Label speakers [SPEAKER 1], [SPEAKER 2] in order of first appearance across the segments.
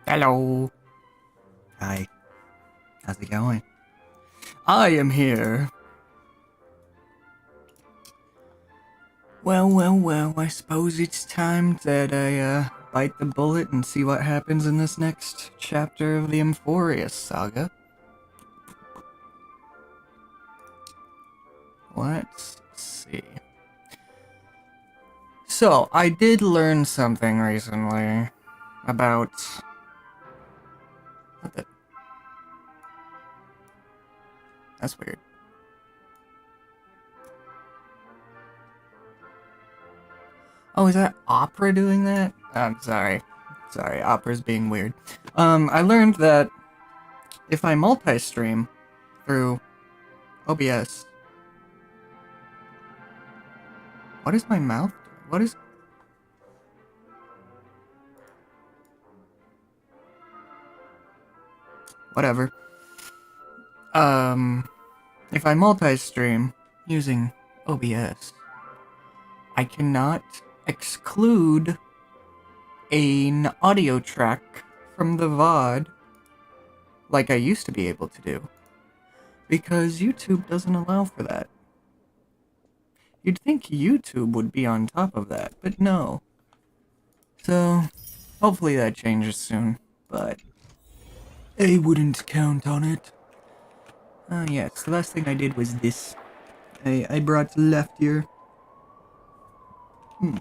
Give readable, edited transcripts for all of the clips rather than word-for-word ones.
[SPEAKER 1] Hello. Hi. How's it going? I am here. Well, I suppose it's time that I, bite the bullet and see what happens in this next chapter of the Amphorius saga. Let's see. So, I did learn something recently about... What the... That's weird. Oh, is that Opera doing that? I'm sorry. Sorry, Opera's being weird. I learned that if I multi-stream through OBS... What is my mouth doing? What is... Whatever. If I multi-stream using OBS, I cannot exclude an audio track from the VOD like I used to be able to do, because YouTube doesn't allow for that. You'd think YouTube would be on top of that, but no. So, hopefully that changes soon, but I wouldn't count on it. Yes, the last thing I did was this. I brought left ear.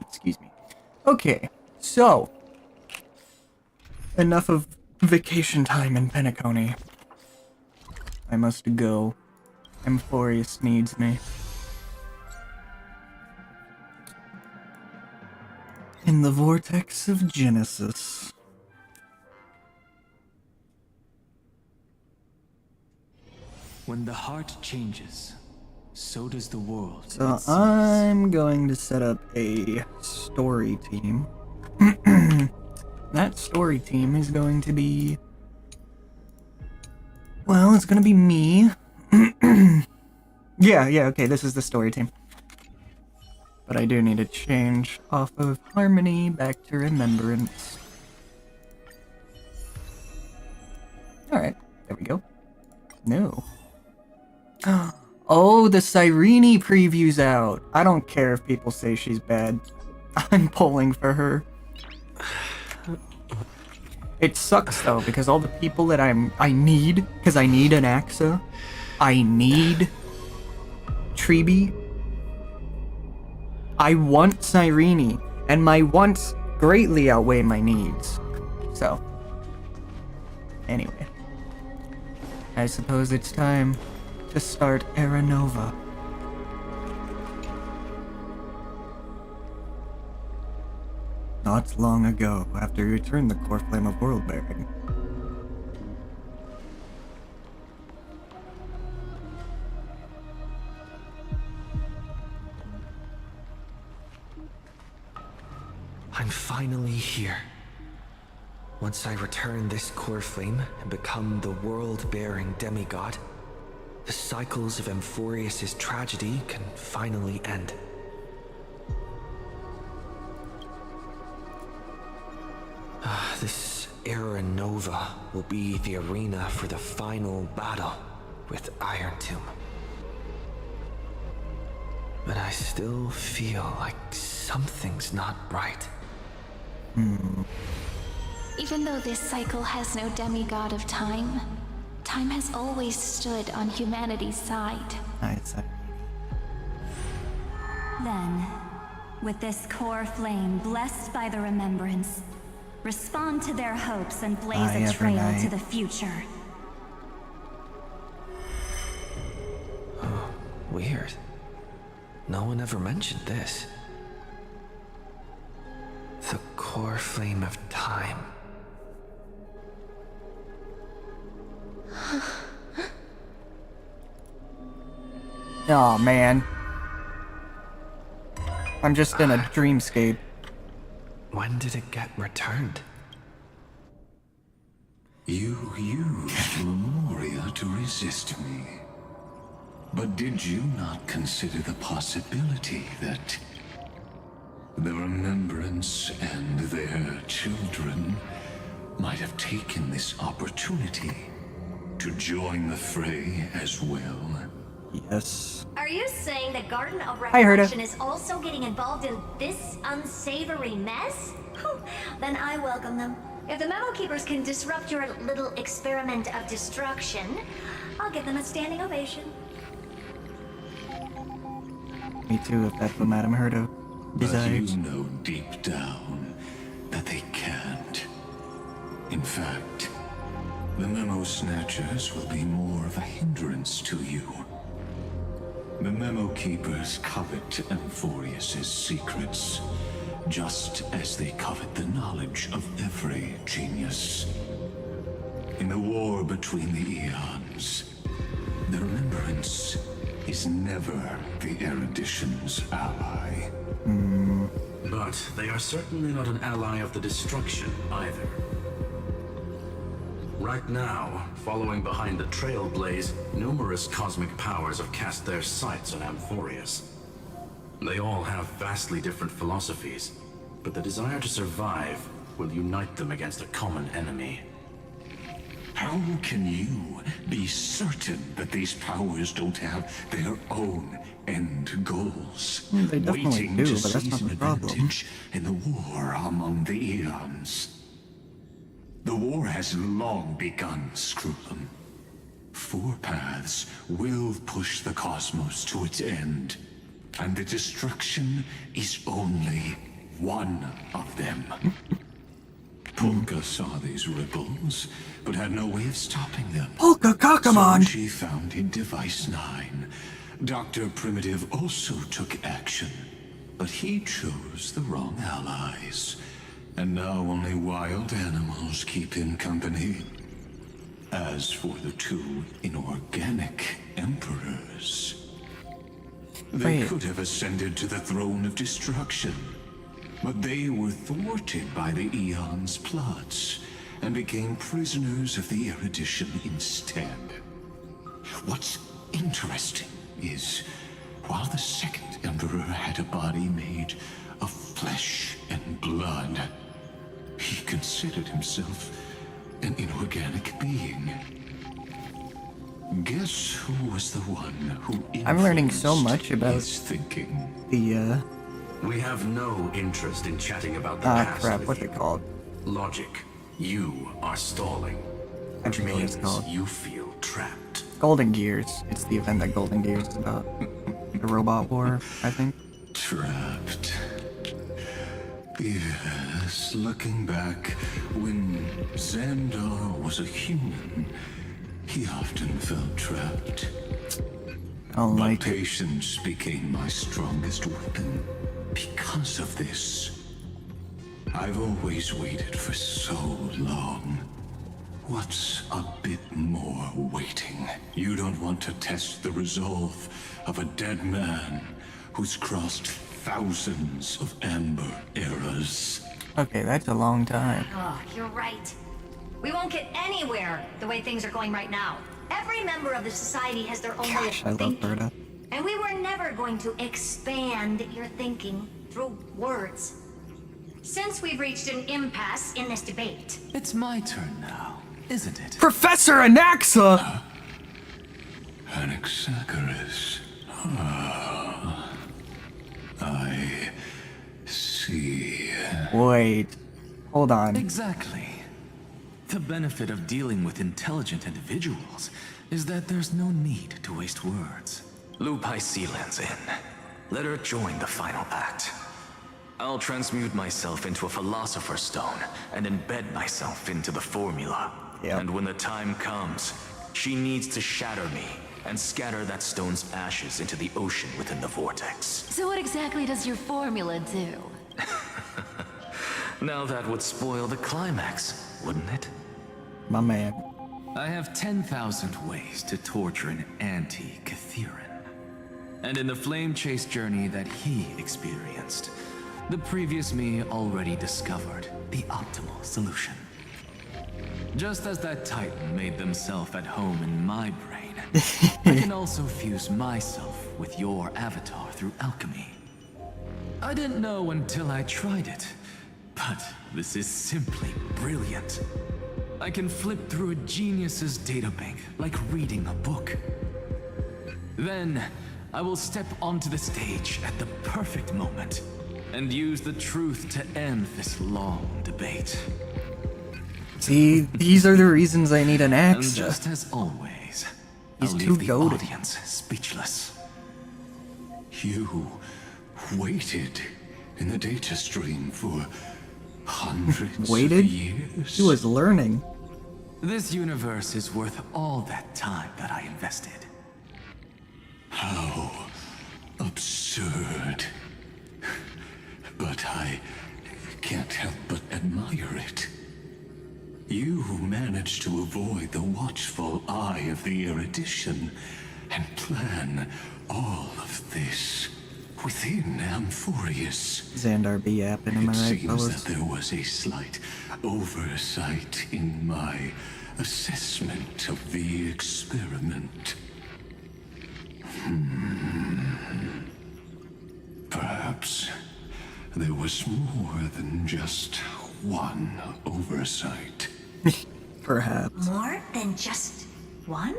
[SPEAKER 1] Excuse me. Okay, so. Enough of vacation time in Penacony. I must go. Amphorius needs me. In the vortex of Genesis.
[SPEAKER 2] When the heart changes, so does the world.
[SPEAKER 1] So I'm going to set up a story team. That story team is going to be... Well, it's going to be me. Yeah, okay, this is the story team. But I do need to change off of Harmony back to Remembrance. Alright, there we go. No. Oh, the Cyrene preview's out. I don't care if people say she's bad. I'm pulling for her. It sucks though, because all the people that I need, because I need an Axa, I need Treeby, I want Cyrene, and my wants greatly outweigh my needs. So, anyway, I suppose it's time to start Era Nova. Not long ago, after you returned the core flame of world bearing.
[SPEAKER 3] I'm finally here. Once I return this core flame and become the world-bearing demigod, the cycles of Amphorius' tragedy can finally end. This Era Nova will be the arena for the final battle with Iron Tomb. But I still feel like something's not right.
[SPEAKER 4] Even though this cycle has no demigod of time, time has always stood on humanity's side.
[SPEAKER 5] Then, with this core flame blessed by the remembrance, respond to their hopes and blaze a trail to the future.
[SPEAKER 3] Oh, weird. No one ever mentioned this. The core flame of time.
[SPEAKER 1] Oh man. I'm just in a dreamscape.
[SPEAKER 3] When did it get returned?
[SPEAKER 6] You used Memoria to resist me. But did you not consider the possibility that the Remembrance and their children might have taken this opportunity to join the fray as well.
[SPEAKER 1] Yes.
[SPEAKER 7] Are you saying the Garden of
[SPEAKER 1] I heard
[SPEAKER 7] Reflection is also getting involved in this unsavory mess? Whew, then I welcome them. If the Memo Keepers can disrupt your little experiment of destruction, I'll give them a standing ovation.
[SPEAKER 1] Me too, if that's what Madam heard of.
[SPEAKER 6] But you know deep down that they can't. In fact, the Memo Snatchers will be more of a hindrance to you. The Memo Keepers covet Amphorius's secrets, just as they covet the knowledge of every genius. In the war between the eons, the Remembrance is never the erudition's ally.
[SPEAKER 8] But they are certainly not an ally of the destruction either. Right now, following behind the Trailblaze, numerous cosmic powers have cast their sights on Amphorius. They all have vastly different philosophies, but the desire to survive will unite them against a common enemy.
[SPEAKER 6] How can you be certain that these powers don't have their own end goals?
[SPEAKER 1] They definitely
[SPEAKER 6] waiting
[SPEAKER 1] do,
[SPEAKER 6] to
[SPEAKER 1] but that's
[SPEAKER 6] seize
[SPEAKER 1] not
[SPEAKER 6] an
[SPEAKER 1] the problem.
[SPEAKER 6] advantage in the war among the eons. The war has long begun, Screwlum. 4 paths will push the cosmos to its end, and the destruction is only one of them. Polka saw these ripples, but had no way of stopping them.
[SPEAKER 1] Polka Kakamon!
[SPEAKER 6] So she founded Device 9. Dr. Primitive also took action, but he chose the wrong allies. And now only wild animals keep him company. As for the 2 inorganic emperors, they
[SPEAKER 1] Wait.
[SPEAKER 6] could have ascended to the throne of destruction, but they were thwarted by the Eon's plots and became prisoners of the erudition instead. What's interesting is, while the second emperor had a body made of flesh and blood, he considered himself an inorganic being. Guess who was the one who
[SPEAKER 1] I'm learning so
[SPEAKER 6] influenced
[SPEAKER 1] much about
[SPEAKER 6] his thinking?
[SPEAKER 1] the,
[SPEAKER 8] We have no interest in chatting about the
[SPEAKER 1] ah,
[SPEAKER 8] past
[SPEAKER 1] crap,
[SPEAKER 8] with
[SPEAKER 1] what's
[SPEAKER 8] you.
[SPEAKER 1] it called?
[SPEAKER 8] Logic. You are stalling.
[SPEAKER 1] I
[SPEAKER 8] Which
[SPEAKER 1] forget what it's
[SPEAKER 8] means
[SPEAKER 1] called.
[SPEAKER 8] you feel trapped.
[SPEAKER 1] Golden Gears. It's the event that Golden Gears is about. The robot war, I think.
[SPEAKER 6] Trapped. Yes, looking back, when Xandar was a human, he often felt trapped.
[SPEAKER 1] I don't
[SPEAKER 6] But
[SPEAKER 1] like it.
[SPEAKER 6] patience became my strongest weapon because of this. I've always waited for so long. What's a bit more waiting? You don't want to test the resolve of a dead man who's crossed thousands of amber eras.
[SPEAKER 1] Okay, that's a long time.
[SPEAKER 7] Oh, you're right. We won't get anywhere the way things are going right now. Every member of the society has their own way
[SPEAKER 1] Gosh, I
[SPEAKER 7] of
[SPEAKER 1] love
[SPEAKER 7] thinking.
[SPEAKER 1] Berta.
[SPEAKER 7] And we were never going to expand your thinking through words. Since we've reached an impasse in this debate,
[SPEAKER 2] It's my turn now, isn't it?
[SPEAKER 1] Professor Anaxa!
[SPEAKER 6] Anaxagoras. Ah, I see.
[SPEAKER 1] Wait. Hold on.
[SPEAKER 2] Exactly. The benefit of dealing with intelligent individuals is that there's no need to waste words.
[SPEAKER 3] Loop Sealands in. Let her join the final pact. I'll transmute myself into a Philosopher's Stone and embed myself into the formula.
[SPEAKER 1] Yep.
[SPEAKER 3] And when the time comes, she needs to shatter me and scatter that stone's ashes into the ocean within the vortex.
[SPEAKER 4] So what exactly does your formula do?
[SPEAKER 3] Now that would spoil the climax, wouldn't it?
[SPEAKER 1] My man.
[SPEAKER 2] I have 10,000 ways to torture an anti-Cathiran. And in the flame chase journey that he experienced, the previous me already discovered the optimal solution. Just as that Titan made themselves at home in my brain, I can also fuse myself with your avatar through alchemy. I didn't know until I tried it, but this is simply brilliant. I can flip through a genius's databank like reading a book. Then, I will step onto the stage at the perfect moment and use the truth to end this long debate.
[SPEAKER 1] See, these are the reasons I need an
[SPEAKER 2] And
[SPEAKER 1] axe.
[SPEAKER 2] just as always,
[SPEAKER 1] He's
[SPEAKER 2] I'll
[SPEAKER 1] too
[SPEAKER 2] leave the
[SPEAKER 1] goated.
[SPEAKER 2] audience speechless.
[SPEAKER 6] You waited in the data stream for hundreds
[SPEAKER 1] Waited?
[SPEAKER 6] of years?
[SPEAKER 1] He was learning.
[SPEAKER 2] This universe is worth all that time that I invested.
[SPEAKER 6] How absurd. But I can't help but admire it. You managed to avoid the watchful eye of the erudition and plan all of this within Amphorius.
[SPEAKER 1] Xandar B yapping, am I
[SPEAKER 6] It
[SPEAKER 1] right,
[SPEAKER 6] seems
[SPEAKER 1] fellas?
[SPEAKER 6] that there was a slight oversight in my assessment of the experiment. Perhaps there was more than just one oversight.
[SPEAKER 1] Perhaps.
[SPEAKER 7] More than just one?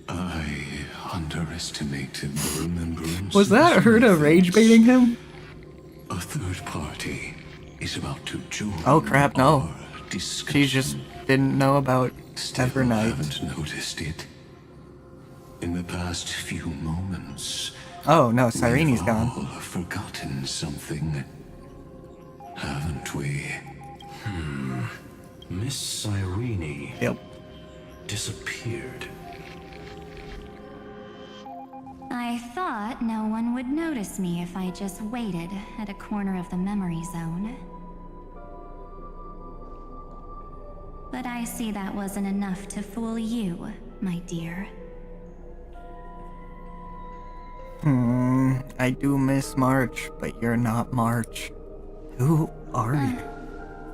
[SPEAKER 6] I underestimated the remembrance.
[SPEAKER 1] Was that Herta rage baiting him?
[SPEAKER 6] A third party is about to join.
[SPEAKER 1] Oh crap, no.
[SPEAKER 6] our discussion.
[SPEAKER 1] She just didn't know about
[SPEAKER 6] Still
[SPEAKER 1] Evernight.
[SPEAKER 6] haven't noticed it. In the past few moments,
[SPEAKER 1] Oh no, Cyrene's
[SPEAKER 6] we've
[SPEAKER 1] gone.
[SPEAKER 6] all forgotten something, haven't we?
[SPEAKER 8] Miss Cyrene
[SPEAKER 1] Yep.
[SPEAKER 8] disappeared.
[SPEAKER 5] I thought no one would notice me if I just waited at a corner of the memory zone. But I see that wasn't enough to fool you, my dear.
[SPEAKER 1] I do miss March, but you're not March. Who are you?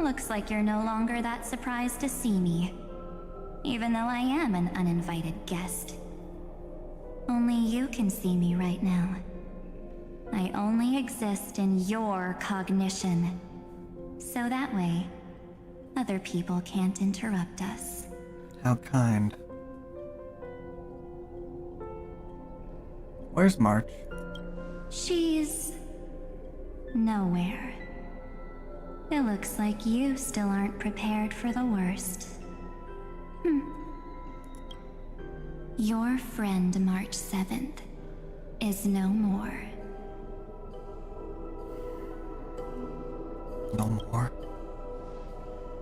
[SPEAKER 5] Looks like you're no longer that surprised to see me. Even though I am an uninvited guest. Only you can see me right now. I only exist in your cognition. So that way, other people can't interrupt us.
[SPEAKER 1] How kind. Where's March?
[SPEAKER 5] She's nowhere. It looks like you still aren't prepared for the worst. Your friend March 7th is no more.
[SPEAKER 1] No more.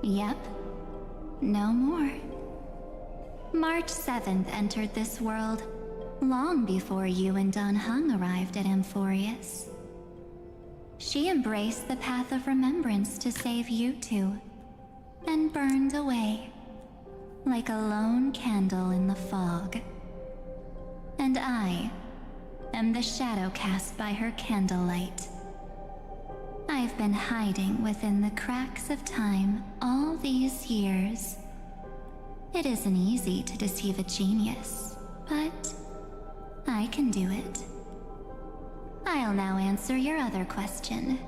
[SPEAKER 5] Yep, no more. March 7th entered this world long before you and Don Hung arrived at Amphorius. She embraced the path of remembrance to save you two, and burned away like a lone candle in the fog. And I am the shadow cast by her candlelight. I've been hiding within the cracks of time all these years. It isn't easy to deceive a genius, but I can do it. I'll now answer your other question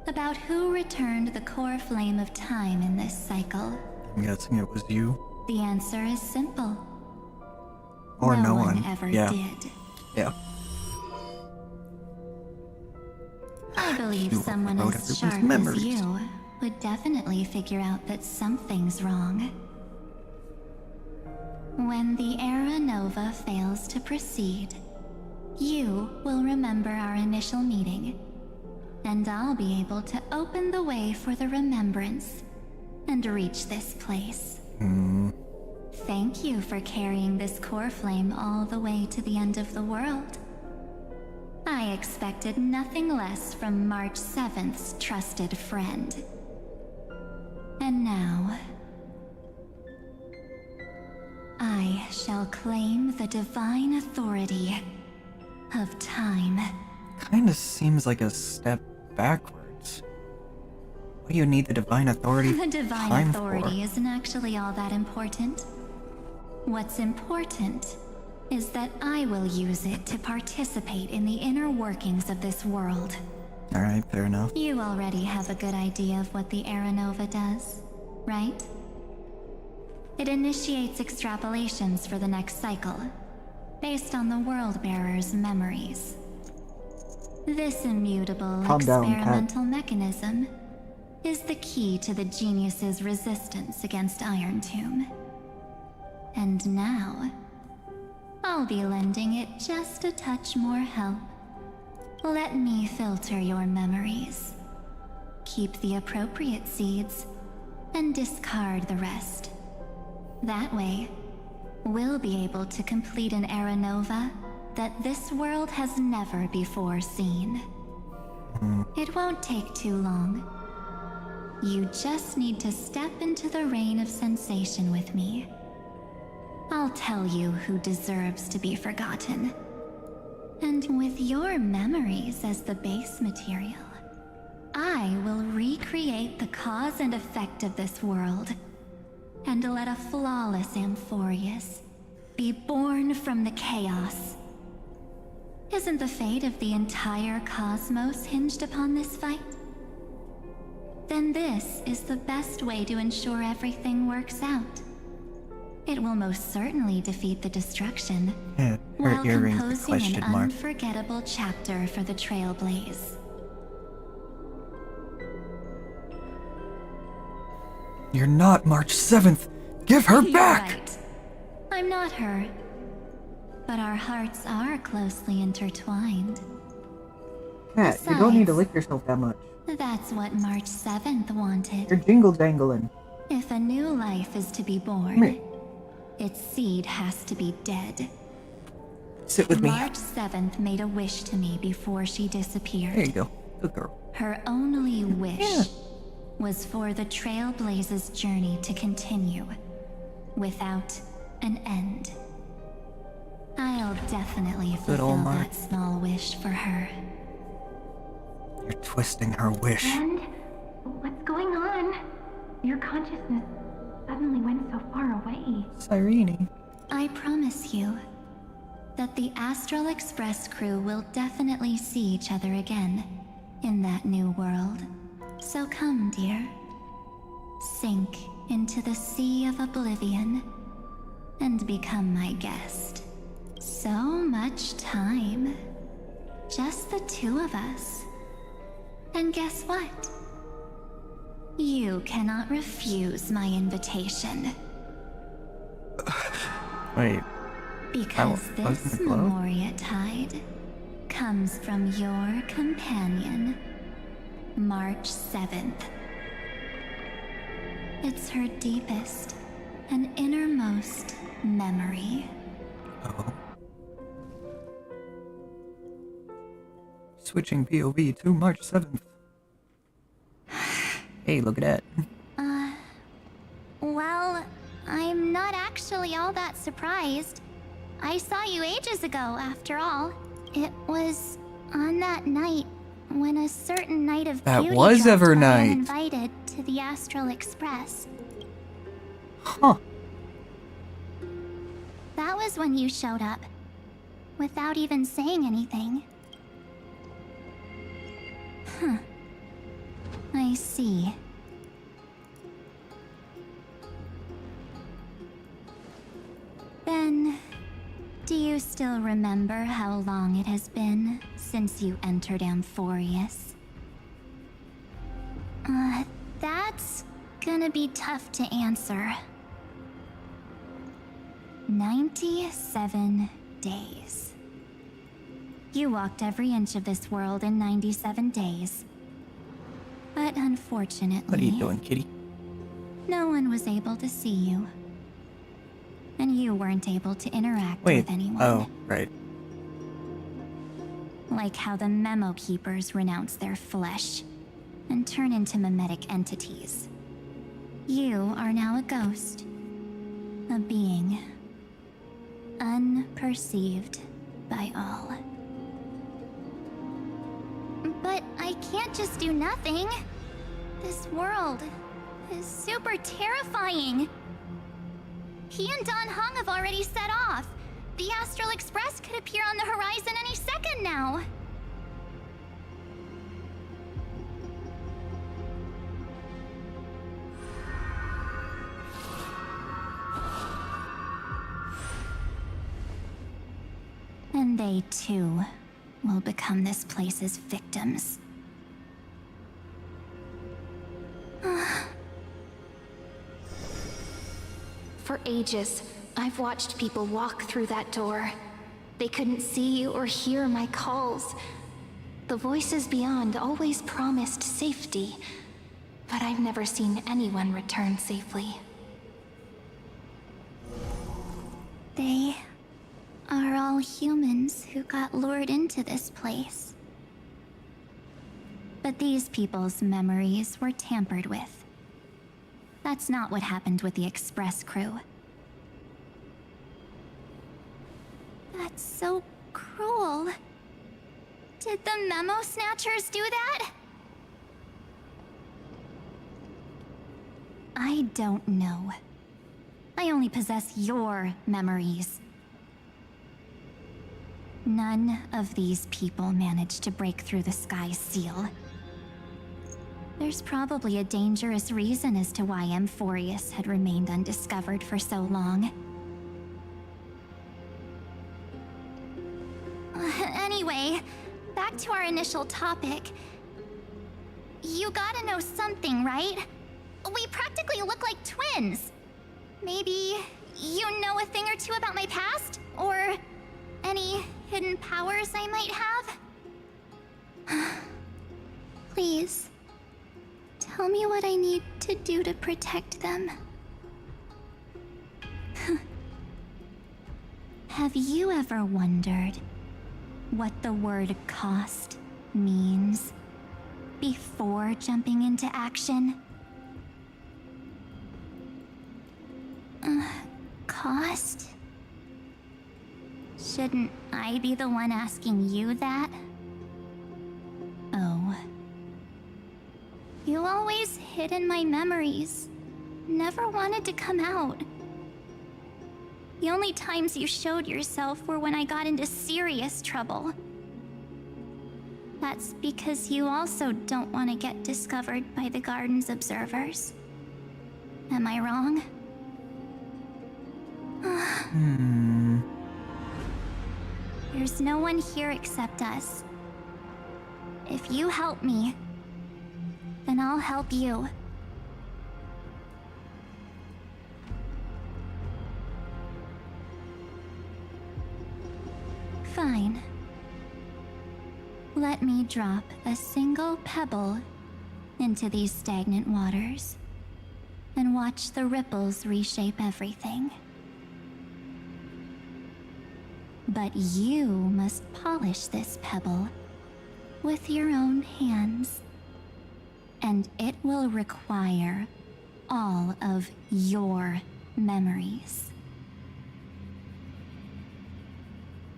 [SPEAKER 5] about who returned the core flame of time in this cycle.
[SPEAKER 1] I'm guessing it was you.
[SPEAKER 5] The answer is simple.
[SPEAKER 1] Or no one.
[SPEAKER 5] ever
[SPEAKER 1] Yeah.
[SPEAKER 5] did.
[SPEAKER 1] Yeah.
[SPEAKER 5] I believe
[SPEAKER 1] You
[SPEAKER 5] someone
[SPEAKER 1] wrote
[SPEAKER 5] as
[SPEAKER 1] everyone's
[SPEAKER 5] sharp
[SPEAKER 1] memories.
[SPEAKER 5] as you would definitely figure out that something's wrong. When the Era Nova fails to proceed, you will remember our initial meeting, and I'll be able to open the way for the remembrance and reach this place. Thank you for carrying this core flame all the way to the end of the world. I expected nothing less from March 7th's trusted friend. And now, I shall claim the divine authority of time.
[SPEAKER 1] Kinda seems like a step backwards. What do you need the divine authority
[SPEAKER 5] The divine
[SPEAKER 1] time
[SPEAKER 5] authority
[SPEAKER 1] for?
[SPEAKER 5] isn't actually all that important. What's important is that I will use it to participate in the inner workings of this world.
[SPEAKER 1] Alright, fair enough.
[SPEAKER 5] You already have a good idea of what the Era Nova does, right? It initiates extrapolations for the next cycle, based on the World Bearer's memories. This immutable
[SPEAKER 1] Calm down, Kat.
[SPEAKER 5] experimental mechanism is the key to the genius's resistance against Iron Tomb. And now, I'll be lending it just a touch more help. Let me filter your memories. Keep the appropriate seeds, and discard the rest. That way, we'll be able to complete an era nova that this world has never before seen. It won't take too long. You just need to step into the rain of sensation with me. I'll tell you who deserves to be forgotten. And with your memories as the base material, I will recreate the cause and effect of this world, and let a flawless Amphorius be born from the chaos. Isn't the fate of the entire cosmos hinged upon this fight? Then this is the best way to ensure everything works out. It will most certainly defeat the destruction,
[SPEAKER 1] Yeah,
[SPEAKER 5] while
[SPEAKER 1] her earrings, the
[SPEAKER 5] composing
[SPEAKER 1] question
[SPEAKER 5] an
[SPEAKER 1] mark.
[SPEAKER 5] unforgettable chapter for the Trailblaze.
[SPEAKER 1] You're not March 7th! Give her
[SPEAKER 5] You're
[SPEAKER 1] back!
[SPEAKER 5] right. I'm not her. But our hearts are closely intertwined.
[SPEAKER 1] Kat, you don't need to
[SPEAKER 5] Besides-
[SPEAKER 1] lick yourself that much.
[SPEAKER 5] That's what March 7th wanted.
[SPEAKER 1] You're jingle jangling.
[SPEAKER 5] If a new life is to be born,
[SPEAKER 1] Come here.
[SPEAKER 5] its seed has to be dead.
[SPEAKER 1] Sit with me.
[SPEAKER 5] March 7th made a wish to me before she disappeared.
[SPEAKER 1] There you go. Good girl.
[SPEAKER 5] Her only wish
[SPEAKER 1] Yeah.
[SPEAKER 5] was for the Trailblaze's journey to continue, without an end. I'll definitely
[SPEAKER 1] Good
[SPEAKER 5] fulfill
[SPEAKER 1] old Mark.
[SPEAKER 5] that small wish for her.
[SPEAKER 1] You're twisting her wish.
[SPEAKER 9] And what's going on? Your consciousness suddenly went so far away.
[SPEAKER 1] Cyrene.
[SPEAKER 5] I promise you that the Astral Express crew will definitely see each other again in that new world. So come, dear. Sink into the sea of oblivion and become my guest. So much time. Just the two of us. And guess what? You cannot refuse my invitation.
[SPEAKER 1] Wait.
[SPEAKER 5] Because
[SPEAKER 1] I was
[SPEAKER 5] this
[SPEAKER 1] gonna glow?
[SPEAKER 5] Memoria tide comes from your companion, March 7th. It's her deepest and innermost memory.
[SPEAKER 1] Oh. Switching POV to March 7th. Hey, look at that.
[SPEAKER 5] Well, I'm not actually all that surprised. I saw you ages ago, after all. It was on that night when a certain night of
[SPEAKER 1] That
[SPEAKER 5] beauty
[SPEAKER 1] was
[SPEAKER 5] dropped
[SPEAKER 1] ever
[SPEAKER 5] by
[SPEAKER 1] night.
[SPEAKER 5] uninvited to the Astral Express.
[SPEAKER 1] Huh.
[SPEAKER 5] That was when you showed up, without even saying anything. Huh. I see. Then, do you still remember how long it has been since you entered Amphorius? That's gonna be tough to answer. 97 days. You walked every inch of this world in 97 days. But unfortunately,
[SPEAKER 1] What are you doing, kitty?
[SPEAKER 5] no one was able to see you. And you weren't able to interact
[SPEAKER 1] Wait.
[SPEAKER 5] with anyone.
[SPEAKER 1] Oh, right.
[SPEAKER 5] Like how the Memo Keepers renounce their flesh and turn into mimetic entities. You are now a ghost. A being. Unperceived by all. But I can't just do nothing. This world is super terrifying. He and Don Hung have already set off. The Astral Express could appear on the horizon any second now. Then they too will become this place's victims.
[SPEAKER 4] For ages, I've watched people walk through that door. They couldn't see or hear my calls. The voices beyond always promised safety, but I've never seen anyone return safely.
[SPEAKER 5] They are all humans who got lured into this place. But these people's memories were tampered with. That's not what happened with the Express crew. That's so cruel. Did the Memo Snatchers do that? I don't know. I only possess your memories. None of these people managed to break through the sky's seal. There's probably a dangerous reason as to why Amphorius had remained undiscovered for so long. Anyway, back to our initial topic. You gotta know something, right? We practically look like twins. Maybe you know a thing or two about my past? Or any hidden powers I might have? Please, tell me what I need to do to protect them. Have you ever wondered what the word cost means before jumping into action? Cost? Shouldn't I be the one asking you that? Oh. You always hid in my memories. Never wanted to come out. The only times you showed yourself were when I got into serious trouble. That's because you also don't want to get discovered by the Garden's observers. Am I wrong? There's no one here except us. If you help me, then I'll help you. Fine. Let me drop a single pebble into these stagnant waters and watch the ripples reshape everything. But you must polish this pebble with your own hands, and it will require all of your memories.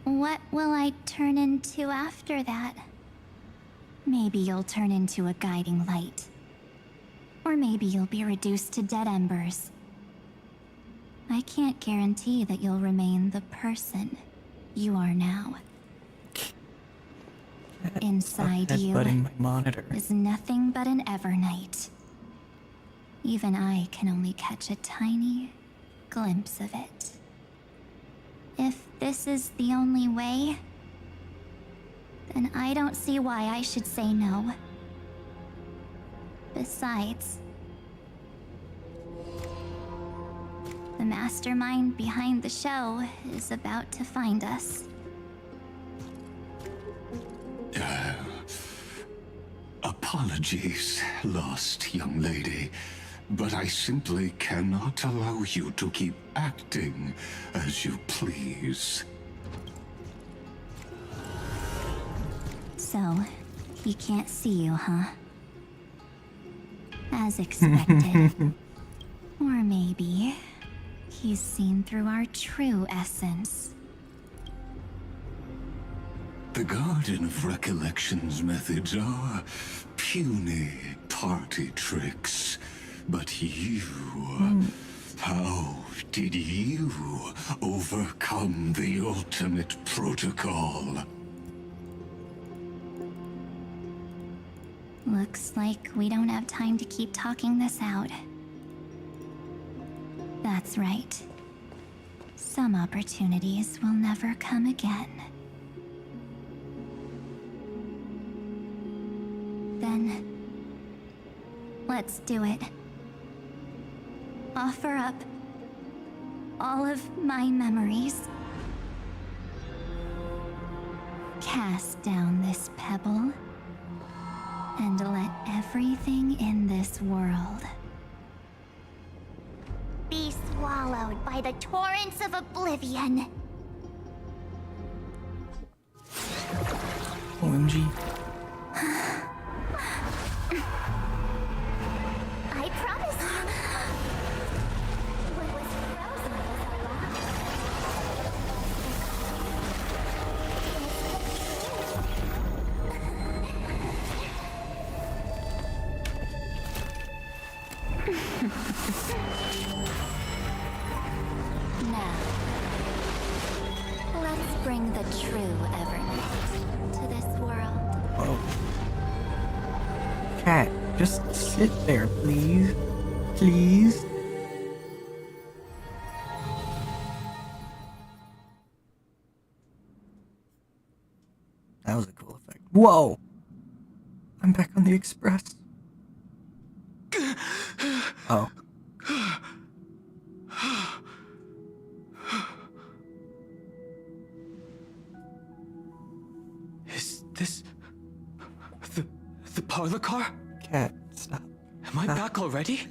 [SPEAKER 5] What will I turn into after that? Maybe you'll turn into a guiding light. Or maybe you'll be reduced to dead embers. I can't guarantee that you'll remain the person you are now. Inside you
[SPEAKER 1] Headbutting my monitor.
[SPEAKER 5] is nothing but an Evernight. Even I can only catch a tiny glimpse of it. If this is the only way, then I don't see why I should say no. Besides, the mastermind behind the show is about to find us.
[SPEAKER 6] Apologies, lost young lady, but I simply cannot allow you to keep acting as you please.
[SPEAKER 5] So, he can't see you, huh? As expected. Or maybe he's seen through our true essence.
[SPEAKER 6] The Garden of Recollection's methods are puny party tricks. But you... How did you overcome the ultimate protocol?
[SPEAKER 5] Looks like we don't have time to keep talking this out. That's right. Some opportunities will never come again. Let's do it. Offer up all of my memories. Cast down this pebble and let everything in this world
[SPEAKER 4] Be swallowed by the torrents of oblivion.
[SPEAKER 1] OMG.
[SPEAKER 4] I promise you. What was frozen was alive.
[SPEAKER 5] now. Let's bring the true Evernight to this world.
[SPEAKER 1] Oh. Cat, just sit there, please. Please. That was a cool effect. Whoa! I'm back on the express. Oh.
[SPEAKER 3] Is this the parlor car?
[SPEAKER 1] Cat, stop.
[SPEAKER 3] Am I back already?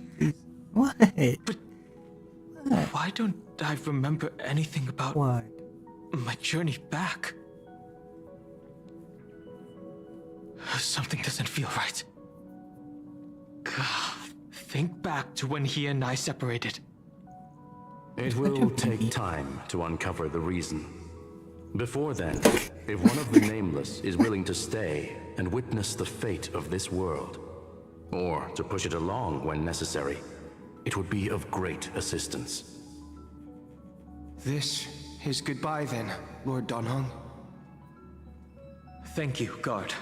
[SPEAKER 1] What?
[SPEAKER 3] But why don't I remember anything about
[SPEAKER 1] What?
[SPEAKER 3] my journey back? Something doesn't feel right. Think back to when he and I separated.
[SPEAKER 8] It will take time to uncover the reason. Before then, if one of the Nameless is willing to stay and witness the fate of this world, or to push it along when necessary, it would be of great assistance.
[SPEAKER 3] This is goodbye then, Lord Donhong. Thank you, guard.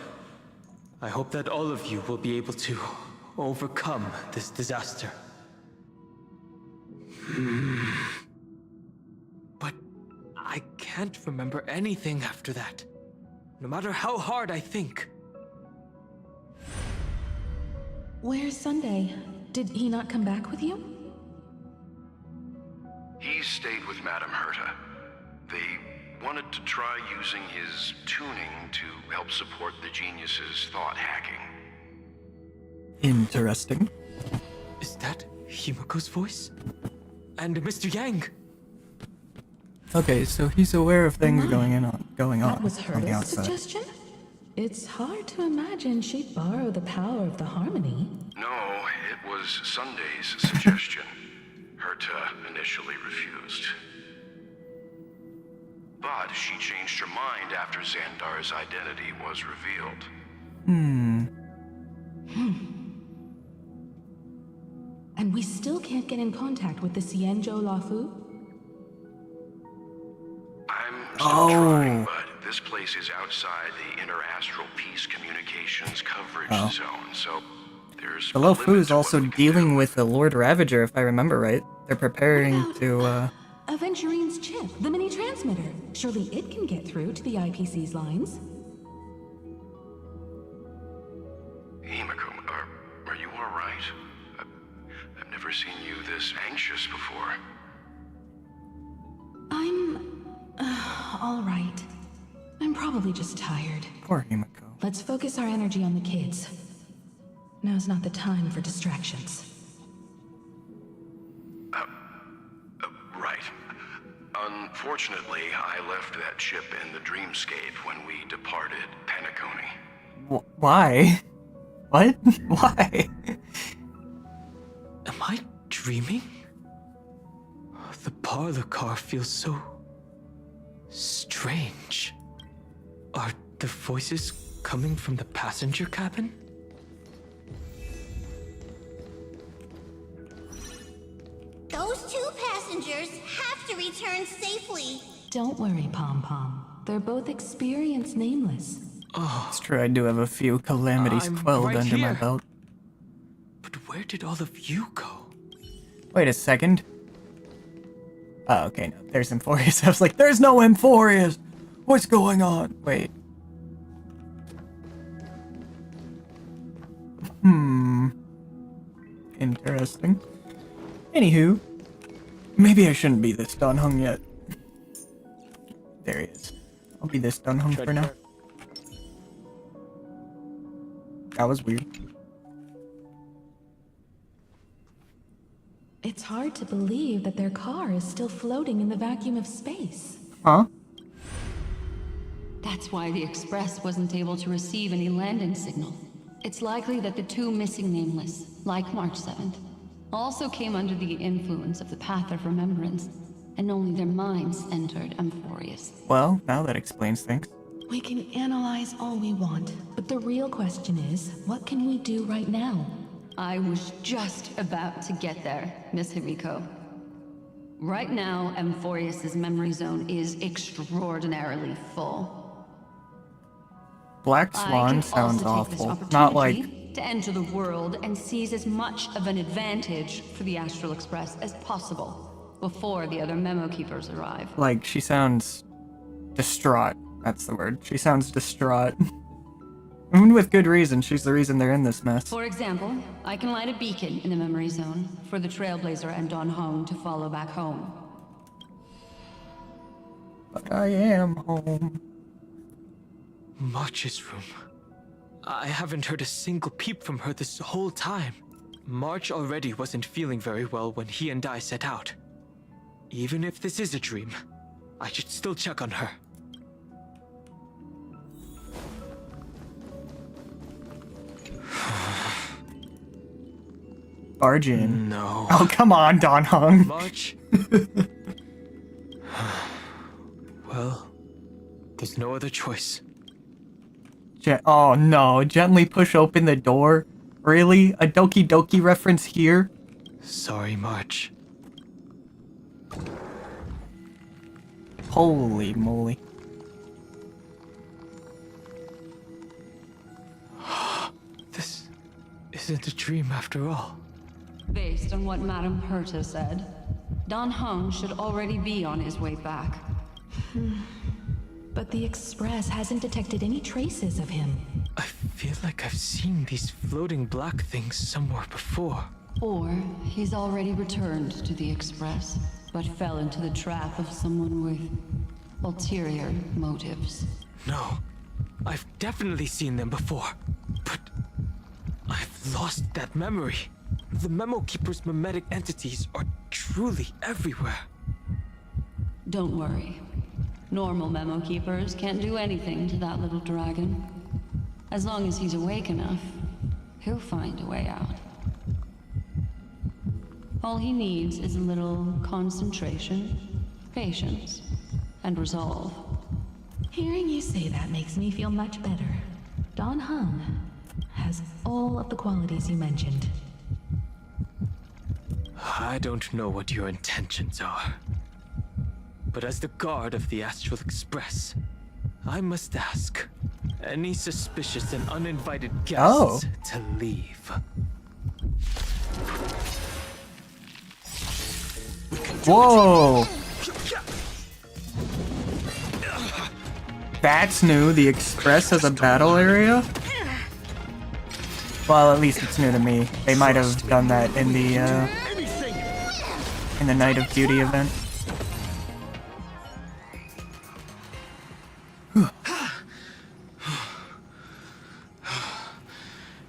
[SPEAKER 3] I hope that all of you will be able to overcome this disaster. But I can't remember anything after that, no matter how hard I think.
[SPEAKER 10] Where's Sunday? Did he not come back with you?
[SPEAKER 11] He stayed with Madame Herta. They wanted to try using his tuning to help support the genius's thought hacking.
[SPEAKER 1] Interesting.
[SPEAKER 3] Is that Himiko's voice? And Mr. Yang?
[SPEAKER 1] Okay, so he's aware of things going on
[SPEAKER 10] That was
[SPEAKER 1] on the
[SPEAKER 10] her
[SPEAKER 1] outside.
[SPEAKER 10] suggestion? It's hard to imagine she'd borrow the power of the harmony.
[SPEAKER 11] No, it was Sunday's suggestion. Herta initially refused. But she changed her mind after Xandar's identity was revealed.
[SPEAKER 10] And we still can't get in contact with the Xianzhou Lafu?
[SPEAKER 11] I'm still trying, but this place is outside the interastral peace communications coverage zone, so there's
[SPEAKER 1] The Lofu is also dealing with the Lord Ravager, if I remember right. They're preparing to,
[SPEAKER 10] Aventurine's chip, the mini transmitter. Surely it can get through to the IPC's lines.
[SPEAKER 11] Himiko, are you alright? I've never seen you this anxious before.
[SPEAKER 10] I'm... all right. I'm probably just tired.
[SPEAKER 1] Poor Himiko.
[SPEAKER 10] Let's focus our energy on the kids. Now's not the time for distractions.
[SPEAKER 11] Right. Unfortunately, I left that chip in the dreamscape when we departed Penacony.
[SPEAKER 1] Why? What? Why?
[SPEAKER 3] Am I dreaming? The parlor car feels so strange. Are the voices coming from the passenger cabin?
[SPEAKER 4] Those two passengers have to return safely.
[SPEAKER 10] Don't worry, Pom Pom. They're both experienced Nameless.
[SPEAKER 1] It's true, I do have a few calamities
[SPEAKER 3] I'm
[SPEAKER 1] quelled
[SPEAKER 3] right
[SPEAKER 1] under my
[SPEAKER 3] here.
[SPEAKER 1] belt.
[SPEAKER 3] But where did all of you go?
[SPEAKER 1] Wait a second. Oh, okay, no, there's Emphorius. I was like, there's no Emphorius! What's going on? Wait. Interesting. Anywho, maybe I shouldn't be this done hung yet. There he is. I'll be this done hung for now. That was weird.
[SPEAKER 10] It's hard to believe that their car is still floating in the vacuum of space.
[SPEAKER 1] Huh?
[SPEAKER 12] That's why the Express wasn't able to receive any landing signal. It's likely that the two missing nameless, like March 7th, also came under the influence of the Path of Remembrance, and only their minds entered Amphorius.
[SPEAKER 1] Well, now that explains things.
[SPEAKER 10] We can analyze all we want, but the real question is, what can we do right now?
[SPEAKER 12] I was just about to get there, Miss Himiko. Right now, Amphorius' memory zone is extraordinarily full.
[SPEAKER 1] Black Swan sounds awful. Not like...
[SPEAKER 12] to enter the world and seize as much of an advantage for the Astral Express as possible before the other memo keepers arrive.
[SPEAKER 1] Like, she sounds distraught. That's the word. She sounds distraught. And with good reason. She's the reason they're in this mess.
[SPEAKER 12] For example, I can light a beacon in the memory zone for the Trailblazer and Don Hong to follow back home.
[SPEAKER 1] But I am home.
[SPEAKER 3] March's room. I haven't heard a single peep from her this whole time. March already wasn't feeling very well when he and I set out. Even if this is a dream, I should still check on her.
[SPEAKER 1] Barge in.
[SPEAKER 3] No.
[SPEAKER 1] Oh, come on, Don Hong.
[SPEAKER 3] March? Well, there's no other choice.
[SPEAKER 1] Oh no, gently push open the door? Really? A Doki Doki reference here?
[SPEAKER 3] Sorry, March.
[SPEAKER 1] Holy moly.
[SPEAKER 3] This isn't a dream after all.
[SPEAKER 12] Based on what Madame Herta said, Don Hong should already be on his way back.
[SPEAKER 10] But the Express hasn't detected any traces of him.
[SPEAKER 3] I feel like I've seen these floating black things somewhere before.
[SPEAKER 12] Or he's already returned to the Express, but fell into the trap of someone with ulterior motives.
[SPEAKER 3] No, I've definitely seen them before, but I've lost that memory. The Memo Keeper's mimetic entities are truly everywhere.
[SPEAKER 12] Don't worry. Normal Memo Keepers can't do anything to that little dragon. As long as he's awake enough, he'll find a way out. All he needs is a little concentration, patience, and resolve.
[SPEAKER 10] Hearing you say that makes me feel much better. Don Hong has all of the qualities you mentioned.
[SPEAKER 3] I don't know what your intentions are. But as the guard of the Astral Express, I must ask, any suspicious and uninvited guests to leave.
[SPEAKER 1] Whoa! That's new. The Express has a battle area? Well, at least it's new to me. They might have done that in the Night of Beauty event.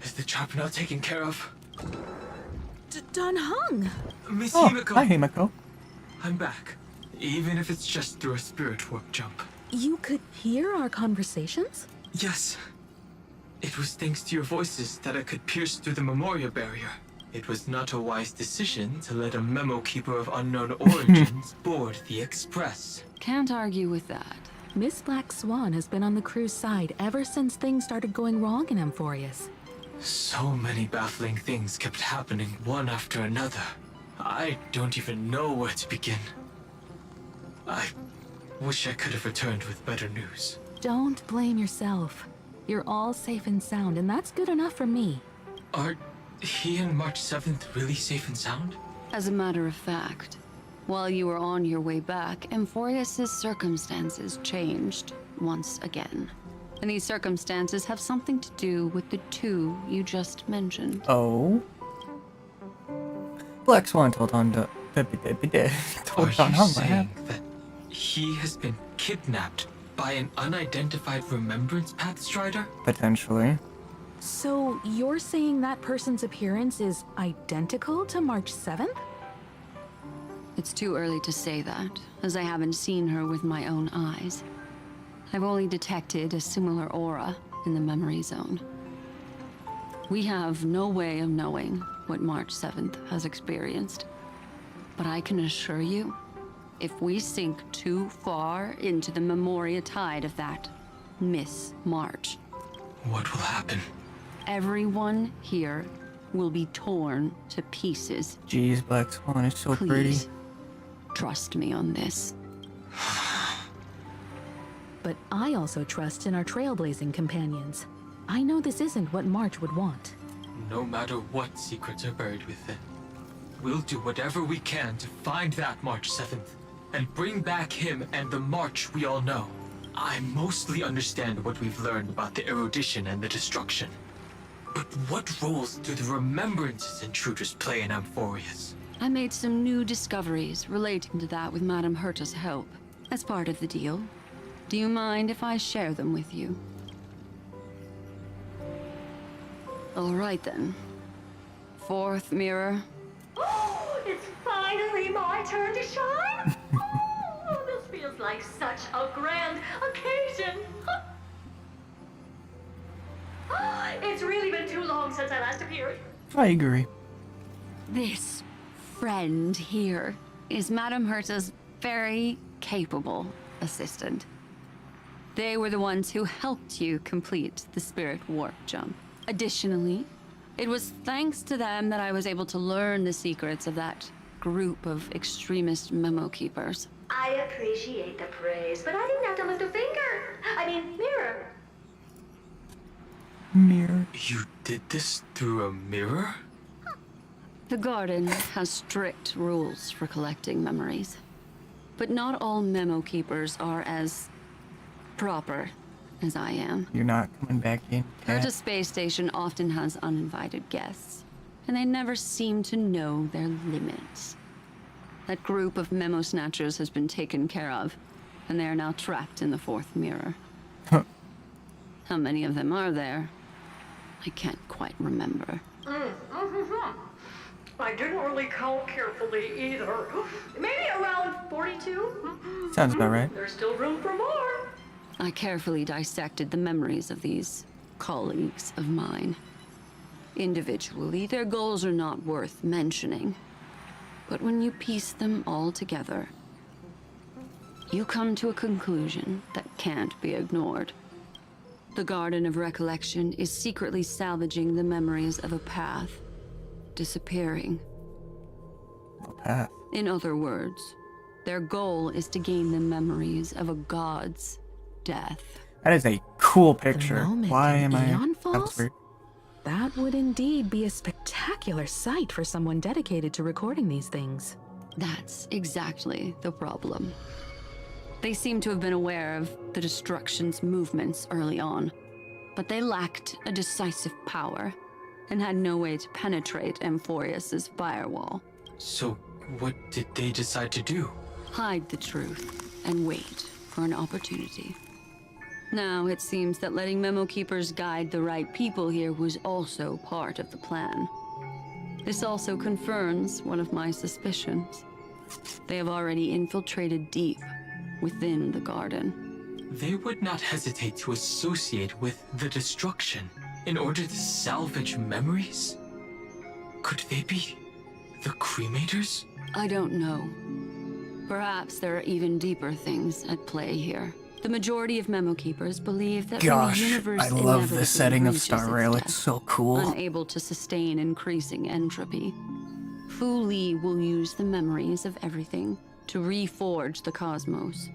[SPEAKER 3] Is the trap now taken care of?
[SPEAKER 10] Don Hong!
[SPEAKER 3] Miss
[SPEAKER 1] Oh,
[SPEAKER 3] Himiko!
[SPEAKER 1] hi, Himiko.
[SPEAKER 3] I'm back. Even if it's just through a spirit warp jump.
[SPEAKER 10] You could hear our conversations?
[SPEAKER 3] Yes. It was thanks to your voices that I could pierce through the Memoria barrier. It was not a wise decision to let a Memo Keeper of unknown origins board the Express.
[SPEAKER 12] Can't argue with that.
[SPEAKER 10] Miss Black Swan has been on the crew's side ever since things started going wrong in Amphorius.
[SPEAKER 3] So many baffling things kept happening one after another. I don't even know where to begin. I wish I could have returned with better news.
[SPEAKER 10] Don't blame yourself. You're all safe and sound, and that's good enough for me.
[SPEAKER 3] Are he and March 7th really safe and sound?
[SPEAKER 12] As a matter of fact, while you were on your way back, Amphorius' circumstances changed once again. And these circumstances have something to do with the two you just mentioned.
[SPEAKER 1] Oh? Black Swan told Don
[SPEAKER 3] Are
[SPEAKER 1] Don
[SPEAKER 3] you
[SPEAKER 1] Hung what
[SPEAKER 3] saying
[SPEAKER 1] happened.
[SPEAKER 3] that he has been kidnapped by an unidentified remembrance path strider?
[SPEAKER 1] Potentially.
[SPEAKER 13] So you're saying that person's appearance is identical to March 7th?
[SPEAKER 12] It's too early to say that, as I haven't seen her with my own eyes. I've only detected a similar aura in the memory zone. We have no way of knowing what March 7th has experienced. But I can assure you, if we sink too far into the memoria tide of that Miss March,
[SPEAKER 3] What will happen?
[SPEAKER 12] everyone here will be torn to pieces.
[SPEAKER 1] Jeez, Black Swan is so
[SPEAKER 12] Please,
[SPEAKER 1] pretty.
[SPEAKER 12] trust me on this.
[SPEAKER 13] But I also trust in our trailblazing companions. I know this isn't what March would want.
[SPEAKER 3] No matter what secrets are buried within, we'll do whatever we can to find that March 7th and bring back him and the March we all know. I mostly understand what we've learned about the erudition and the destruction. But what roles do the remembrances intruders play in Amphorius?
[SPEAKER 12] I made some new discoveries relating to that with Madame Herta's help, as part of the deal. Do you mind if I share them with you? All right then. Fourth mirror.
[SPEAKER 7] Oh, it's finally my turn to shine. Oh, this feels like such a grand occasion. It's really been too long since I last appeared.
[SPEAKER 1] I agree.
[SPEAKER 12] This friend here is Madame Herta's very capable assistant. They were the ones who helped you complete the spirit warp jump. Additionally, it was thanks to them that I was able to learn the secrets of that group of extremist memo keepers.
[SPEAKER 7] I appreciate the praise, but I didn't have to lift a finger. I mean, mirror.
[SPEAKER 1] Mirror.
[SPEAKER 3] You did this through a mirror?
[SPEAKER 12] The garden has strict rules for collecting memories. But not all memo keepers are as proper as I am.
[SPEAKER 1] You're not coming back in. Cat.
[SPEAKER 12] Herta Space Station often has uninvited guests, and they never seem to know their limits. That group of memo snatchers has been taken care of, and they are now trapped in the fourth mirror. How many of them are there? I can't quite remember.
[SPEAKER 7] I didn't really count carefully either. Maybe around 42?
[SPEAKER 1] Sounds about right.
[SPEAKER 7] There's still room for more.
[SPEAKER 12] I carefully dissected the memories of these colleagues of mine. Individually, their goals are not worth mentioning. But when you piece them all together, you come to a conclusion that can't be ignored. The Garden of Recollection is secretly salvaging the memories of a path disappearing.
[SPEAKER 1] A path.
[SPEAKER 12] In other words, their goal is to gain the memories of a god's death.
[SPEAKER 1] That is a cool
[SPEAKER 13] The
[SPEAKER 1] picture.
[SPEAKER 13] moment
[SPEAKER 1] Why
[SPEAKER 13] an
[SPEAKER 1] am I?
[SPEAKER 13] Aeon
[SPEAKER 1] That
[SPEAKER 13] falls?
[SPEAKER 1] was weird.
[SPEAKER 13] That would indeed be a spectacular sight for someone dedicated to recording these things.
[SPEAKER 12] That's exactly the problem. They seem to have been aware of the destruction's movements early on, but they lacked a decisive power and had no way to penetrate Amphorius's firewall.
[SPEAKER 3] So, what did they decide to do?
[SPEAKER 12] Hide the truth and wait for an opportunity. Now it seems that letting memo keepers guide the right people here was also part of the plan. This also confirms one of my suspicions. They have already infiltrated deep within the garden.
[SPEAKER 3] They would not hesitate to associate with the destruction in order to salvage memories? Could they be the cremators?
[SPEAKER 12] I don't know. Perhaps there are even deeper things at play here. The majority of memo keepers believe that when the
[SPEAKER 1] Gosh,
[SPEAKER 12] universe
[SPEAKER 1] I love the
[SPEAKER 12] inevitably
[SPEAKER 1] setting of
[SPEAKER 12] reaches
[SPEAKER 1] Star
[SPEAKER 12] its
[SPEAKER 1] Rail.
[SPEAKER 12] death,
[SPEAKER 1] It's so cool.
[SPEAKER 12] unable to sustain increasing entropy, Fu Li will use the memories of everything to reforge the cosmos.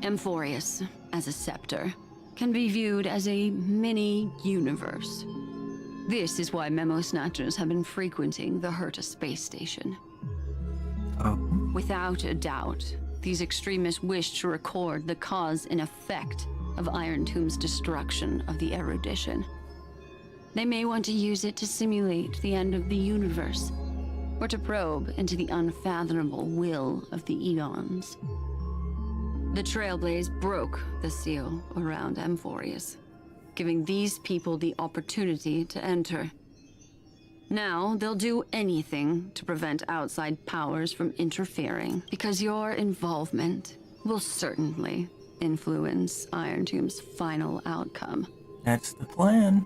[SPEAKER 12] Amphorius, as a scepter, can be viewed as a mini-universe. This is why memo snatchers have been frequenting the Herta space station.
[SPEAKER 1] Oh.
[SPEAKER 12] Without a doubt, these extremists wish to record the cause and effect of Iron Tomb's destruction of the erudition. They may want to use it to simulate the end of the universe, or to probe into the unfathomable will of the eons. The Trailblaze broke the seal around Amphorius, giving these people the opportunity to enter. Now, they'll do anything to prevent outside powers from interfering, because your involvement will certainly influence Iron Tomb's final outcome.
[SPEAKER 1] That's the plan.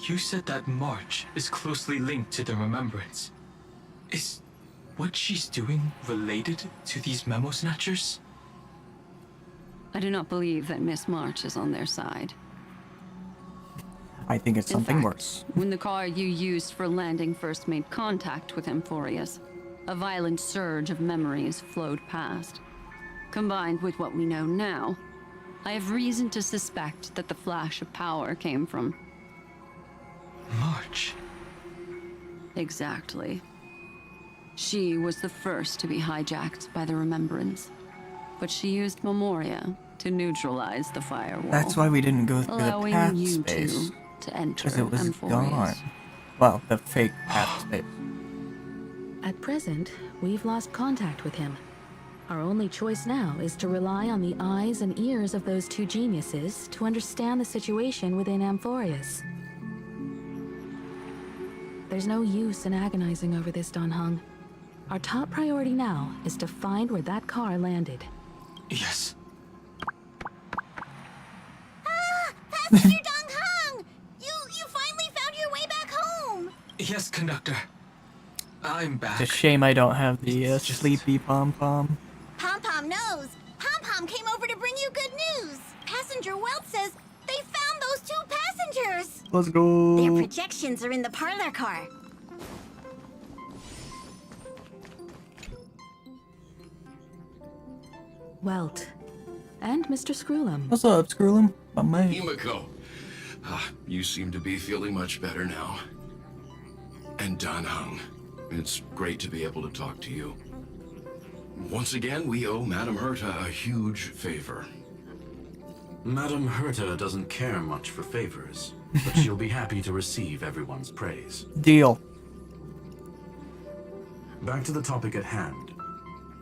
[SPEAKER 14] You said that March is closely linked to the Remembrance. Is what she's doing related to these memo snatchers?
[SPEAKER 12] I do not believe that Miss March is on their side.
[SPEAKER 1] I think it's something
[SPEAKER 12] In fact,
[SPEAKER 1] worse.
[SPEAKER 12] When the car you used for landing first made contact with Amphorius, a violent surge of memories flowed past. Combined with what we know now, I have reason to suspect that the flash of power came from...
[SPEAKER 14] March.
[SPEAKER 12] Exactly. She was the first to be hijacked by the Remembrance, but she used Memoria to neutralize the firewall.
[SPEAKER 1] That's why we didn't go through the
[SPEAKER 12] allowing
[SPEAKER 1] path
[SPEAKER 12] you
[SPEAKER 1] space.
[SPEAKER 12] two to enter
[SPEAKER 1] Because it was
[SPEAKER 12] Amphorius.
[SPEAKER 1] gone. Well, the fake path space.
[SPEAKER 13] At present, we've lost contact with him. Our only choice now is to rely on the eyes and ears of those two geniuses to understand the situation within Amphorius. There's no use in agonizing over this, Don Hung. Our top priority now is to find where that car landed.
[SPEAKER 14] Yes.
[SPEAKER 15] Passenger Dong Hung! You finally found your way back home!
[SPEAKER 14] Yes, conductor. I'm back.
[SPEAKER 1] It's a shame I don't have the sleepy pom-pom.
[SPEAKER 15] Pom-Pom knows! Pom-Pom came over to bring you good news! Passenger Welt says they found those two passengers!
[SPEAKER 1] Let's go!
[SPEAKER 15] Their projections are in the parlor car.
[SPEAKER 13] Welt. And Mr. Screwlum.
[SPEAKER 1] What's up, Screwlum? My man.
[SPEAKER 11] Himiko. You seem to be feeling much better now. And Dan Hung. It's great to be able to talk to you. Once again, we owe Madame Herta a huge favor.
[SPEAKER 8] Madame Herta doesn't care much for favors, but she'll be happy to receive everyone's praise.
[SPEAKER 1] Deal.
[SPEAKER 8] Back to the topic at hand.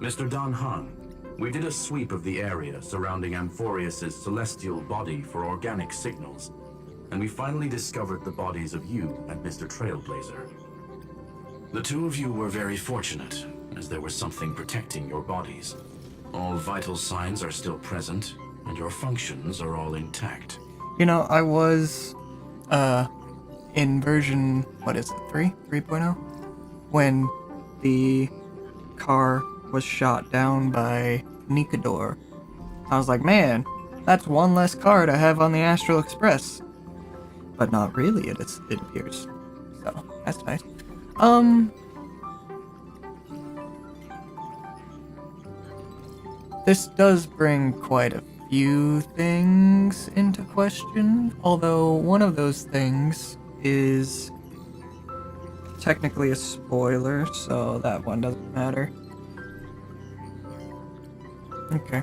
[SPEAKER 8] Mr. Don Hung, we did a sweep of the area surrounding Amphorius' celestial body for organic signals, and we finally discovered the bodies of you and Mr. Trailblazer. The two of you were very fortunate, as there was something protecting your bodies. All vital signs are still present, and your functions are all intact.
[SPEAKER 1] You know, I was, in version, what is it, 3.0? When the car was shot down by Nikador. I was like, man, that's one less car to have on the Astral Express. But not really, it appears. So, that's nice. This does bring quite a few things into question, although one of those things is technically a spoiler, so that one doesn't matter. Okay.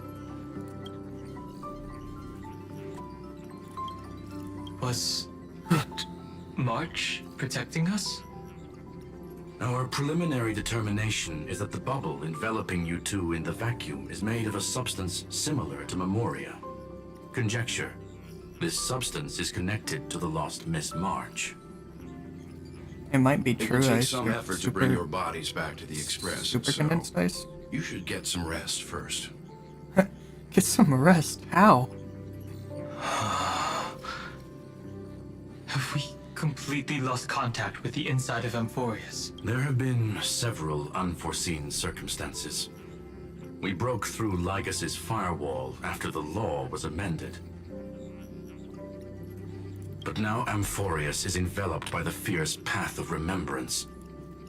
[SPEAKER 14] Was it March protecting us?
[SPEAKER 8] Our preliminary determination is that the bubble enveloping you two in the vacuum is made of a substance similar to Memoria. Conjecture. This substance is connected to the lost Miss March.
[SPEAKER 1] It might be
[SPEAKER 11] It
[SPEAKER 1] true.
[SPEAKER 11] will take
[SPEAKER 1] I
[SPEAKER 11] some
[SPEAKER 1] see.
[SPEAKER 11] effort to bring your bodies back to the Express.
[SPEAKER 1] Super
[SPEAKER 11] so
[SPEAKER 1] condensed ice?
[SPEAKER 11] you should get some rest first.
[SPEAKER 1] Get some rest. How?
[SPEAKER 14] Have we completely lost contact with the inside of Amphorius?
[SPEAKER 8] There have been several unforeseen circumstances. We broke through Lygas's firewall after the law was amended. But now Amphorius is enveloped by the fierce path of remembrance,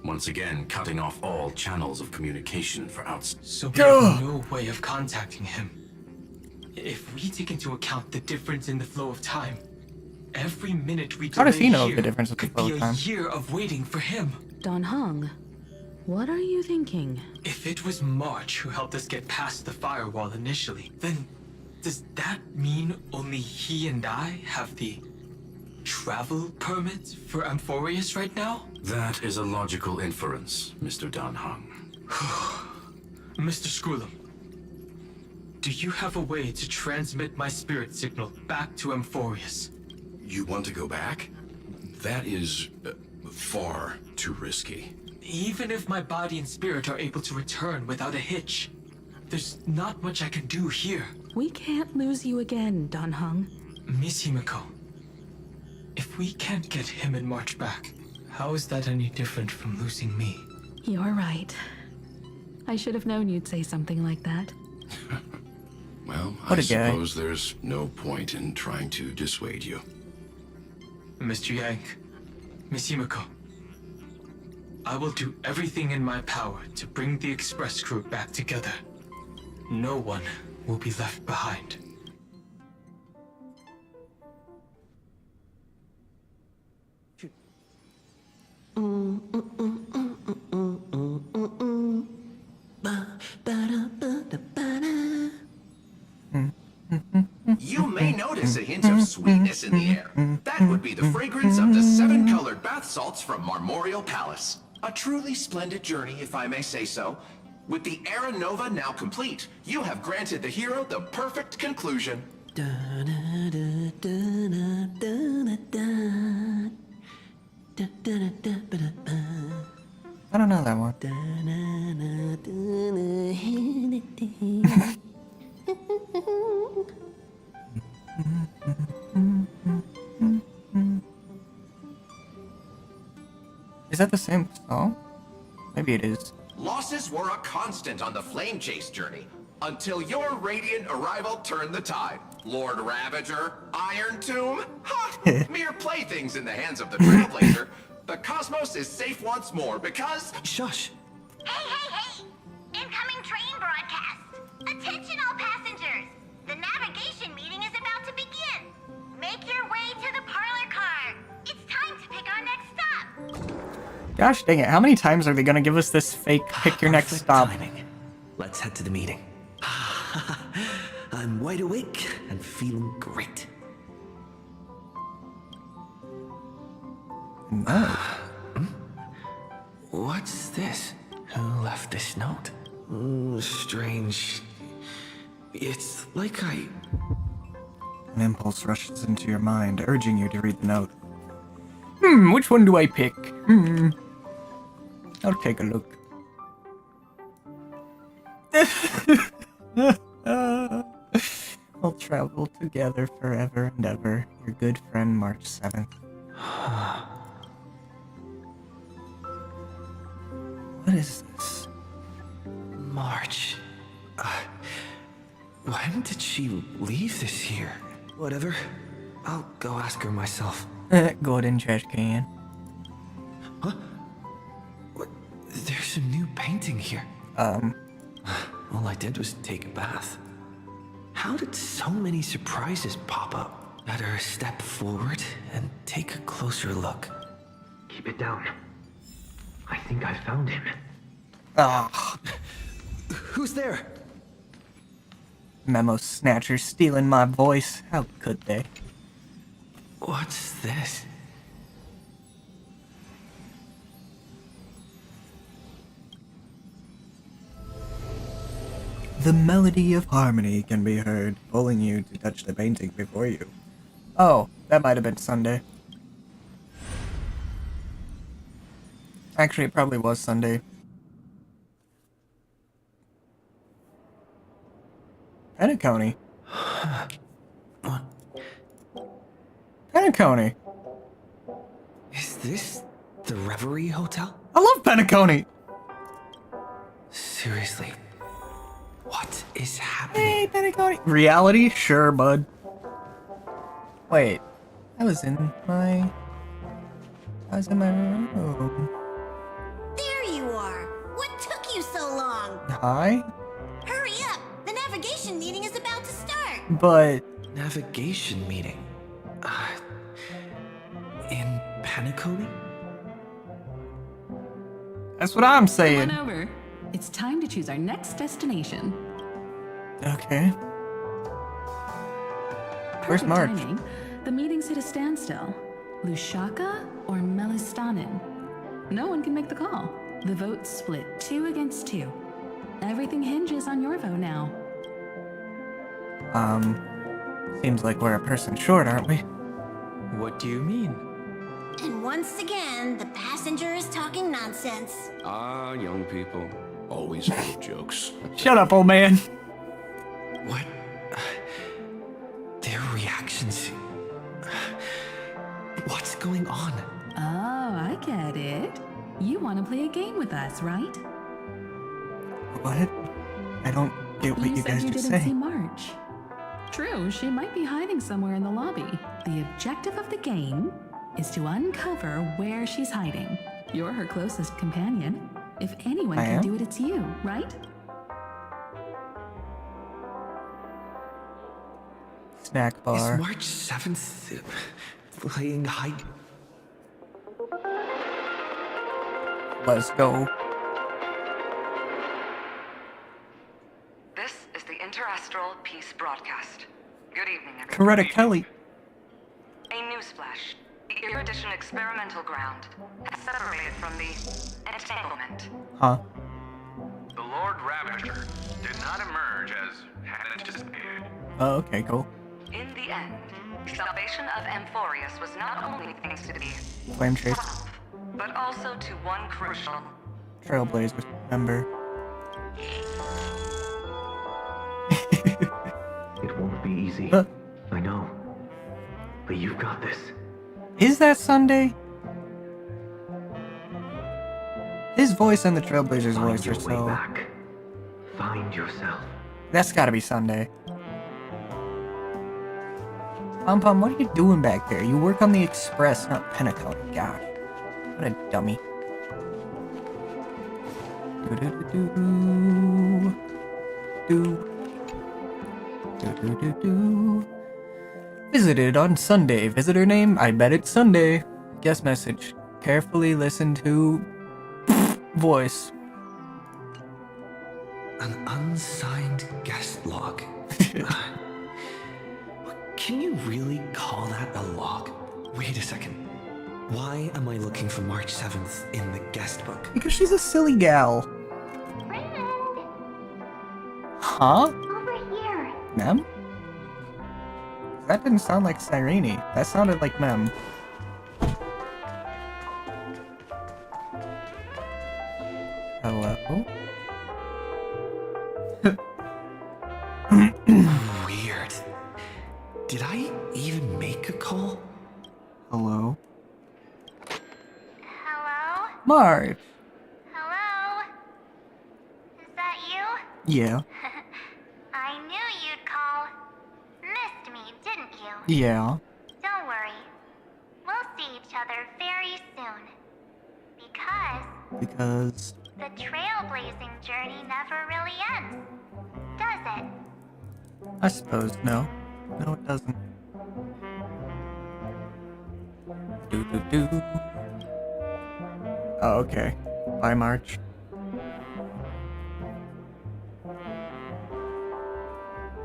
[SPEAKER 8] once again cutting off all channels of communication for outside.
[SPEAKER 14] So we have no way of contacting him. If we take into account the difference in the flow of time, every minute we
[SPEAKER 1] How does
[SPEAKER 14] delay
[SPEAKER 1] he know
[SPEAKER 14] here
[SPEAKER 1] the difference in the
[SPEAKER 14] could
[SPEAKER 1] flow
[SPEAKER 14] be
[SPEAKER 1] of
[SPEAKER 14] a
[SPEAKER 1] time?
[SPEAKER 14] year of waiting for him.
[SPEAKER 13] Don Hung, what are you thinking?
[SPEAKER 14] If it was March who helped us get past the firewall initially, then does that mean only he and I have the travel permit for Amphorius right now?
[SPEAKER 8] That is a logical inference, Mr. Dan Heng.
[SPEAKER 14] Mr. Skrullum, do you have a way to transmit my spirit signal back to Amphorius?
[SPEAKER 11] You want to go back? That is far too risky.
[SPEAKER 14] Even if my body and spirit are able to return without a hitch, there's not much I can do here.
[SPEAKER 13] We can't lose you again, Dan Heng.
[SPEAKER 14] Miss Himiko, if we can't get him and March back, how is that any different from losing me?
[SPEAKER 13] You're right. I should have known you'd say something like that.
[SPEAKER 11] Well,
[SPEAKER 1] What
[SPEAKER 11] I
[SPEAKER 1] a guy.
[SPEAKER 11] suppose there's no point in trying to dissuade you.
[SPEAKER 14] Mr. Yang, Miss Himiko, I will do everything in my power to bring the Express crew back together. No one will be left behind.
[SPEAKER 16] You may notice a hint of sweetness in the air. That would be the fragrance of the 7-colored bath salts from Marmorial Palace. A truly splendid journey, if I may say so. With the Era Nova now complete, you have granted the hero the perfect conclusion.
[SPEAKER 1] I don't know that one. Is that the same song? Maybe it is.
[SPEAKER 16] Losses were a constant on the Flame Chase journey, until your radiant arrival turned the tide. Lord Ravager, Iron Tomb, ha! Mere playthings in the hands of the Trailblazer. The cosmos is safe once more because...
[SPEAKER 3] Shush!
[SPEAKER 15] Hey! Incoming train broadcast! Attention all passengers! The navigation meeting is about to begin! Make your way to the parlor car! It's time to pick our next stop!
[SPEAKER 1] Gosh dang it, how many times are they gonna give us this fake pick your next
[SPEAKER 3] Perfect
[SPEAKER 1] stop?
[SPEAKER 3] timing. Let's head to the meeting. I'm wide awake and feeling great.
[SPEAKER 1] No.
[SPEAKER 3] What's this? Who left this note? Strange. It's like
[SPEAKER 1] An impulse rushes into your mind, urging you to read the note. Which one do I pick? I'll take a look. We'll travel together forever and ever. Your good friend, March 7th. What is this?
[SPEAKER 3] March. When did she leave this here? Whatever. I'll go ask her myself.
[SPEAKER 1] Golden trash can.
[SPEAKER 3] Huh? What? There's a new painting here. All I did was take a bath. How did so many surprises pop up? Better step forward and take a closer look. Keep it down. I think I found him. Who's there?
[SPEAKER 1] Memo snatchers stealing my voice. How could they?
[SPEAKER 3] What's this?
[SPEAKER 1] The melody of harmony can be heard, pulling you to touch the painting before you. Oh, that might have been Sunday. Actually, it probably was Sunday. Penacony. Penacony.
[SPEAKER 3] Is this the Reverie Hotel?
[SPEAKER 1] I love Penacony.
[SPEAKER 3] Seriously, what is happening?
[SPEAKER 1] Hey, Penacony. Reality? Sure, bud. Wait, I was in my room.
[SPEAKER 15] There you are! What took you so long?
[SPEAKER 1] Hi?
[SPEAKER 15] Hurry up! The navigation meeting is about to start!
[SPEAKER 1] But...
[SPEAKER 3] Navigation meeting? In Penacony?
[SPEAKER 1] That's what I'm saying.
[SPEAKER 10] Come on over. It's time to choose our next destination.
[SPEAKER 1] Okay. Where's
[SPEAKER 10] Perfect
[SPEAKER 1] March?
[SPEAKER 10] timing. The meeting's hit a standstill.
[SPEAKER 13] Lushaka or Melistanin? No one can make the call. The vote's split 2 against 2. Everything hinges on your vote now.
[SPEAKER 1] Seems like we're a person short, aren't we?
[SPEAKER 14] What do you mean?
[SPEAKER 15] And once again, the passenger is talking nonsense.
[SPEAKER 11] Ah, young people. Always full of jokes.
[SPEAKER 1] Shut up, old man.
[SPEAKER 3] What? Their reactions. What's going on?
[SPEAKER 13] Oh, I get it. You want to play a game with us, right?
[SPEAKER 1] What? I don't get what you guys
[SPEAKER 13] said you
[SPEAKER 1] are
[SPEAKER 13] didn't see
[SPEAKER 1] saying.
[SPEAKER 13] March. True, she might be hiding somewhere in the lobby. The objective of the game is to uncover where she's hiding. You're her closest companion. If anyone
[SPEAKER 1] I
[SPEAKER 13] can
[SPEAKER 1] am?
[SPEAKER 13] do it, it's you, right?
[SPEAKER 1] Snack bar.
[SPEAKER 3] Is March 7th playing hide?
[SPEAKER 1] Let's go.
[SPEAKER 17] This is the Interastral Peace Broadcast. Good evening, everyone.
[SPEAKER 1] Coretta Kelly.
[SPEAKER 17] A newsflash. The erudition experimental ground has separated from the entanglement.
[SPEAKER 1] Huh?
[SPEAKER 18] The Lord Ravager did not emerge as had anticipated.
[SPEAKER 1] Oh, okay, cool.
[SPEAKER 17] In the end, salvation of Amphorius was not only thanks to the
[SPEAKER 1] Flame chase.
[SPEAKER 17] but also to one crucial
[SPEAKER 1] Trailblazers, remember.
[SPEAKER 19] It won't be easy. I know. But you've got this.
[SPEAKER 1] Is that Sunday? His voice and the Trailblazers' voice are so...
[SPEAKER 19] Back. Find yourself.
[SPEAKER 1] That's gotta be Sunday. Pom, what are you doing back there? You work on the Express, not Pinnacle. Gosh. What a dummy. Visited on Sunday. Visitor name? I bet it's Sunday. Guest message. Carefully listen to... voice.
[SPEAKER 3] An unsigned guest log. Can you really call that a log? Wait a second. Why am I looking for March 7th in the guest book?
[SPEAKER 1] Because she's a silly gal. Huh?
[SPEAKER 9] Over here.
[SPEAKER 1] Mem? That didn't sound like Cyrene. That sounded like Mem. Hello?
[SPEAKER 3] Weird. Did I even make a call?
[SPEAKER 1] Hello?
[SPEAKER 15] Hello?
[SPEAKER 1] Marge!
[SPEAKER 15] Hello? Is that you?
[SPEAKER 1] Yeah.
[SPEAKER 15] I knew you'd call. Missed me, didn't you?
[SPEAKER 1] Yeah.
[SPEAKER 15] Don't worry. We'll see each other very soon.
[SPEAKER 1] Because...
[SPEAKER 15] the trailblazing journey never really ends, does it?
[SPEAKER 1] I suppose no. No, it doesn't. Do. Oh, okay. Bye, March.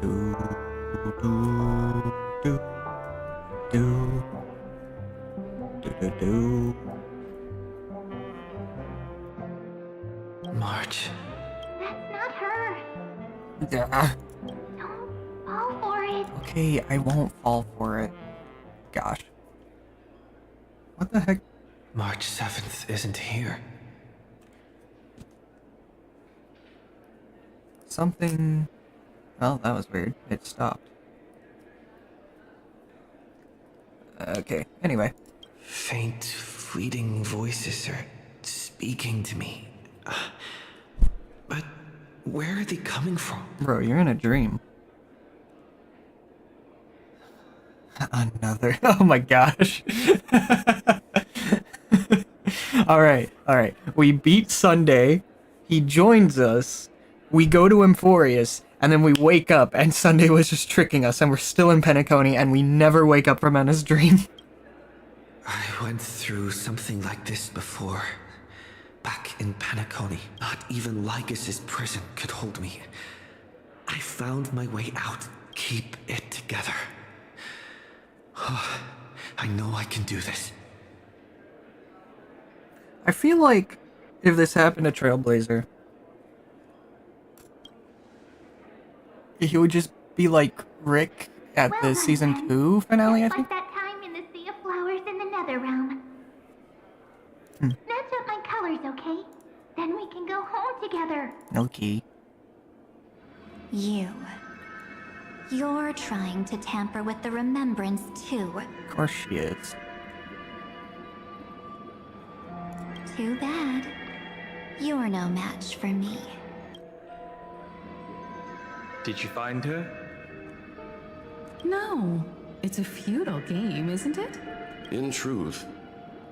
[SPEAKER 1] Do.
[SPEAKER 3] March.
[SPEAKER 9] That's not her.
[SPEAKER 1] Yeah.
[SPEAKER 9] Don't fall for it.
[SPEAKER 1] Okay, I won't fall for it. Gosh. What the heck?
[SPEAKER 3] March 7th isn't here.
[SPEAKER 1] Something... Well, that was weird. It stopped. Okay, anyway.
[SPEAKER 3] Faint, fleeting voices are speaking to me. But where are they coming from?
[SPEAKER 1] Bro, you're in a dream. Another. Oh my gosh. Alright. We beat Sunday. He joins us. We go to Amphorius. And then we wake up and Sunday was just tricking us. And we're still in Penacony. And we never wake up from Anna's dream.
[SPEAKER 3] I went through something like this before. Back in Penacony. Not even Lycus's prison could hold me. I found my way out. Keep it together. I I know I can do this.
[SPEAKER 1] I feel like if this happened to Trailblazer, he would just be like Rick at
[SPEAKER 9] Well
[SPEAKER 1] the
[SPEAKER 9] done,
[SPEAKER 1] season
[SPEAKER 9] Ben.
[SPEAKER 1] 2 finale, I
[SPEAKER 9] Just
[SPEAKER 1] think.
[SPEAKER 9] like that time in the Sea of Flowers in the Nether Realm.
[SPEAKER 1] Hmm.
[SPEAKER 9] Match up my colors, okay? Then we can go home together.
[SPEAKER 1] Okay.
[SPEAKER 5] You're trying to tamper with the remembrance too.
[SPEAKER 1] Of course she is.
[SPEAKER 5] Too bad. You're no match for me.
[SPEAKER 14] Did you find her?
[SPEAKER 10] No. It's a futile game, isn't it?
[SPEAKER 11] In truth,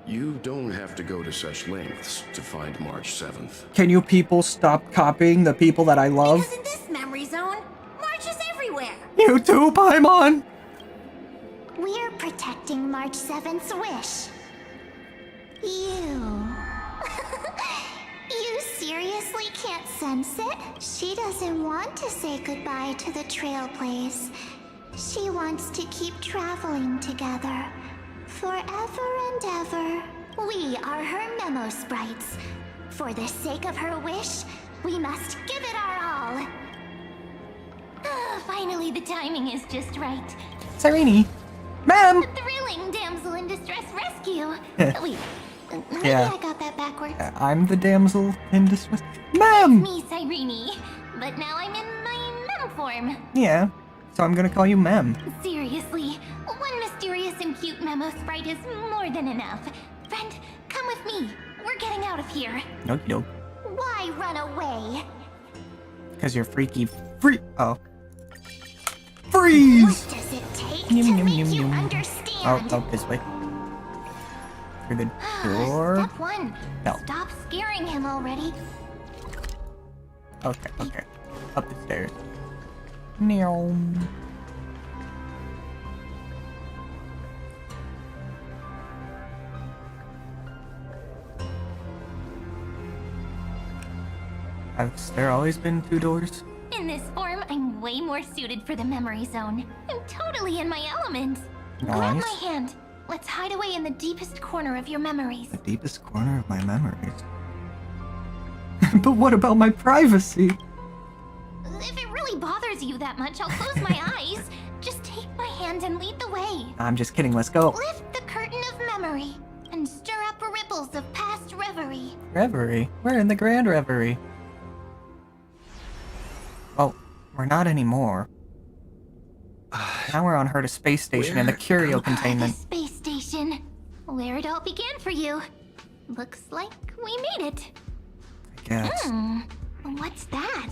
[SPEAKER 11] you don't have to go to such lengths to find March 7th.
[SPEAKER 1] Can you people stop copying the people that I love?
[SPEAKER 7] Because in this memory zone, March is everywhere.
[SPEAKER 1] You too, Paimon!
[SPEAKER 4] We're protecting March 7th's wish. You seriously can't sense it? She doesn't want to say goodbye to the Trailblaze. She wants to keep traveling together. Forever and ever. We are her memo sprites. For the sake of her wish, we must give it our all. Finally, the timing is just right.
[SPEAKER 1] Cyrene! Ma'am!
[SPEAKER 4] A thrilling damsel in distress rescue. Wait, maybe
[SPEAKER 1] Yeah.
[SPEAKER 4] I got that backwards.
[SPEAKER 1] I'm the damsel in distress. Ma'am!
[SPEAKER 4] Me, Cyrene. But now I'm in my mem form.
[SPEAKER 1] Yeah, so I'm gonna call you Mem.
[SPEAKER 4] Seriously, one mysterious and cute memo sprite is more than enough. Friend, come with me. We're getting out of here.
[SPEAKER 1] Okie doke.
[SPEAKER 4] Why run away?
[SPEAKER 1] Because you're freaky Oh. Freeze!
[SPEAKER 4] What does it take
[SPEAKER 1] Yum,
[SPEAKER 4] to
[SPEAKER 1] yum,
[SPEAKER 4] make
[SPEAKER 1] yum,
[SPEAKER 4] you
[SPEAKER 1] yum.
[SPEAKER 4] understand?
[SPEAKER 1] Oh, this way. Through the door.
[SPEAKER 4] Step 1.
[SPEAKER 1] No.
[SPEAKER 4] Stop scaring him already.
[SPEAKER 1] Okay. Up the stairs. Meow. Has there always been 2 doors?
[SPEAKER 4] In this form, I'm way more suited for the memory zone. I'm totally in my element. Grab
[SPEAKER 1] Nice.
[SPEAKER 4] my hand. Let's hide away in the deepest corner of your memories.
[SPEAKER 1] The deepest corner of my memories. But what about my privacy?
[SPEAKER 4] If it really bothers you that much, I'll close my eyes. Just take my hand and lead the way.
[SPEAKER 1] I'm just kidding, let's go.
[SPEAKER 4] Lift the curtain of memory and stir up ripples of past reverie.
[SPEAKER 1] Reverie? We're in the Grand Reverie. Well, we're not anymore. Now we're on her to space station in the curio containment.
[SPEAKER 4] Space station, where it all began for you. Looks like we made it.
[SPEAKER 1] I guess.
[SPEAKER 4] What's that?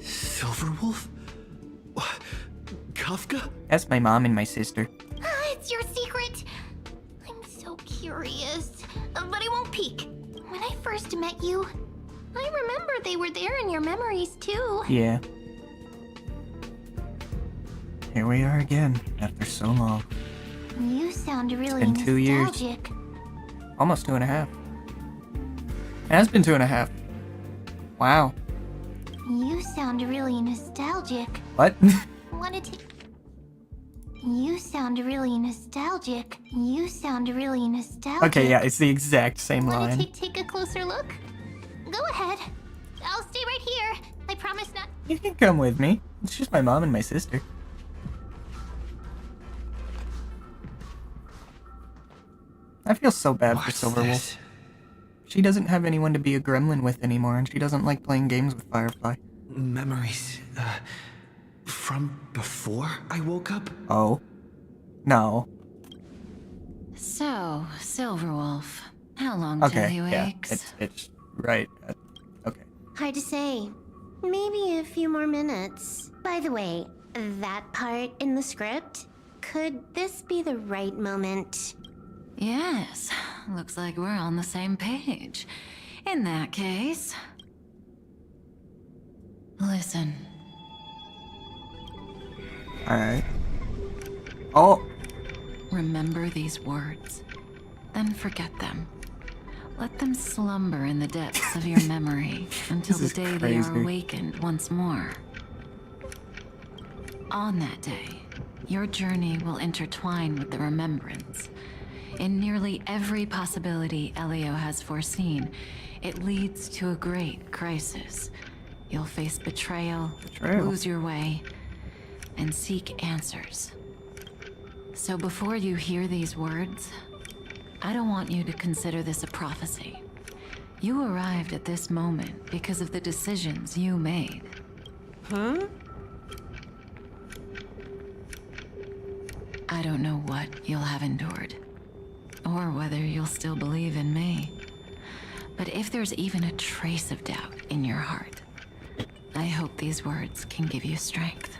[SPEAKER 3] Silverwolf? Kafka?
[SPEAKER 1] That's my mom and my sister.
[SPEAKER 4] It's your secret. I'm so curious, but I won't peek. When I first met you, I remember they were there in your memories too.
[SPEAKER 1] Yeah. Here we are again, after so long.
[SPEAKER 4] You sound really
[SPEAKER 1] been 2 years.
[SPEAKER 4] nostalgic.
[SPEAKER 1] Almost 2.5. It has been 2.5. Wow.
[SPEAKER 4] You sound really nostalgic.
[SPEAKER 1] What?
[SPEAKER 4] Wanna take... You sound really nostalgic. You sound really nostalgic.
[SPEAKER 1] Okay, yeah, it's the exact same
[SPEAKER 4] Wanna
[SPEAKER 1] line.
[SPEAKER 4] take a closer look? Go ahead. I'll stay right here. I promise not...
[SPEAKER 1] You can come with me. It's just my mom and my sister. I feel so bad for Silverwolf. She doesn't have anyone to be a gremlin with anymore, and she doesn't like playing games with Firefly.
[SPEAKER 3] Memories, from before I woke up?
[SPEAKER 1] Oh. No.
[SPEAKER 5] So, Silverwolf, how long
[SPEAKER 1] Okay,
[SPEAKER 5] till you
[SPEAKER 1] yeah,
[SPEAKER 5] wakes?
[SPEAKER 1] it's right. Okay.
[SPEAKER 4] Hard to say. Maybe a few more minutes. By the way, that part in the script, could this be the right moment?
[SPEAKER 5] Yes, looks like we're on the same page. In that case... Listen.
[SPEAKER 1] Alright. Oh!
[SPEAKER 5] Remember these words, then forget them. Let them slumber in the depths of your memory until the
[SPEAKER 1] This is
[SPEAKER 5] day they are
[SPEAKER 1] crazy.
[SPEAKER 5] awakened once more. On that day,
[SPEAKER 10] your journey will intertwine with the remembrance. In nearly every possibility Elio has foreseen, it leads to a great crisis. You'll face betrayal, lose your way, and seek answers. So before you hear these words, I don't want you to consider this a prophecy. You arrived at this moment because of the decisions you made.
[SPEAKER 20] Huh?
[SPEAKER 10] I don't know what you'll have endured, or whether you'll still believe in me. But if there's even a trace of doubt in your heart, I hope these words can give you strength.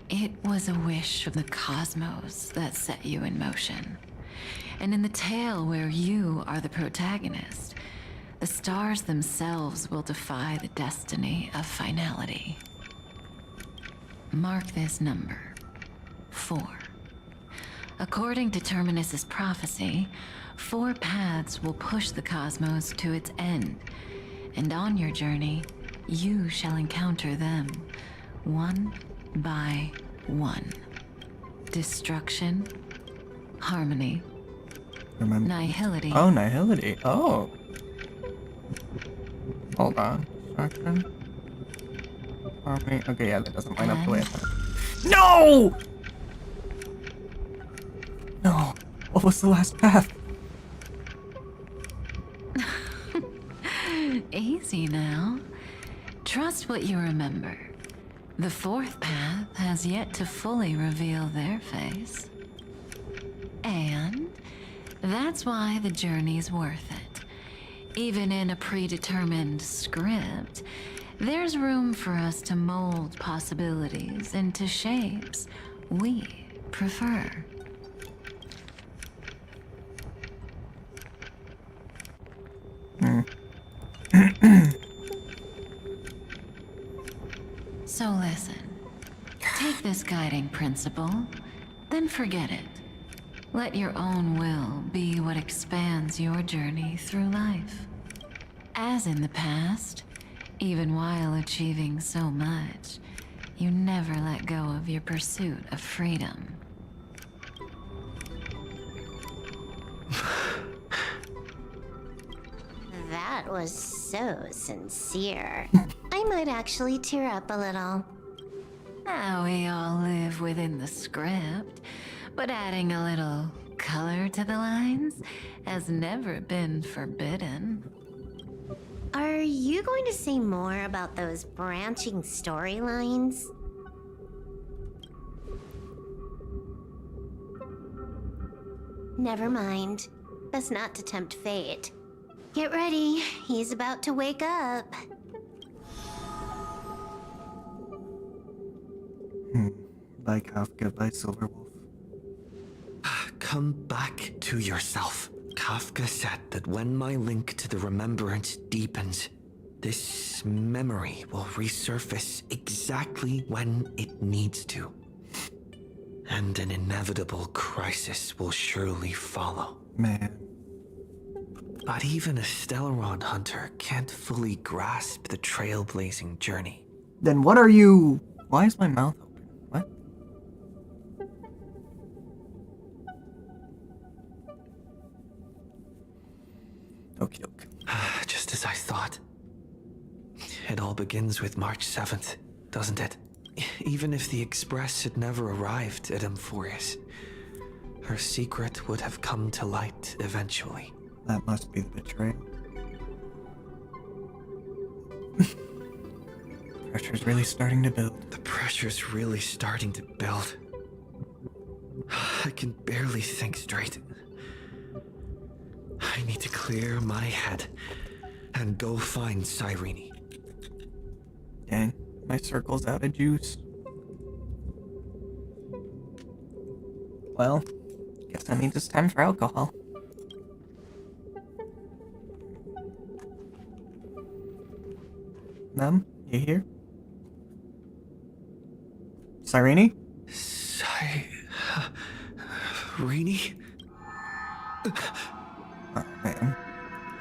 [SPEAKER 10] It was a wish from the cosmos that set you in motion. And in the tale where you are the protagonist, the stars themselves will defy the destiny of finality. Mark this number, 4. According to Terminus's prophecy, 4 paths will push the cosmos to its end, and on your journey, you shall encounter them, one by one. Destruction, harmony, nihility.
[SPEAKER 1] Oh, nihility. Oh. Hold on. Destruction. Harmony. Okay, yeah, that doesn't line up the way I thought. No! No. What was the last path?
[SPEAKER 10] Easy now. Trust what you remember. The 4th path has yet to fully reveal their face. And that's why the journey's worth it. Even in a predetermined script, there's room for us to mold possibilities into shapes we prefer. So listen, take this guiding principle, then forget it. Let your own will be what expands your journey through life. As in the past, even while achieving so much, you never let go of your pursuit of freedom.
[SPEAKER 7] That was so sincere. I might actually tear up a little.
[SPEAKER 10] Now we all live within the script, but adding a little color to the lines has never been forbidden.
[SPEAKER 7] Are you going to say more about those branching storylines? Never mind. Best not to tempt fate. Get ready, he's about to wake up.
[SPEAKER 1] By Kafka by Silverwolf.
[SPEAKER 3] Come back to yourself. Kafka said that when my link to the remembrance deepens, this memory will resurface exactly when it needs to. And an inevitable crisis will surely follow.
[SPEAKER 1] Man.
[SPEAKER 3] But even a Stellaron hunter can't fully grasp the trailblazing journey.
[SPEAKER 1] Then what are you... Why is my mouth open? What? Okie doke.
[SPEAKER 3] Just as I thought. It all begins with March 7th, doesn't it? Even if the Express had never arrived at Amphorius, her secret would have come to light eventually.
[SPEAKER 1] That must be the betrayal. Pressure's really starting to build.
[SPEAKER 3] The pressure's really starting to build. I can barely think straight. I need to clear my head and go find Cyrene.
[SPEAKER 1] Dang, my circle's out of juice. Well, guess that means it's time for alcohol. Mom, you here? Cyrene?
[SPEAKER 3] Cyrene?
[SPEAKER 1] Oh, man.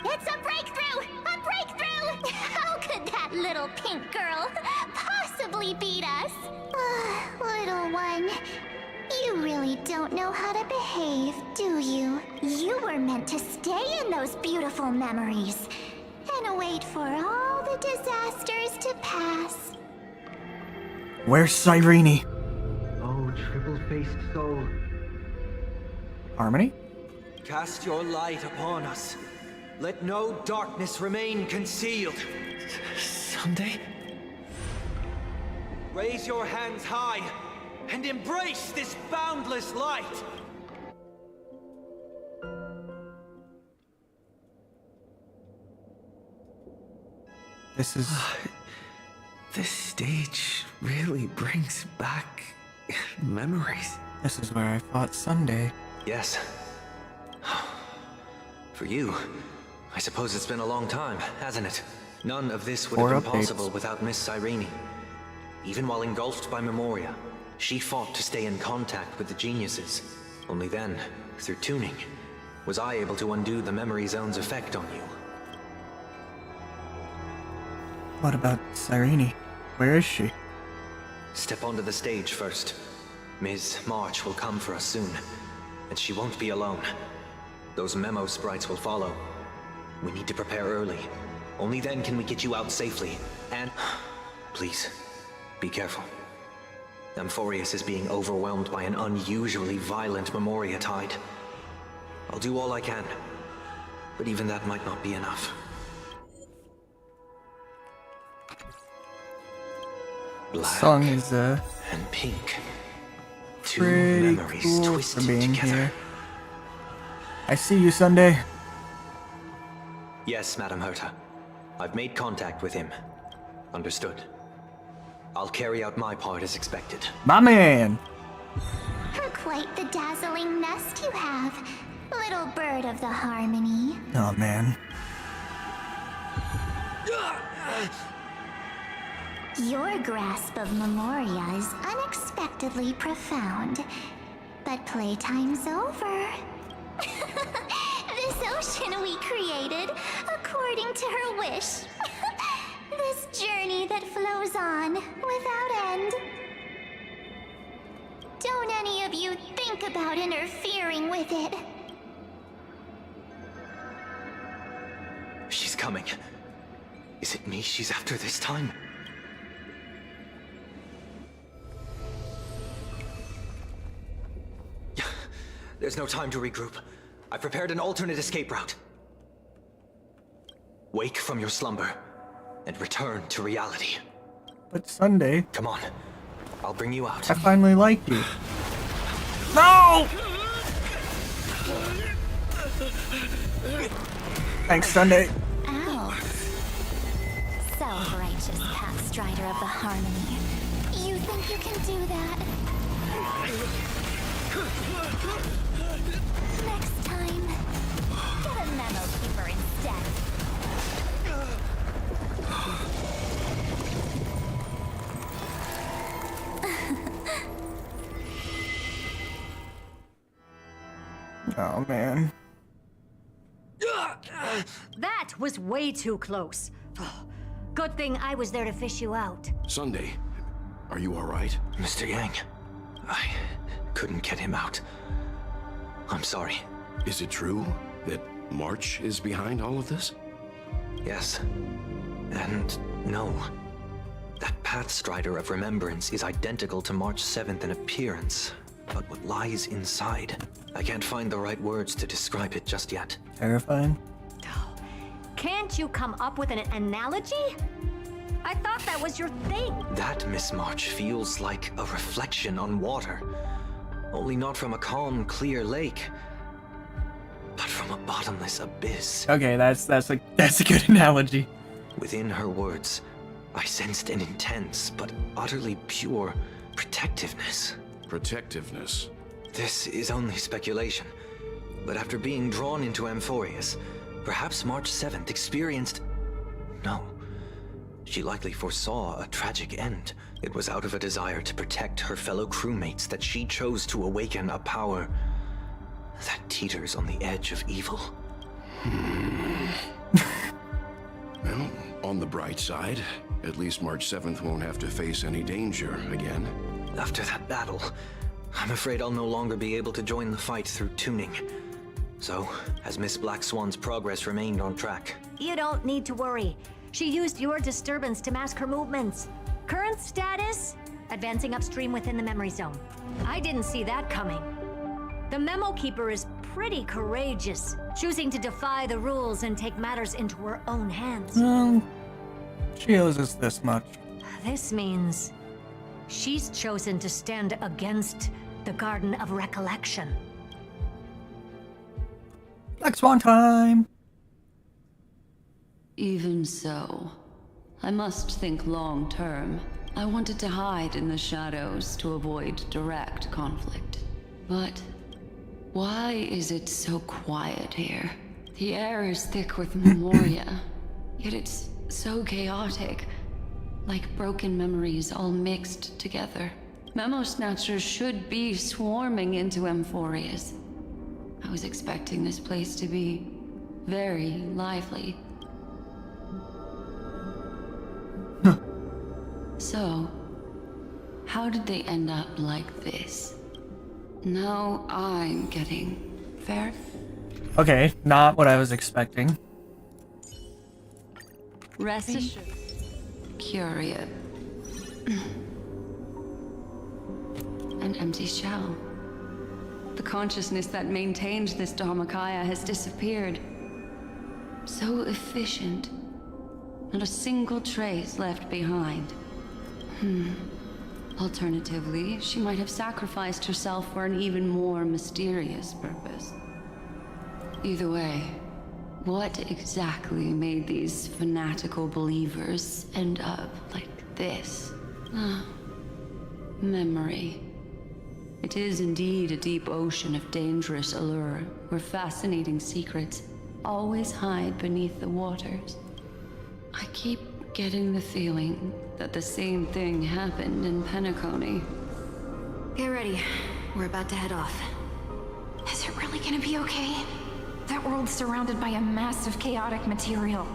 [SPEAKER 7] It's a breakthrough! A breakthrough! How could that little pink girl possibly
[SPEAKER 4] possibly beat us? Little one, you really don't know how to behave, do you? You were meant to stay in those beautiful memories and wait for all the disasters to pass.
[SPEAKER 1] Where's Cyrene?
[SPEAKER 3] Oh, triple-faced soul.
[SPEAKER 1] Harmony?
[SPEAKER 3] Cast your light upon us. Let no darkness remain concealed.
[SPEAKER 1] Sunday?
[SPEAKER 3] Raise your hands high and embrace this boundless light.
[SPEAKER 1] This is...
[SPEAKER 3] This stage really brings back memories.
[SPEAKER 1] This is where I fought Sunday.
[SPEAKER 3] Yes. For you, I suppose it's been a long time, hasn't it? None of this would have been possible without Miss Cyrene. Even while engulfed by Memoria, she fought to stay in contact with the geniuses. Only then, through tuning, was I able to undo the memory zone's effect on you.
[SPEAKER 1] What about Cyrene? Where is she?
[SPEAKER 3] Step onto the stage first. Ms. March will come for us soon, and she won't be alone. Those memo sprites will follow. We need to prepare early. Only then can we get you out safely, and... Please, be careful. Amphorius is being overwhelmed by an unusually violent Memoria tide. I'll do all I can, but even that might not be enough.
[SPEAKER 1] The song is
[SPEAKER 3] and pink. Two
[SPEAKER 1] pretty
[SPEAKER 3] memories
[SPEAKER 1] cool
[SPEAKER 3] twisted
[SPEAKER 1] for being
[SPEAKER 3] together.
[SPEAKER 1] here. I see you, Sunday.
[SPEAKER 3] Yes, Madam Herta. I've made contact with him. Understood. I'll carry out my part as expected.
[SPEAKER 1] My man!
[SPEAKER 4] Quite the dazzling nest you have, little bird of the Harmony.
[SPEAKER 1] Oh, man.
[SPEAKER 4] Your grasp of Memoria is unexpectedly profound. But playtime's over. This ocean we created, according to her wish. This journey that flows on, without end. Don't any of you think about interfering with it.
[SPEAKER 3] She's coming. Is it me she's after this time? There's no time to regroup. I prepared an alternate escape route. Wake from your slumber and return to reality.
[SPEAKER 1] But Sunday...
[SPEAKER 3] Come on. I'll bring you out.
[SPEAKER 1] I finally like you. No! Thanks, Sunday.
[SPEAKER 4] Ow. Self-righteous path strider of the Harmony. You think you can do that? Next time, get a memo keeper instead.
[SPEAKER 1] Oh, man.
[SPEAKER 20] That was way too close. Good thing I was there to fish you out.
[SPEAKER 11] Sunday, are you all right?
[SPEAKER 3] Mr. Yang, I couldn't get him out. I'm sorry.
[SPEAKER 11] Is it true that March is behind all of this?
[SPEAKER 3] Yes. And no. That Pathstrider of Remembrance is identical to March 7th in appearance. But what lies inside? I can't find the right words to describe it just yet.
[SPEAKER 1] Terrifying?
[SPEAKER 20] Can't you come up with an analogy? I thought that was your thing.
[SPEAKER 3] That, Miss March, feels like a reflection on water. Only not from a calm, clear lake, but from a bottomless abyss.
[SPEAKER 1] Okay, that's a good analogy.
[SPEAKER 3] Within her words, I sensed an intense but utterly pure protectiveness.
[SPEAKER 11] Protectiveness?
[SPEAKER 3] This is only speculation, but after being drawn into Amphorius, perhaps March 7th experienced... No. She likely foresaw a tragic end. It was out of a desire to protect her fellow crewmates that she chose to awaken a power that teeters on the edge of evil.
[SPEAKER 11] Well, On the bright side, at least March 7th won't have to face any danger again.
[SPEAKER 3] After that battle, I'm afraid I'll no longer be able to join the fight through tuning. So, has Miss Black Swan's progress remained on track?
[SPEAKER 20] You don't need to worry. She used your disturbance to mask her movements. Current status? Advancing upstream within the memory zone. I didn't see that coming. The Memo Keeper is pretty courageous, choosing to defy the rules and take matters into her own hands.
[SPEAKER 1] She owes us this much.
[SPEAKER 20] This means she's chosen to stand against the Garden of Recollection.
[SPEAKER 1] Black Swan time!
[SPEAKER 12] Even so, I must think long term. I wanted to hide in the shadows to avoid direct conflict. But why is it so quiet here? The air is thick with memoria, yet it's so chaotic, like broken memories all mixed together. Memo Snatchers should be swarming into Amphorius. I was expecting this place to be very lively. So, how did they end up like this? Now I'm getting fair.
[SPEAKER 1] Okay, not what I was expecting.
[SPEAKER 12] Rest assured. Curious. An empty shell. The consciousness that maintained this Dharmakaya has disappeared. So efficient. Not a single trace left behind. Alternatively, she might have sacrificed herself for an even more mysterious purpose. Either way, what exactly made these fanatical believers end up like this? Memory. It is indeed a deep ocean of dangerous allure, where fascinating secrets always hide beneath the waters. I keep getting the feeling that the same thing happened in Penacony.
[SPEAKER 10] Get ready. We're about to head off. Is it really gonna be okay? That world's surrounded by a mass of chaotic material.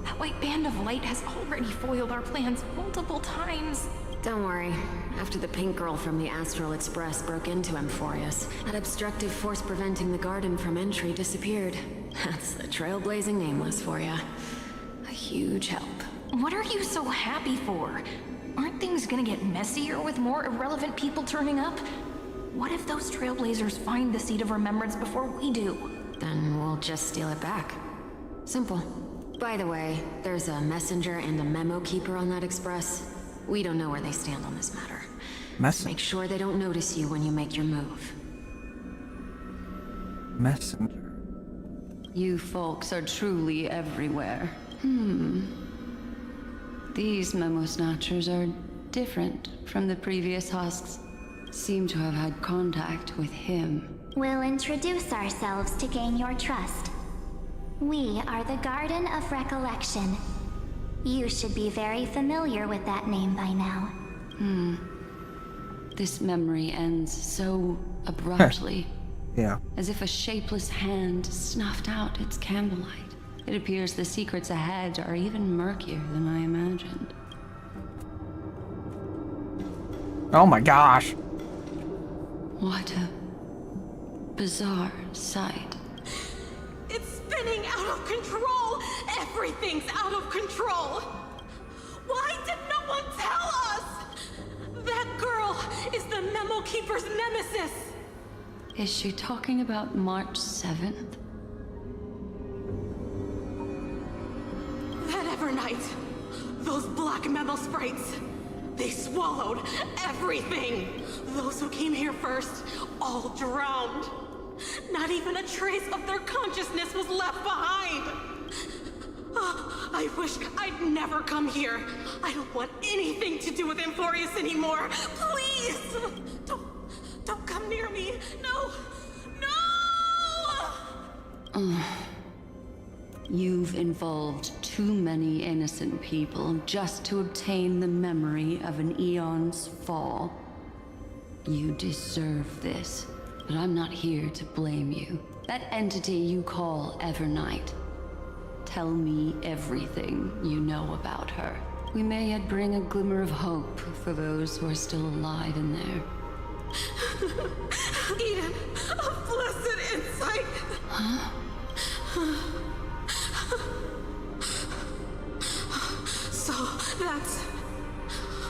[SPEAKER 10] That white band of light has already foiled our plans multiple times.
[SPEAKER 21] Don't worry. After the pink girl from the Astral Express broke into Amphorius, that obstructive force preventing the garden from entry disappeared. That's the trailblazing nameless for ya. A huge help.
[SPEAKER 10] What are you so happy for? Aren't things gonna get messier with more irrelevant people turning up? What if those trailblazers find the Seed of Remembrance before we do?
[SPEAKER 21] Then we'll just steal it back. Simple. By the way, there's a messenger and a memo keeper on that express. We don't know where they stand on this matter. Make sure they don't notice you when you make your move.
[SPEAKER 1] Messenger.
[SPEAKER 12] You folks are truly everywhere. These Memo Snatchers are different from the previous husks. Seem to have had contact with him.
[SPEAKER 4] We'll introduce ourselves to gain your trust. We are the Garden of Recollection. You should be very familiar with that name by now.
[SPEAKER 12] This memory ends so abruptly.
[SPEAKER 1] Yeah.
[SPEAKER 12] As if a shapeless hand snuffed out its candlelight. It appears the secrets ahead are even murkier than I imagined.
[SPEAKER 1] Oh my gosh.
[SPEAKER 12] What a bizarre sight.
[SPEAKER 22] It's spinning out of control! Everything's out of control! Why did no one tell us? That girl is the Memo Keeper's nemesis!
[SPEAKER 12] Is she talking about March 7th?
[SPEAKER 22] That Evernight, those black memo sprites, they swallowed everything! Those who came here first, all drowned. Not even a trace of their consciousness was left behind! I wish I'd never come here. I don't want anything to do with Amphorius anymore. Please! Don't come near me. No! No!
[SPEAKER 12] You've involved too many innocent people just to obtain the memory of an eon's fall. You deserve this, but I'm not here to blame you. That entity you call Evernight Tell me everything you know about her. We may yet bring a glimmer of hope for those who are still alive in there.
[SPEAKER 22] Eden, a blessed insight!
[SPEAKER 12] Huh?
[SPEAKER 22] So that's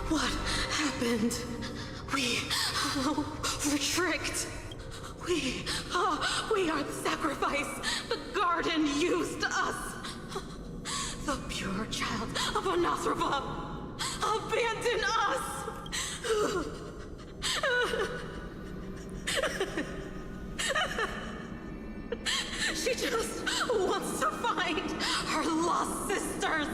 [SPEAKER 22] what happened. We were tricked. We are the sacrifice. The garden used us. The pure child of Anathrava abandoned us. She just wants to find her lost sisters.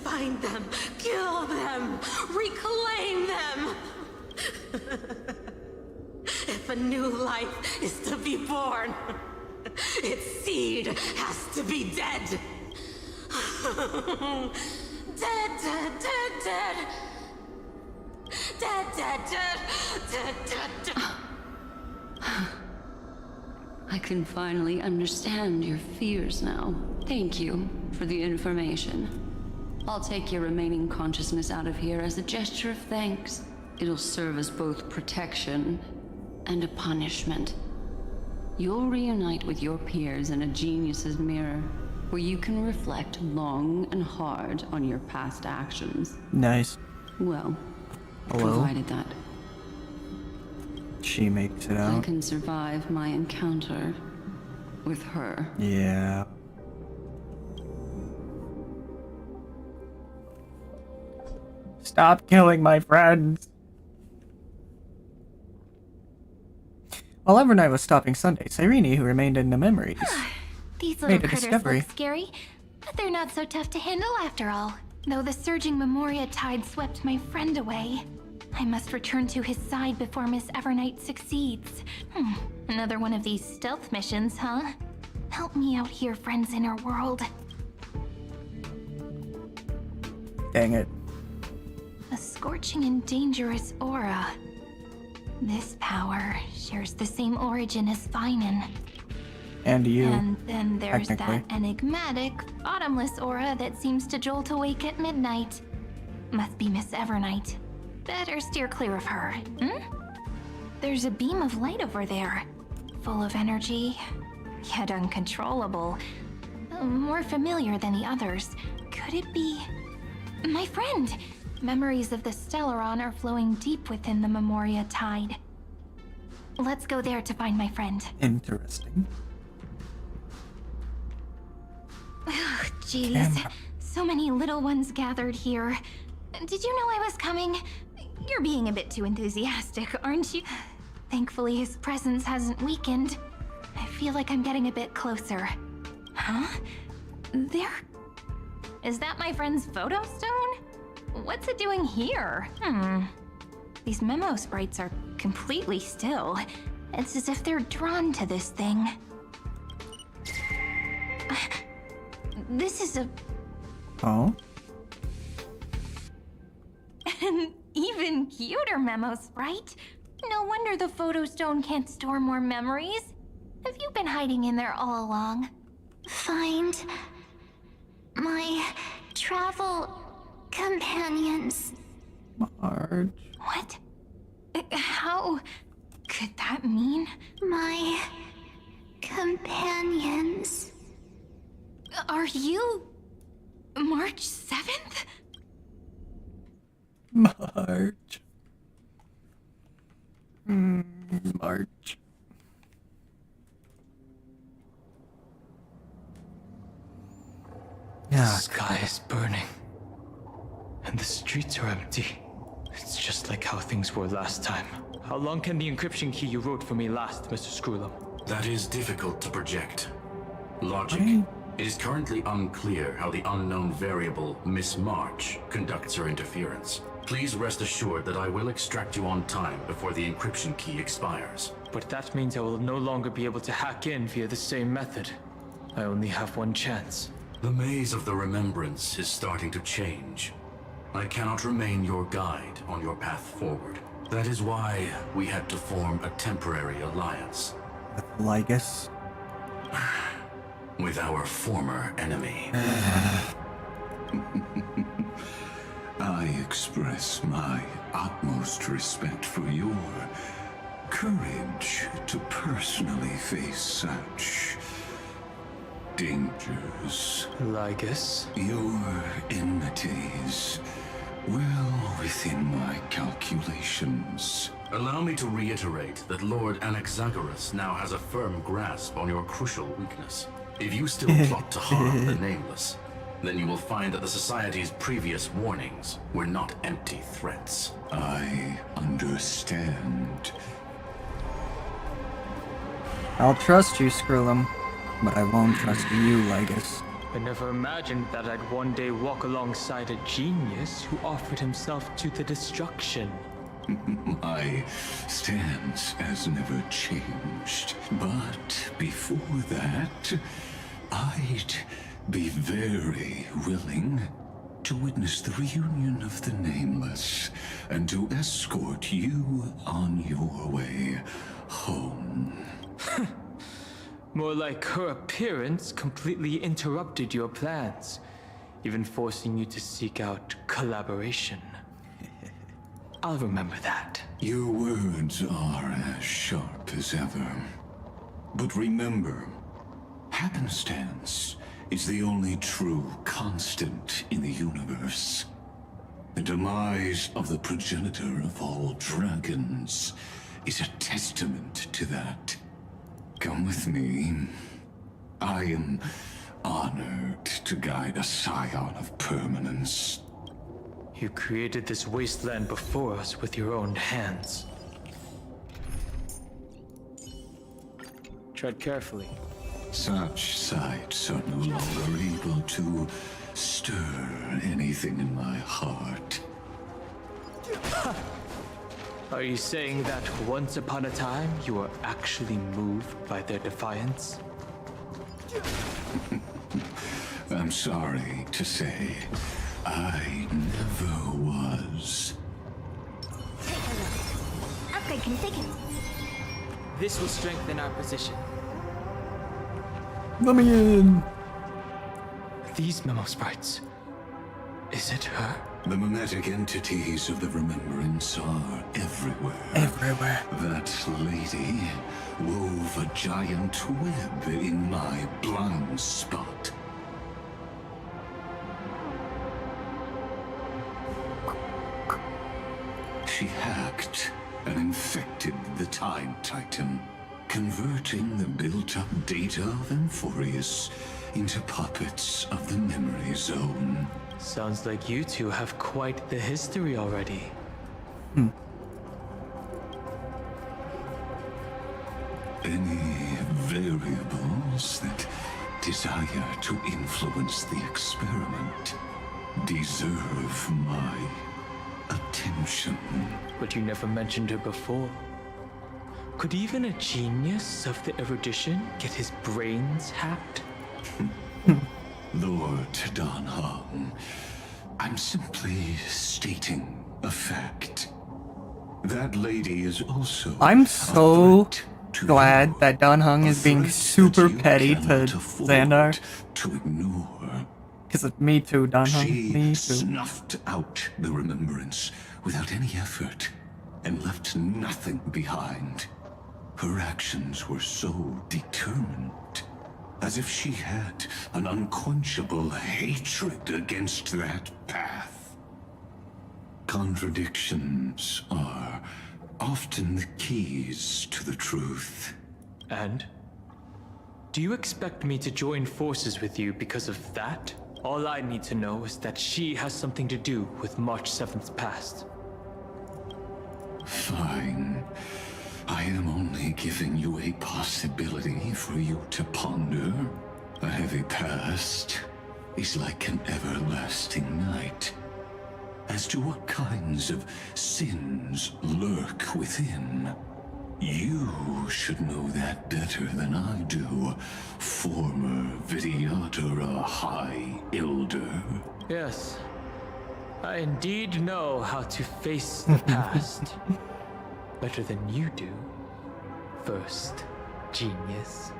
[SPEAKER 22] Find them, kill them, reclaim them. If a new life is to be born, its seed has to be dead. Dead, dead, dead, dead. Dead, dead, dead, dead, dead, dead.
[SPEAKER 12] I can finally understand your fears now. Thank you for the information. I'll take your remaining consciousness out of here as a gesture of thanks. It'll serve as both protection and a punishment. You'll reunite with your peers in a genius's mirror, where you can reflect long and hard on your past actions.
[SPEAKER 1] Nice.
[SPEAKER 12] Well,
[SPEAKER 1] hello.
[SPEAKER 12] Provided that
[SPEAKER 1] she makes it
[SPEAKER 12] I
[SPEAKER 1] out.
[SPEAKER 12] can survive my encounter with her.
[SPEAKER 1] Yeah. Stop killing my friends. While Evernight was stopping Sunday, Cyrene, who remained in the memories,
[SPEAKER 4] These little
[SPEAKER 1] made a
[SPEAKER 4] critters
[SPEAKER 1] discovery.
[SPEAKER 4] look scary, but they're not so tough to handle after all. Though the surging Memoria tide swept my friend away, I must return to his side before Miss Evernight succeeds. Another one of these stealth missions, huh? Help me out here, friends inner world.
[SPEAKER 1] Dang it.
[SPEAKER 4] A scorching and dangerous aura. This power shares the same origin as Finan.
[SPEAKER 1] And you.
[SPEAKER 4] And then there's
[SPEAKER 1] technically.
[SPEAKER 4] that enigmatic, bottomless aura that seems to jolt awake at midnight. Must be Miss Evernight. Better steer clear of her, There's a beam of light over there. Full of energy, yet uncontrollable. More familiar than the others. Could it be... my friend? Memories of the Stellaron are flowing deep within the Memoria tide. Let's go there to find my friend.
[SPEAKER 1] Interesting.
[SPEAKER 4] Ugh, jeez.
[SPEAKER 1] Camera.
[SPEAKER 4] So many little ones gathered here. Did you know I was coming? You're being a bit too enthusiastic, aren't you? Thankfully, his presence hasn't weakened. I feel like I'm getting a bit closer. Huh? There... Is that my friend's photo stone? What's it doing here? These memo sprites are completely still. It's as if they're drawn to this thing. This is a...
[SPEAKER 1] Oh?
[SPEAKER 4] An even cuter memo sprite. No wonder the photo stone can't store more memories. Have you been hiding in there all along?
[SPEAKER 5] Find my travel companions.
[SPEAKER 1] Marge.
[SPEAKER 4] What? How could that mean?
[SPEAKER 5] My companions.
[SPEAKER 4] Are you March 7th?
[SPEAKER 1] Marge. Marge.
[SPEAKER 14] The sky is burning, and the streets are empty. It's just like how things were last time. How long can the encryption key you wrote for me last, Mr. Screwlum?
[SPEAKER 8] That is difficult to project. Logic. It is currently unclear how the unknown variable, Miss March, conducts her interference. Please rest assured that I will extract you on time before the encryption key expires.
[SPEAKER 14] But that means I will no longer be able to hack in via the same method. I only have one chance.
[SPEAKER 8] The maze of the remembrance is starting to change. I cannot remain your guide on your path forward. That is why we had to form a temporary alliance.
[SPEAKER 1] With Lygus.
[SPEAKER 8] with our former enemy.
[SPEAKER 2] I express my utmost respect for your courage to personally face such dangers.
[SPEAKER 14] Lygus?
[SPEAKER 2] Your enmities, well within my calculations.
[SPEAKER 8] Allow me to reiterate that Lord Anaxagoras now has a firm grasp on your crucial weakness. If you still plot to harm the Nameless, then you will find that the Society's previous warnings were not empty threats.
[SPEAKER 2] I understand.
[SPEAKER 1] I'll trust you, Skrillum, but I won't trust you, Lygus.
[SPEAKER 14] I never imagined that I'd one day walk alongside a genius who offered himself to the destruction.
[SPEAKER 2] My stance has never changed, but before that, I'd be very willing to witness the reunion of the Nameless and to escort you on your way home.
[SPEAKER 14] More like her appearance completely interrupted your plans, even forcing you to seek out collaboration. I'll remember that.
[SPEAKER 2] Your words are as sharp as ever. But remember, happenstance is the only true constant in the universe. The demise of the progenitor of all dragons is a testament to that. Come with me. I am honored to guide a scion of permanence.
[SPEAKER 14] You created this wasteland before us with your own hands. Tread carefully.
[SPEAKER 2] Such sights are no longer able to stir anything in my heart.
[SPEAKER 14] Are you saying that once upon a time you were actually moved by their defiance?
[SPEAKER 2] I'm sorry to say, I never was.
[SPEAKER 7] Take a look. Upgrade configured.
[SPEAKER 14] This will strengthen our position.
[SPEAKER 1] Let me in.
[SPEAKER 14] These memo sprites. Is it her?
[SPEAKER 2] The mimetic entities of the Remembrance are everywhere.
[SPEAKER 1] Everywhere.
[SPEAKER 2] That lady wove a giant web in my blind spot. She hacked and infected the Time Titan, converting the built-up data of Amphorius into puppets of the Memory Zone.
[SPEAKER 14] Sounds like you two have quite the history already.
[SPEAKER 2] Any variables that desire to influence the experiment deserve my attention.
[SPEAKER 14] But you never mentioned her before. Could even a genius of the erudition get his brains hacked?
[SPEAKER 2] Lord Dan Heng, I'm simply stating a fact. That lady is also
[SPEAKER 1] I'm so glad that Dan Heng is being super petty to Xandar.
[SPEAKER 2] To ignore.
[SPEAKER 1] Because me too, Dan Heng.
[SPEAKER 2] She
[SPEAKER 1] Me too.
[SPEAKER 2] snuffed out the remembrance without any effort and left nothing behind. Her actions were so determined, as if she had an unquenchable hatred against that path. Contradictions are often the keys to the truth.
[SPEAKER 14] And? Do you expect me to join forces with you because of that? All I need to know is that she has something to do with March 7th's past.
[SPEAKER 2] Fine. I am only giving you a possibility for you to ponder. A heavy past is like an everlasting night. As to what kinds of sins lurk within, you should know that better than I do, former Vidyadhara High Elder.
[SPEAKER 14] Yes, I indeed know how to face the past. Better than you do. First, genius.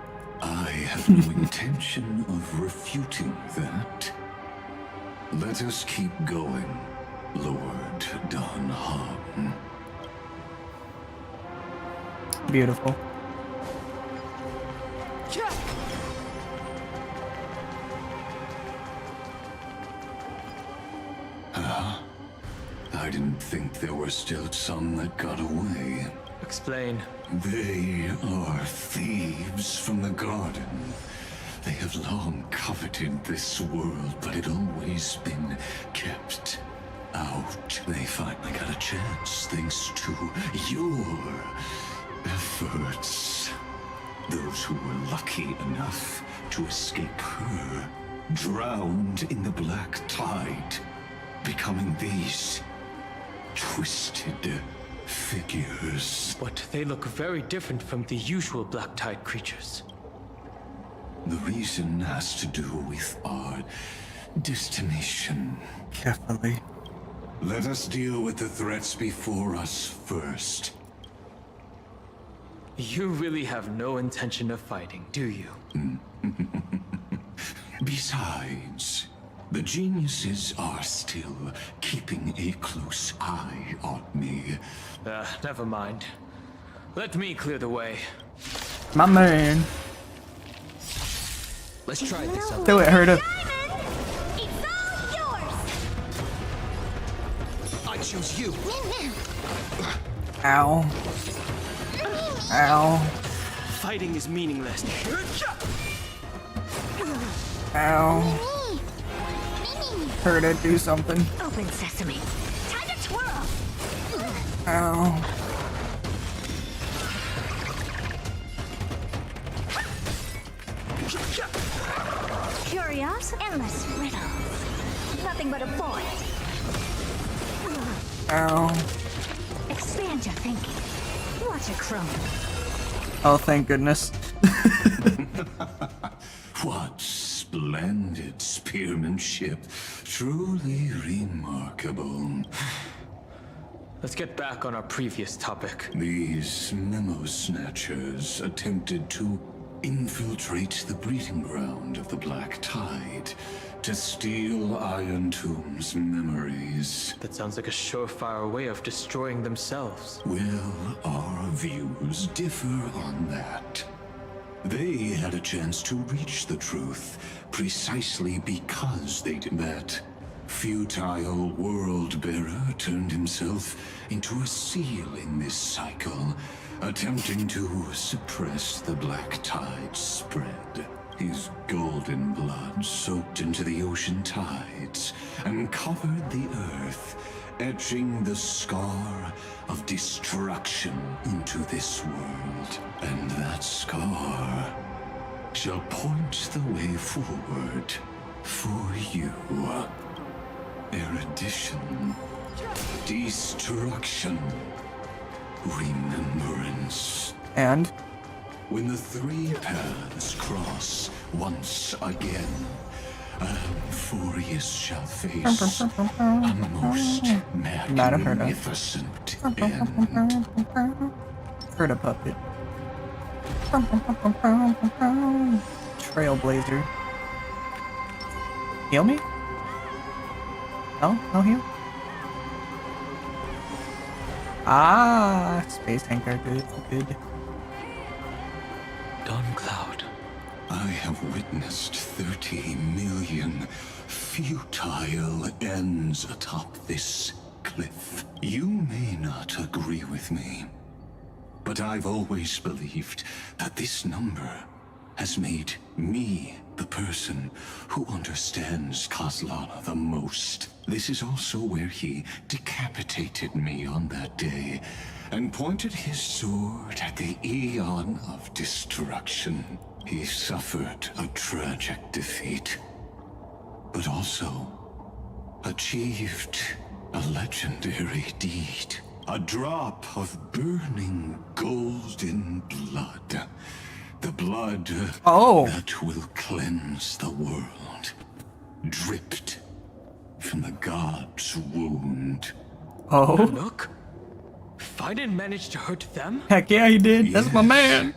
[SPEAKER 2] I have no intention of refuting that. Let us keep going, Lord Don Hahn.
[SPEAKER 1] Beautiful.
[SPEAKER 2] I didn't think there were still some that got away.
[SPEAKER 14] Explain.
[SPEAKER 2] They are thieves from the garden. They have long coveted this world, but it always been kept out. They finally got a chance thanks to your efforts. Those who were lucky enough to escape her drowned in the black tide, becoming these twisted figures.
[SPEAKER 14] But they look very different from the usual black tide creatures.
[SPEAKER 2] The reason has to do with our destination.
[SPEAKER 1] Carefully.
[SPEAKER 2] Let us deal with the threats before us first.
[SPEAKER 14] You really have no intention of fighting, do you?
[SPEAKER 2] Besides, the geniuses are still keeping a close eye on me.
[SPEAKER 14] Never mind. Let me clear the way.
[SPEAKER 1] My man.
[SPEAKER 14] Let's try this out.
[SPEAKER 1] Do it, Herta.
[SPEAKER 3] I choose you.
[SPEAKER 1] Ow. Ow.
[SPEAKER 14] Fighting is meaningless.
[SPEAKER 1] Ow. Herta, do something.
[SPEAKER 7] Open sesame. Time to twirl.
[SPEAKER 1] Ow.
[SPEAKER 7] Curious, endless riddles. Nothing but a void.
[SPEAKER 1] Ow.
[SPEAKER 7] Expand your thinking. Watch it crumble.
[SPEAKER 1] Oh, thank goodness.
[SPEAKER 2] What splendid spearmanship. Truly remarkable.
[SPEAKER 14] Let's get back on our previous topic.
[SPEAKER 2] These memo snatchers attempted to infiltrate the breeding ground of the Black Tide to steal Iron Tomb's memories.
[SPEAKER 14] That sounds like a surefire way of destroying themselves.
[SPEAKER 2] Well, our views differ on that. They had a chance to reach the truth precisely because they did that. Futile world-bearer turned himself into a seal in this cycle, attempting to suppress the Black Tide's spread. His golden blood soaked into the ocean tides and covered the earth, etching the scar of destruction into this world. And that scar shall point the way forward for you. Erudition, destruction, remembrance.
[SPEAKER 1] And?
[SPEAKER 2] When the three paths cross once again, Amphorius shall face a most magnificent end.
[SPEAKER 1] Heard a puppet. Trailblazer. Heal me? No? No heal? Ah, space anchor. Good, good.
[SPEAKER 14] Dawn Cloud.
[SPEAKER 2] I have witnessed 30 million futile ends atop this cliff. You may not agree with me, but I've always believed that this number has made me the person who understands Kozlana the most. This is also where he decapitated me on that day and pointed his sword at the Eon of Destruction. He suffered a tragic defeat, but also achieved a legendary deed. A drop of burning golden blood. The blood that will cleanse the world. Dripped from the god's wound.
[SPEAKER 1] Oh.
[SPEAKER 14] Look. Fiden managed to hurt them?
[SPEAKER 1] Heck yeah, he did. That's my man.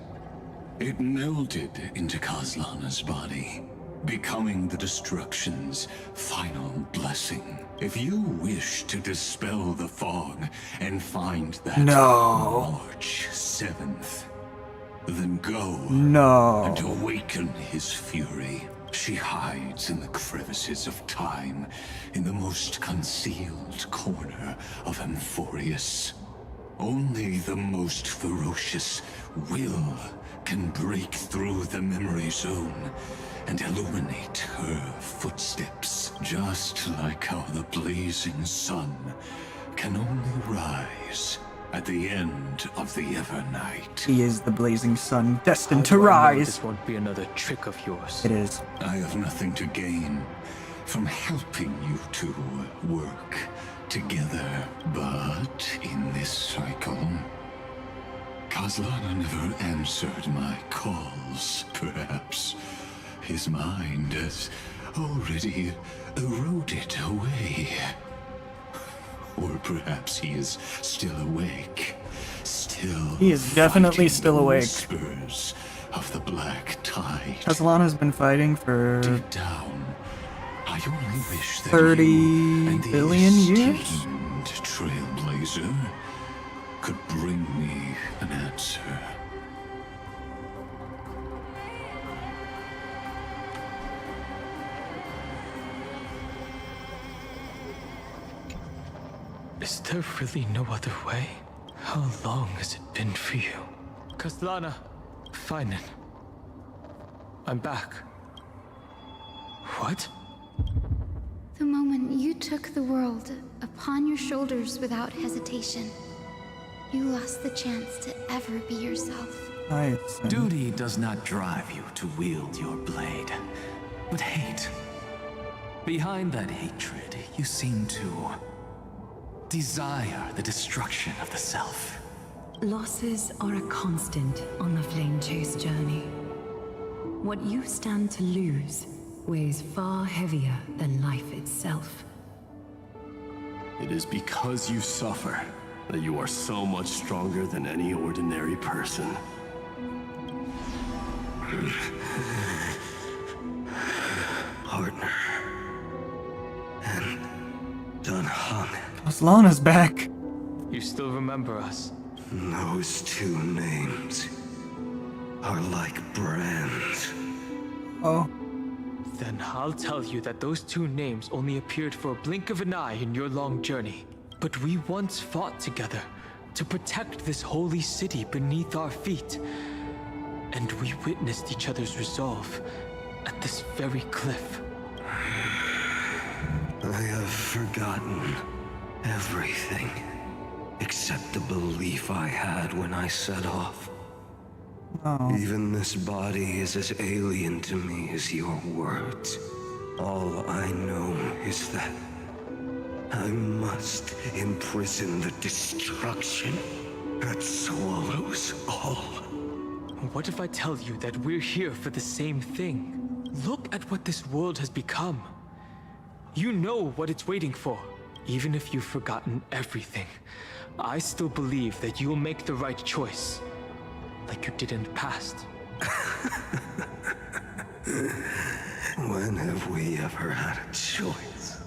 [SPEAKER 2] It melded into Kaslana's body, becoming the destruction's final blessing. If you wish to dispel the fog and find that March 7th, then go and awaken his fury. She hides in the crevices of time, in the most concealed corner of Amphorius. Only the most ferocious will can break through the memory zone and illuminate her footsteps, just like how the blazing sun can only rise at the end of the Evernight.
[SPEAKER 1] He is the blazing sun, destined
[SPEAKER 14] How
[SPEAKER 1] to
[SPEAKER 14] do I know
[SPEAKER 1] rise.
[SPEAKER 14] this won't be another trick of yours?
[SPEAKER 1] It is.
[SPEAKER 2] I have nothing to gain from helping you two work together, but in this cycle, Kaslana never answered my calls. Perhaps his mind has already eroded away. Or perhaps he is still awake.
[SPEAKER 1] He is definitely still awake.
[SPEAKER 2] Whispers of the black tide.
[SPEAKER 1] Kaslana's been fighting for
[SPEAKER 2] Deep down, I only wish that
[SPEAKER 1] 30
[SPEAKER 2] you and the
[SPEAKER 1] billion years?
[SPEAKER 2] esteemed Trailblazer could bring me an answer.
[SPEAKER 14] Is there really no other way? How long has it been for you? Kaslana, Finan. I'm back. What?
[SPEAKER 4] The moment you took the world upon your shoulders without hesitation, you lost the chance to ever be yourself.
[SPEAKER 6] Duty does not drive you to wield your blade, but hate. Behind that hatred, you seem to desire the destruction of the self.
[SPEAKER 16] Losses are a constant on the Flame Chase journey. What you stand to lose weighs far heavier than life itself.
[SPEAKER 11] It is because you suffer that you are so much stronger than any ordinary person.
[SPEAKER 23] Partner. And Dan Heng.
[SPEAKER 1] Kaslana's back.
[SPEAKER 14] You still remember us?
[SPEAKER 23] Those two names are like brands.
[SPEAKER 1] Oh.
[SPEAKER 14] Then I'll tell you that those two names only appeared for a blink of an eye in your long journey. But we once fought together to protect this holy city beneath our feet. And we witnessed each other's resolve at this very cliff.
[SPEAKER 23] I have forgotten everything except the belief I had when I set off.
[SPEAKER 1] Oh.
[SPEAKER 23] Even this body is as alien to me as your words. All I know is that I must imprison the destruction that swallows all.
[SPEAKER 14] What if I tell you that we're here for the same thing? Look at what this world has become. You know what it's waiting for. Even if you've forgotten everything, I still believe that you'll make the right choice. Like you did in the past.
[SPEAKER 23] When have we ever had a choice?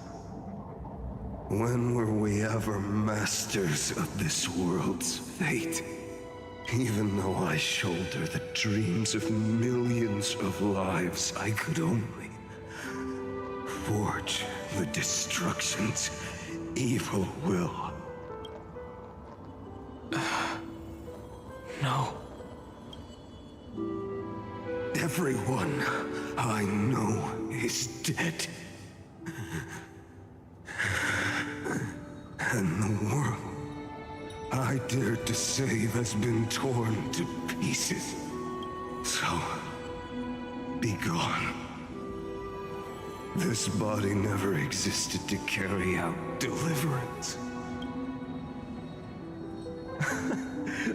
[SPEAKER 23] When were we ever masters of this world's fate? Even though I shoulder the dreams of millions of lives, I could only forge the destruction's evil will.
[SPEAKER 14] No.
[SPEAKER 23] Everyone I know is dead. And the world I dared to save has been torn to pieces. So, be gone. This body never existed to carry out deliverance.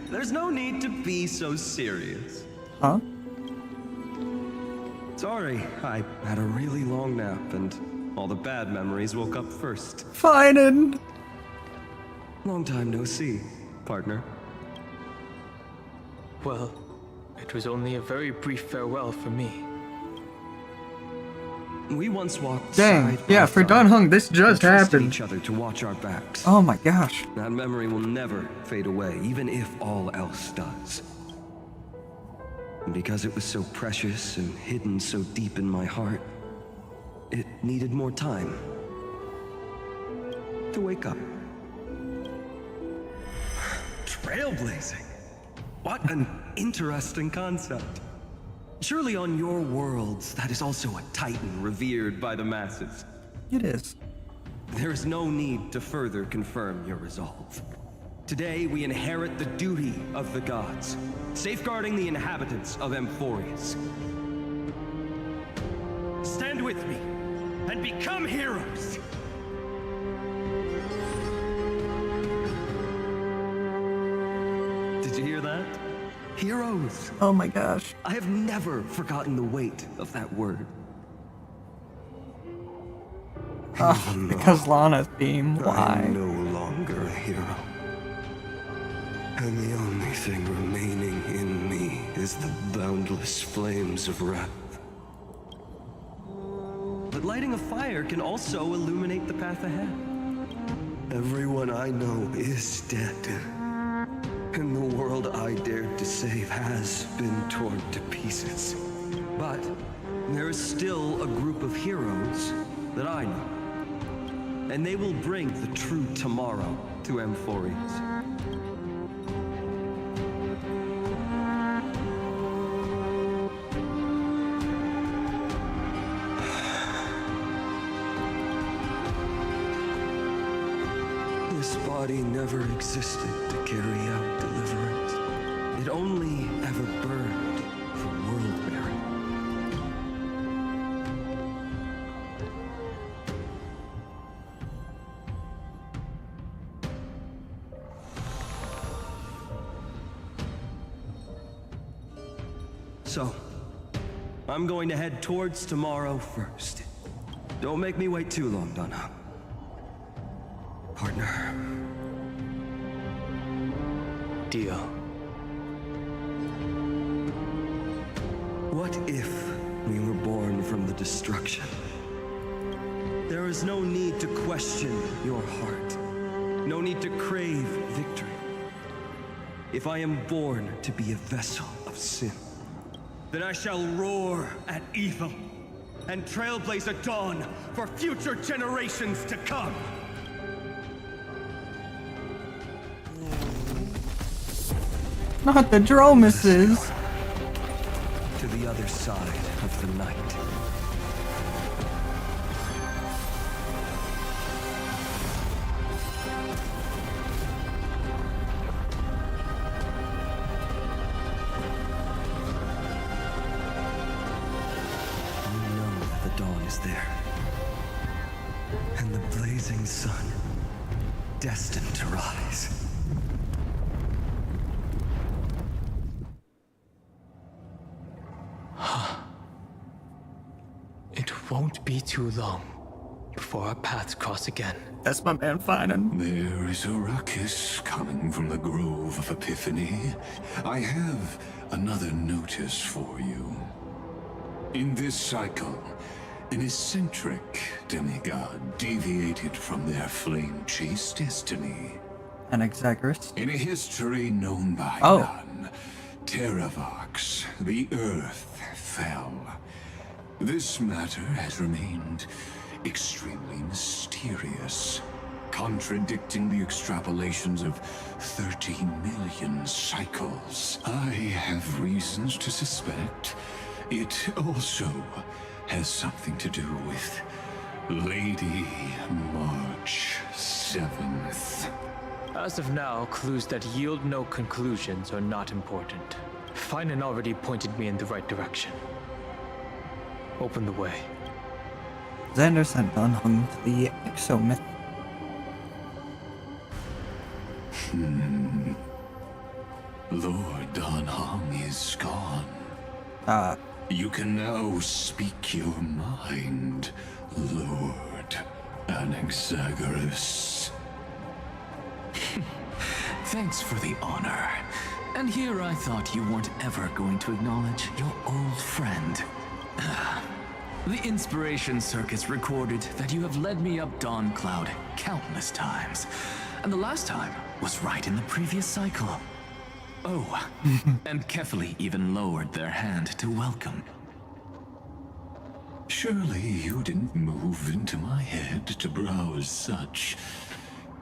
[SPEAKER 24] There's no need to be so serious.
[SPEAKER 1] Huh?
[SPEAKER 24] Sorry, I had a really long nap and all the bad memories woke up first.
[SPEAKER 1] Finan!
[SPEAKER 24] Long time no see, partner.
[SPEAKER 14] Well, It was only a very brief farewell for me.
[SPEAKER 24] We once walked
[SPEAKER 1] Dang,
[SPEAKER 24] side
[SPEAKER 1] yeah,
[SPEAKER 24] by
[SPEAKER 1] for
[SPEAKER 24] side
[SPEAKER 1] Dan Hung, this just
[SPEAKER 24] and trusted
[SPEAKER 1] happened.
[SPEAKER 24] each other to watch our backs.
[SPEAKER 1] Oh my gosh.
[SPEAKER 24] That memory will never fade away, even if all else does. And because it was so precious and hidden so deep in my heart, it needed more time to wake up. Trailblazing. What an interesting concept. Surely on your worlds, that is also a titan revered by the masses.
[SPEAKER 1] It is.
[SPEAKER 24] There is no need to further confirm your resolve. Today, we inherit the duty of the gods, safeguarding the inhabitants of Amphorius. Stand with me, and become heroes! Did you hear that? Heroes!
[SPEAKER 1] Oh my gosh.
[SPEAKER 24] I have never forgotten the weight of that word.
[SPEAKER 1] Oh, because Lana theme, why?
[SPEAKER 23] I'm no longer a hero. And the only thing remaining in me is the boundless flames of wrath.
[SPEAKER 24] But lighting a fire can also illuminate the path ahead.
[SPEAKER 23] Everyone I know is dead. And the world I dared to save has been torn to pieces.
[SPEAKER 24] But there is still a group of heroes that I know. And they will bring the true tomorrow to Amphorius.
[SPEAKER 23] This body never existed to carry out deliverance.
[SPEAKER 24] It only ever burned for world-bearing. So, I'm going to head towards tomorrow first. Don't make me wait too long, Donna. Partner.
[SPEAKER 14] Deal.
[SPEAKER 24] What if we were born from the destruction? There is no need to question your heart. No need to crave victory. If I am born to be a vessel of sin, then I shall roar at evil and trailblaze a dawn for future generations to come.
[SPEAKER 1] Not the Dromuses.
[SPEAKER 24] To the other side of the night. You know that the dawn is there. And the blazing sun, destined to rise.
[SPEAKER 14] It won't be too long before our paths cross again.
[SPEAKER 1] That's my man Finan.
[SPEAKER 2] There is a ruckus coming from the Grove of Epiphany. I have another notice for you. In this cycle, an eccentric demigod deviated from their flame-chased destiny.
[SPEAKER 1] An Exagrus.
[SPEAKER 2] In a history known by
[SPEAKER 1] Oh.
[SPEAKER 2] none, Terravox, the Earth, fell. This matter has remained extremely mysterious, contradicting the extrapolations of 30 million cycles. I have reasons to suspect it also has something to do with Lady March 7th.
[SPEAKER 14] As of now, clues that yield no conclusions are not important. Finan already pointed me in the right direction. Open the way.
[SPEAKER 1] Xander sent Dan Hung to the Exomyth.
[SPEAKER 2] Lord Dan Hung is gone. You can now speak your mind, Lord Anaxagoras.
[SPEAKER 6] Thanks for the honor. And here I thought you weren't ever going to acknowledge your old friend. The Inspiration Circus recorded that you have led me up Dawn Cloud countless times. And the last time was right in the previous cycle. Oh, and Kefali even lowered their hand to welcome.
[SPEAKER 2] Surely you didn't move into my head to browse such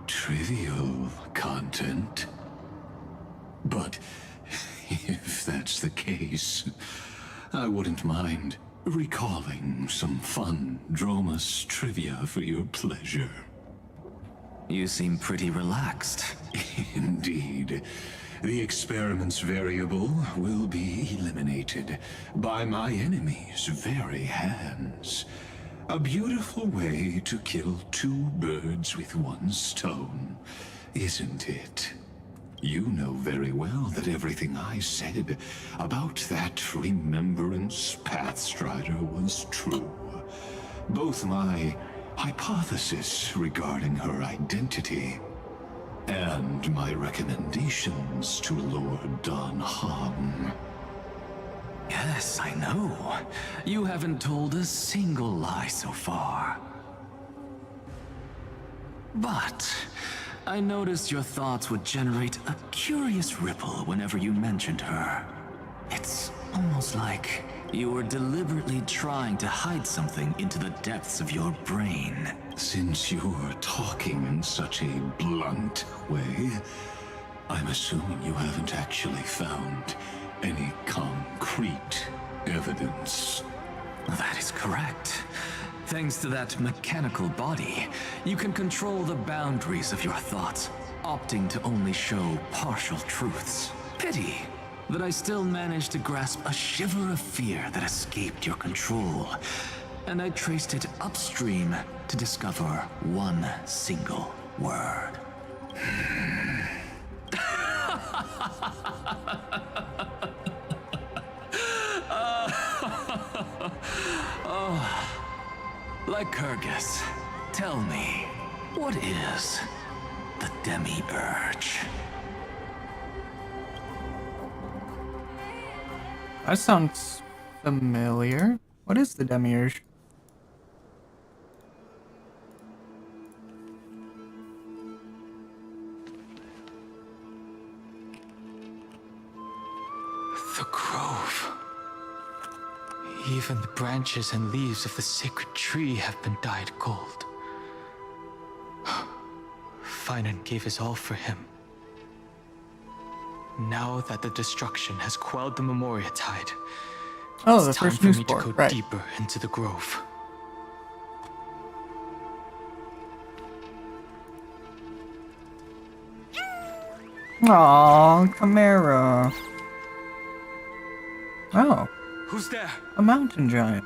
[SPEAKER 2] trivial content. But if that's the case, I wouldn't mind recalling some fun Dromus trivia for your pleasure.
[SPEAKER 6] You seem pretty relaxed.
[SPEAKER 2] Indeed. The experiment's variable will be eliminated by my enemy's very hands. A beautiful way to kill two birds with one stone, isn't it? You know very well that everything I said about that Remembrance Pathstrider was true. Both my hypothesis regarding her identity and my recommendations to Lord Dan Heng.
[SPEAKER 6] Yes, I know. You haven't told a single lie so far. But I noticed your thoughts would generate a curious ripple whenever you mentioned her. It's almost like you were deliberately trying to hide something into the depths of your brain.
[SPEAKER 2] Since you're talking in such a blunt way, I'm assuming you haven't actually found any concrete evidence.
[SPEAKER 6] That is correct. Thanks to that mechanical body, you can control the boundaries of your thoughts, opting to only show partial truths. Pity that I still managed to grasp a shiver of fear that escaped your control, and I traced it upstream to discover one single word. Lycurgus, tell me, what is the Demiurge?
[SPEAKER 1] That sounds familiar. What is the Demiurge?
[SPEAKER 14] The grove. Even the branches and leaves of the sacred tree have been dyed gold. Finan gave his all for him. Now that the destruction has quelled the Memoria tide,
[SPEAKER 1] Oh, the
[SPEAKER 14] it's time
[SPEAKER 1] first
[SPEAKER 14] for
[SPEAKER 1] news
[SPEAKER 14] me to
[SPEAKER 1] report,
[SPEAKER 14] go
[SPEAKER 1] right.
[SPEAKER 14] deeper into the grove.
[SPEAKER 1] Aww, Chimera. Oh.
[SPEAKER 14] Who's there?
[SPEAKER 1] A mountain giant.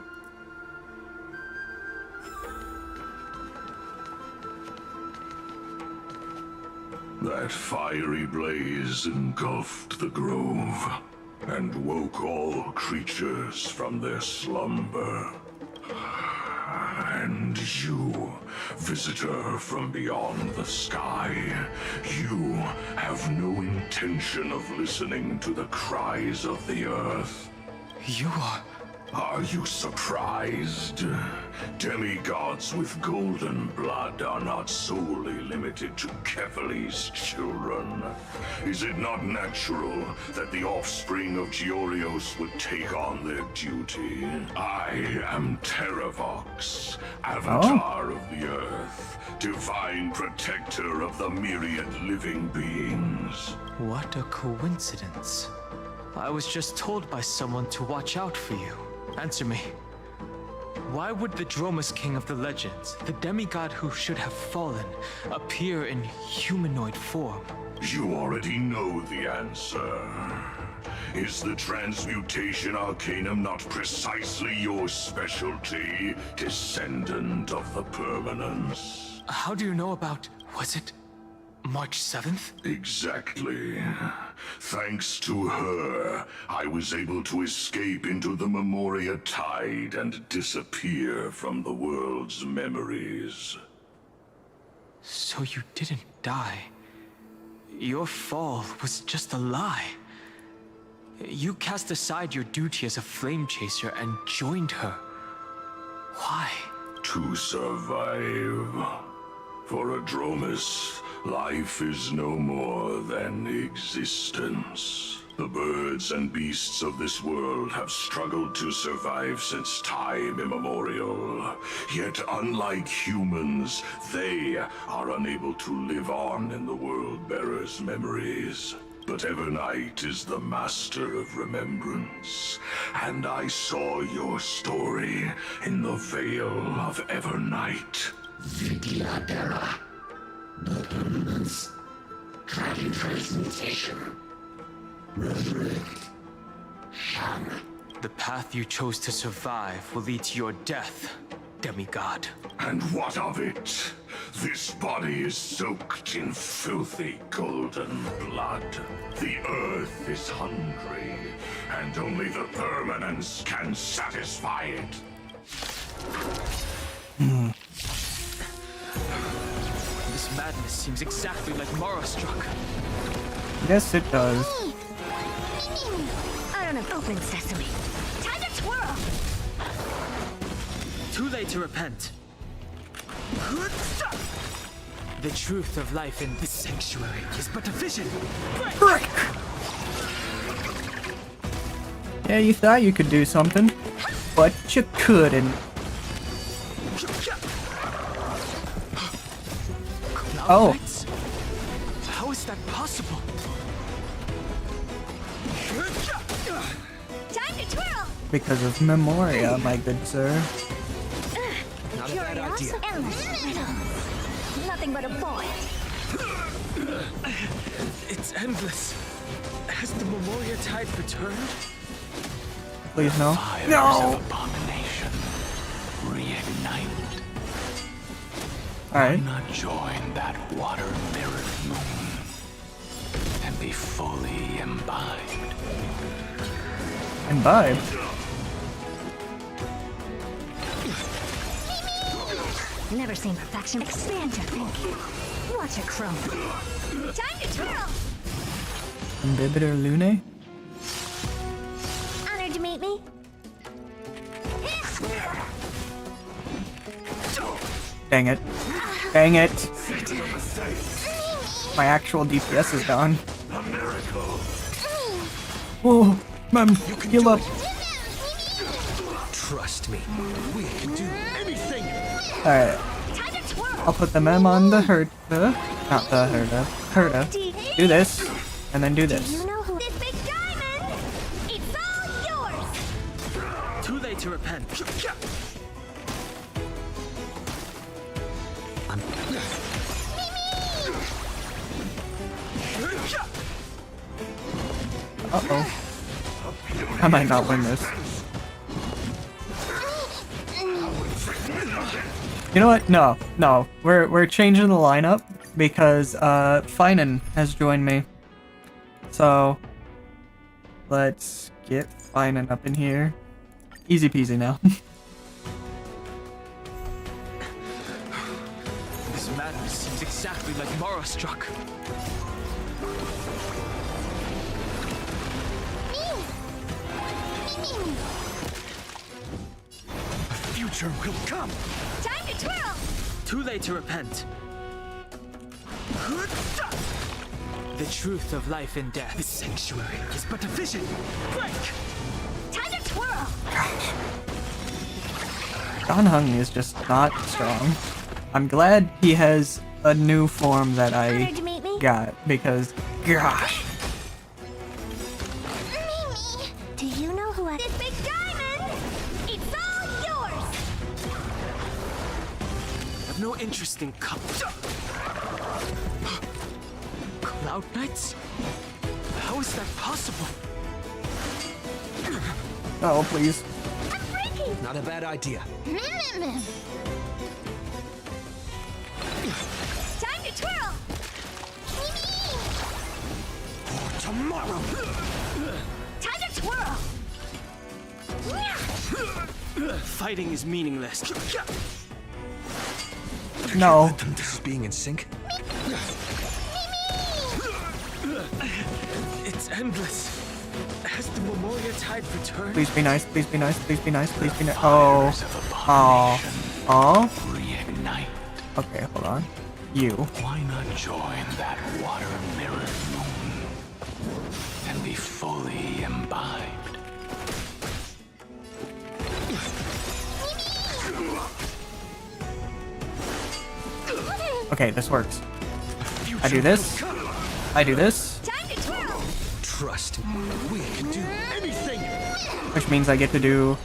[SPEAKER 13] That fiery blaze engulfed the grove and woke all creatures from their slumber. And you, visitor from beyond the sky, you have no intention of listening to the cries of the earth.
[SPEAKER 14] You are...
[SPEAKER 13] Are you surprised? Demigods with golden blood are not solely limited to Kefali's children. Is it not natural that the offspring of Georios would take on their duty? I am Terravox, Avatar of the Earth, divine protector of the myriad living beings.
[SPEAKER 14] What a coincidence. I was just told by someone to watch out for you. Answer me. Why would the Dromus King of the legends, the demigod who should have fallen, appear in humanoid form?
[SPEAKER 13] You already know the answer. Is the transmutation arcanum not precisely your specialty, descendant of the permanence?
[SPEAKER 14] How do you know about... was it... March 7th?
[SPEAKER 13] Exactly. Thanks to her, I was able to escape into the Memoria tide and disappear from the world's memories.
[SPEAKER 14] So you didn't die. Your fall was just a lie. You cast aside your duty as a flame chaser and joined her. Why?
[SPEAKER 13] To survive. For Adromus, life is no more than existence. The birds and beasts of this world have struggled to survive since time immemorial. Yet unlike humans, they are unable to live on in the World-Bearer's memories. But Evernight is the master of remembrance, and I saw your story in the Veil of Evernight.
[SPEAKER 2] Vidyadara. No permanence. Tracking transmutation. Resurrect. Shang.
[SPEAKER 14] The path you chose to survive will lead to your death, demigod.
[SPEAKER 13] And what of it? This body is soaked in filthy golden blood. The earth is hungry, and only the permanence can satisfy it.
[SPEAKER 14] This madness seems exactly like Mara struck.
[SPEAKER 1] Yes, it does.
[SPEAKER 20] I don't have open sesame. Time to twirl!
[SPEAKER 14] Too late to repent. The truth of life in this sanctuary is but a vision.
[SPEAKER 1] Frick! Yeah, you thought you could do something, but you couldn't. Oh.
[SPEAKER 14] How is that possible?
[SPEAKER 20] Time to twirl!
[SPEAKER 1] Because of Memoria, my good sir.
[SPEAKER 20] Not a bad idea. Nothing but a boy.
[SPEAKER 14] It's endless. Has the Memoria tide returned?
[SPEAKER 1] Please no.
[SPEAKER 6] Fires
[SPEAKER 1] No!
[SPEAKER 6] of abomination reignited.
[SPEAKER 1] Alright.
[SPEAKER 6] Why not join that water-mirrored moon and be fully imbibed?
[SPEAKER 1] Imbibe?
[SPEAKER 20] Never seen perfection. Expand your thinking. Watch it chrome. Time to twirl!
[SPEAKER 1] Imbibiter Lune?
[SPEAKER 20] Honored to meet me.
[SPEAKER 1] Dang it. Dang it. My actual DPS is gone. Whoa, man, heal up.
[SPEAKER 3] Trust me, we can do anything.
[SPEAKER 1] Alright. I'll put the mem on the Herda. Not the Herda. Herda. Do this, and then do this.
[SPEAKER 20] You know who this big diamond? It's all yours!
[SPEAKER 14] Too late to repent.
[SPEAKER 1] Uh-oh. I might not win this. You know what? No. We're changing the lineup because Finan has joined me. So let's get Finan up in here. Easy peasy now.
[SPEAKER 14] This madness seems exactly like Mara struck.
[SPEAKER 3] A future will come.
[SPEAKER 20] Time to twirl!
[SPEAKER 14] Too late to repent. The truth of life and death.
[SPEAKER 3] This sanctuary is but a vision.
[SPEAKER 14] Break!
[SPEAKER 20] Time to twirl!
[SPEAKER 1] Dan Heng is just not strong. I'm glad he has a new form that I got because, gosh.
[SPEAKER 20] Do you know who this big diamond? It's all yours!
[SPEAKER 14] I've no interest in Cloud Knights? How is that possible?
[SPEAKER 1] Oh, please.
[SPEAKER 3] Not a bad idea.
[SPEAKER 20] Time to twirl!
[SPEAKER 3] For tomorrow.
[SPEAKER 20] Time to twirl!
[SPEAKER 14] Fighting is meaningless.
[SPEAKER 1] No.
[SPEAKER 3] This is being in sync.
[SPEAKER 14] It's endless. Has the Memoria tide returned?
[SPEAKER 1] Please be nice, please be nice, please be nice, please be nice. Oh. Oh. Oh.
[SPEAKER 2] Reignite.
[SPEAKER 1] Okay, hold on. You.
[SPEAKER 2] Why not join that water mirror moon and be fully imbibed?
[SPEAKER 1] Okay, this works. I do this. I do this.
[SPEAKER 24] Trust me, we can do anything.
[SPEAKER 1] Which means I get to do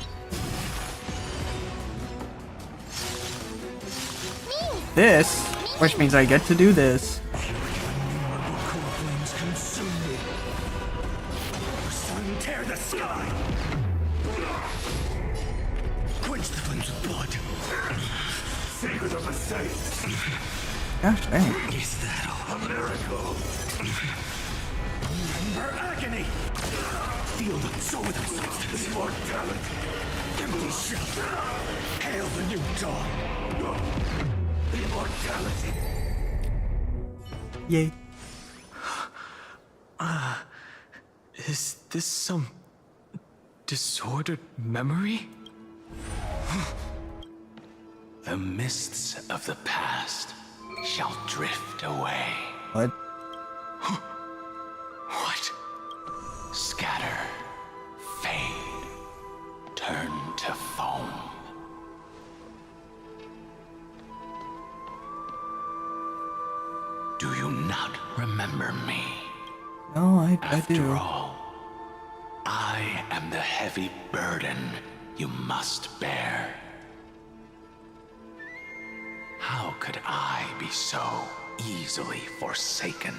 [SPEAKER 1] this, which means I get to do this.
[SPEAKER 13] Tear the sky. Quench the flames of blood. Secret of the saints.
[SPEAKER 1] Gosh dang.
[SPEAKER 13] Is that a miracle? Remember agony. Feel the soul of substance. Immortality. Empty shell. Hail the new dawn. Immortality.
[SPEAKER 1] Yay.
[SPEAKER 14] Is this some disordered memory?
[SPEAKER 2] The mists of the past shall drift away.
[SPEAKER 1] What?
[SPEAKER 2] What? Scatter, fade, turn to foam. Do you not remember me?
[SPEAKER 1] No, I
[SPEAKER 2] After
[SPEAKER 1] do.
[SPEAKER 2] all, I am the heavy burden you must bear. How could I be so easily forsaken?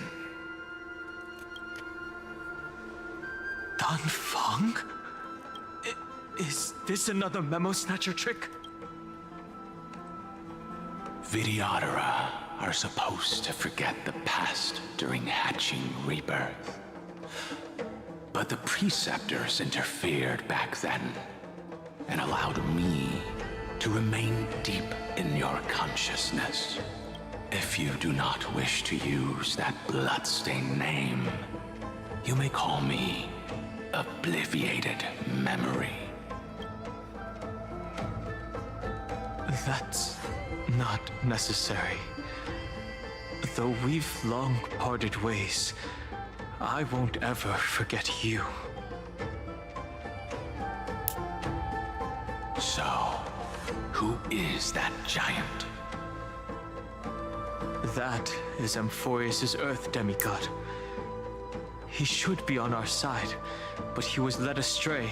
[SPEAKER 14] Dan Feng? Is this another memo snatcher trick?
[SPEAKER 2] Vidyadhara are supposed to forget the past during hatching rebirth. But the preceptors interfered back then and allowed me to remain deep in your consciousness. If you do not wish to use that bloodstained name, you may call me Obliviated Memory.
[SPEAKER 14] That's not necessary. Though we've long parted ways, I won't ever forget you.
[SPEAKER 2] So, who is that giant?
[SPEAKER 14] That is Amphorius' Earth demigod. He should be on our side, but he was led astray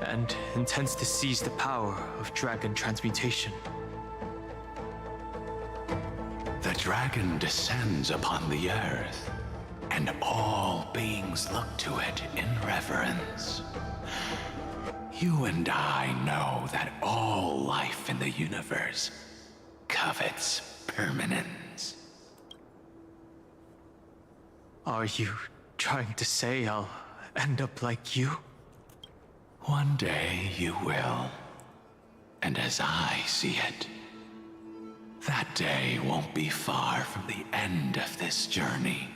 [SPEAKER 14] and intends to seize the power of dragon transmutation.
[SPEAKER 2] The dragon descends upon the earth, and all beings look to it in reverence. You and I know that all life in the universe covets permanence.
[SPEAKER 14] Are you trying to say I'll end up like you?
[SPEAKER 2] One day you will. And as I see it, that day won't be far from the end of this journey.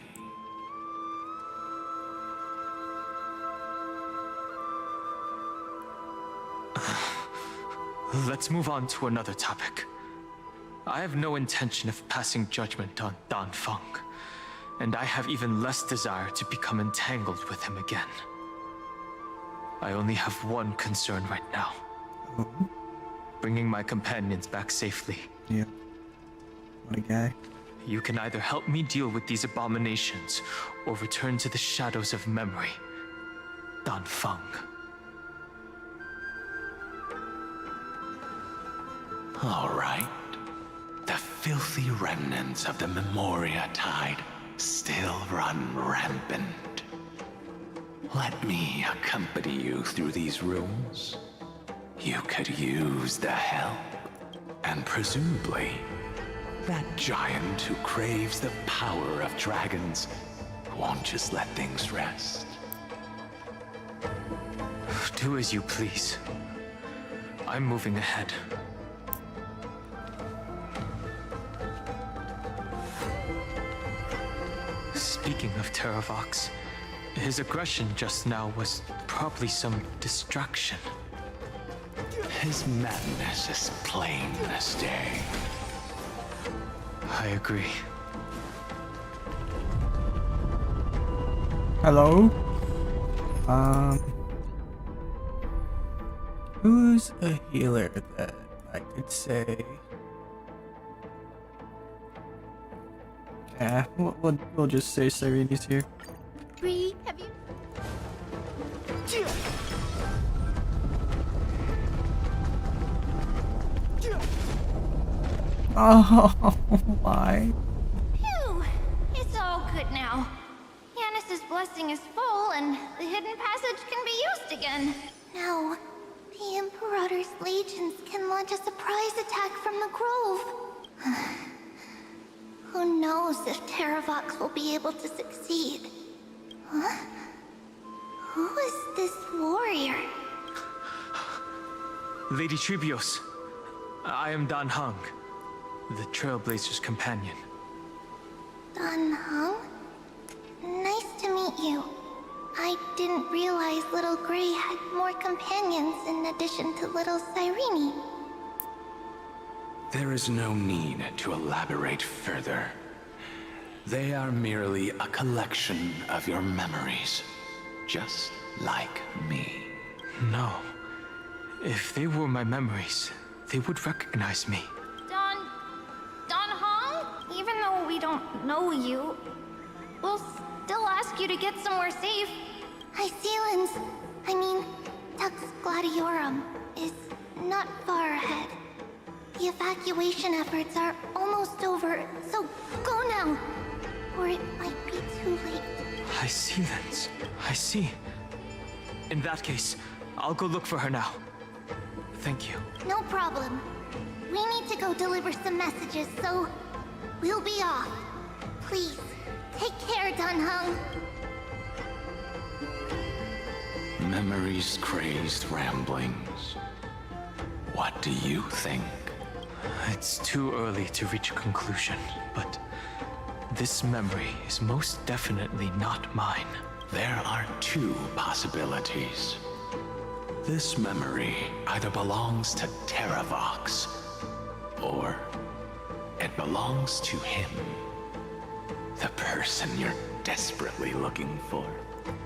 [SPEAKER 14] Let's move on to another topic. I have no intention of passing judgment on Dan Feng, and I have even less desire to become entangled with him again. I only have one concern right now. Bringing my companions back safely.
[SPEAKER 1] Yeah. What a guy.
[SPEAKER 14] You can either help me deal with these abominations, or return to the shadows of memory. Dan Feng.
[SPEAKER 2] All right. The filthy remnants of the Memoria Tide still run rampant. Let me accompany you through these rooms. You could use the help. And presumably, that giant who craves the power of dragons won't just let things rest.
[SPEAKER 14] Do as you please. I'm moving ahead. Speaking of Terravox, His aggression just now was probably some distraction.
[SPEAKER 2] His madness is plain as day.
[SPEAKER 14] I agree.
[SPEAKER 1] Hello? Who's a healer that I could say? Yeah, we'll just say Cyrene's here.
[SPEAKER 4] Bree, have you...
[SPEAKER 1] Oh, why?
[SPEAKER 4] Phew! It's all good now. Yanis's blessing is full, and the hidden passage can be used again. Now, the Imperator's legions can launch a surprise attack from the grove. Who knows if Terravox will be able to succeed? Huh? Who is this warrior?
[SPEAKER 14] Lady Tribios, I am Dan Heng, the Trailblazer's companion.
[SPEAKER 4] Dan Heng? Nice to meet you. I didn't realize Little Gray had more companions in addition to Little Cyrene.
[SPEAKER 2] There is no need to elaborate further. They are merely a collection of your memories, just like me.
[SPEAKER 14] No. If they were my memories, they would recognize me.
[SPEAKER 4] Dan Heng? Even though we don't know you, we'll still ask you to get somewhere safe. Iceland's, Tux Gladiorum, is not far ahead. The evacuation efforts are almost over, so go now, or it might be too late.
[SPEAKER 14] Iceland's. I see. In that case, I'll go look for her now. Thank you.
[SPEAKER 4] No problem. We need to go deliver some messages, so we'll be off. Please, take care, Dan Heng.
[SPEAKER 2] Memories crazed ramblings. What do you think?
[SPEAKER 14] It's too early to reach a conclusion, but this memory is most definitely not mine.
[SPEAKER 2] There are two possibilities. This memory either belongs to Terravox, or it belongs to him. The person you're desperately looking for.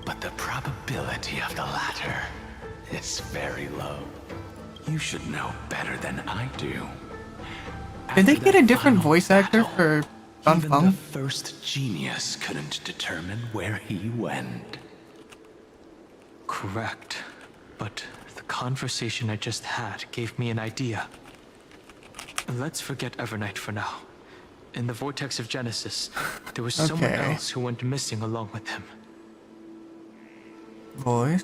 [SPEAKER 2] But the probability of the latter is very low. You should know better than I do.
[SPEAKER 1] Did they get a different voice actor for Dan
[SPEAKER 2] Even
[SPEAKER 1] Heng?
[SPEAKER 2] the first genius couldn't determine where he went.
[SPEAKER 14] Correct. But the conversation I just had gave me an idea. Let's forget Evernight for now. In the Vortex of Genesis, there was someone
[SPEAKER 1] Okay.
[SPEAKER 14] else who went missing along with him.
[SPEAKER 1] Voice?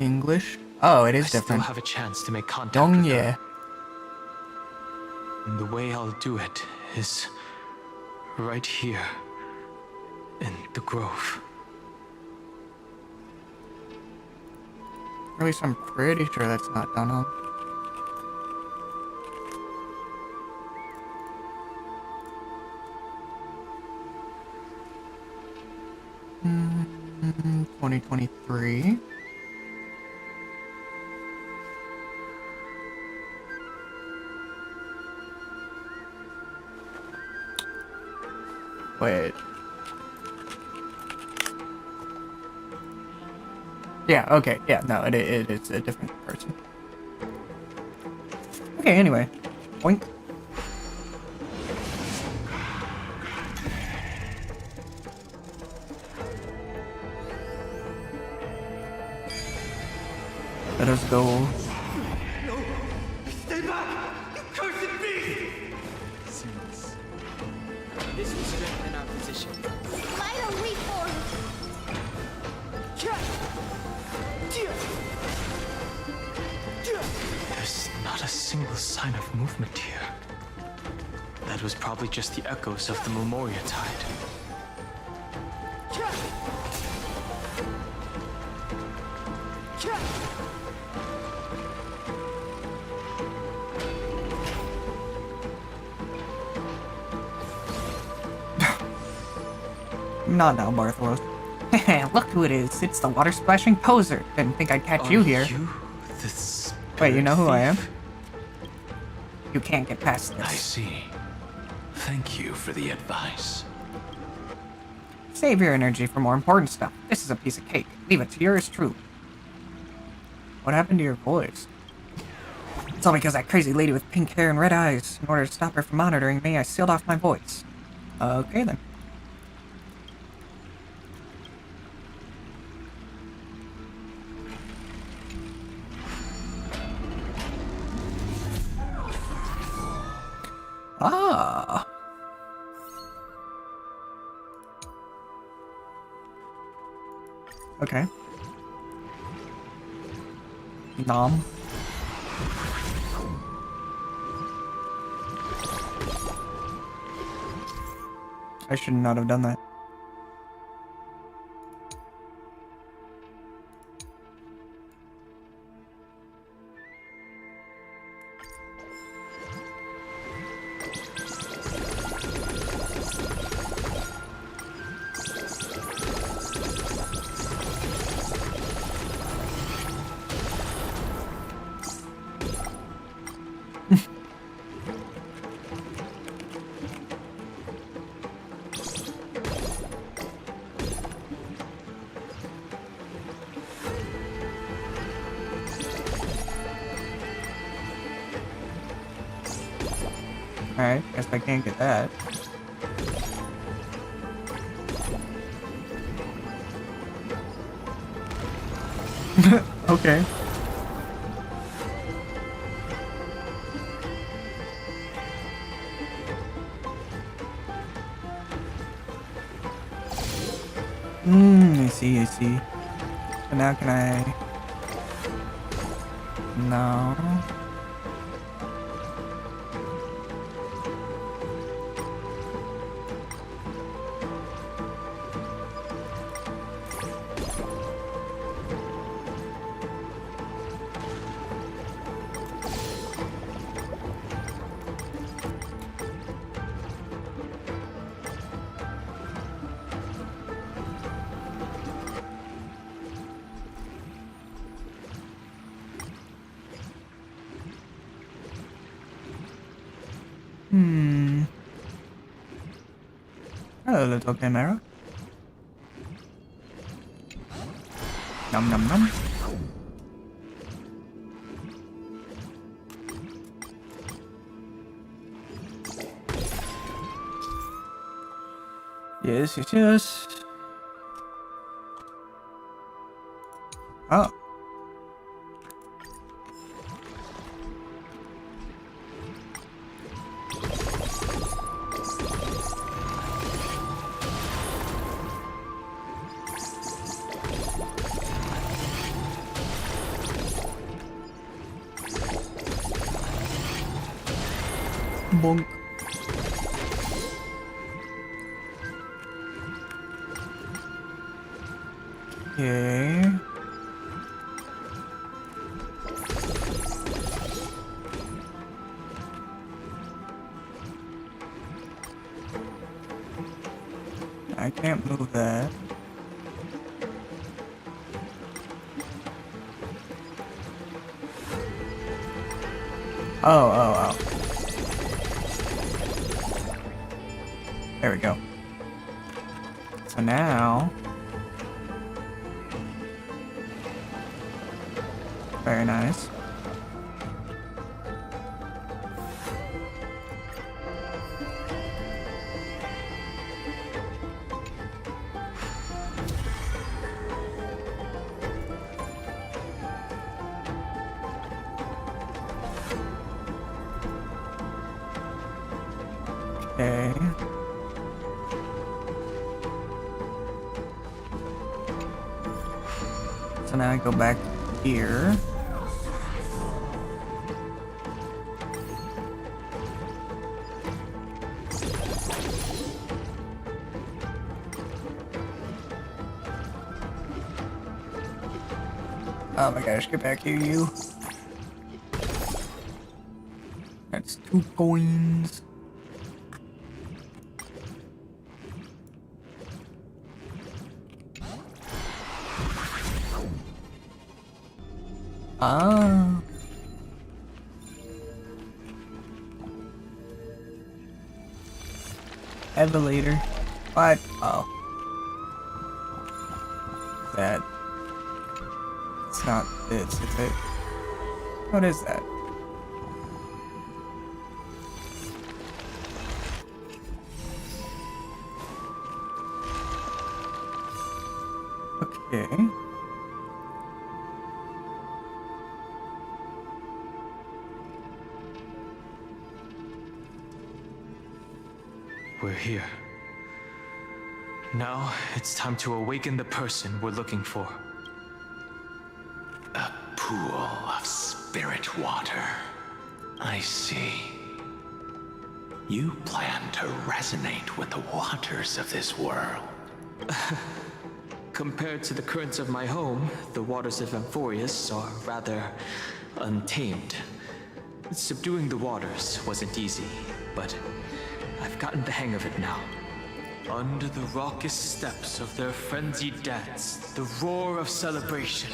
[SPEAKER 1] English? Oh, it is
[SPEAKER 14] I still
[SPEAKER 1] different.
[SPEAKER 14] have a chance to make contact
[SPEAKER 1] Dong
[SPEAKER 14] with
[SPEAKER 1] yeah.
[SPEAKER 14] her. And the way I'll do it is right here in the grove.
[SPEAKER 1] At least I'm pretty sure that's not Dan Heng. Mm, 2023. Wait. Yeah, okay, yeah, no, it is a different person. Okay, anyway. Point. Let us go.
[SPEAKER 22] No! Stay back! You cursed beast!
[SPEAKER 15] This will strengthen our position.
[SPEAKER 4] Minor reform!
[SPEAKER 14] There's not a single sign of movement here. That was probably just the echoes of the Memoria Tide.
[SPEAKER 1] Not now, Bartholos. Look who it is. It's the water splashing poser. Didn't think I'd catch you here. Wait, you know who I am? You can't get past this.
[SPEAKER 6] I see. Thank you for the advice.
[SPEAKER 1] Save your energy for more important stuff. This is a piece of cake. Leave it to yours truly. What happened to your voice? It's all because that crazy lady with pink hair and red eyes. In order to stop her from monitoring me, I sealed off my voice. Okay then. Ah. Okay. Nom. I should not have done that. Alright, guess I can't get that. Okay. I see, I see. So now can I... No. Hello, little chimera. Nom nom nom. Yes, yes, yes. Oh. Bonk. Okay. I can't move that. Oh. There we go. So now... Very nice. Okay. So now I go back here. Oh my gosh, get back here, you. That's 2 coins. Ah. Elevator. What? Oh. That. It's not this, is it? What is that? Okay.
[SPEAKER 14] We're here. Now, it's time to awaken the person we're looking for.
[SPEAKER 9] A pool of spirit water. I see. You plan to resonate with the waters of this world.
[SPEAKER 14] Compared to the currents of my home, the waters of Amphorius are rather untamed. Subduing the waters wasn't easy, but I've gotten the hang of it now. Under the raucous steps of their frenzied dance, the roar of celebration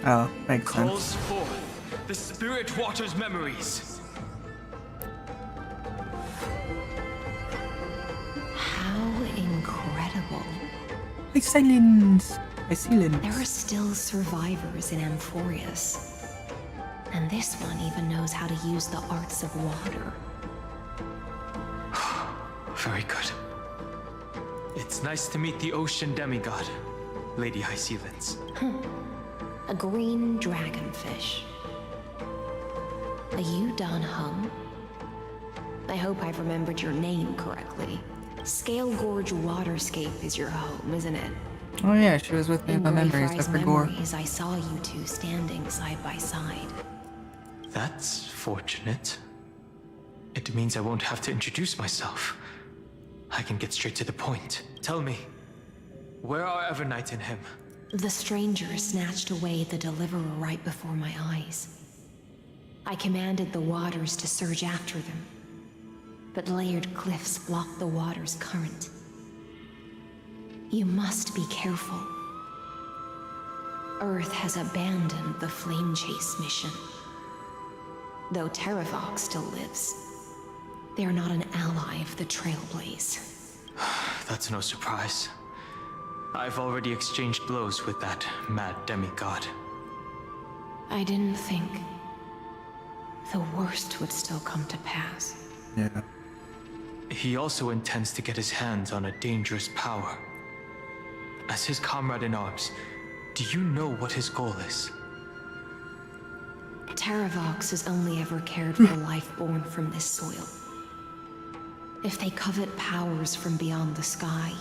[SPEAKER 1] Oh, makes
[SPEAKER 14] calls
[SPEAKER 1] sense.
[SPEAKER 14] forth the spirit water's memories.
[SPEAKER 16] How incredible.
[SPEAKER 1] I silence.
[SPEAKER 16] There are still survivors in Amphorius. And this one even knows how to use the arts of water.
[SPEAKER 14] Very good. It's nice to meet the ocean demigod, Lady Hysealence.
[SPEAKER 16] A green dragonfish. Are you Dan Hung? I hope I've remembered your name correctly. Scale Gorge Waterscape is your home, isn't it?
[SPEAKER 1] Oh yeah, she was with me in my memories. I forgot.
[SPEAKER 16] I saw you two standing side by side.
[SPEAKER 14] That's fortunate. It means I won't have to introduce myself. I can get straight to the point. Tell me, where are Evernight and him?
[SPEAKER 16] The stranger snatched away the deliverer right before my eyes. I commanded the waters to surge after them, but layered cliffs blocked the water's current. You must be careful. Earth has abandoned the Flame Chase mission. Though Terravox still lives, they are not an ally of the Trailblaze.
[SPEAKER 14] That's no surprise. I've already exchanged blows with that mad demigod.
[SPEAKER 16] I didn't think the worst would still come to pass.
[SPEAKER 1] Yeah.
[SPEAKER 14] He also intends to get his hands on a dangerous power. As his comrade in arms, do you know what his goal is?
[SPEAKER 16] Terravox has only ever cared for life born from this soil. If they covet powers from beyond the sky,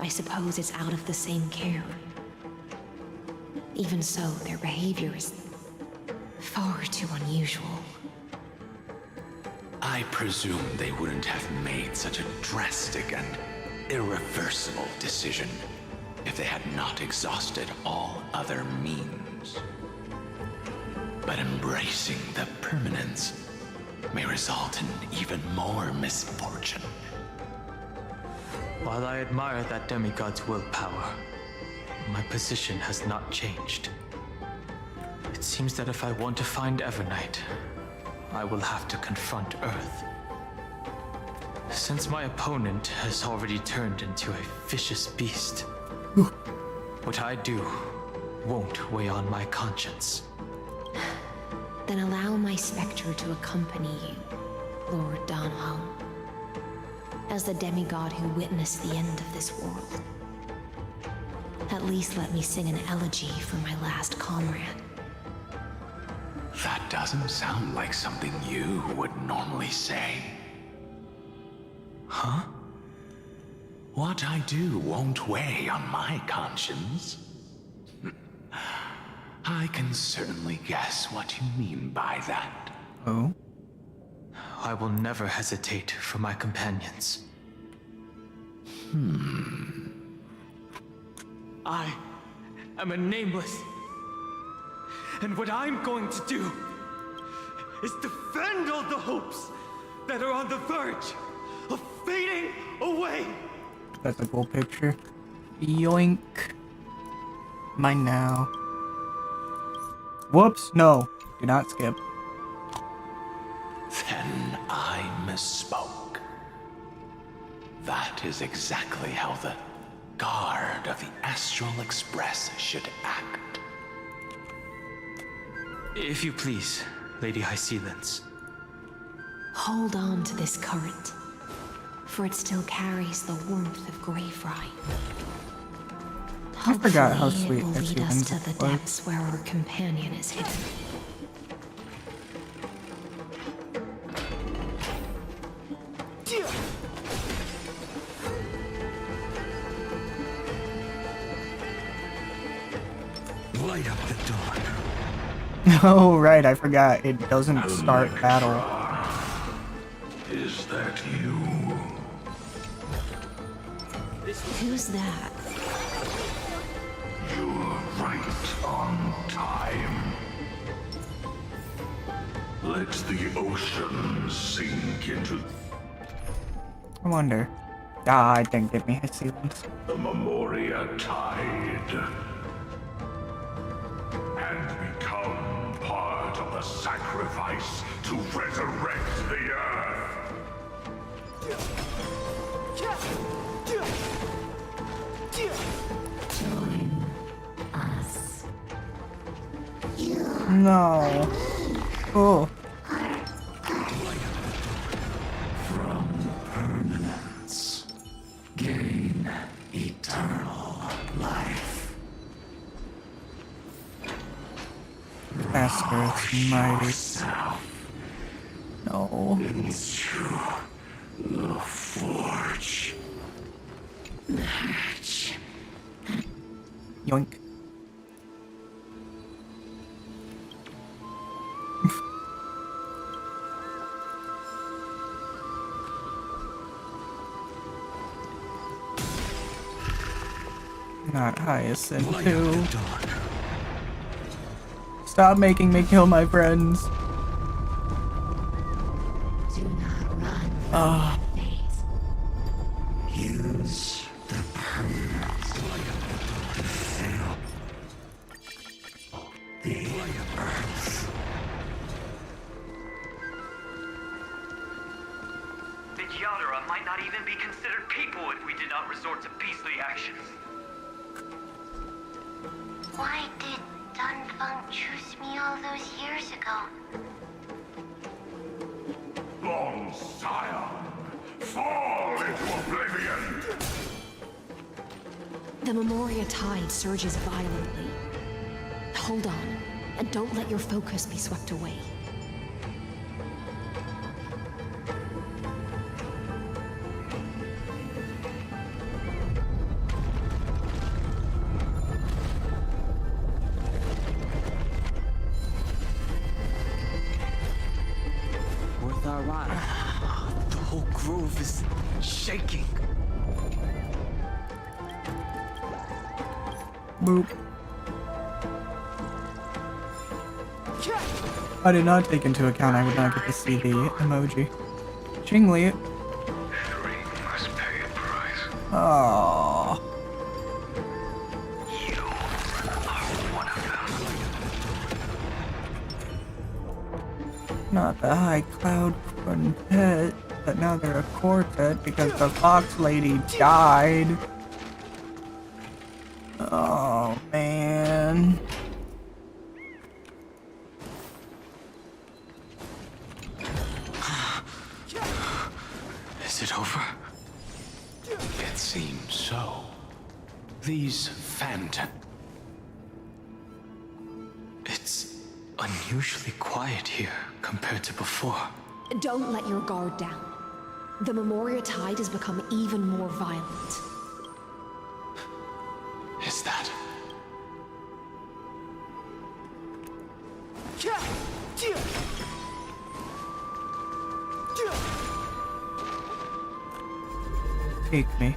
[SPEAKER 16] I suppose it's out of the same care. Even so, their behavior is far too unusual.
[SPEAKER 9] I presume they wouldn't have made such a drastic and irreversible decision if they had not exhausted all other means. But embracing the permanence may result in even more misfortune.
[SPEAKER 14] While I admire that demigod's willpower, my position has not changed. It seems that if I want to find Evernight, I will have to confront Earth. Since my opponent has already turned into a vicious beast, what I do won't weigh on my conscience.
[SPEAKER 16] Then allow my specter to accompany you, Lord Dan Hung. As the demigod who witnessed the end of this world. At least let me sing an elegy for my last comrade.
[SPEAKER 9] That doesn't sound like something you would normally say. Huh? What I do won't weigh on my conscience. I can certainly guess what you mean by that.
[SPEAKER 1] Oh?
[SPEAKER 14] I will never hesitate for my companions. I am a nameless. And what I'm going to do is defend all the hopes that are on the verge of fading away.
[SPEAKER 1] That's a cool picture. Yoink. Mine now. Whoops, no. Do not skip.
[SPEAKER 9] Then I misspoke. That is exactly how the guard of the Astral Express should act.
[SPEAKER 14] If you please, Lady High Sealands.
[SPEAKER 16] Hold on to this current, for it still carries the warmth of Graveright.
[SPEAKER 1] I forgot how
[SPEAKER 16] Hopefully,
[SPEAKER 1] sweet
[SPEAKER 16] it will
[SPEAKER 1] High
[SPEAKER 16] lead us
[SPEAKER 1] Sealands
[SPEAKER 16] to the
[SPEAKER 1] was.
[SPEAKER 16] depths where our companion is hidden.
[SPEAKER 24] Light up the dark.
[SPEAKER 1] Oh, right, I forgot. It doesn't start battle.
[SPEAKER 13] Is that you?
[SPEAKER 16] Who's that?
[SPEAKER 13] You're right on time. Let the ocean sink into
[SPEAKER 1] I wonder. Ah, I didn't get me High Sealands.
[SPEAKER 13] the Memoria Tide and become part of the sacrifice to resurrect the Earth.
[SPEAKER 5] Join us.
[SPEAKER 1] No. Oh.
[SPEAKER 2] From permanence, gain eternal life.
[SPEAKER 1] Master is mighty. No.
[SPEAKER 2] Into the forge. Match.
[SPEAKER 1] Yoink. Not Hyacinth too. Stop making me kill my friends.
[SPEAKER 5] Do not run.
[SPEAKER 1] Ah.
[SPEAKER 2] Use the permanence to fill the earth.
[SPEAKER 10] The Yadara might not even be considered people if we did not resort to beastly actions.
[SPEAKER 4] Why did Dunfeng choose me all those years ago?
[SPEAKER 13] Long Scion, fall into oblivion!
[SPEAKER 16] The Memoria Tide surges violently. Hold on, and don't let your focus be swept away.
[SPEAKER 14] Worth our while. The whole grove is shaking.
[SPEAKER 1] Boop. I did not take into account I would not get to see the emoji. Jingli.
[SPEAKER 13] Must pay a price.
[SPEAKER 1] Oh.
[SPEAKER 13] You are one of them.
[SPEAKER 1] Not the High Cloud Quintet, but now they're a quartet because the Fox Lady died. Oh, man.
[SPEAKER 14] Is it over?
[SPEAKER 9] It seems so. These phantom...
[SPEAKER 14] It's unusually quiet here compared to before.
[SPEAKER 16] Don't let your guard down. The Memoria Tide has become even more violent.
[SPEAKER 9] Is that...
[SPEAKER 1] Take me.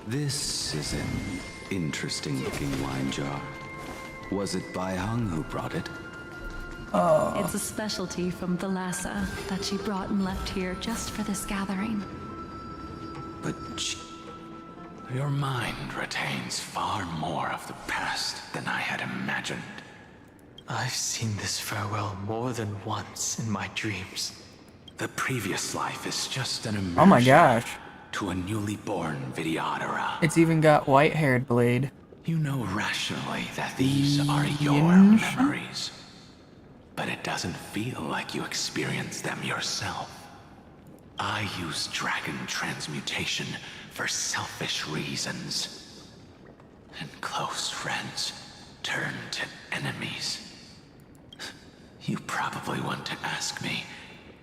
[SPEAKER 17] This is an interesting looking wine jar. Was it Bai Hung who brought it?
[SPEAKER 1] Oh.
[SPEAKER 12] It's a specialty from Thalassa that she brought and left here just for this gathering.
[SPEAKER 17] But
[SPEAKER 9] Your mind retains far more of the past than I had imagined.
[SPEAKER 14] I've seen this farewell more than once in my dreams.
[SPEAKER 9] The previous life is just an immersion
[SPEAKER 1] Oh my gosh.
[SPEAKER 9] to a newly born Vidyadhara.
[SPEAKER 1] It's even got white-haired Blade.
[SPEAKER 9] You know rationally that these are your memories, but it doesn't feel like you experienced them yourself. I use dragon transmutation for selfish reasons, and close friends turn to enemies. You probably want to ask me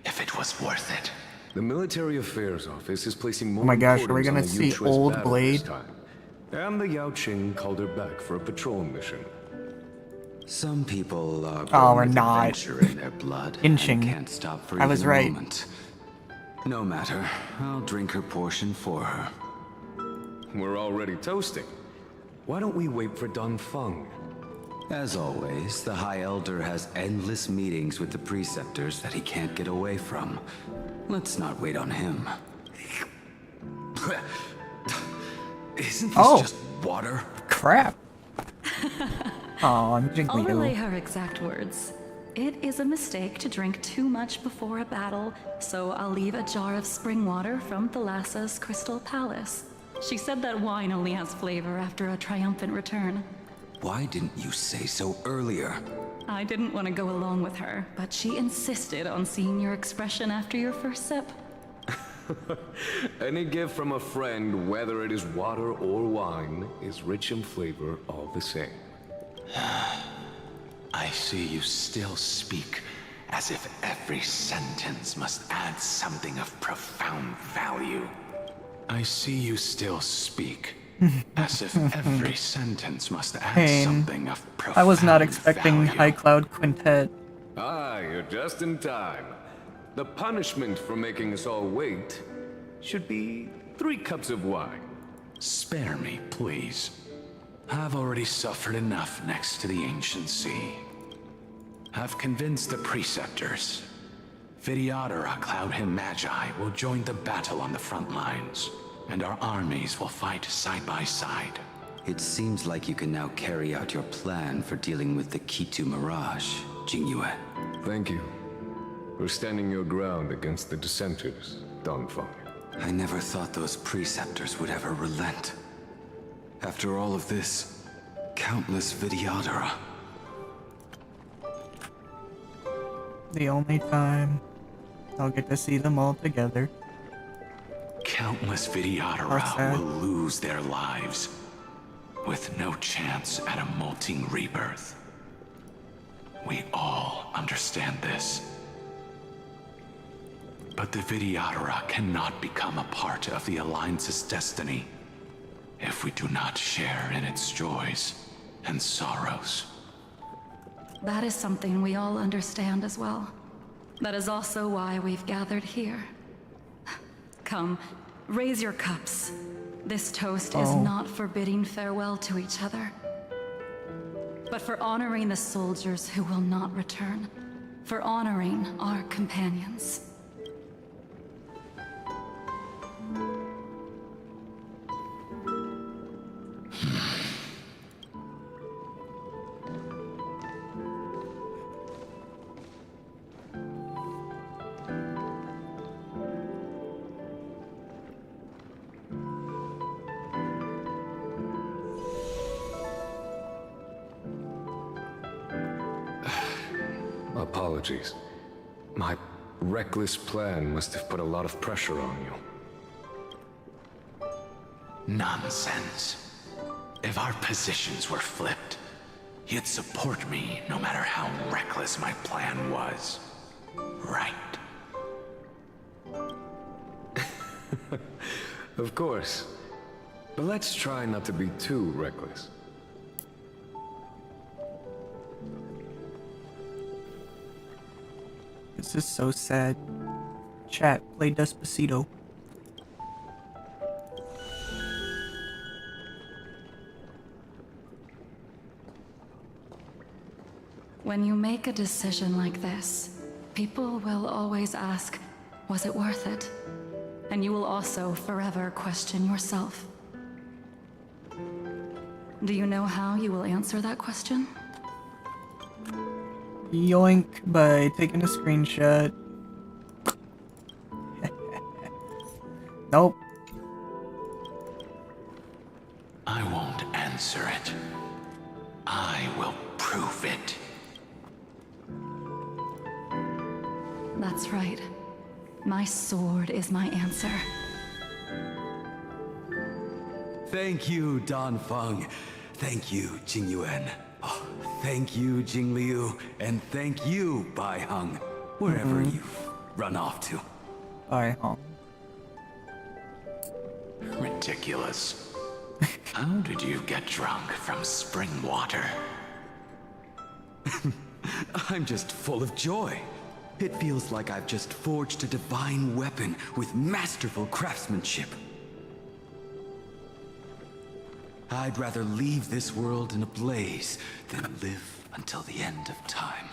[SPEAKER 9] if it was worth it.
[SPEAKER 8] The Military Affairs Office is placing more
[SPEAKER 1] Oh my gosh, are we
[SPEAKER 8] importance
[SPEAKER 1] gonna
[SPEAKER 8] on the
[SPEAKER 1] see
[SPEAKER 8] Yuchua's
[SPEAKER 1] old
[SPEAKER 8] battle
[SPEAKER 1] Blade?
[SPEAKER 8] this time. And the Yao Qing called her back for a patrol mission.
[SPEAKER 17] Some people are
[SPEAKER 1] Oh,
[SPEAKER 17] born
[SPEAKER 1] we're
[SPEAKER 17] with
[SPEAKER 1] not.
[SPEAKER 17] adventure in their blood
[SPEAKER 1] Inching.
[SPEAKER 17] and can't stop for
[SPEAKER 1] I was
[SPEAKER 17] even a
[SPEAKER 1] right.
[SPEAKER 17] moment. No matter, I'll drink her portion for her.
[SPEAKER 8] We're already toasting. Why don't we wait for Dun Feng?
[SPEAKER 17] As always, the High Elder has endless meetings with the Preceptors that he can't get away from. Let's not wait on him.
[SPEAKER 9] Isn't this
[SPEAKER 1] Oh.
[SPEAKER 9] just water?
[SPEAKER 1] Crap. Oh, I'm
[SPEAKER 18] I'll
[SPEAKER 1] jiggly.
[SPEAKER 18] relay her exact words. It is a mistake to drink too much before a battle, so I'll leave a jar of spring water from Thalassa's Crystal Palace. She said that wine only has flavor after a triumphant return.
[SPEAKER 17] Why didn't you say so earlier?
[SPEAKER 18] I didn't want to go along with her, but she insisted on seeing your expression after your first sip.
[SPEAKER 8] Any gift from a friend, whether it is water or wine, is rich in flavor all the same.
[SPEAKER 9] I see you still speak as if every sentence must add something of profound value. I see you still speak as if every sentence must add
[SPEAKER 1] Pain.
[SPEAKER 9] something of profound
[SPEAKER 1] I was not expecting
[SPEAKER 9] value.
[SPEAKER 1] High Cloud Quintet.
[SPEAKER 8] Ah, you're just in time. The punishment for making us all wait should be 3 cups of wine.
[SPEAKER 9] Spare me, please. I've already suffered enough next to the ancient sea. I've convinced the Preceptors. Vidyadhara Cloud Him Magi will join the battle on the front lines, and our armies will fight side by side.
[SPEAKER 17] It seems like you can now carry out your plan for dealing with the Kitu Mirage, Jingyue.
[SPEAKER 8] Thank you for standing your ground against the dissenters, Dun Feng.
[SPEAKER 17] I never thought those Preceptors would ever relent. After all of this, countless Vidyadhara.
[SPEAKER 1] The only time I'll get to see them all together.
[SPEAKER 9] Countless
[SPEAKER 1] How
[SPEAKER 9] Vidyadhara
[SPEAKER 1] sad.
[SPEAKER 9] will lose their lives, with no chance at a molting rebirth. We all understand this. But the Vidyadhara cannot become a part of the Alliance's destiny if we do not share in its joys and sorrows.
[SPEAKER 18] That is something we all understand as well. That is also why we've gathered here. Come, raise your cups. This toast is
[SPEAKER 1] Oh.
[SPEAKER 18] not for bidding farewell to each other, but for honoring the soldiers who will not return, for honoring our companions.
[SPEAKER 8] Apologies. My reckless plan must have put a lot of pressure on you.
[SPEAKER 9] Nonsense. If our positions were flipped, you'd support me no matter how reckless my plan was. Right?
[SPEAKER 8] Of course. But let's try not to be too reckless.
[SPEAKER 1] This is so sad. Chat, play Despacito.
[SPEAKER 18] When you make a decision like this, people will always ask, was it worth it? And you will also forever question yourself. Do you know how you will answer that question?
[SPEAKER 1] Yoink by taking a screenshot. Nope.
[SPEAKER 9] I won't answer it. I will prove it.
[SPEAKER 18] That's right. My sword is my answer.
[SPEAKER 17] Thank you, Dan Feng. Thank you, Jing Yuan. Oh, thank you, Jing Liu. And thank you, Bai Heng. Wherever you've run off to.
[SPEAKER 1] Bai Heng.
[SPEAKER 9] Ridiculous. How did you get drunk from spring water?
[SPEAKER 17] I'm just full of joy. It feels like I've just forged a divine weapon with masterful craftsmanship. I'd rather leave this world in a blaze than live until the end of time.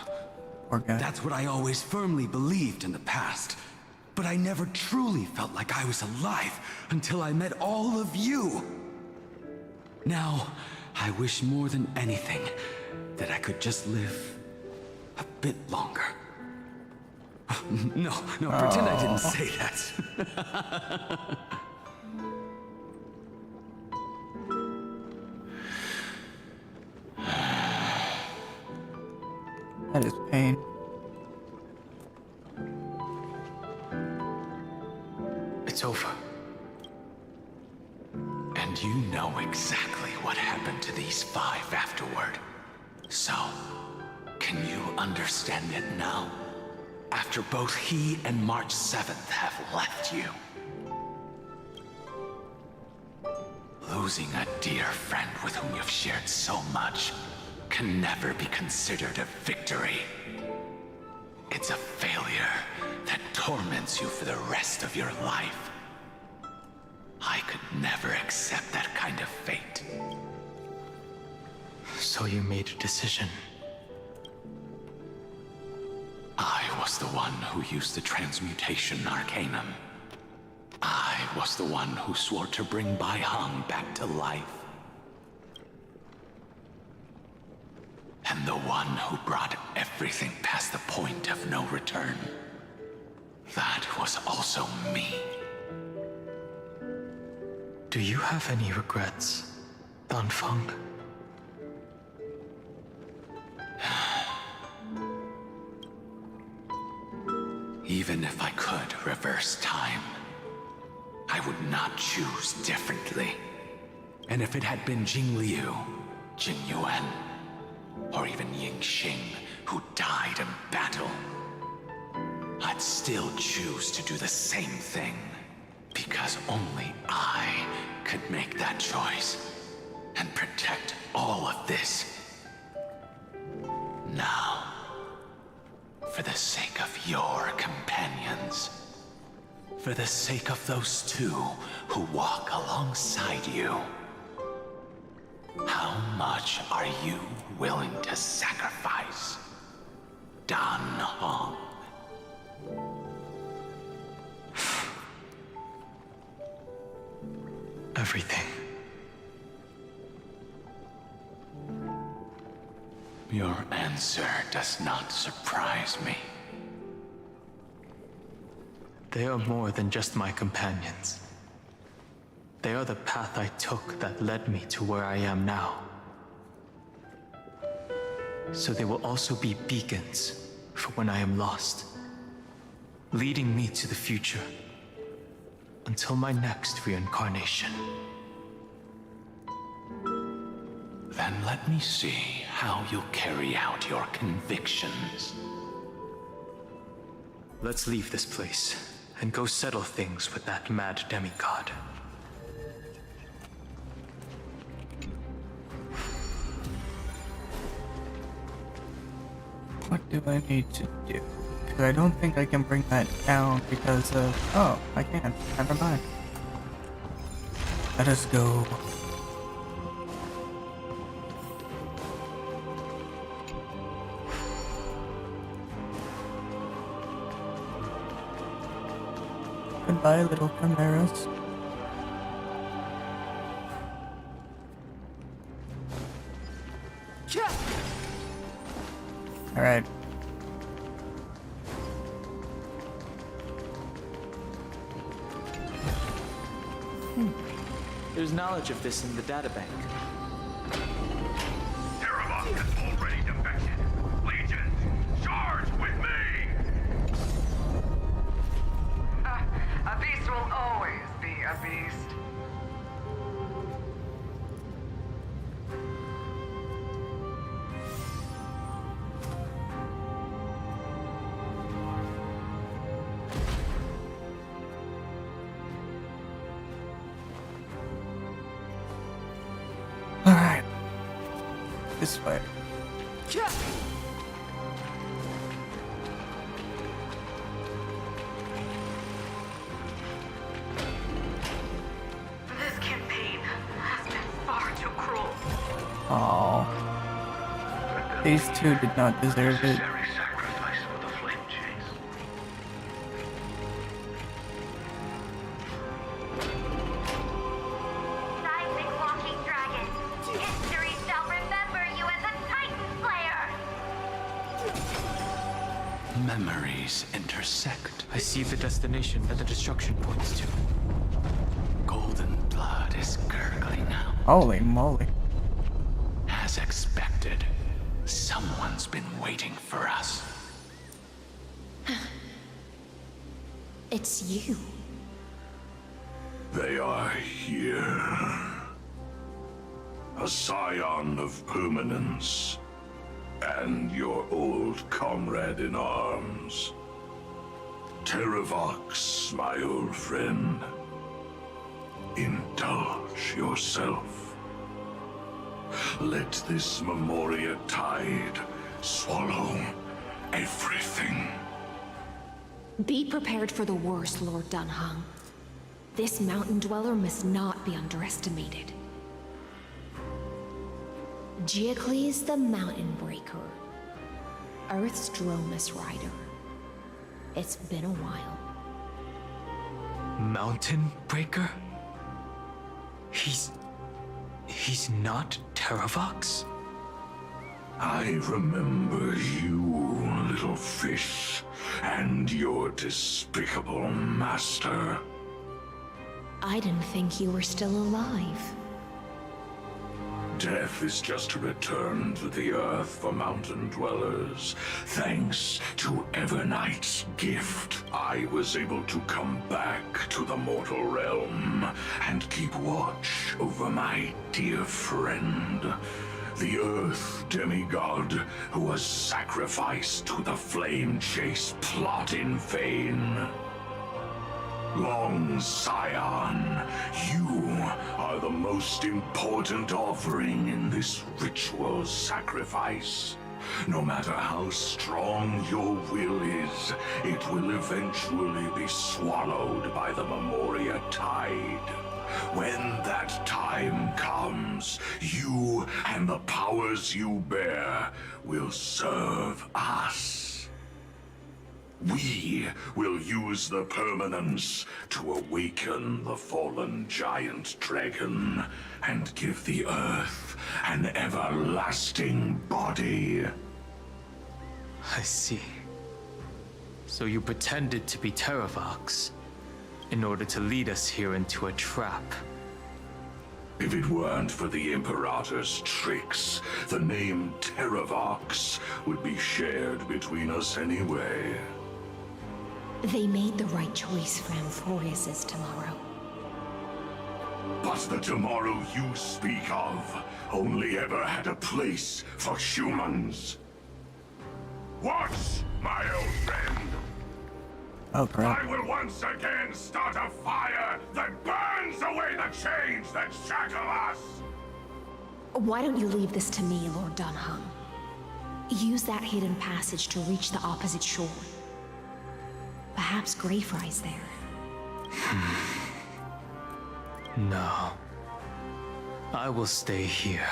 [SPEAKER 17] That's what I always firmly believed in the past. But I never truly felt like I was alive until I met all of you. Now, I wish more than anything that I could just live a bit longer. No, pretend I didn't say that.
[SPEAKER 1] That is pain.
[SPEAKER 9] It's over. And you know exactly what happened to these 5 afterward. So, can you understand it now? After both he and March 7th have left you. Losing a dear friend with whom you've shared so much can never be considered a victory. It's a failure that torments you for the rest of your life. I could never accept that kind of fate.
[SPEAKER 14] So you made a decision.
[SPEAKER 9] I was the one who used the transmutation arcanum. I was the one who swore to bring Bai Heng back to life. And the one who brought everything past the point of no return. That was also me.
[SPEAKER 14] Do you have any regrets, Dan Feng?
[SPEAKER 9] Even if I could reverse time, I would not choose differently. And if it had been Jing Liu, Jing Yuan, or even Ying Xing who died in battle, I'd still choose to do the same thing. Because only I could make that choice and protect all of this. Now, for the sake of your companions, for the sake of those 2 who walk alongside you, how much are you willing to sacrifice, Dan Heng?
[SPEAKER 14] Everything.
[SPEAKER 9] Your answer does not surprise me.
[SPEAKER 14] They are more than just my companions. They are the path I took that led me to where I am now. So they will also be beacons for when I am lost, leading me to the future until my next reincarnation.
[SPEAKER 9] Then let me see how you'll carry out your convictions.
[SPEAKER 14] Let's leave this place and go settle things with that mad demigod.
[SPEAKER 1] What do I need to do? Because I don't think I can bring that down because of... Oh, I can. Never mind. Let us go. Goodbye, little chimeras. Alright.
[SPEAKER 15] There's knowledge of this in the databank.
[SPEAKER 13] Terravok has already defected. Legion, charge with me!
[SPEAKER 7] A beast will always be a beast.
[SPEAKER 1] Alright. This way.
[SPEAKER 7] This campaign has been far too cruel.
[SPEAKER 1] Oh. These two did not deserve it.
[SPEAKER 13] Sacrifice for the flame chase.
[SPEAKER 4] Seismic walking dragon. History shall remember you as a Titan Slayer.
[SPEAKER 9] Memories intersect.
[SPEAKER 14] I see the destination that the destruction points to.
[SPEAKER 9] Golden blood is gurgling now.
[SPEAKER 1] Holy moly.
[SPEAKER 9] As expected, someone's been waiting for us.
[SPEAKER 16] It's you.
[SPEAKER 13] They are here. A scion of permanence. And your old comrade in arms. Terravox, my old friend. Indulge yourself. Let this Memoria tide swallow everything.
[SPEAKER 16] Be prepared for the worst, Lord Dunhung. This mountain dweller must not be underestimated. Geocles the Mountain Breaker. Earth's Dromus Rider. It's been a while.
[SPEAKER 14] Mountain Breaker? He's not Terravox?
[SPEAKER 13] I remember you, little fish, and your despicable master.
[SPEAKER 16] I didn't think you were still alive.
[SPEAKER 13] Death is just a return to the earth for mountain dwellers. Thanks to Evernight's gift, I was able to come back to the mortal realm and keep watch over my dear friend, the Earth demigod who was sacrificed to the flame chase plot in vain. Long Scion, you are the most important offering in this ritual sacrifice. No matter how strong your will is, it will eventually be swallowed by the Memoria tide. When that time comes, you and the powers you bear will serve us. We will use the permanence to awaken the fallen giant dragon and give the earth an everlasting body.
[SPEAKER 14] I see. So you pretended to be Terravox in order to lead us here into a trap.
[SPEAKER 13] If it weren't for the Imperator's tricks, the name Terravox would be shared between us anyway.
[SPEAKER 16] They made the right choice for Amphorius's tomorrow.
[SPEAKER 13] But the tomorrow you speak of only ever had a place for humans. Watch, my old friend.
[SPEAKER 1] Oh crap.
[SPEAKER 13] I will once again start a fire that burns away the chains that shackle us.
[SPEAKER 16] Why don't you leave this to me, Lord Dunhung? Use that hidden passage to reach the opposite shore. Perhaps Greyfry's there.
[SPEAKER 14] No. I will stay here.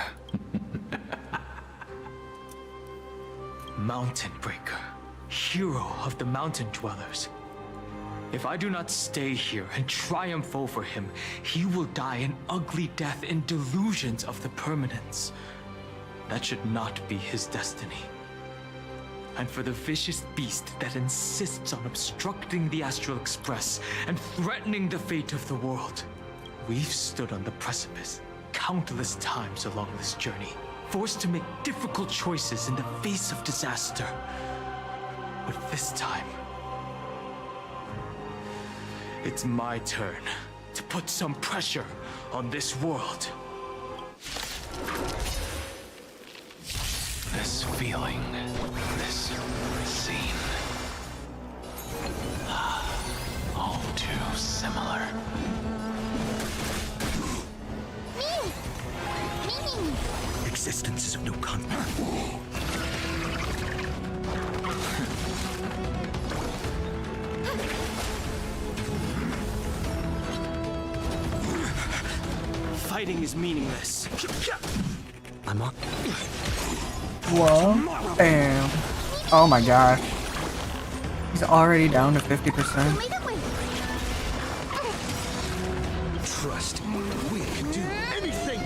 [SPEAKER 14] Mountain Breaker, hero of the mountain dwellers. If I do not stay here and triumph over him, he will die an ugly death in delusions of the permanence. That should not be his destiny. and for the vicious beast that insists on obstructing the Astral Express and threatening the fate of the world. We've stood on the precipice countless times along this journey, forced to make difficult choices in the face of disaster. But this time, it's my turn to put some pressure on this world.
[SPEAKER 9] This feeling, this scene, all too similar.
[SPEAKER 17] Existence is of no consequence.
[SPEAKER 15] Fighting is meaningless.
[SPEAKER 17] I'm on.
[SPEAKER 1] Whoa. Bam. Oh my gosh. He's already down to 50%.
[SPEAKER 17] Trust me, we can do anything.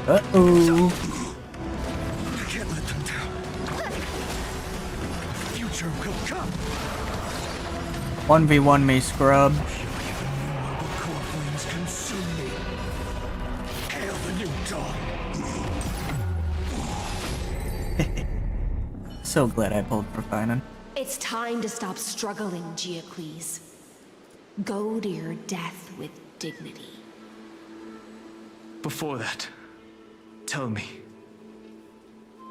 [SPEAKER 1] Uh-oh.
[SPEAKER 17] I can't let them down. Future will come.
[SPEAKER 1] 1v1 me, scrub.
[SPEAKER 17] Innumerable core flames consume me. Hail the new dawn.
[SPEAKER 1] So glad I pulled for Finan.
[SPEAKER 16] It's time to stop struggling, Geocles. Go to your death with dignity.
[SPEAKER 14] Before that, tell me,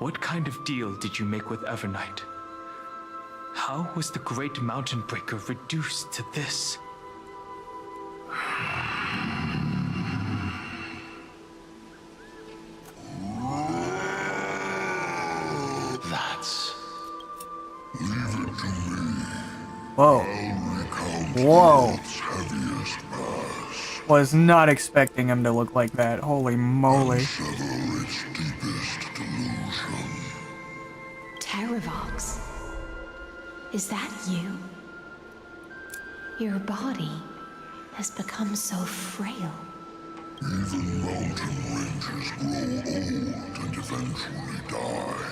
[SPEAKER 14] what kind of deal did you make with Evernight? How was the Great Mountain Breaker reduced to this?
[SPEAKER 9] That's...
[SPEAKER 13] Leave it to me.
[SPEAKER 1] Whoa.
[SPEAKER 13] I'll recount
[SPEAKER 1] Whoa.
[SPEAKER 13] its heaviest past.
[SPEAKER 1] Was not expecting him to look like that. Holy moly.
[SPEAKER 13] And sever its deepest delusion.
[SPEAKER 16] Terravox. Is that you? Your body has become so frail.
[SPEAKER 13] Even mountain ranges grow old and eventually die.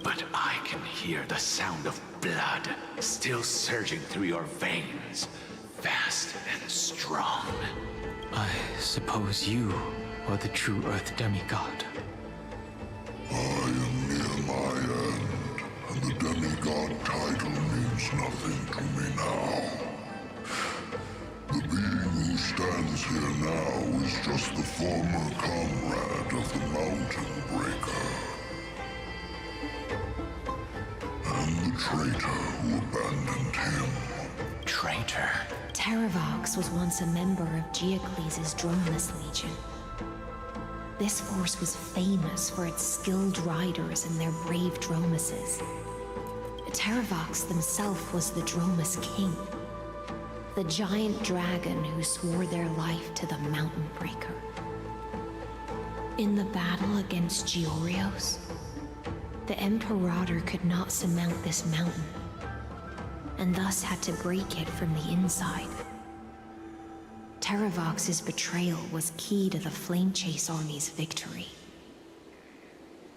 [SPEAKER 9] But I can hear the sound of blood still surging through your veins, fast and strong.
[SPEAKER 14] I suppose you are the true Earth demigod.
[SPEAKER 13] I am near my end, and the demigod title means nothing to me now. The being who stands here now is just the former comrade of the Mountain Breaker. And the traitor who abandoned him.
[SPEAKER 9] Traitor?
[SPEAKER 16] Terravox was once a member of Geocles' Dromeless Legion. This force was famous for its skilled riders and their brave dromuses. Terravox himself was the Dromus King, the giant dragon who swore their life to the Mountain Breaker. In the battle against Georios, the Imperator could not surmount this mountain, and thus had to break it from the inside. Terravox's betrayal was key to the Flame Chase Army's victory.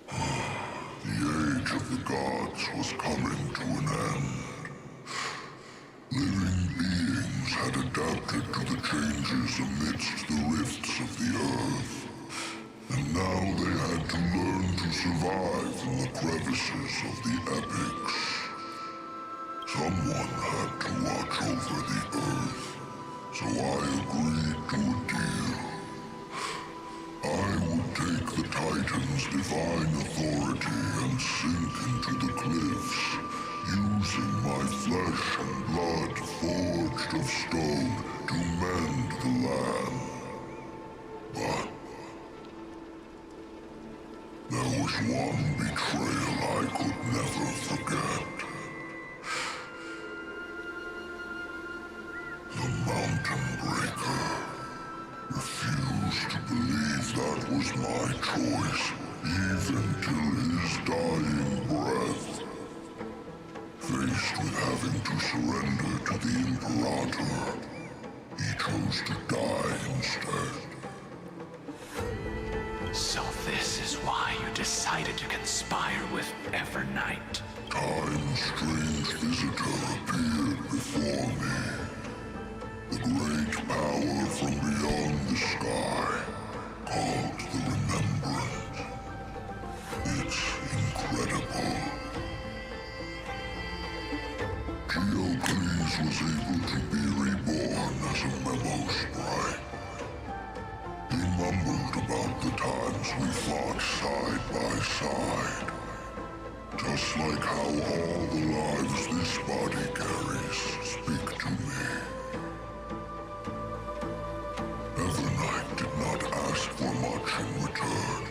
[SPEAKER 13] The age of the gods was coming to an end. Living beings had adapted to the changes amidst the rifts of the earth. And now they had to learn to survive in the crevices of the epics. Someone had to watch over the earth, so I agreed to a deal. I would take the Titan's divine authority and sink into the cliffs, using my flesh and blood forged of stone to mend the land. But there was one betrayal I could never forget. The Mountain Breaker refused to believe that was my choice, even till his dying breath. Faced with having to surrender to the Imperator, he chose to die instead.
[SPEAKER 9] So this is why you decided to conspire with Evernight.
[SPEAKER 13] Time's strange visitor appeared before me. The great power from beyond the sky, called the Remembrance. It's incredible. Geocles was able to be reborn as a memo sprite. He mumbled about the times we fought side by side. Just like how all the lives this body carries speak to me. Evernight did not ask for much in return.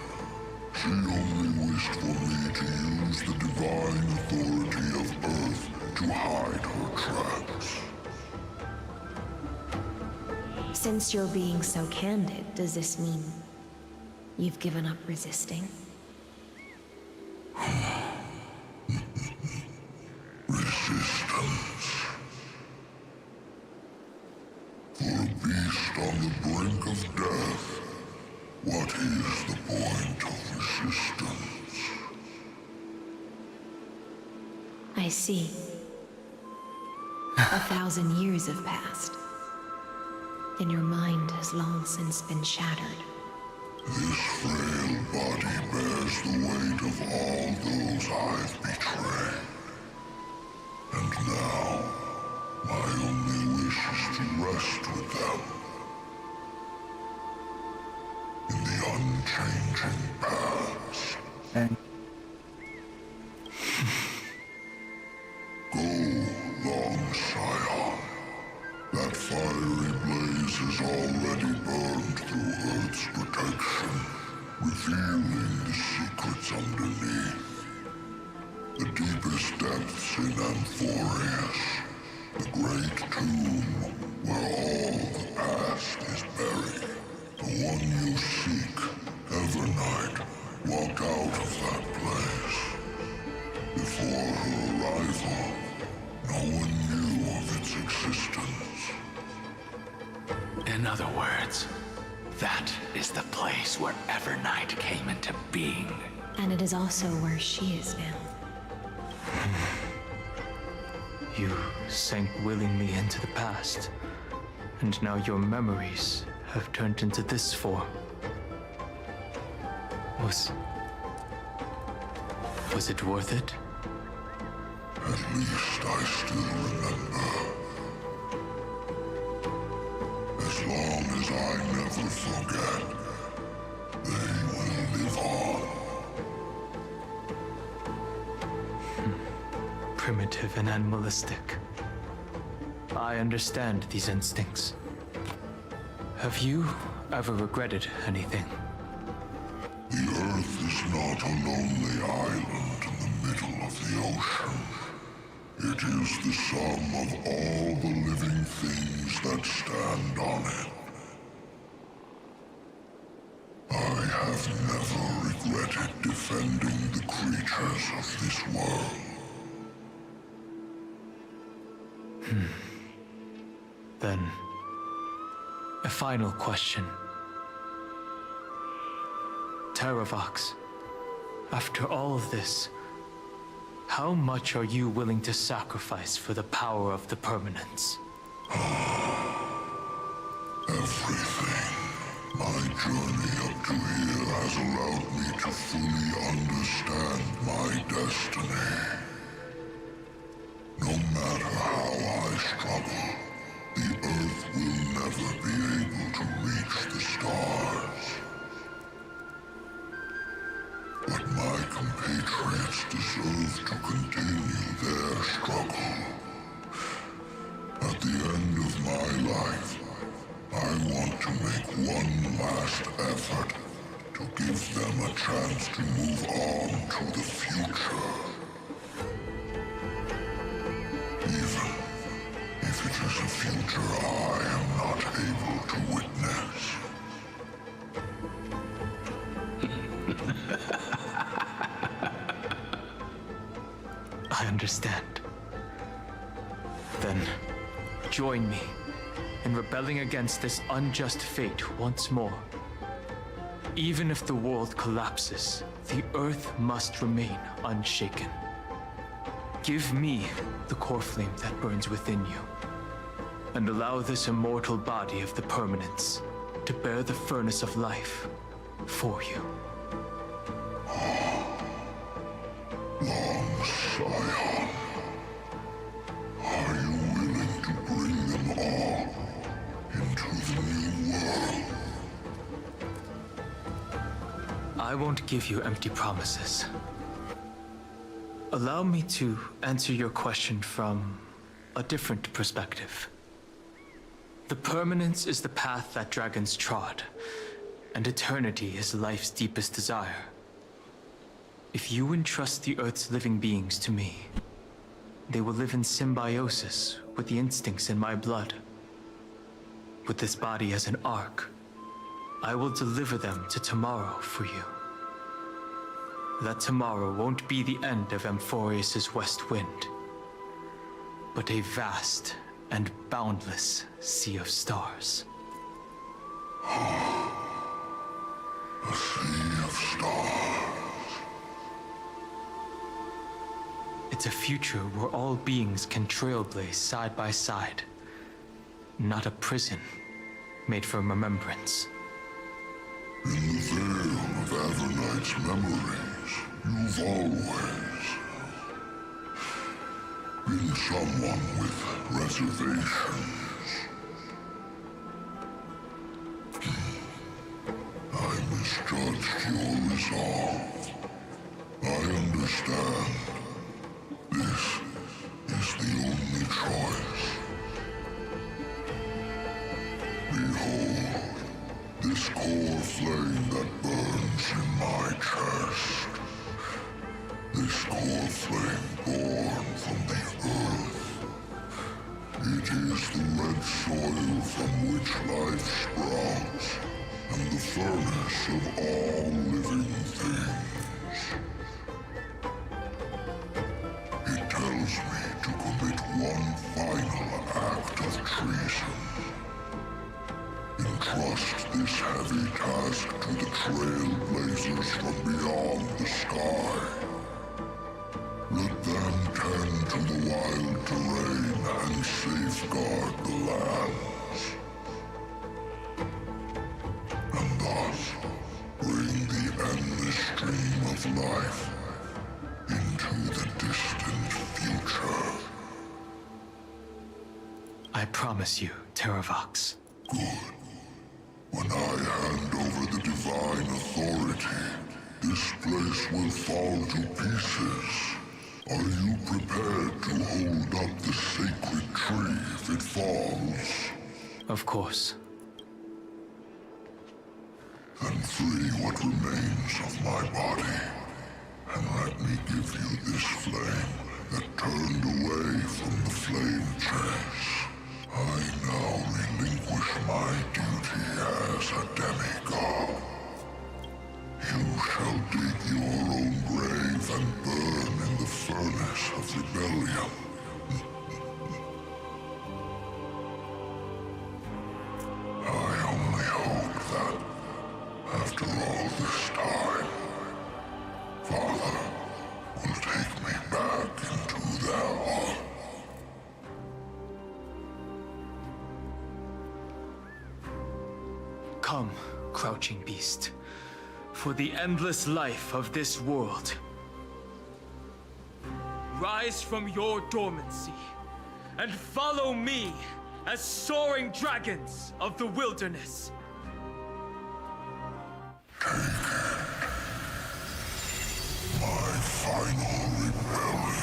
[SPEAKER 13] She only wished for me to use the divine authority of Earth to hide her tracks.
[SPEAKER 16] Since you're being so candid, does this mean you've given up resisting?
[SPEAKER 13] Resistance. For a beast on the brink of death, what is the point of resistance?
[SPEAKER 16] I see. 1,000 years have passed, and your mind has long since been shattered.
[SPEAKER 13] This frail body bears the weight of all those I've betrayed. And now, my only wish is to rest with them. In the unchanging past. Go, long Scion. That fiery blaze has already burned through Earth's protection, revealing the secrets underneath. The deepest depths in Amphorius, the great tomb where all the past is buried. The one you seek, Evernight, walked out of that place. Before her arrival, no one knew of its existence.
[SPEAKER 9] In other words, that is the place where Evernight came into being.
[SPEAKER 16] And it is also where she is now.
[SPEAKER 14] You sank willingly into the past, and now your memories have turned into this form. Was it worth it?
[SPEAKER 13] At least I still remember. As long as I never forget, they will live on.
[SPEAKER 14] Primitive and animalistic. I understand these instincts. Have you ever regretted anything?
[SPEAKER 13] The Earth is not a lonely island in the middle of the ocean. It is the sum of all the living things that stand on it. I have never regretted defending the creatures of this world.
[SPEAKER 14] Then, a final question. Terravox, after all of this, how much are you willing to sacrifice for the power of the permanence?
[SPEAKER 13] Everything. My journey up to here has allowed me to fully understand my destiny. No matter how I struggle, the Earth will never be able to reach the stars. But my compatriots deserve to continue their struggle. At the end of my life, I want to make one last effort to give them a chance to move on to the future. Even if it is a future I am not able to witness.
[SPEAKER 14] I understand. Then, join me in rebelling against this unjust fate once more. Even if the world collapses, the Earth must remain unshaken. Give me the core flame that burns within you, and allow this immortal body of the permanence to bear the furnace of life for you.
[SPEAKER 13] Long Scion, are you willing to bring them all into the new world?
[SPEAKER 14] I won't give you empty promises. Allow me to answer your question from a different perspective. The permanence is the path that dragons trod, and eternity is life's deepest desire. If you entrust the Earth's living beings to me, they will live in symbiosis with the instincts in my blood. With this body as an ark, I will deliver them to tomorrow for you. That tomorrow won't be the end of Amphorius' west wind, but a vast and boundless sea of stars.
[SPEAKER 13] A sea of stars.
[SPEAKER 14] It's a future where all beings can trailblaze side by side, not a prison made for remembrance.
[SPEAKER 13] In the veil of Avernight's memories, you've always been someone with reservations. I misjudged your resolve. I understand. This is the only choice. Behold, this core flame that burns in my chest. This core flame born from the earth. It is the red soil from which life sprouts, and the furnace of all living things. It tells me to commit one final act of treason. Entrust this heavy task to the trailblazers from beyond the sky. Let them tend to the wild terrain and safeguard the lands. And thus, bring the endless stream of life into the distant future.
[SPEAKER 14] I promise you, Terravox.
[SPEAKER 13] Good. When I hand over the divine authority, this place will fall to pieces. Are you prepared to hold up the sacred tree if it falls?
[SPEAKER 14] Of course.
[SPEAKER 13] Then free what remains of my body, and let me give you this flame that turned away from the flame chase. I now relinquish my duty as a demigod. You shall dig your own grave and burn in the furnace of rebellion. I only hope that, after all this time, Father will take me back into their heart.
[SPEAKER 14] Come, crouching beast, for the endless life of this world. Rise from your dormancy, and follow me as soaring dragons of the wilderness.
[SPEAKER 13] My final rebellion.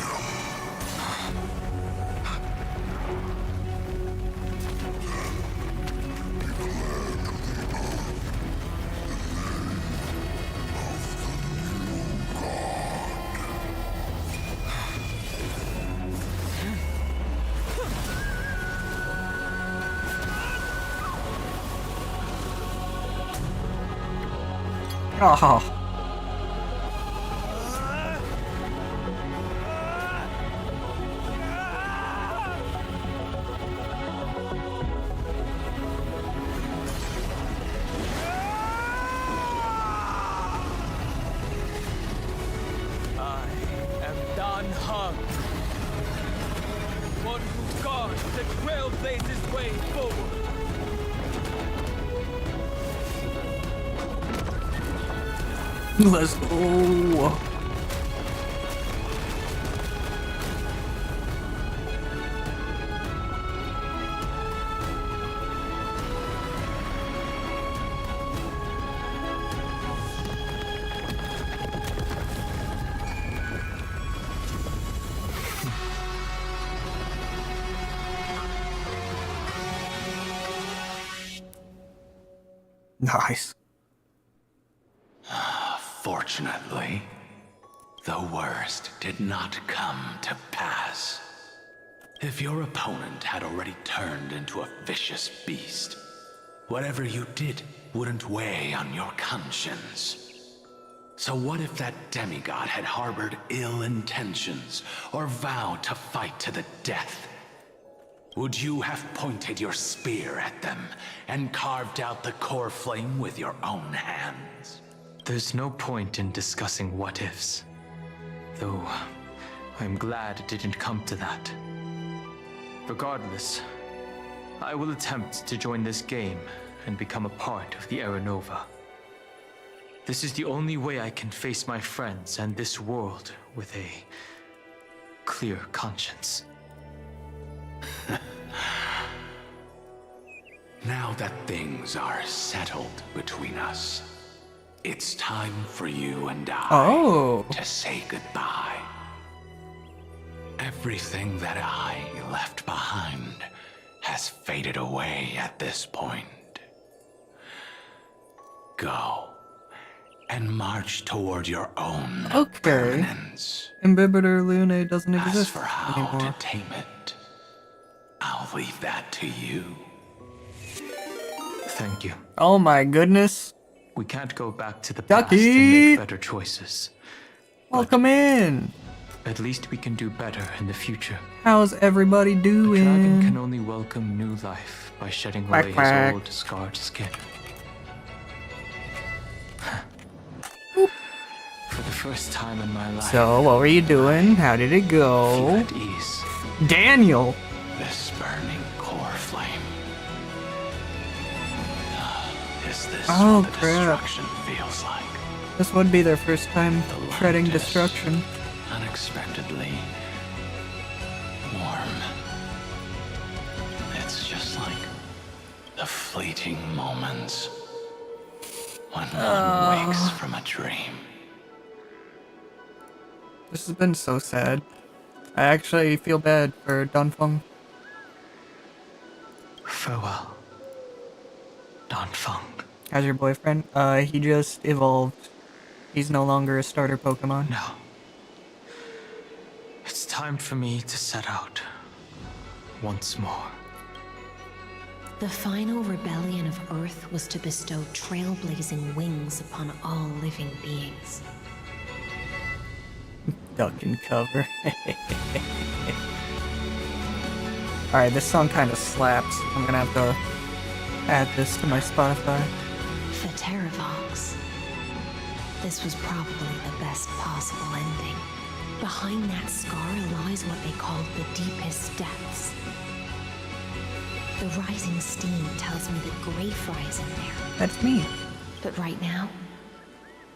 [SPEAKER 1] Oh.
[SPEAKER 15] Hung. One who guards the trailblazer's way forward.
[SPEAKER 1] Let's go. Nice.
[SPEAKER 9] Fortunately, the worst did not come to pass. If your opponent had already turned into a vicious beast, whatever you did wouldn't weigh on your conscience. So what if that demigod had harbored ill intentions or vowed to fight to the death? Would you have pointed your spear at them and carved out the core flame with your own hands?
[SPEAKER 14] There's no point in discussing what-ifs. Though, I'm glad it didn't come to that. Regardless, I will attempt to join this game and become a part of the Era Nova. This is the only way I can face my friends and this world with a clear conscience.
[SPEAKER 9] Now that things are settled between us, it's time for you and I to say goodbye. Everything that I left behind has faded away at this point. Go and march toward your own permanence.
[SPEAKER 1] Imbibitor Lune doesn't
[SPEAKER 9] As
[SPEAKER 1] exist
[SPEAKER 9] for how
[SPEAKER 1] anymore.
[SPEAKER 9] to tame it, I'll leave that to you.
[SPEAKER 14] Thank you.
[SPEAKER 1] Oh my goodness.
[SPEAKER 14] We can't go back to the
[SPEAKER 1] Ducky!
[SPEAKER 14] past and make better choices.
[SPEAKER 1] Welcome in.
[SPEAKER 14] At least we can do better in the future.
[SPEAKER 1] How's everybody doing?
[SPEAKER 14] A dragon can only welcome new life by shedding
[SPEAKER 1] Quack,
[SPEAKER 14] away
[SPEAKER 1] quack.
[SPEAKER 14] his old, scarred skin. For the first time in my life.
[SPEAKER 1] So, what were you doing? How did it go?
[SPEAKER 14] At ease.
[SPEAKER 1] Daniel!
[SPEAKER 9] This burning core flame. Is this
[SPEAKER 1] Oh,
[SPEAKER 9] what the
[SPEAKER 1] crap.
[SPEAKER 9] destruction feels like?
[SPEAKER 1] This would be their first time treading
[SPEAKER 9] light is
[SPEAKER 1] destruction.
[SPEAKER 9] Unexpectedly warm. It's just like the fleeting moments when one wakes from a dream.
[SPEAKER 1] This has been so sad. I actually feel bad for Dunfeng.
[SPEAKER 14] Farewell, Dunfeng.
[SPEAKER 1] How's your boyfriend? He just evolved. He's no longer a starter Pokemon.
[SPEAKER 14] No. It's time for me to set out. Once more.
[SPEAKER 16] The final rebellion of Earth was to bestow trailblazing wings upon all living beings.
[SPEAKER 1] Duck and cover. Alright, this song kind of slaps. I'm gonna have to add this to my Spotify.
[SPEAKER 16] For Terravox, this was probably the best possible ending. Behind that scar lies what they called the deepest depths. The rising steam tells me that Greyfry's in there.
[SPEAKER 1] That's me.
[SPEAKER 16] But right now,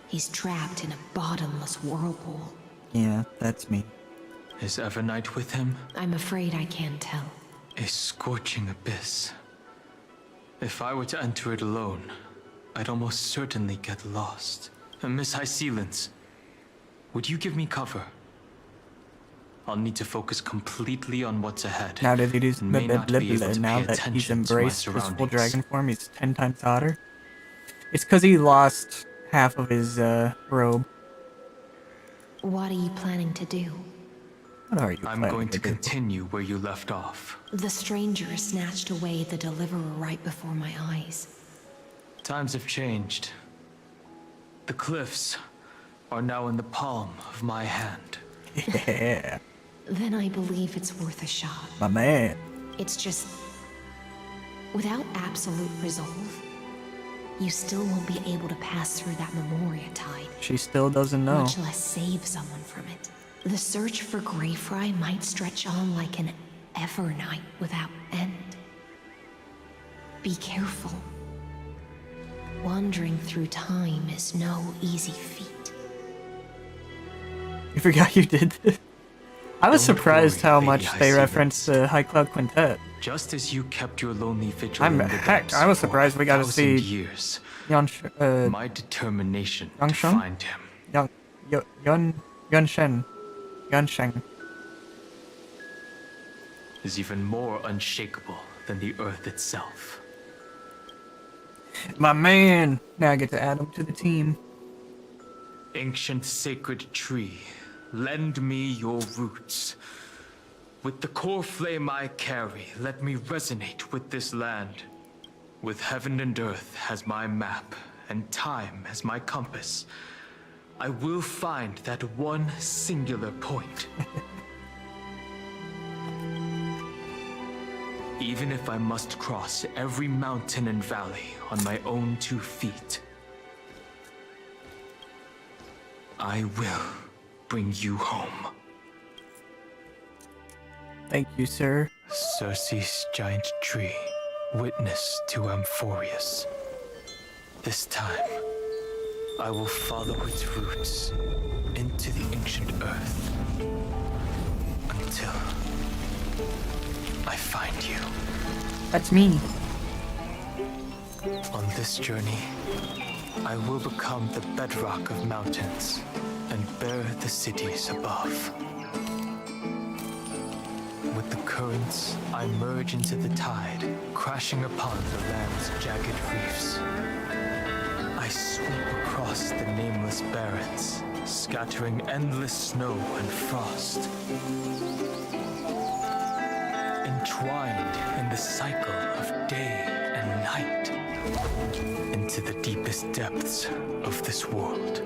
[SPEAKER 16] he's trapped in a bottomless whirlpool.
[SPEAKER 1] Yeah, that's me.
[SPEAKER 14] Is Evernight with him?
[SPEAKER 16] I'm afraid I can't tell.
[SPEAKER 14] A scorching abyss. If I were to enter it alone, I'd almost certainly get lost. And Miss High Sealants, would you give me cover? I'll need to focus completely on what's ahead.
[SPEAKER 1] Now that he's
[SPEAKER 14] and may not be able to
[SPEAKER 1] now
[SPEAKER 14] pay
[SPEAKER 1] that he's
[SPEAKER 14] attention to my
[SPEAKER 1] embraced his full
[SPEAKER 14] surroundings.
[SPEAKER 1] dragon form, he's 10 times hotter. It's because he lost half of his robe.
[SPEAKER 16] What are you planning to do?
[SPEAKER 1] What are you
[SPEAKER 14] I'm
[SPEAKER 1] planning
[SPEAKER 14] going to
[SPEAKER 1] do?
[SPEAKER 14] continue where you left off.
[SPEAKER 16] The stranger snatched away the deliverer right before my eyes.
[SPEAKER 14] Times have changed. The cliffs are now in the palm of my hand.
[SPEAKER 1] Yeah,
[SPEAKER 16] Then I believe it's worth a shot.
[SPEAKER 1] my man.
[SPEAKER 16] It's just... without absolute resolve, you still won't be able to pass through that Memoria tide.
[SPEAKER 1] She still doesn't know.
[SPEAKER 16] Much less save someone from it. The search for Greyfry might stretch on like an evernight without end. Be careful. Wandering through time is no easy feat.
[SPEAKER 1] You forgot you did this. I was
[SPEAKER 3] Don't
[SPEAKER 1] surprised
[SPEAKER 3] worry,
[SPEAKER 1] how
[SPEAKER 3] Lady
[SPEAKER 1] much they
[SPEAKER 3] High
[SPEAKER 1] referenced the High Cloud Quintet.
[SPEAKER 3] Just as you kept your lonely vigil
[SPEAKER 1] I'm
[SPEAKER 3] in the
[SPEAKER 1] heck,
[SPEAKER 3] depths
[SPEAKER 1] I was
[SPEAKER 3] for
[SPEAKER 1] surprised we got to
[SPEAKER 3] 1,000
[SPEAKER 1] see
[SPEAKER 3] years,
[SPEAKER 1] Yan
[SPEAKER 3] my determination to
[SPEAKER 1] Yangsheng?
[SPEAKER 3] find him
[SPEAKER 1] Yunsheng.
[SPEAKER 3] is even more unshakable than the earth itself.
[SPEAKER 1] My man! Now I get to add him to the team.
[SPEAKER 3] Ancient sacred tree, lend me your roots. With the core flame I carry, let me resonate with this land. With heaven and earth as my map, and time as my compass, I will find that one singular point. Even if I must cross every mountain and valley on my own 2 feet, I will bring you home.
[SPEAKER 1] Thank you, sir.
[SPEAKER 3] Circe's giant tree, witness to Amphorius. This time, I will follow its roots into the ancient earth until I find you.
[SPEAKER 1] That's me.
[SPEAKER 3] On this journey, I will become the bedrock of mountains and bear the cities above. With the currents, I merge into the tide, crashing upon the land's jagged reefs. I sweep across the nameless barrens, scattering endless snow and frost. Entwined in the cycle of day and night, into the deepest depths of this world,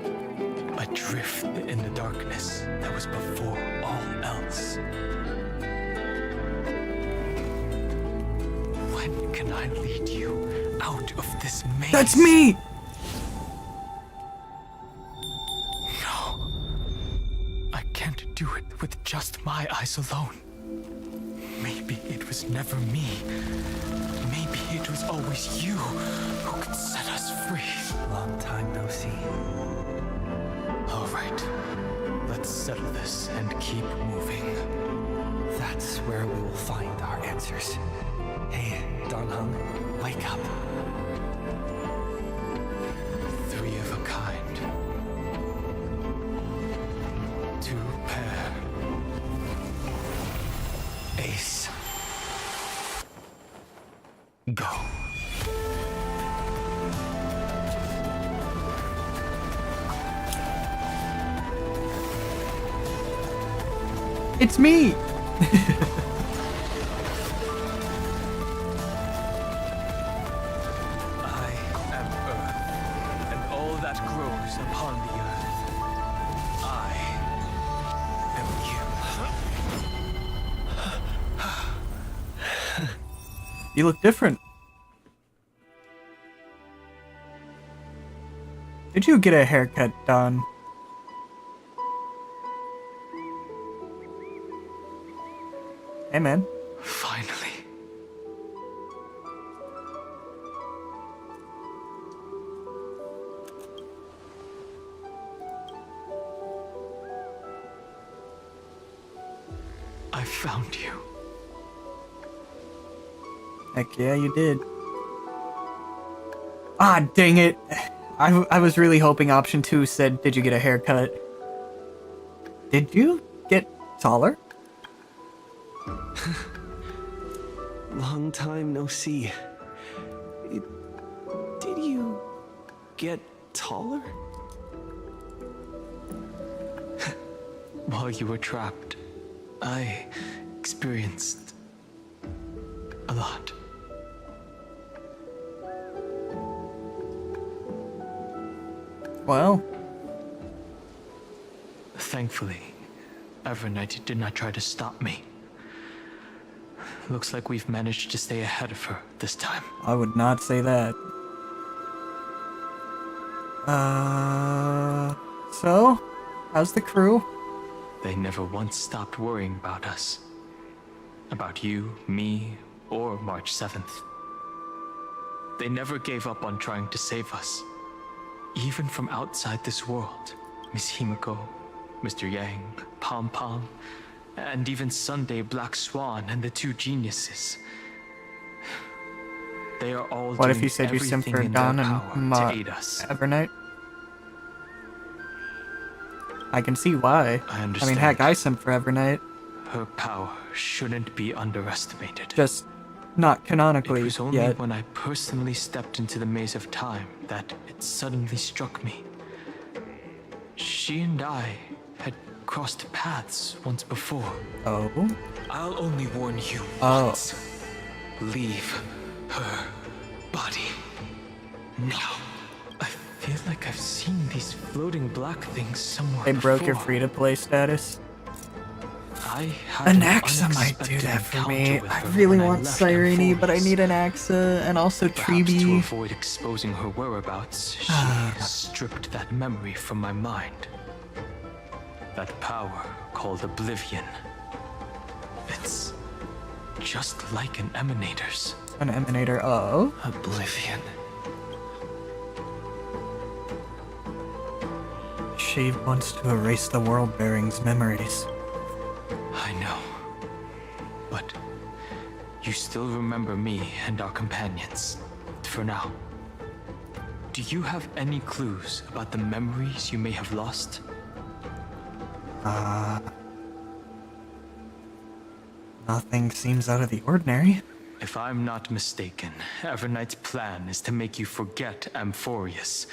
[SPEAKER 3] adrift in the darkness that was before all else. When can I lead you out of this maze?
[SPEAKER 1] That's me!
[SPEAKER 3] No. I can't do it with just my eyes alone. Maybe it was never me. Maybe it was always you who could set us free.
[SPEAKER 24] Long time no see.
[SPEAKER 3] All right. Let's settle this and keep moving.
[SPEAKER 24] That's where we will find our answers. Hey, Donghung, wake up.
[SPEAKER 3] 3 of a kind. 2 pair. Ace. Go.
[SPEAKER 1] It's me!
[SPEAKER 3] I am Earth, and all that grows upon the earth. I am you.
[SPEAKER 1] You look different. Did you get a haircut done? Hey, man.
[SPEAKER 3] Finally. I found you.
[SPEAKER 1] Heck yeah, you did. Ah, dang it. I was really hoping option 2 said, did you get a haircut? Did you get taller?
[SPEAKER 24] Long time no see. Did you get taller?
[SPEAKER 3] While you were trapped, I experienced a lot.
[SPEAKER 1] Well.
[SPEAKER 3] Thankfully, Evernight did not try to stop me. Looks like we've managed to stay ahead of her this time.
[SPEAKER 1] I would not say that. So, how's the crew?
[SPEAKER 14] they never once stopped worrying about us. About you, me, or March 7th. They never gave up on trying to save us. Even from outside this world. Miss Himiko, Mr. Yang, Pom Pom, and even Sunday Black Swan and the two geniuses. They are all
[SPEAKER 1] What if
[SPEAKER 14] doing
[SPEAKER 1] you said you simp for
[SPEAKER 14] everything in their
[SPEAKER 1] Dawn
[SPEAKER 14] power
[SPEAKER 1] and
[SPEAKER 14] to aid us.
[SPEAKER 1] Evernight? I can see why.
[SPEAKER 14] I understand.
[SPEAKER 1] I mean, heck, I simp for Evernight.
[SPEAKER 14] Her power shouldn't be underestimated.
[SPEAKER 1] Just not canonically
[SPEAKER 14] It was only
[SPEAKER 1] yet.
[SPEAKER 14] when I personally stepped into the maze of time that it suddenly struck me. She and I had crossed paths once before.
[SPEAKER 1] Oh?
[SPEAKER 14] I'll only warn you once. Leave her body now. I feel like I've seen these floating black things somewhere
[SPEAKER 1] They broke your
[SPEAKER 14] before.
[SPEAKER 1] free-to-play status.
[SPEAKER 14] I had
[SPEAKER 1] An
[SPEAKER 14] an
[SPEAKER 1] AXA might do
[SPEAKER 14] unexpected
[SPEAKER 1] that for
[SPEAKER 14] encounter
[SPEAKER 1] me.
[SPEAKER 14] with
[SPEAKER 1] I
[SPEAKER 14] her
[SPEAKER 1] really
[SPEAKER 14] when
[SPEAKER 1] want
[SPEAKER 14] left
[SPEAKER 1] Cyrene,
[SPEAKER 14] M40s.
[SPEAKER 1] but I need an AXA and also
[SPEAKER 14] Perhaps to
[SPEAKER 1] Treeby.
[SPEAKER 14] avoid exposing her whereabouts, she stripped that memory from my mind. That power called Oblivion. It's just like an emanator's.
[SPEAKER 1] An emanator of?
[SPEAKER 14] Oblivion.
[SPEAKER 1] She wants to erase the World-Bearing's memories.
[SPEAKER 14] I know. But you still remember me and our companions, for now. Do you have any clues about the memories you may have lost?
[SPEAKER 1] Nothing seems out of the ordinary.
[SPEAKER 14] If I'm not mistaken, Evernight's plan is to make you forget Amphorius,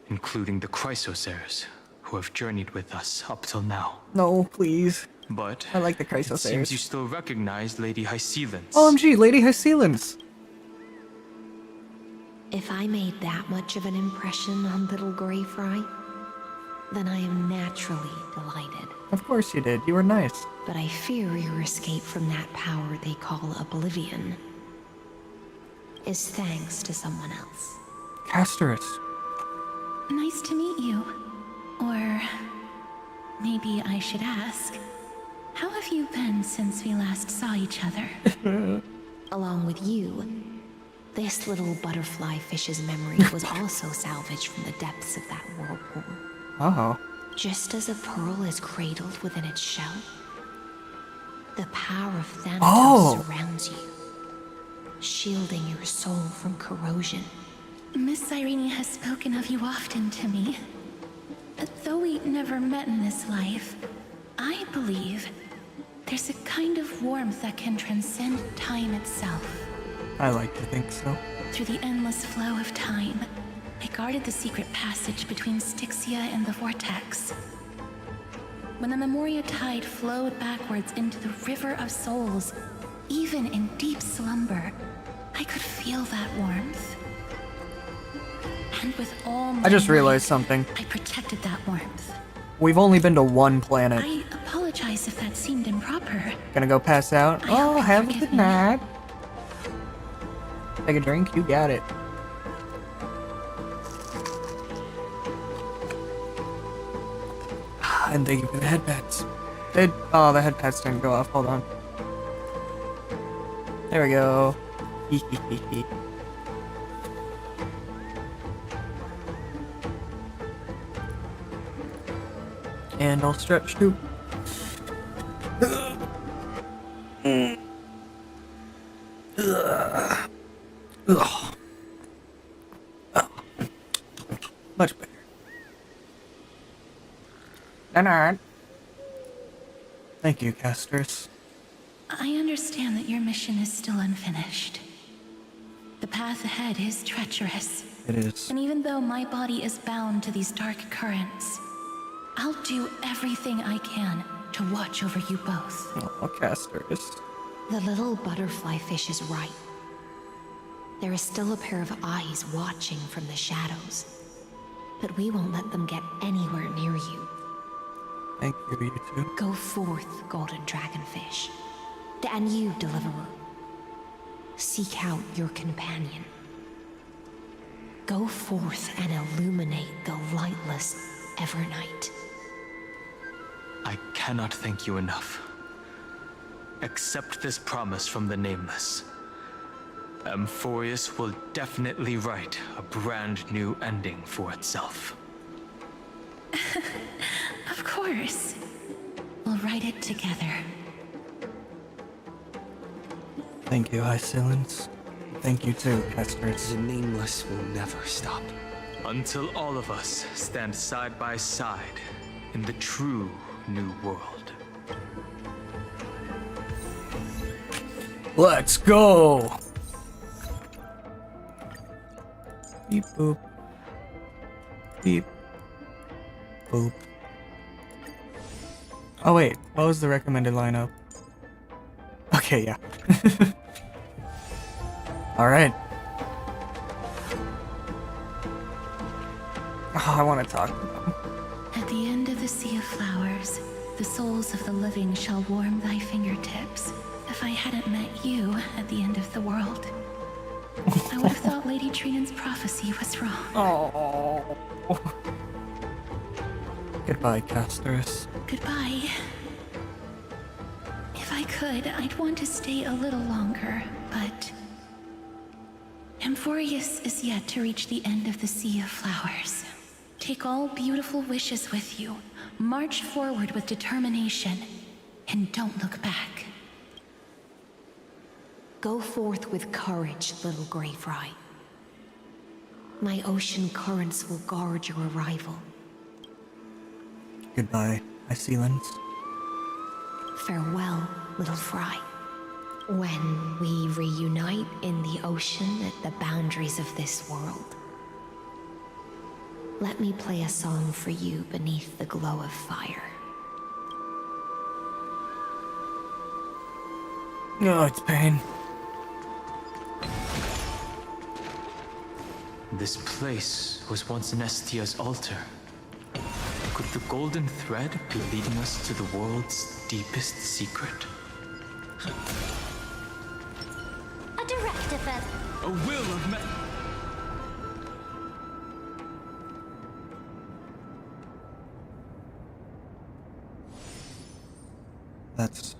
[SPEAKER 14] including the Chrysosairs, who have journeyed with us up till now.
[SPEAKER 1] No, please.
[SPEAKER 14] But
[SPEAKER 1] I like the
[SPEAKER 14] it seems
[SPEAKER 1] Chrysosairs.
[SPEAKER 14] you still recognize Lady Hycelens.
[SPEAKER 1] OMG, Lady Hycelens!
[SPEAKER 16] If I made that much of an impression on little Grey Fry, then I am naturally delighted.
[SPEAKER 1] Of course you did, you were nice.
[SPEAKER 16] But I fear your escape from that power they call Oblivion is thanks to someone else.
[SPEAKER 1] Castorus.
[SPEAKER 5] Nice to meet you. Or maybe I should ask, how have you been since we last saw each other?
[SPEAKER 16] Along with you, this little butterfly fish's memory was also salvaged from the depths of that whirlpool.
[SPEAKER 1] Oh.
[SPEAKER 16] Just as a pearl is cradled within its shell, the power of Thanatos
[SPEAKER 1] Oh.
[SPEAKER 16] surrounds you, shielding your soul from corrosion.
[SPEAKER 5] Miss Cyrene has spoken of you often to me. Though we never met in this life, I believe there's a kind of warmth that can transcend time itself.
[SPEAKER 1] I like to think so.
[SPEAKER 5] Through the endless flow of time, I guarded the secret passage between Styxia and the Vortex. When the Memoria tide flowed backwards into the River of Souls, even in deep slumber, I could feel that warmth. And with all my
[SPEAKER 1] I just realized
[SPEAKER 5] might,
[SPEAKER 1] something.
[SPEAKER 5] I protected that warmth.
[SPEAKER 1] We've only been to one planet.
[SPEAKER 5] I apologize if that seemed improper.
[SPEAKER 1] Gonna go pass out? Oh, have a good night. Take a drink? You got it. And thank you for the head pats. Oh, the head pats didn't go off. Hold on. There we go. And I'll stretch too. Ugh. Much better. Leonard. Thank you, Casters.
[SPEAKER 5] I understand that your mission is still unfinished. The path ahead is treacherous.
[SPEAKER 1] It is.
[SPEAKER 5] And even though my body is bound to these dark currents, I'll do everything I can to watch over you both.
[SPEAKER 1] Oh, Casters.
[SPEAKER 16] The little butterfly fish is right. There is still a pair of eyes watching from the shadows. But we won't let them get anywhere near you.
[SPEAKER 1] Thank you, you two.
[SPEAKER 16] Go forth, golden dragonfish. And you, deliverer. Seek out your companion. Go forth and illuminate the lightless Evernight.
[SPEAKER 14] I cannot thank you enough. Accept this promise from the Nameless. Amphorius will definitely write a brand new ending for itself.
[SPEAKER 5] Of course. We'll write it together.
[SPEAKER 1] Thank you, Hysilence. Thank you too, Castorus.
[SPEAKER 3] The Nameless will never stop.
[SPEAKER 14] Until all of us stand side by side in the true new world.
[SPEAKER 1] Let's go! Beep boop. Beep. Boop. Oh wait, what was the recommended lineup? Okay, yeah. Alright. Oh, I want to talk to them.
[SPEAKER 5] At the end of the sea of flowers, the souls of the living shall warm thy fingertips. If I hadn't met you at the end of the world, I would have thought Lady Trinan's prophecy was wrong.
[SPEAKER 1] Oh. Goodbye, Castorus.
[SPEAKER 5] Goodbye. If I could, I'd want to stay a little longer, but Amphorius is yet to reach the end of the Sea of Flowers. Take all beautiful wishes with you, march forward with determination, and don't look back.
[SPEAKER 16] Go forth with courage, little Grey Fry. My ocean currents will guard your arrival.
[SPEAKER 1] Goodbye, Hysilence.
[SPEAKER 16] Farewell, little Fry. When we reunite in the ocean at the boundaries of this world, let me play a song for you beneath the glow of fire.
[SPEAKER 1] Oh, it's pain.
[SPEAKER 14] This place was once Nestia's altar. Could the golden thread be leading us to the world's deepest secret?
[SPEAKER 4] A direct effect.
[SPEAKER 14] A will of men.
[SPEAKER 1] That's...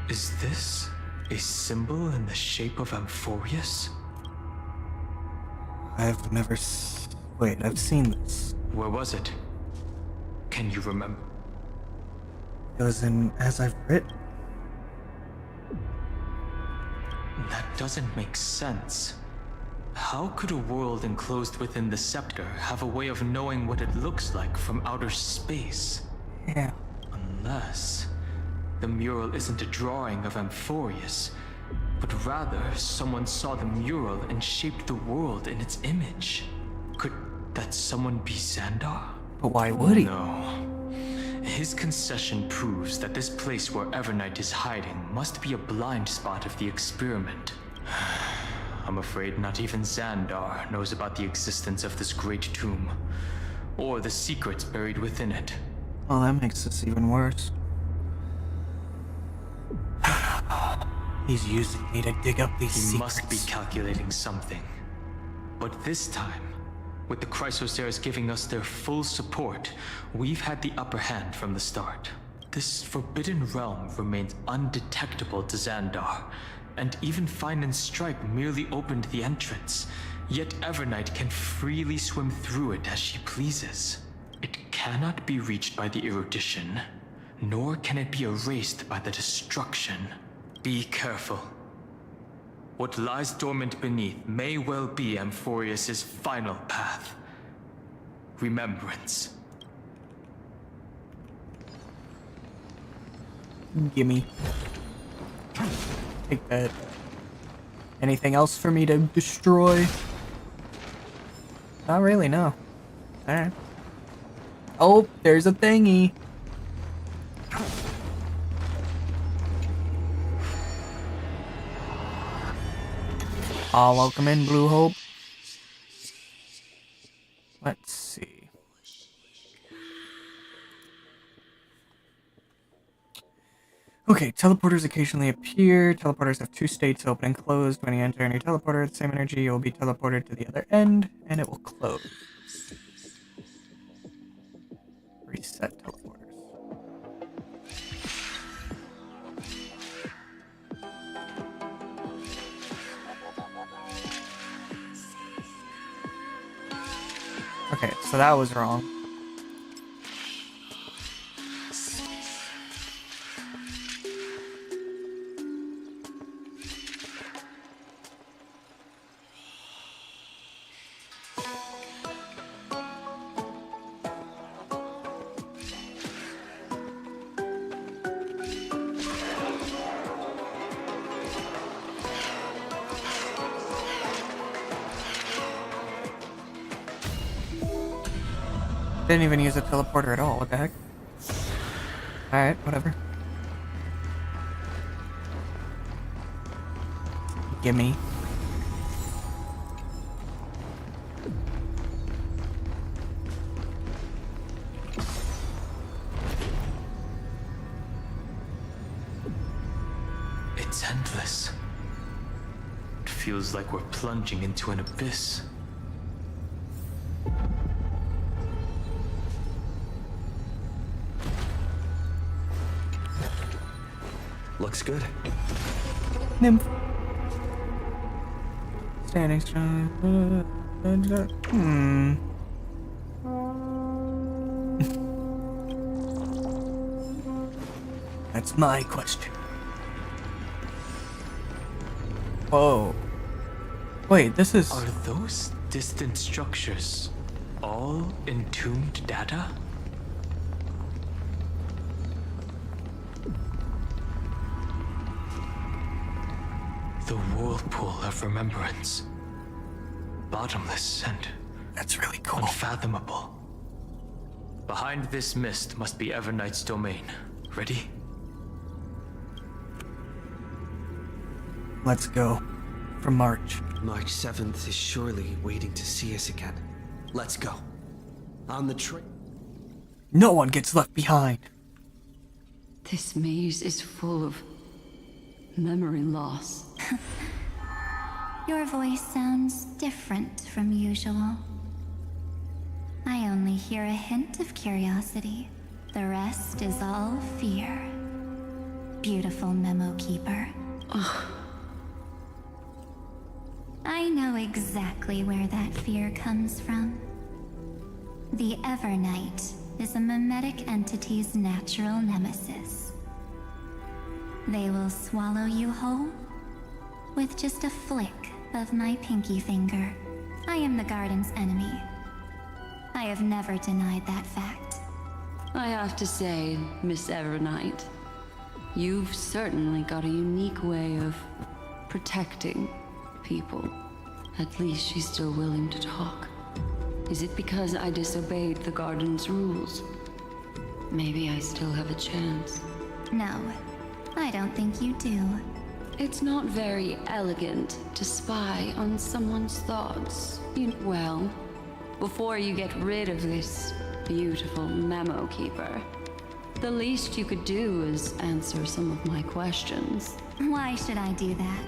[SPEAKER 14] Is this a symbol in the shape of Amphorius?
[SPEAKER 1] I've never Wait, I've seen this.
[SPEAKER 14] Where was it? Can you remember?
[SPEAKER 1] It was in As I've Written.
[SPEAKER 14] That doesn't make sense. How could a world enclosed within the scepter have a way of knowing what it looks like from outer space?
[SPEAKER 1] Yeah.
[SPEAKER 14] Unless the mural isn't a drawing of Amphorius, but rather someone saw the mural and shaped the world in its image. Could that someone be Xandar?
[SPEAKER 1] But why would he?
[SPEAKER 14] No. His concession proves that this place where Evernight is hiding must be a blind spot of the experiment. I'm afraid not even Xandar knows about the existence of this great tomb, or the secrets buried within it.
[SPEAKER 1] Well, that makes this even worse. He's using me to dig up these secrets.
[SPEAKER 14] He must be calculating something. But this time, with the Chrysosaurs giving us their full support, we've had the upper hand from the start. This forbidden realm remains undetectable to Xandar, and even Fine and Stripe merely opened the entrance, yet Evernight can freely swim through it as she pleases. It cannot be reached by the erudition, nor can it be erased by the destruction. Be careful. What lies dormant beneath may well be Amphorius' final path. Remembrance.
[SPEAKER 1] Gimme. Take that. Anything else for me to destroy? Not really, no. Alright. Oh, there's a thingy. Oh, welcome in, Blue Hope. Let's see. Okay, teleporters occasionally appear. Teleporters have two states, open and closed. When you enter any teleporter at the same energy, you will be teleported to the other end, and it will close. Reset teleporter. so that was wrong. Didn't even use a teleporter at all, what the heck? Alright, whatever. Gimme.
[SPEAKER 14] It's endless. It feels like we're plunging into an abyss.
[SPEAKER 3] Looks good.
[SPEAKER 1] Nymph. Standing strong. That's my question. Whoa. Wait, this is...
[SPEAKER 14] Are those distant structures all entombed data? The whirlpool of remembrance. Bottomless and...
[SPEAKER 1] That's really cool.
[SPEAKER 14] Unfathomable. Behind this mist must be Everknight's domain. Ready?
[SPEAKER 1] Let's go. For March.
[SPEAKER 3] March 7th is surely waiting to see us again. Let's go. On the train.
[SPEAKER 1] No one gets left behind.
[SPEAKER 12] This maze is full of memory loss.
[SPEAKER 5] Your voice sounds different from usual. I only hear a hint of curiosity. The rest is all fear. Beautiful memo keeper. I know exactly where that fear comes from. The Everknight is a mimetic entity's natural nemesis. They will swallow you whole with just a flick of my pinky finger. I am the garden's enemy. I have never denied that fact.
[SPEAKER 12] I have to say, Miss Everknight, you've certainly got a unique way of protecting people. At least she's still willing to talk. Is it because I disobeyed the garden's rules? Maybe I still have a chance.
[SPEAKER 5] No, I don't think you do.
[SPEAKER 12] It's not very elegant to spy on someone's thoughts. Well, before you get rid of this beautiful memo keeper, the least you could do is answer some of my questions.
[SPEAKER 5] Why should I do that?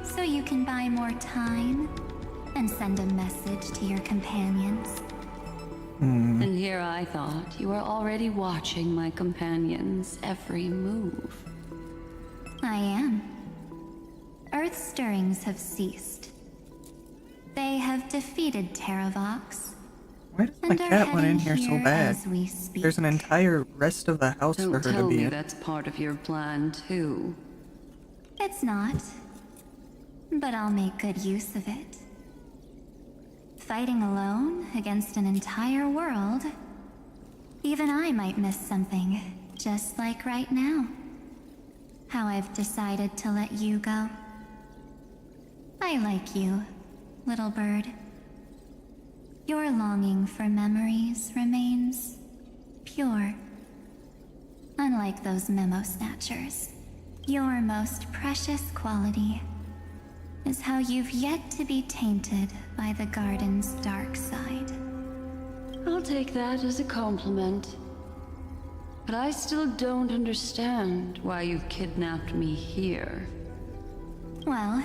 [SPEAKER 5] So you can buy more time and send a message to your companions.
[SPEAKER 12] And here I thought you were already watching my companions' every move.
[SPEAKER 5] I am. Earth's stirrings have ceased. They have defeated Terravox.
[SPEAKER 1] Why does my cat want in here so bad? There's an entire rest of the house
[SPEAKER 12] Don't
[SPEAKER 1] for her to
[SPEAKER 12] tell
[SPEAKER 1] be
[SPEAKER 12] me
[SPEAKER 1] in.
[SPEAKER 12] that's part of your plan, too.
[SPEAKER 5] It's not. But I'll make good use of it. Fighting alone against an entire world, even I might miss something, just like right now. How I've decided to let you go. I like you, little bird. Your longing for memories remains pure. Unlike those memo snatchers, your most precious quality is how you've yet to be tainted by the garden's dark side.
[SPEAKER 12] I'll take that as a compliment. But I still don't understand why you've kidnapped me here.
[SPEAKER 5] Well,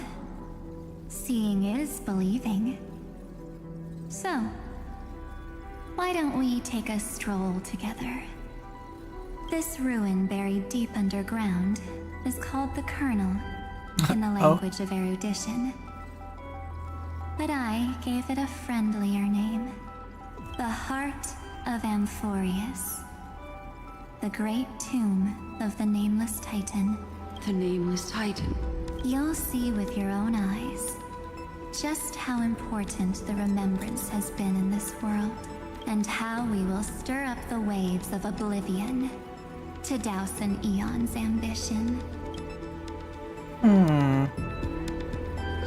[SPEAKER 5] seeing is believing. So, why don't we take a stroll together? This ruin buried deep underground is called the Kernel, in the language of erudition. But I gave it a friendlier name. The heart of Amphorius. The great tomb of the Nameless Titan.
[SPEAKER 12] The Nameless Titan.
[SPEAKER 5] You'll see with your own eyes just how important the remembrance has been in this world, and how we will stir up the waves of oblivion to douse an eon's ambition.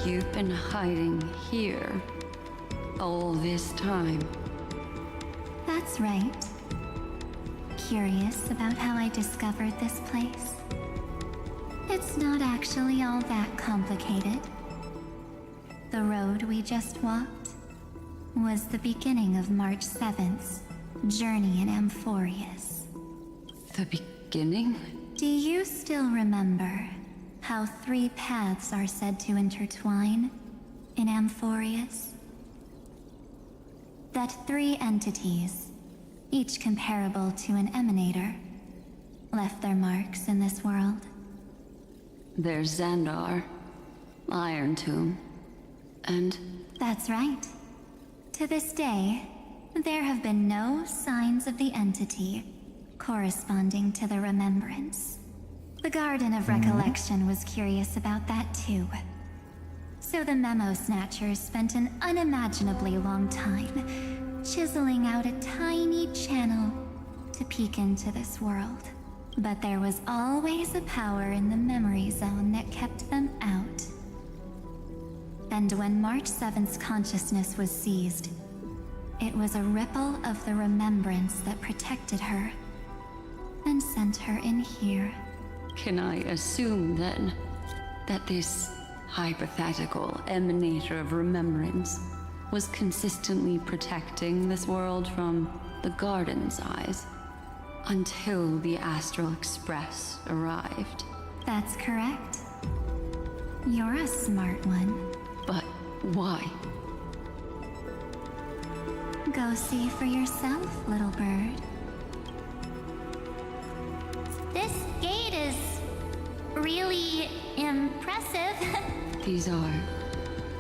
[SPEAKER 12] You've been hiding here all this time.
[SPEAKER 5] That's right. Curious about how I discovered this place? It's not actually all that complicated. The road we just walked was the beginning of March 7th's journey in Amphorius.
[SPEAKER 12] The beginning?
[SPEAKER 5] Do you still remember how 3 paths are said to intertwine in Amphorius? That 3 entities, each comparable to an emanator, left their marks in this world.
[SPEAKER 12] There's Xandar, Iron Tomb, and...
[SPEAKER 5] That's right. To this day, there have been no signs of the entity corresponding to the remembrance. The Garden of Recollection was curious about that too. So the Memo Snatchers spent an unimaginably long time chiseling out a tiny channel to peek into this world. But there was always a power in the memory zone that kept them out. And when March 7th's consciousness was seized, it was a ripple of the remembrance that protected her and sent her in here.
[SPEAKER 12] Can I assume then that this hypothetical emanator of remembrance was consistently protecting this world from the Garden's eyes until the Astral Express arrived?
[SPEAKER 5] That's correct. You're a smart one.
[SPEAKER 12] But why?
[SPEAKER 5] Go see for yourself, little bird. This gate is really impressive.
[SPEAKER 12] These are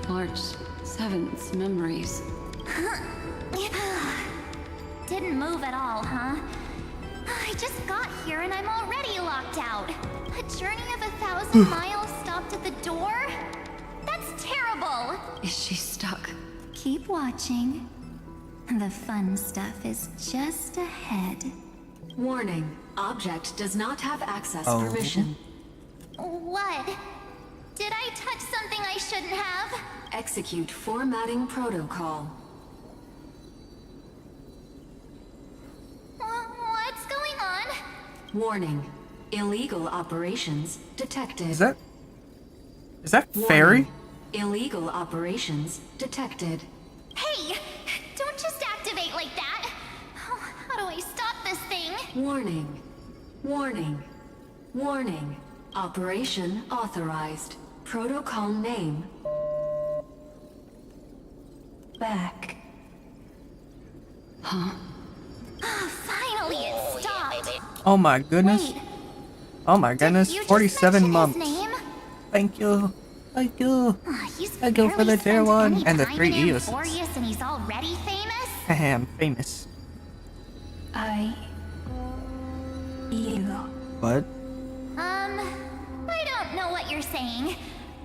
[SPEAKER 12] March 7th's memories.
[SPEAKER 5] Didn't move at all, huh? I just got here and I'm already locked out. A journey of 1,000 miles stopped at the door? That's terrible!
[SPEAKER 12] Is she stuck?
[SPEAKER 5] Keep watching. The fun stuff is just ahead.
[SPEAKER 11] Warning. Object does not have access permission.
[SPEAKER 5] What? Did I touch something I shouldn't have?
[SPEAKER 11] Execute formatting protocol.
[SPEAKER 5] What's going on?
[SPEAKER 11] Warning. Illegal operations detected.
[SPEAKER 1] Is that Fairy?
[SPEAKER 11] Illegal operations detected.
[SPEAKER 5] Hey! Don't just activate like that! How do I stop this thing?
[SPEAKER 11] Warning. Warning. Warning. Operation authorized. Protocol name. Back.
[SPEAKER 12] Huh?
[SPEAKER 5] Finally it stopped!
[SPEAKER 1] Oh my goodness.
[SPEAKER 5] Wait.
[SPEAKER 1] Oh my goodness.
[SPEAKER 5] You just
[SPEAKER 1] 47
[SPEAKER 5] mention
[SPEAKER 1] months.
[SPEAKER 5] his name?
[SPEAKER 1] Thank you. Thank you.
[SPEAKER 5] He's
[SPEAKER 1] I go for the tier 1 and the 3 EOS.
[SPEAKER 5] And he's already famous?
[SPEAKER 1] I'm famous.
[SPEAKER 5] You.
[SPEAKER 1] What?
[SPEAKER 5] I don't know what you're saying.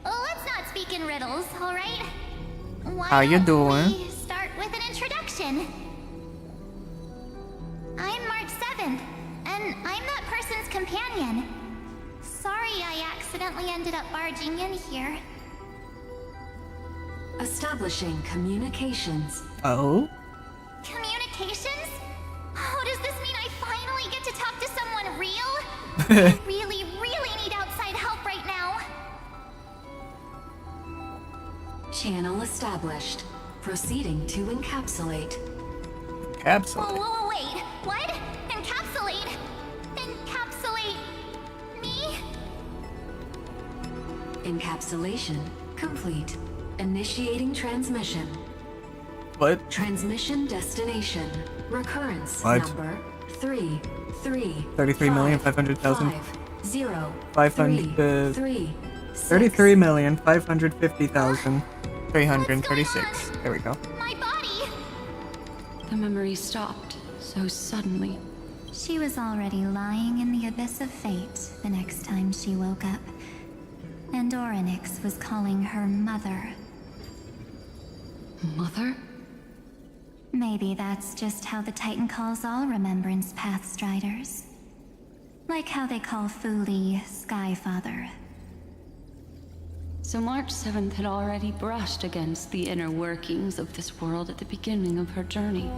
[SPEAKER 5] Let's not speak in riddles, alright?
[SPEAKER 1] How you doing?
[SPEAKER 5] We start with an introduction. I'm March 7th, and I'm that person's companion. Sorry I accidentally ended up barging in here.
[SPEAKER 11] Establishing communications.
[SPEAKER 1] Oh?
[SPEAKER 5] Communications? Oh, does this mean I finally get to talk to someone real? I really, really need outside help right now.
[SPEAKER 11] Channel established. Proceeding to encapsulate.
[SPEAKER 1] Encapsulate?
[SPEAKER 5] Whoa, wait. What? Encapsulate? Encapsulate me?
[SPEAKER 11] Encapsulation complete. Initiating transmission.
[SPEAKER 1] What?
[SPEAKER 11] Transmission destination. Recurrence
[SPEAKER 1] What?
[SPEAKER 11] number 33,500,000.
[SPEAKER 1] 33,550,336. There we go.
[SPEAKER 5] My body!
[SPEAKER 12] the memory stopped so suddenly.
[SPEAKER 5] She was already lying in the abyss of fate the next time she woke up. And Orynyx was calling her mother.
[SPEAKER 12] Mother?
[SPEAKER 5] Maybe that's just how the Titan calls all Remembrance Pathstriders. Like how they call Fuli Skyfather.
[SPEAKER 12] So March 7th had already brushed against the inner workings of this world at the beginning of her journey.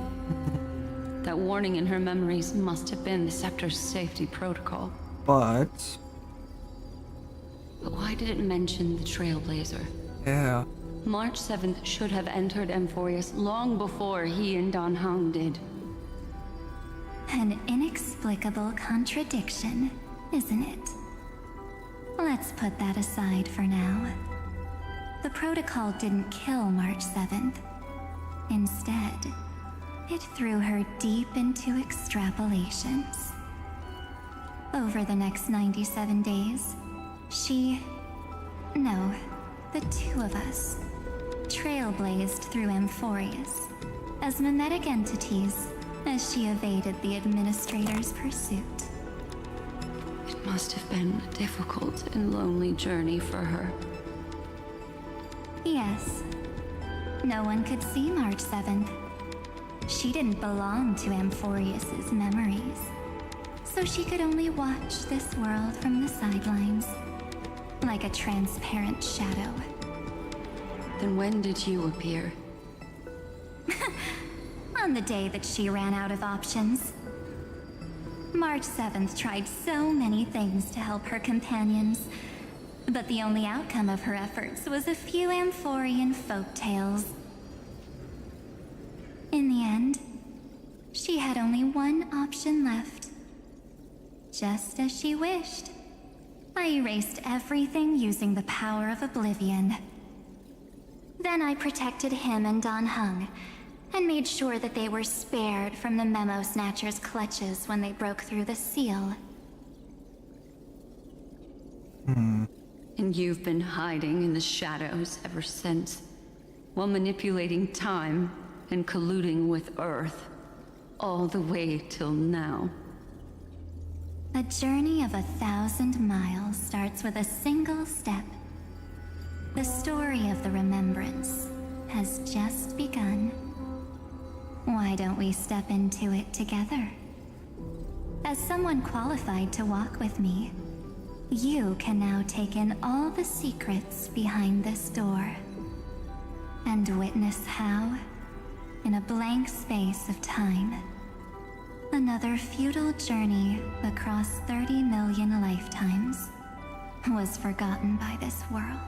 [SPEAKER 12] That warning in her memories must have been the Scepter's safety protocol.
[SPEAKER 1] But
[SPEAKER 12] why did it mention the Trailblazer?
[SPEAKER 1] yeah.
[SPEAKER 12] March 7th should have entered Amphorius long before he and Dan Heng did.
[SPEAKER 5] An inexplicable contradiction, isn't it? Let's put that aside for now. The protocol didn't kill March 7th. Instead, it threw her deep into extrapolations. Over the next 97 days, the two of us, trailblazed through Amphorius as mimetic entities as she evaded the Administrator's pursuit.
[SPEAKER 12] It must have been a difficult and lonely journey for her.
[SPEAKER 5] Yes. No one could see March 7th. She didn't belong to Amphorius's memories, so she could only watch this world from the sidelines, like a transparent shadow.
[SPEAKER 12] Then when did you appear?
[SPEAKER 5] On the day that she ran out of options. March 7th tried so many things to help her companions, but the only outcome of her efforts was a few Amphorian folktales. In the end, she had only one option left. Just as she wished, I erased everything using the power of oblivion. Then I protected him and Dan Heng, and made sure that they were spared from the Memo Snatcher's clutches when they broke through the seal.
[SPEAKER 12] And you've been hiding in the shadows ever since, while manipulating time and colluding with Earth, all the way till now.
[SPEAKER 5] A journey of 1,000 miles starts with a single step. The story of the Remembrance has just begun. Why don't we step into it together? As someone qualified to walk with me, you can now take in all the secrets behind this door, and witness how, in a blank space of time, another futile journey across 30 million lifetimes was forgotten by this world.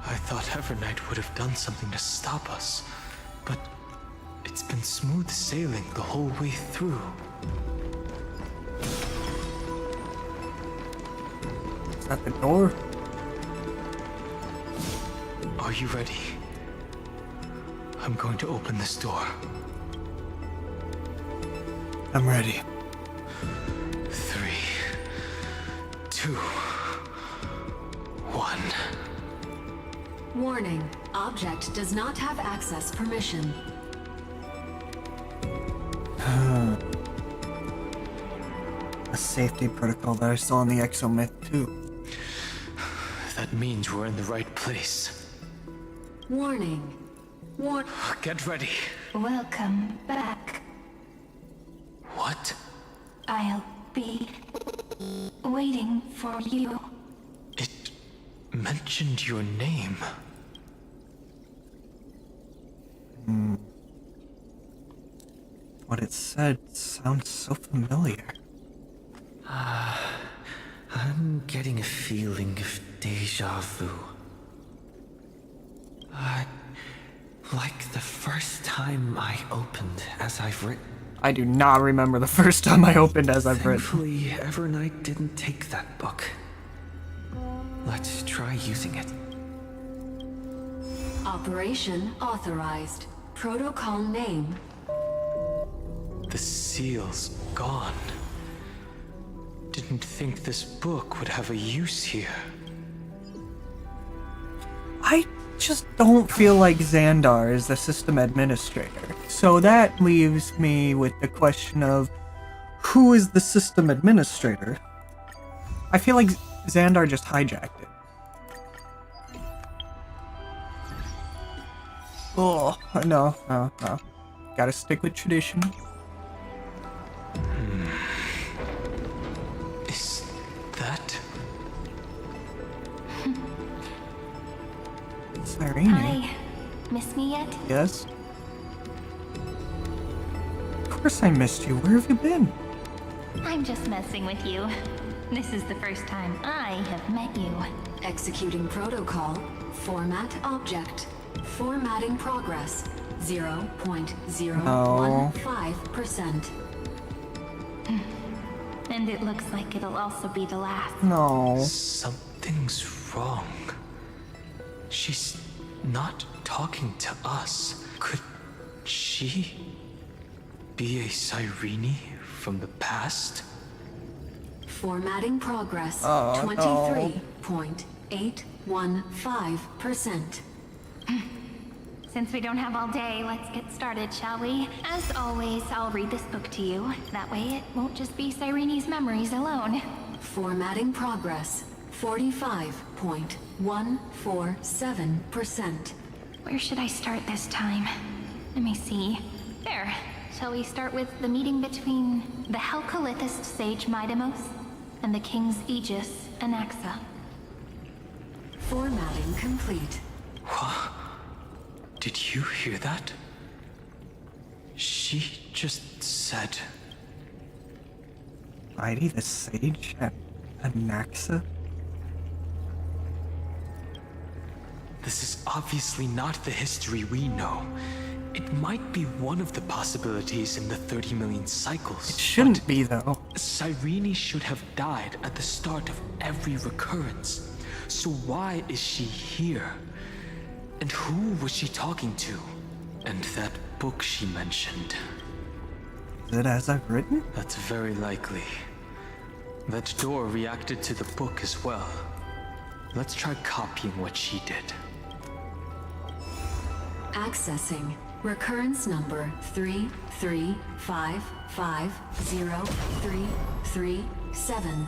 [SPEAKER 14] I thought Evernight would have done something to stop us, but it's been smooth sailing the whole way through.
[SPEAKER 1] Is that the door?
[SPEAKER 14] Are you ready? I'm going to open this door.
[SPEAKER 1] I'm ready.
[SPEAKER 14] 3, 2, 1.
[SPEAKER 11] Warning, object does not have access permission.
[SPEAKER 1] A safety protocol that I saw in the Exomyth too.
[SPEAKER 14] That means we're in the right place.
[SPEAKER 11] Warning.
[SPEAKER 14] Get ready.
[SPEAKER 5] Welcome back.
[SPEAKER 14] What?
[SPEAKER 5] I'll be waiting for you.
[SPEAKER 14] It mentioned your name.
[SPEAKER 1] What it said sounds so familiar.
[SPEAKER 3] I'm getting a feeling of deja vu. Like the first time I opened as I've written.
[SPEAKER 1] I do not remember the first time I opened as I've written.
[SPEAKER 3] Thankfully, Evernight didn't take that book. Let's try using it.
[SPEAKER 11] Operation authorized. Protocol name.
[SPEAKER 14] The seal's gone. Didn't think this book would have a use here.
[SPEAKER 1] I just don't feel like Xandar is the system administrator. So that leaves me with the question of who is the system administrator? I feel like Xandar just hijacked it. Oh, no. Gotta stick with tradition.
[SPEAKER 3] Is that...
[SPEAKER 1] Cyrene.
[SPEAKER 4] Hi. Miss me yet?
[SPEAKER 1] Yes? Of course I missed you. Where have you been?
[SPEAKER 4] I'm just messing with you. This is the first time I have met you.
[SPEAKER 11] Executing protocol. Format object. Formatting progress. 0.015%.
[SPEAKER 4] And it looks like it'll also be the last.
[SPEAKER 1] No.
[SPEAKER 3] Something's wrong. She's not talking to us. Could she be a Cyrene from the past?
[SPEAKER 11] Formatting progress.
[SPEAKER 1] Oh,
[SPEAKER 11] 23.815%.
[SPEAKER 4] Since we don't have all day, let's get started, shall we? As always, I'll read this book to you. That way it won't just be Cyrene's memories alone.
[SPEAKER 11] Formatting progress. 45.147%.
[SPEAKER 4] Where should I start this time? Let me see. There. Shall we start with the meeting between the Helcolithist sage Midamos and the King's Aegis, Anaxa?
[SPEAKER 11] Formatting complete.
[SPEAKER 3] What? Did you hear that? She just said...
[SPEAKER 1] Mighty the Sage at Anaxa?
[SPEAKER 3] This is obviously not the history we know. It might be one of the possibilities in the 30 million cycles.
[SPEAKER 1] It shouldn't be, though.
[SPEAKER 3] Cyrene should have died at the start of every recurrence. So why is she here? And who was she talking to? And that book she mentioned.
[SPEAKER 1] Is it as I've written?
[SPEAKER 3] That's very likely. That door reacted to the book as well. Let's try copying what she did.
[SPEAKER 11] Accessing. Recurrence number 335503337.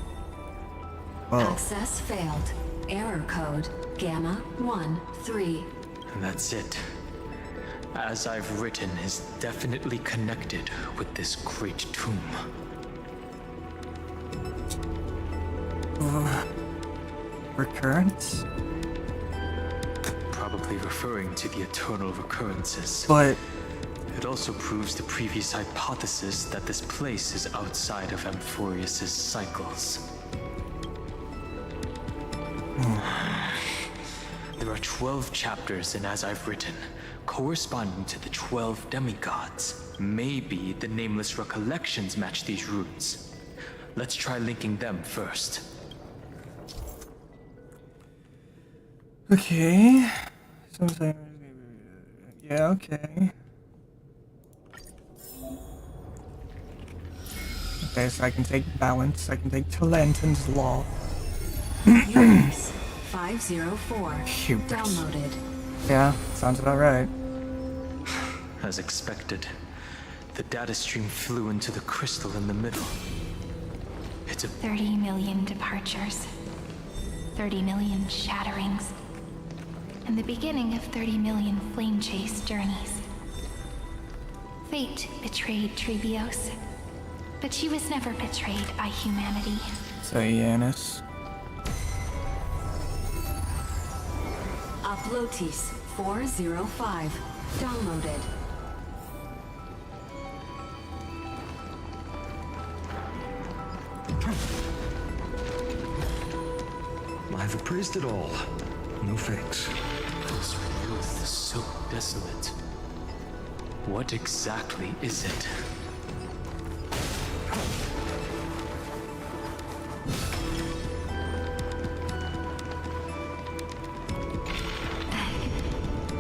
[SPEAKER 11] Access failed. Error code Gamma 13.
[SPEAKER 3] And that's it. As I've written is definitely connected with this great tomb.
[SPEAKER 1] Recurrence?
[SPEAKER 3] Probably referring to the eternal recurrences.
[SPEAKER 1] But...
[SPEAKER 3] it also proves the previous hypothesis that this place is outside of Amphorius' cycles. There are 12 chapters in As I've Written, corresponding to the 12 demigods. Maybe the nameless recollections match these roots. Let's try linking them first.
[SPEAKER 1] Okay. Yeah, okay. Okay, so I can take balance, I can take Talenton's law.
[SPEAKER 11] Hubris 504.
[SPEAKER 1] Hubris.
[SPEAKER 11] Downloaded.
[SPEAKER 1] Yeah, sounds about right.
[SPEAKER 3] As expected, the data stream flew into the crystal in the middle. It's a
[SPEAKER 4] 30 million departures. 30 million shatterings. And the beginning of 30 million flame chase journeys. Fate betrayed Trebios. But she was never betrayed by humanity.
[SPEAKER 1] So, Yanis.
[SPEAKER 11] Uplotis 405. Downloaded.
[SPEAKER 24] I've appraised it all. No fakes.
[SPEAKER 3] This earth is so desolate. What exactly is it?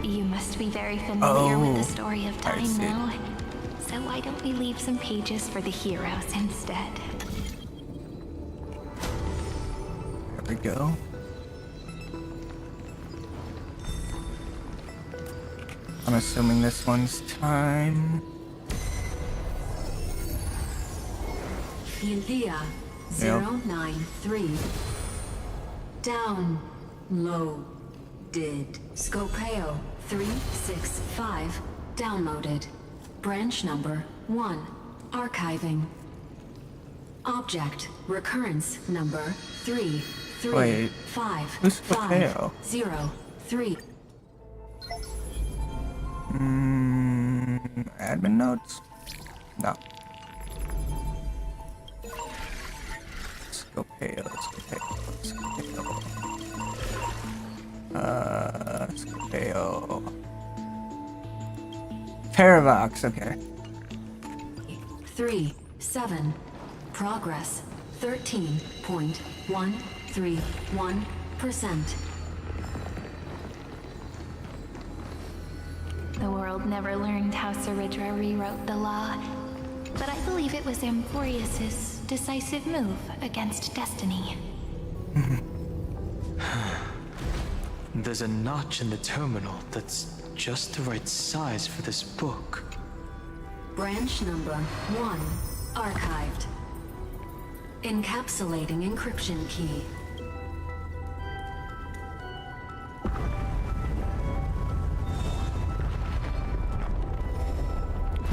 [SPEAKER 4] You must be very familiar with the story of time now. So why don't we leave some pages for the heroes instead?
[SPEAKER 1] There we go. I'm assuming this one's time.
[SPEAKER 11] Philia 093. Downloaded. Scopeo 365. Downloaded. Branch number 1. Archiving. Object recurrence number 3355003.
[SPEAKER 1] Admin notes? No. Scopeo. Scopeo. Teravox, okay.
[SPEAKER 11] 37. Progress 13.131%.
[SPEAKER 4] The world never learned how Ceridra rewrote the law, but I believe it was Amphorius's decisive move against destiny.
[SPEAKER 14] There's a notch in the terminal that's just the right size for this book.
[SPEAKER 11] Branch number 1 archived. Encapsulating encryption key.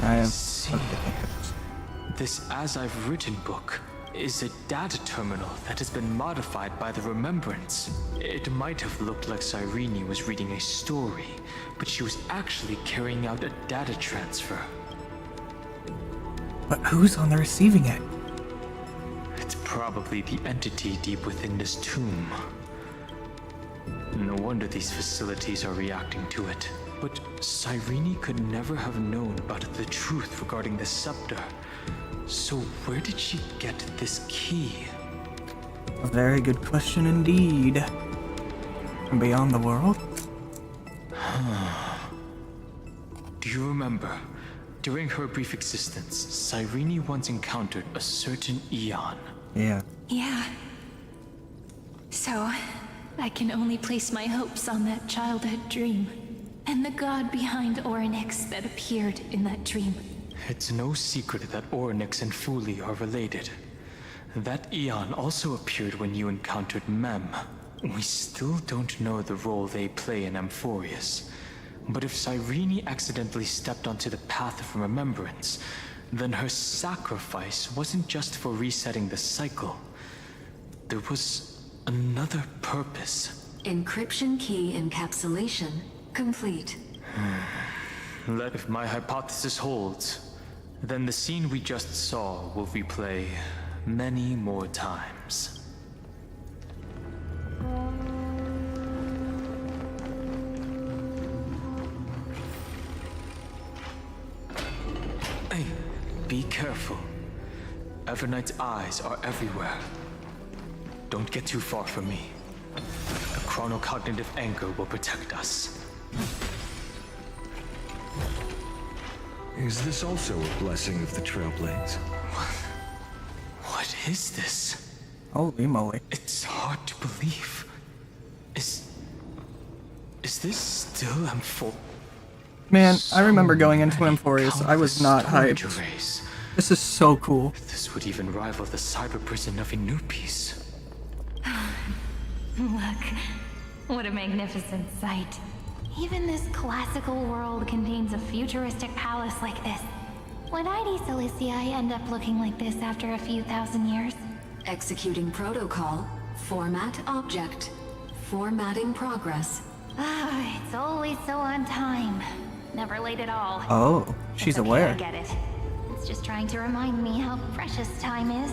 [SPEAKER 1] I have.
[SPEAKER 14] This As I've Written book is a data terminal that has been modified by the Remembrance. It might have looked like Cyrene was reading a story, but she was actually carrying out a data transfer.
[SPEAKER 1] But who's on the receiving end?
[SPEAKER 14] It's probably the entity deep within this tomb. No wonder these facilities are reacting to it. But Cyrene could never have known about the truth regarding the scepter. So where did she get this key?
[SPEAKER 1] A very good question indeed. From beyond the world?
[SPEAKER 14] Do you remember? During her brief existence, Cyrene once encountered a certain Eon.
[SPEAKER 1] Yeah.
[SPEAKER 4] Yeah. So, I can only place my hopes on that childhood dream, and the god behind Orynyx that appeared in that dream.
[SPEAKER 14] It's no secret that Orynyx and Fuli are related. That Eon also appeared when you encountered Mem. We still don't know the role they play in Amphorius. But if Cyrene accidentally stepped onto the path of remembrance, then her sacrifice wasn't just for resetting the cycle. There was another purpose.
[SPEAKER 11] Encryption key encapsulation complete.
[SPEAKER 14] If my hypothesis holds, then the scene we just saw will replay many more times. Hey, be careful. Evernight's eyes are everywhere. Don't get too far from me. A chronocognitive anchor will protect us.
[SPEAKER 24] Is this also a blessing of the Trailblades?
[SPEAKER 14] What is this?
[SPEAKER 1] Holy moly.
[SPEAKER 14] It's hard to believe. Is this still M4?
[SPEAKER 1] Man, I remember going into Amphorius. I was not hyped. This is so cool.
[SPEAKER 14] This would even rival the cyber prison of Inupis.
[SPEAKER 4] Look, what a magnificent sight. Even this classical world contains a futuristic palace like this. Would ID Silicii end up looking like this after a few thousand years?
[SPEAKER 11] Executing protocol. Format object. Formatting progress.
[SPEAKER 4] Ah, it's always so on time. Never late at all.
[SPEAKER 1] Oh, she's
[SPEAKER 4] It's okay,
[SPEAKER 1] aware.
[SPEAKER 4] I get it. It's just trying to remind me how precious time is.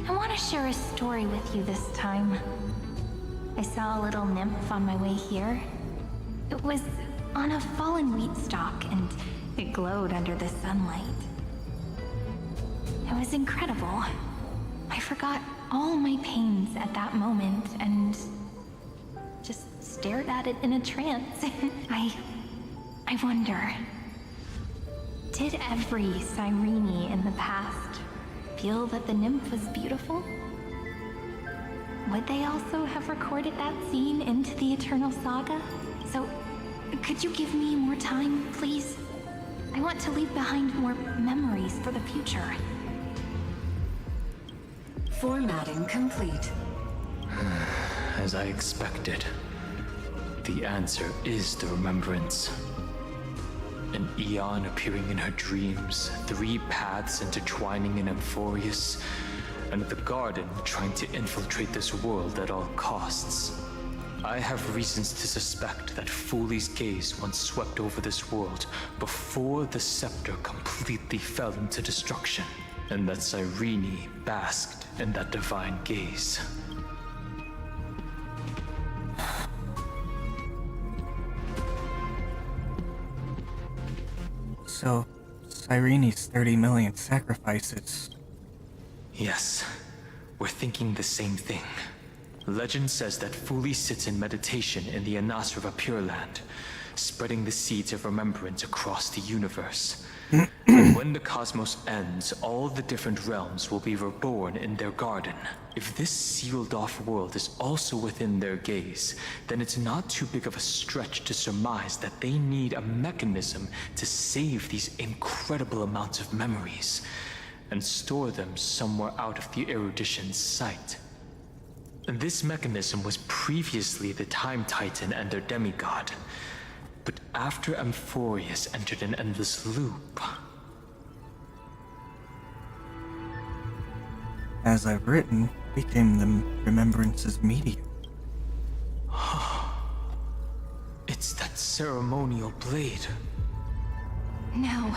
[SPEAKER 4] I want to share a story with you this time. I saw a little nymph on my way here. It was on a fallen wheat stalk, and it glowed under the sunlight. It was incredible. I forgot all my pains at that moment, and just stared at it in a trance. I wonder, did every Cyrene in the past feel that the nymph was beautiful? Would they also have recorded that scene into the Eternal Saga? So Could you give me more time, please? I want to leave behind more memories for the future.
[SPEAKER 11] Formatting complete.
[SPEAKER 6] As I expected, the answer is the remembrance. An Eon appearing in her dreams, 3 paths intertwining in Amphorius, and the Garden trying to infiltrate this world at all costs. I have reasons to suspect that Fooley's gaze once swept over this world before the scepter completely fell into destruction, and that Cyrene basked in that divine gaze.
[SPEAKER 1] So, Cyrene's 30 million sacrifices.
[SPEAKER 6] Yes, we're thinking the same thing. Legend says that Fooley sits in meditation in the Anasrava Pure Land, spreading the seeds of remembrance across the universe. And when the cosmos ends, all the different realms will be reborn in their garden. If this sealed-off world is also within their gaze, then it's not too big of a stretch to surmise that they need a mechanism to save these incredible amounts of memories and store them somewhere out of the erudition's sight. This mechanism was previously the Time Titan and their demigod, but after Amphorius entered an endless loop.
[SPEAKER 1] As I've written, became the remembrance's medium.
[SPEAKER 6] It's that ceremonial blade.
[SPEAKER 4] Now,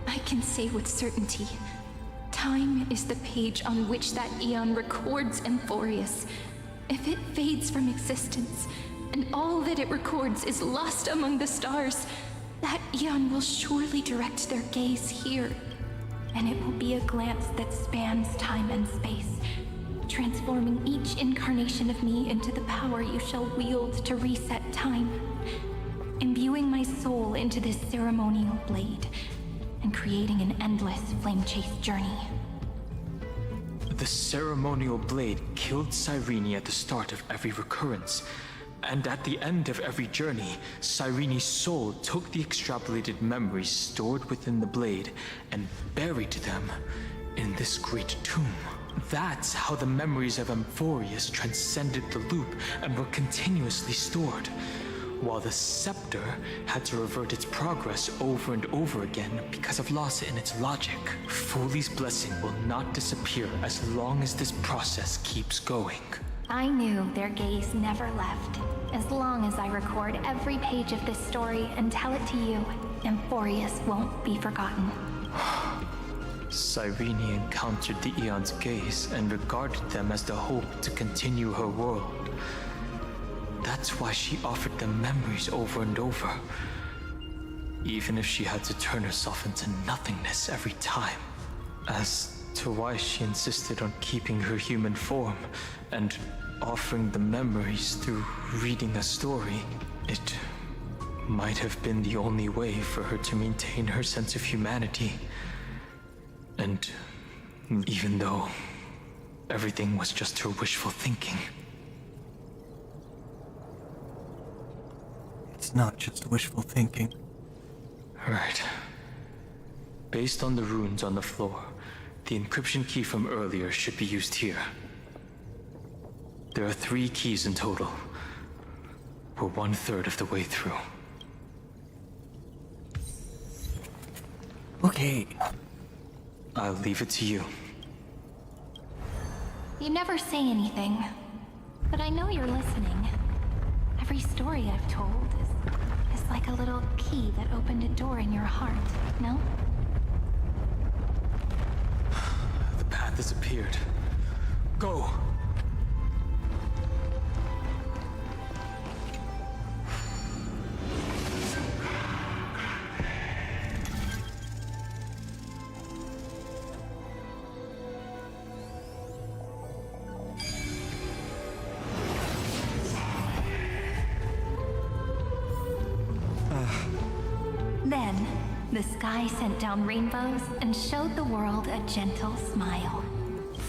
[SPEAKER 4] I can say with certainty, time is the page on which that Eon records Amphorius. If it fades from existence, and all that it records is lost among the stars, that Eon will surely direct their gaze here. And it will be a glance that spans time and space, transforming each incarnation of me into the power you shall wield to reset time, imbuing my soul into this ceremonial blade, and creating an endless flame-chased journey.
[SPEAKER 6] The ceremonial blade killed Cyrene at the start of every recurrence, and at the end of every journey, Cyrene's soul took the extrapolated memories stored within the blade and buried them in this great tomb. That's how the memories of Amphorius transcended the loop and were continuously stored, while the scepter had to revert its progress over and over again because of loss in its logic. Fooley's blessing will not disappear as long as this process keeps going.
[SPEAKER 4] I knew their gaze never left. As long as I record every page of this story and tell it to you, Amphorius won't be forgotten.
[SPEAKER 6] Cyrene encountered the Eon's gaze and regarded them as the hope to continue her world. That's why she offered them memories over and over, even if she had to turn herself into nothingness every time. As to why she insisted on keeping her human form and offering the memories through reading a story, it might have been the only way for her to maintain her sense of humanity. And even though everything was just her wishful thinking.
[SPEAKER 1] It's not just wishful thinking.
[SPEAKER 6] Right. Based on the runes on the floor, the encryption key from earlier should be used here. There are 3 keys in total. We're 1/3 of the way through.
[SPEAKER 1] Okay.
[SPEAKER 6] I'll leave it to you.
[SPEAKER 4] You never say anything, but I know you're listening. Every story I've told is like a little key that opened a door in your heart, no?
[SPEAKER 6] The path has appeared. Go!
[SPEAKER 4] Then, the sky sent down rainbows and showed the world a gentle smile.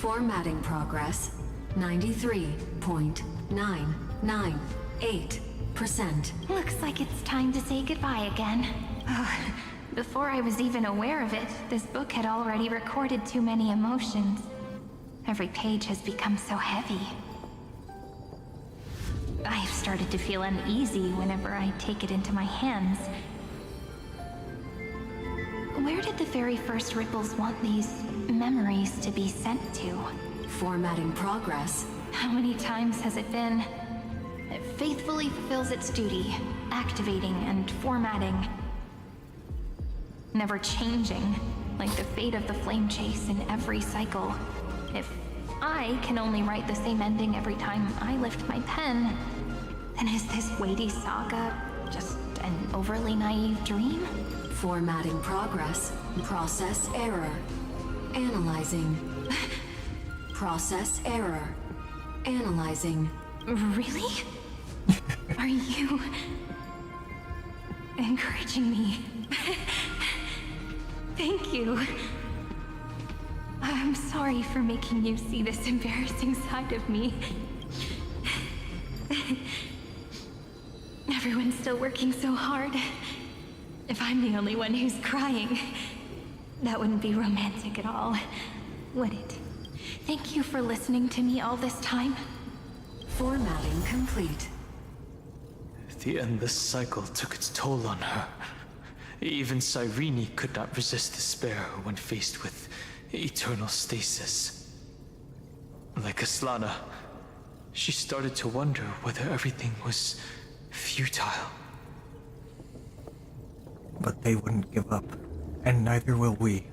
[SPEAKER 11] Formatting progress 93.99. 8%.
[SPEAKER 4] Looks like it's time to say goodbye again. Before I was even aware of it, this book had already recorded too many emotions. Every page has become so heavy. I've started to feel uneasy whenever I take it into my hands. Where did the very first ripples want these memories to be sent to?
[SPEAKER 11] Formatting progress.
[SPEAKER 4] How many times has it been? It faithfully fulfills its duty, activating and formatting. Never changing, like the fate of the flame chase in every cycle. If I can only write the same ending every time I lift my pen, then is this weighty saga just an overly naive dream?
[SPEAKER 11] Formatting progress. Process error. Analyzing. Process error. Analyzing.
[SPEAKER 4] Really? Are you encouraging me? Thank you. I'm sorry for making you see this embarrassing side of me. Everyone's still working so hard. If I'm the only one who's crying, that wouldn't be romantic at all, would it? Thank you for listening to me all this time.
[SPEAKER 11] Formatting complete.
[SPEAKER 14] The endless cycle took its toll on her. Even Cyrene could not resist despair when faced with eternal stasis. Like Aslana, she started to wonder whether everything was futile.
[SPEAKER 1] But they wouldn't give up, and neither will we.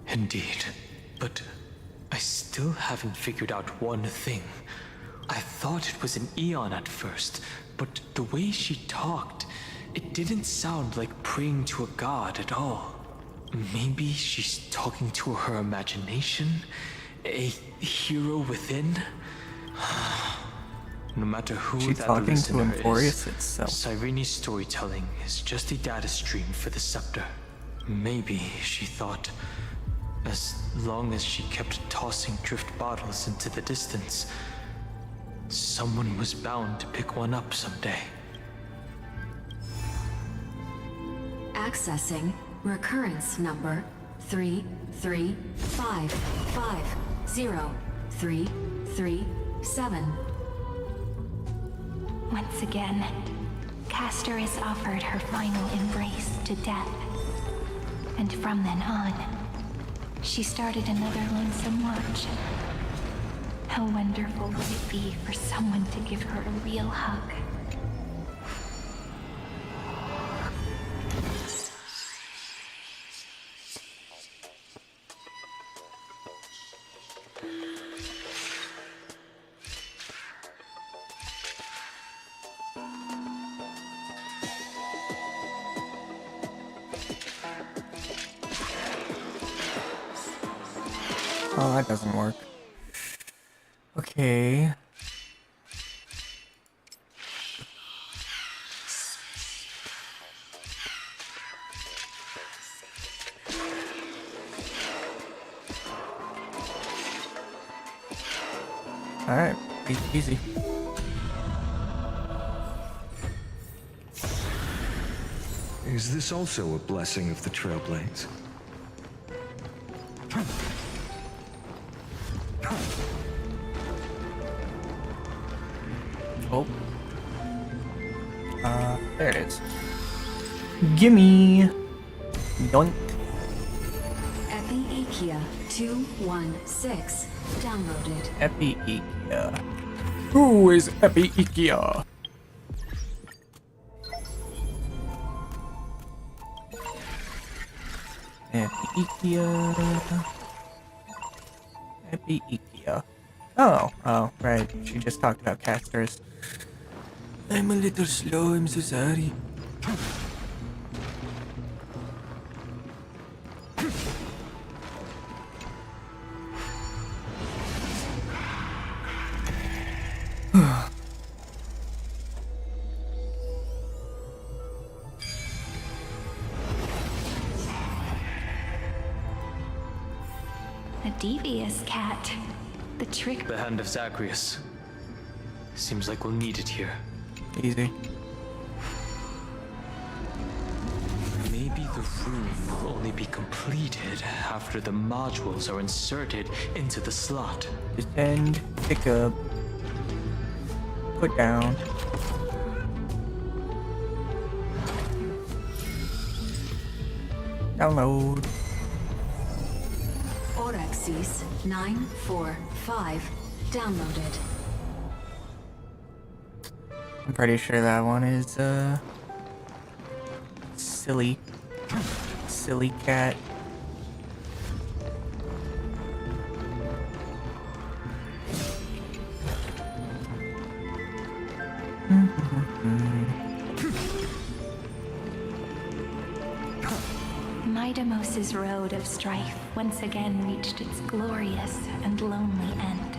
[SPEAKER 14] Indeed, but I still haven't figured out one thing. I thought it was an Eon at first, but the way she talked, it didn't sound like praying to a god at all. Maybe she's talking to her imagination? A hero within? No matter who
[SPEAKER 1] She's
[SPEAKER 14] that
[SPEAKER 1] talking to
[SPEAKER 14] listener
[SPEAKER 1] Emphorius
[SPEAKER 14] is,
[SPEAKER 1] itself.
[SPEAKER 14] Cyrene's storytelling is just a data stream for the scepter. Maybe, she thought, as long as she kept tossing drift bottles into the distance, someone was bound to pick one up someday.
[SPEAKER 11] Accessing recurrence number 335503337.
[SPEAKER 4] Once again, Castor is offered her final embrace to death. And from then on, she started another lonesome watch. How wonderful would it be for someone to give her a real hug?
[SPEAKER 1] Oh, that doesn't work. Okay. Alright, easy.
[SPEAKER 19] Is this also a blessing of the Trailblades?
[SPEAKER 1] Oh. There it is. Gimme! Yoink.
[SPEAKER 11] Epi-Ikia 216 downloaded.
[SPEAKER 1] Epi-Ikia. Who is Epi-Ikia? Epi-Ikia. Epi-Ikia. Oh, right. She just talked about casters. I'm a little slow, I'm so sorry.
[SPEAKER 4] A devious cat. The trick.
[SPEAKER 14] The hand of Zagreus. Seems like we'll need it here.
[SPEAKER 1] Easy.
[SPEAKER 14] Maybe the room will only be completed after the modules are inserted into the slot.
[SPEAKER 1] Descend, pick up, put down. Download.
[SPEAKER 11] Orexis 945 downloaded.
[SPEAKER 1] I'm pretty sure that one is silly cat.
[SPEAKER 4] Midamos's road of strife once again reached its glorious and lonely end.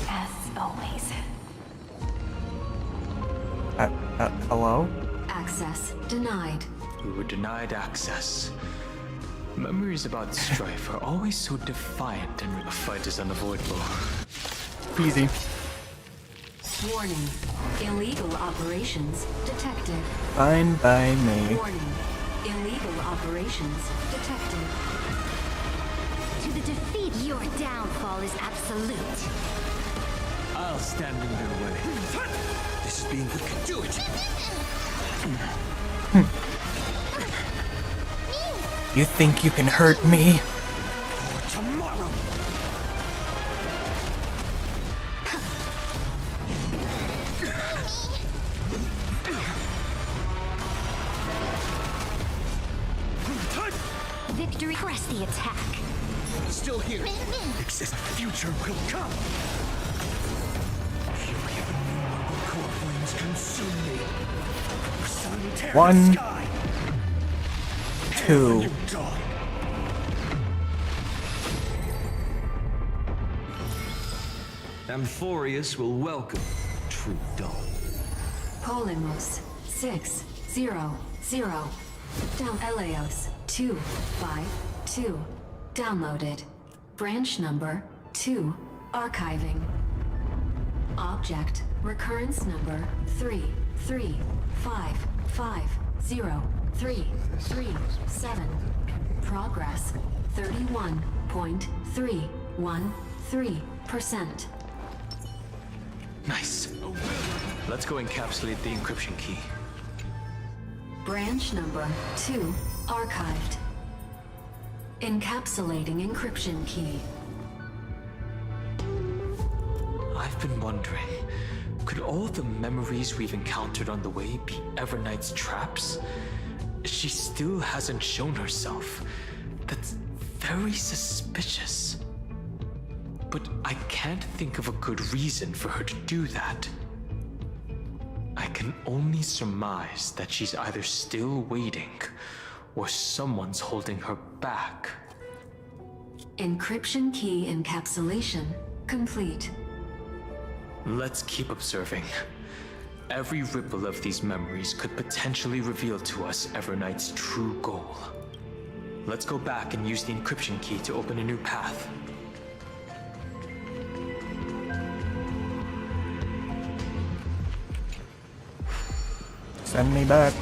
[SPEAKER 4] As always.
[SPEAKER 1] Hello?
[SPEAKER 11] Access denied.
[SPEAKER 14] We were denied access. Memories about strife are always so defiant, and a fight is unavoidable.
[SPEAKER 1] Easy.
[SPEAKER 11] Warning. Illegal operations detected.
[SPEAKER 1] Fine by me.
[SPEAKER 11] Warning. Illegal operations detected.
[SPEAKER 5] To the defeat, your downfall is absolute.
[SPEAKER 6] I'll stand in their way.
[SPEAKER 24] This is being good. Do it.
[SPEAKER 1] You think you can hurt me?
[SPEAKER 24] Tomorrow.
[SPEAKER 5] Victory, press the attack.
[SPEAKER 24] Still here. Exist. Future will come. Fury of innumerable core flames consume me. Sun tear the
[SPEAKER 1] 1,
[SPEAKER 24] sky.
[SPEAKER 1] 2.
[SPEAKER 24] Amphorius will welcome true dawn.
[SPEAKER 11] Polymos 600 down. Eleos 252 downloaded. Branch number 2 archiving. Object recurrence number 3355037. Progress 31.313%.
[SPEAKER 14] Nice. Let's go encapsulate the encryption key.
[SPEAKER 11] Branch number 2 archived. Encapsulating encryption key.
[SPEAKER 14] I've been wondering, could all the memories we've encountered on the way be Everknight's traps? She still hasn't shown herself. That's very suspicious. But I can't think of a good reason for her to do that. I can only surmise that she's either still waiting, or someone's holding her back.
[SPEAKER 11] Encryption key encapsulation complete.
[SPEAKER 14] Let's keep observing. Every ripple of these memories could potentially reveal to us Everknight's true goal. Let's go back and use the encryption key to open a new path.
[SPEAKER 1] Send me back.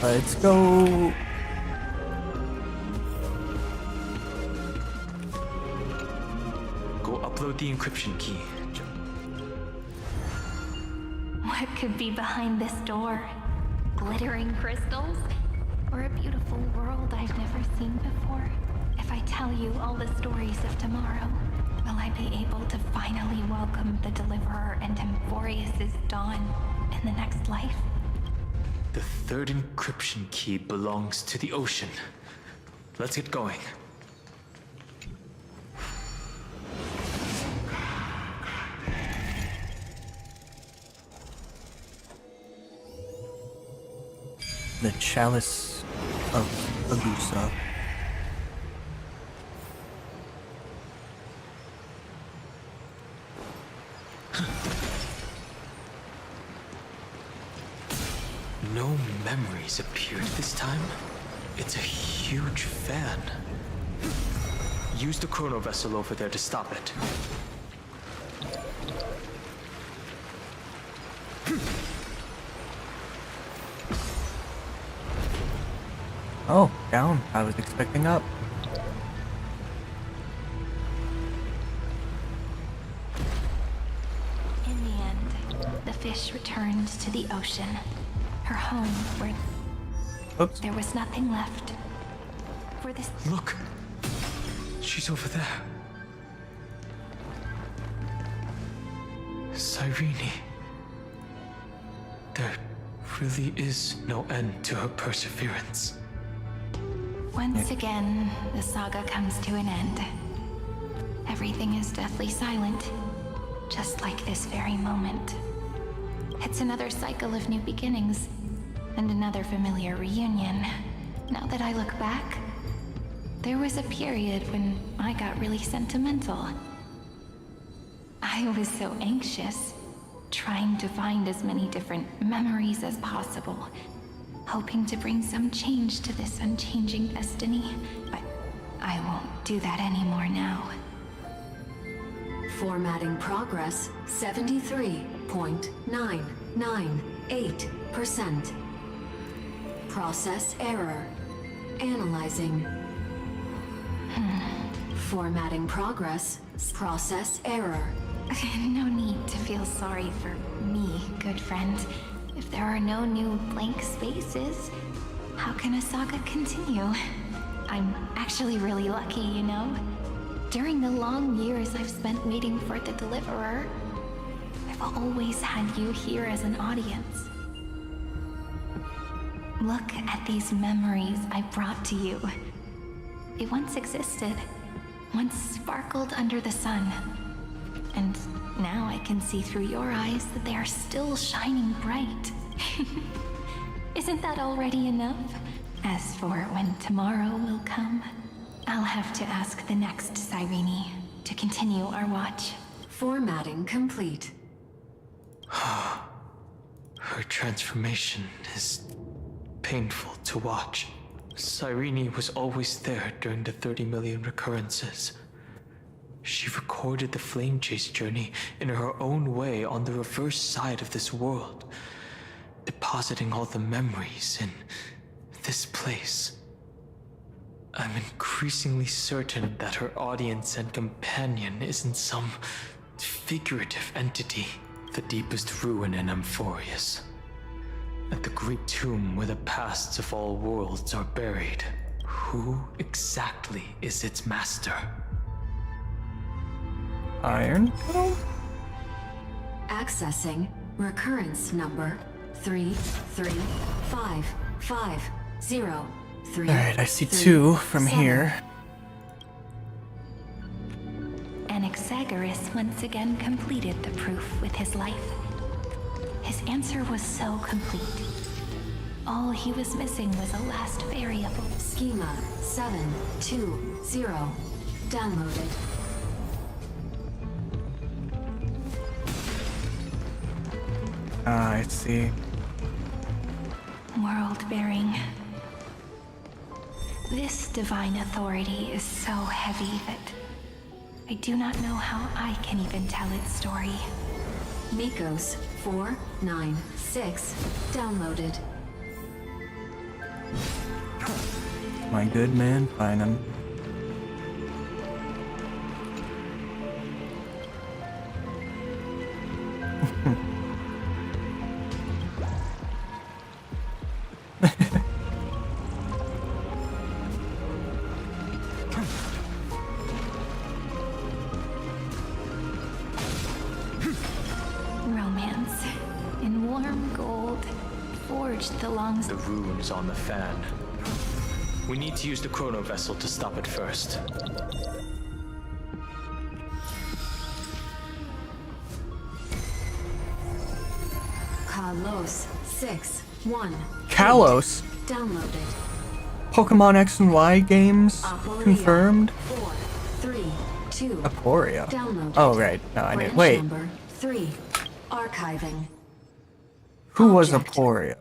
[SPEAKER 1] Let's go.
[SPEAKER 14] Go upload the encryption key.
[SPEAKER 4] What could be behind this door? Glittering crystals? Or a beautiful world I've never seen before? If I tell you all the stories of tomorrow, will I be able to finally welcome the Deliverer and Amphorius' dawn in the next life?
[SPEAKER 14] The third encryption key belongs to the ocean. Let's get going.
[SPEAKER 1] The Chalice of Agusa.
[SPEAKER 14] No memories appeared this time. It's a huge fan. Use the chrono vessel over there to stop it.
[SPEAKER 1] Oh, down. I was expecting up.
[SPEAKER 4] In the end, the fish returned to the ocean, her home where there was nothing left. For this.
[SPEAKER 14] Look! She's over there. Cyrene. There really is no end to her perseverance.
[SPEAKER 4] Once again, the saga comes to an end. Everything is deathly silent, just like this very moment. It's another cycle of new beginnings, and another familiar reunion. Now that I look back, there was a period when I got really sentimental. I was so anxious, trying to find as many different memories as possible, hoping to bring some change to this unchanging destiny, but I won't do that anymore now.
[SPEAKER 11] Formatting progress 73.998%. Process error. Analyzing. Formatting progress. Process error.
[SPEAKER 4] No need to feel sorry for me, good friend. If there are no new blank spaces, how can a saga continue? I'm actually really lucky, you know? During the long years I've spent waiting for the deliverer, I've always had you here as an audience. Look at these memories I brought to you. They once existed, once sparkled under the sun. And now I can see through your eyes that they are still shining bright. Isn't that already enough? As for when tomorrow will come, I'll have to ask the next Cyrene to continue our watch.
[SPEAKER 11] Formatting complete.
[SPEAKER 14] Her transformation is painful to watch. Cyrene was always there during the 30 million recurrences. She recorded the Flame Chase journey in her own way on the reverse side of this world, depositing all the memories in this place. I'm increasingly certain that her audience and companion isn't some figurative entity. The deepest ruin in Amphorius. At the great tomb where the pasts of all worlds are buried. Who exactly is its master?
[SPEAKER 1] Iron?
[SPEAKER 11] Accessing recurrence number 33550.
[SPEAKER 1] Alright, I see 2 from here.
[SPEAKER 4] Anaxagoras once again completed the proof with his life. His answer was so complete. All he was missing was a last variable.
[SPEAKER 11] Schema 720. Downloaded.
[SPEAKER 1] I see.
[SPEAKER 4] World-bearing. This divine authority is so heavy that I do not know how I can even tell its story.
[SPEAKER 11] Mikos 496 downloaded.
[SPEAKER 1] My good man, find him.
[SPEAKER 4] Romance in warm gold, forged the long.
[SPEAKER 14] The runes on the fan. We need to use the chrono vessel to stop it first.
[SPEAKER 11] Kalos 6-1.
[SPEAKER 1] Kalos?
[SPEAKER 11] Downloaded.
[SPEAKER 1] Pokemon X and Y games
[SPEAKER 11] Aporia.
[SPEAKER 1] confirmed?
[SPEAKER 11] 4, 3, 2.
[SPEAKER 1] Aporia.
[SPEAKER 11] Downloaded.
[SPEAKER 1] Oh, right. No, I
[SPEAKER 11] Branch
[SPEAKER 1] didn't. Wait.
[SPEAKER 11] Number 3. Archiving.
[SPEAKER 1] Who was Aporia?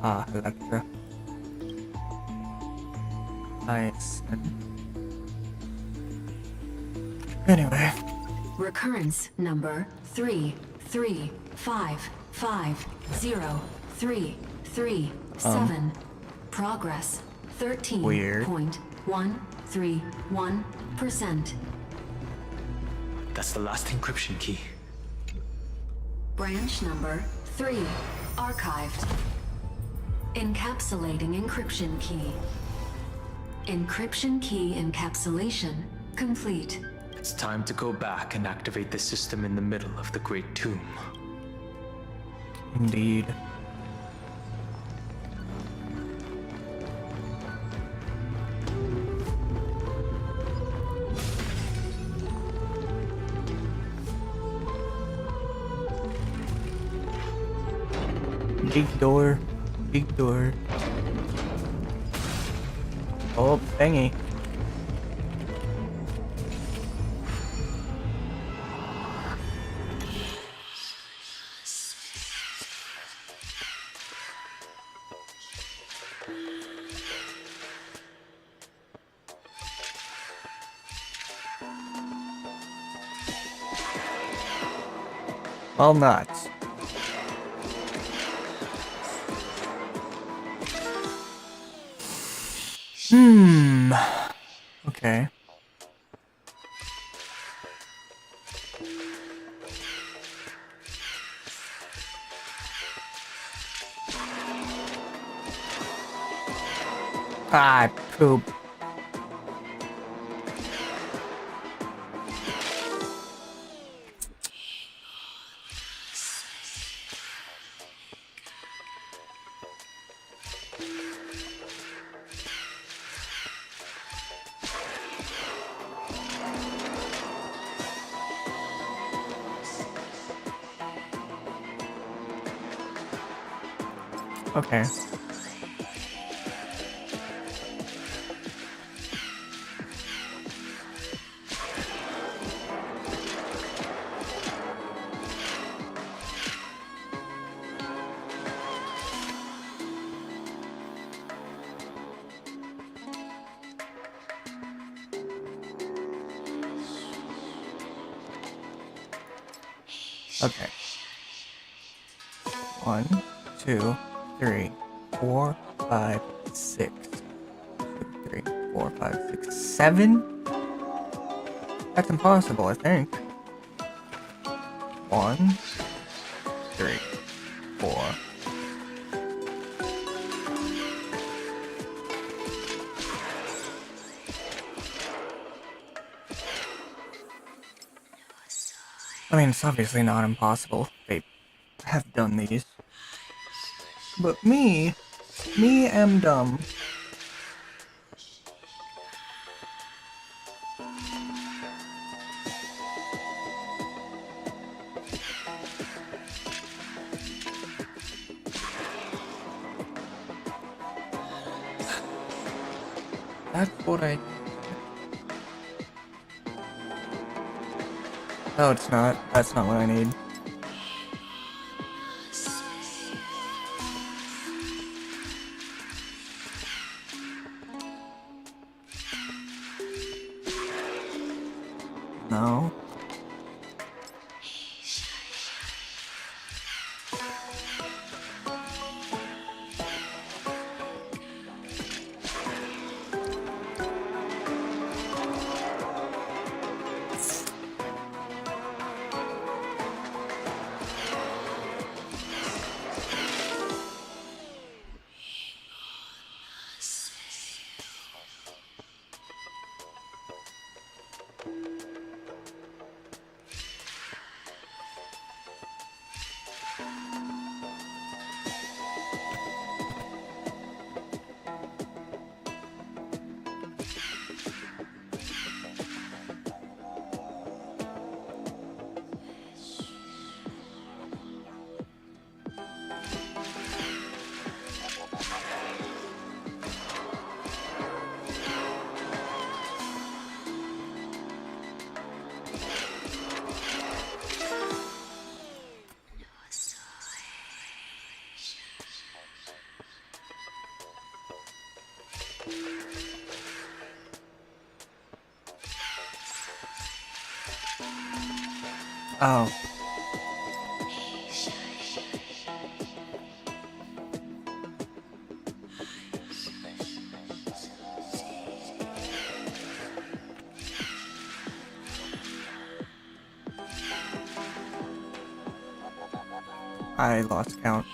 [SPEAKER 1] Ah, Electra. Nice. Anyway.
[SPEAKER 11] Recurrence number 335503337. Progress
[SPEAKER 1] Weird.
[SPEAKER 11] 13.131%.
[SPEAKER 14] That's the last encryption key.
[SPEAKER 11] Branch number 3 archived. Encapsulating encryption key. Encryption key encapsulation complete.
[SPEAKER 14] It's time to go back and activate the system in the middle of the Great Tomb.
[SPEAKER 1] Indeed. Big door. Big door. Oh, thingy. Well, not. Okay. Ah, poop. Okay. Okay. 1, 2, 3, 4, 5, 6. 3, 4, 5, 6, 7? That's impossible, I think. 1, 3, 4. I mean, it's obviously not impossible. They have done these. But me am dumb. That's what I... No, it's not. That's not what I need. No. Oh. I lost count.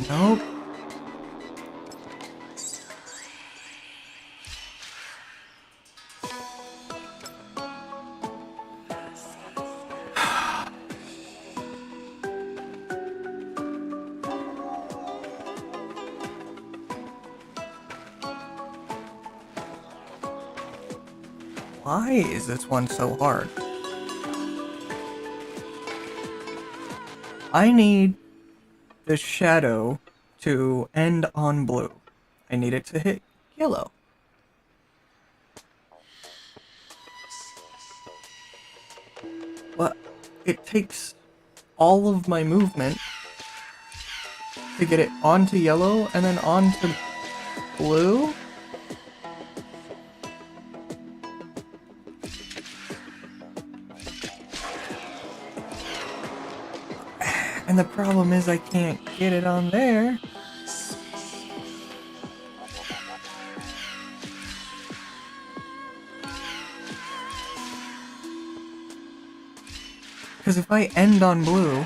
[SPEAKER 1] Nope. Why is this one so hard? I need the shadow to end on blue. I need it to hit yellow. But it takes all of my movement to get it onto yellow and then onto blue? And the problem is I can't get it on there. Because if I end on blue...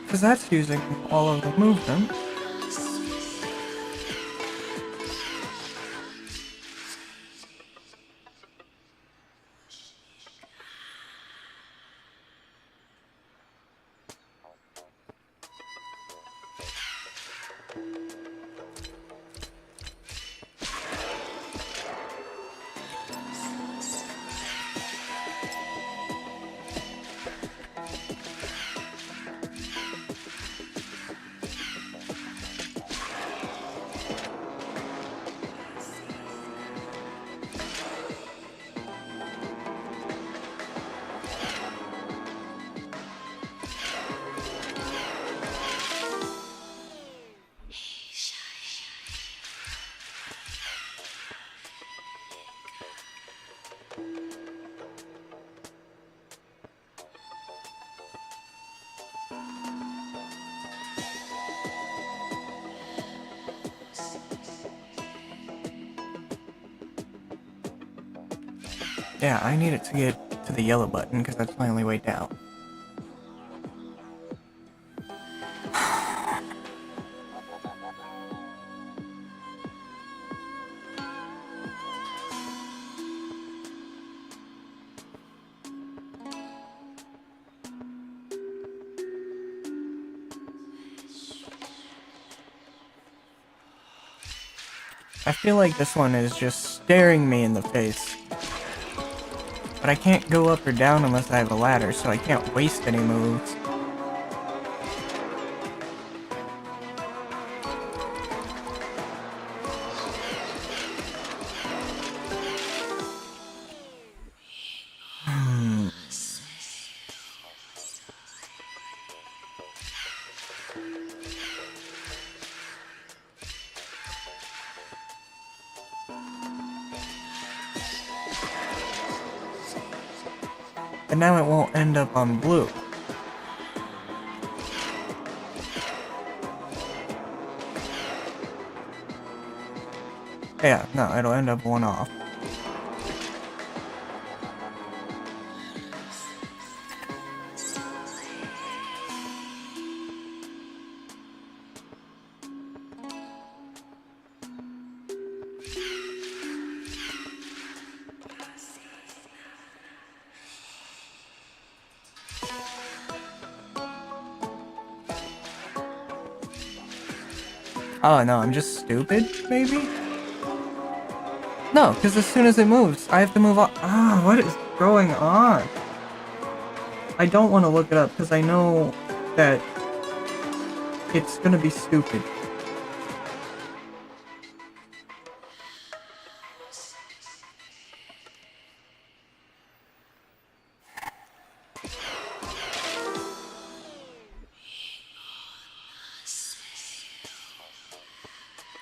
[SPEAKER 1] Because that's using all of the movement. Yeah, I need it to get to the yellow button because that's my only way down. I feel like this one is just staring me in the face. But I can't go up or down unless I have a ladder, so I can't waste any moves. But now it won't end up on blue. Yeah, no, it'll end up one off. Oh no, I'm just stupid, maybe? No, because as soon as it moves, I have to move on. Ah, what is going on? I don't want to look it up because I know that it's gonna be stupid.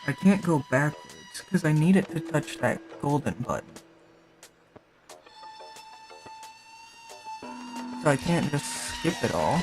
[SPEAKER 1] I can't go backwards because I need it to touch that golden button. So I can't just skip it all.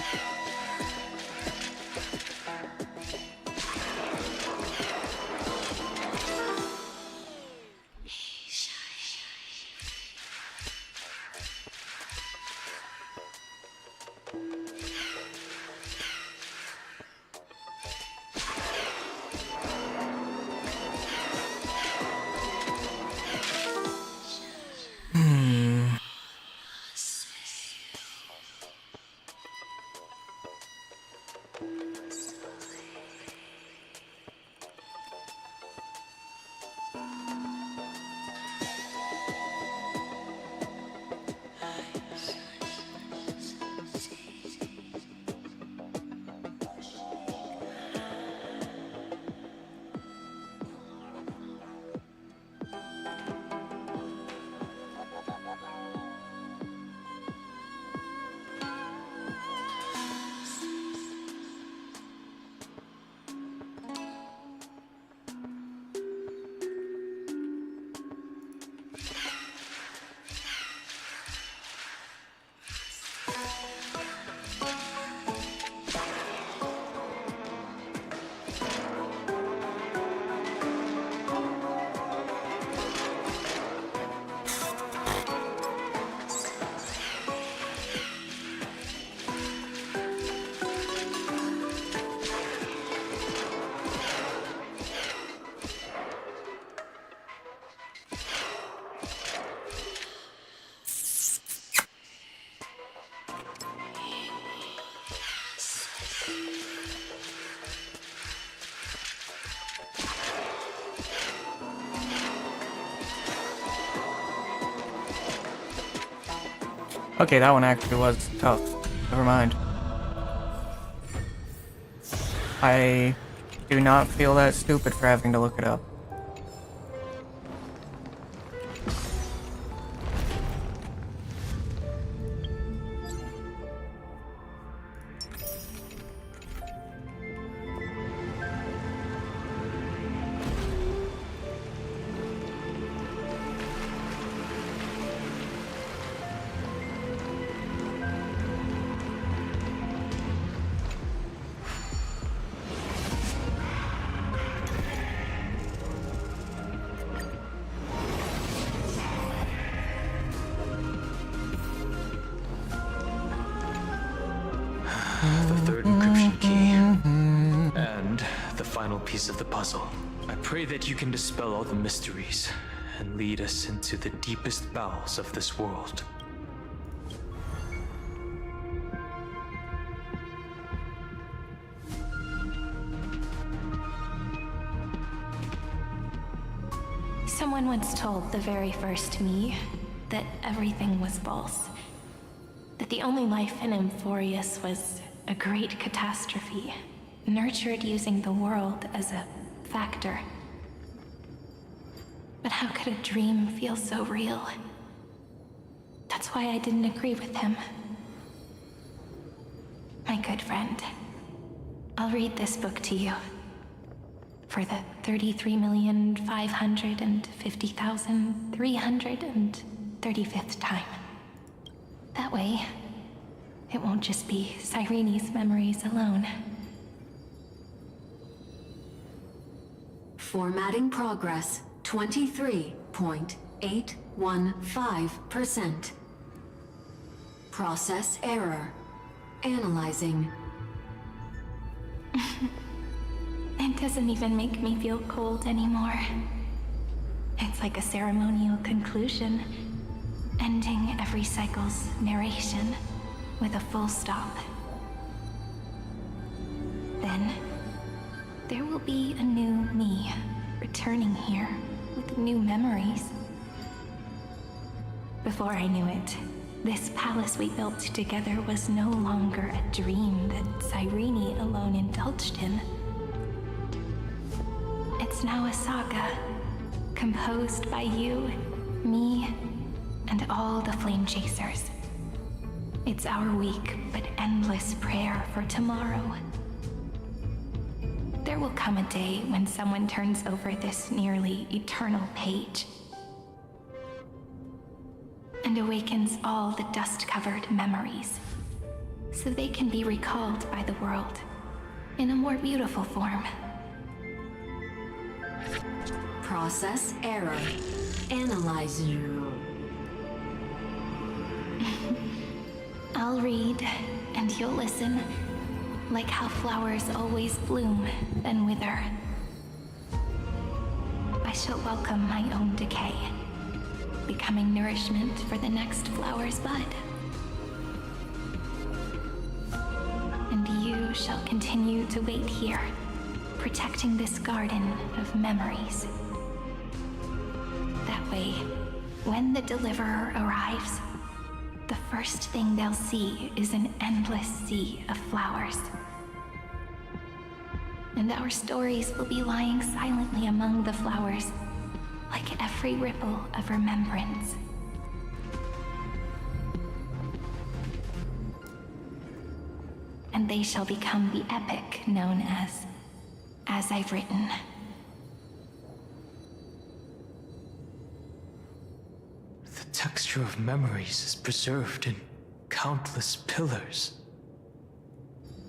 [SPEAKER 1] Okay, that one actually was tough. Never mind. I do not feel that stupid for having to look it up.
[SPEAKER 14] The third encryption key. And the final piece of the puzzle. I pray that you can dispel all the mysteries and lead us into the deepest bowels of this world.
[SPEAKER 4] Someone once told the very first me that everything was false. That the only life in Amphorius was a great catastrophe, nurtured using the world as a factor. But how could a dream feel so real? That's why I didn't agree with him. My good friend, I'll read this book to you. For the 33,550,335th time. That way, it won't just be Cyrene's memories alone.
[SPEAKER 11] Formatting progress 23.815%. Process error. Analyzing.
[SPEAKER 4] It doesn't even make me feel cold anymore. It's like a ceremonial conclusion, ending every cycle's narration with a full stop. Then, there will be a new me, returning here with new memories. Before I knew it, this palace we built together was no longer a dream that Cyrene alone indulged in. It's now a saga, composed by you, me, and all the Flame Chasers. It's our weak but endless prayer for tomorrow. There will come a day when someone turns over this nearly eternal page and awakens all the dust-covered memories, so they can be recalled by the world in a more beautiful form.
[SPEAKER 11] Process error. Analyze you.
[SPEAKER 4] I'll read, and you'll listen, like how flowers always bloom, then wither. I shall welcome my own decay, becoming nourishment for the next flower's bud. And you shall continue to wait here, protecting this garden of memories. That way, when the Deliverer arrives, the first thing they'll see is an endless sea of flowers. And our stories will be lying silently among the flowers, like every ripple of remembrance. And they shall become the epic known as I've written.
[SPEAKER 14] The texture of memories is preserved in countless pillars.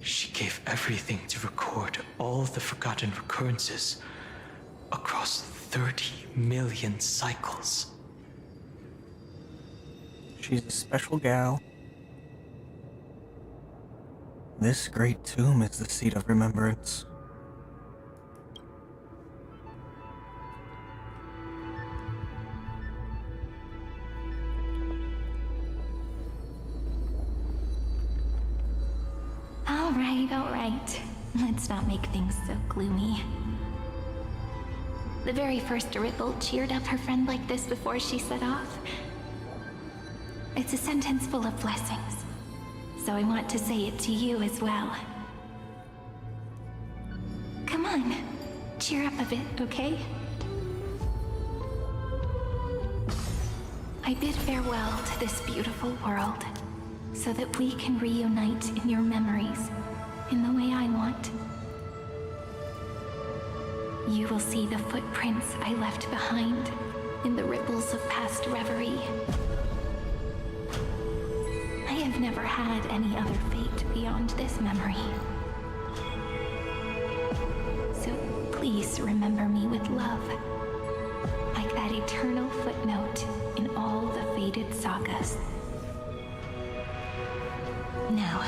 [SPEAKER 14] She gave everything to record all the forgotten recurrences across 30 million cycles.
[SPEAKER 1] She's a special gal. This great tomb is the seat of remembrance.
[SPEAKER 4] All right. Let's not make things so gloomy. The very first ripple cheered up her friend like this before she set off. It's a sentence full of blessings, so I want to say it to you as well. Come on, cheer up a bit, okay? I bid farewell to this beautiful world, so that we can reunite in your memories in the way I want. You will see the footprints I left behind in the ripples of past reverie. I have never had any other fate beyond this memory. So please remember me with love, like that eternal footnote in all the faded sagas. Now,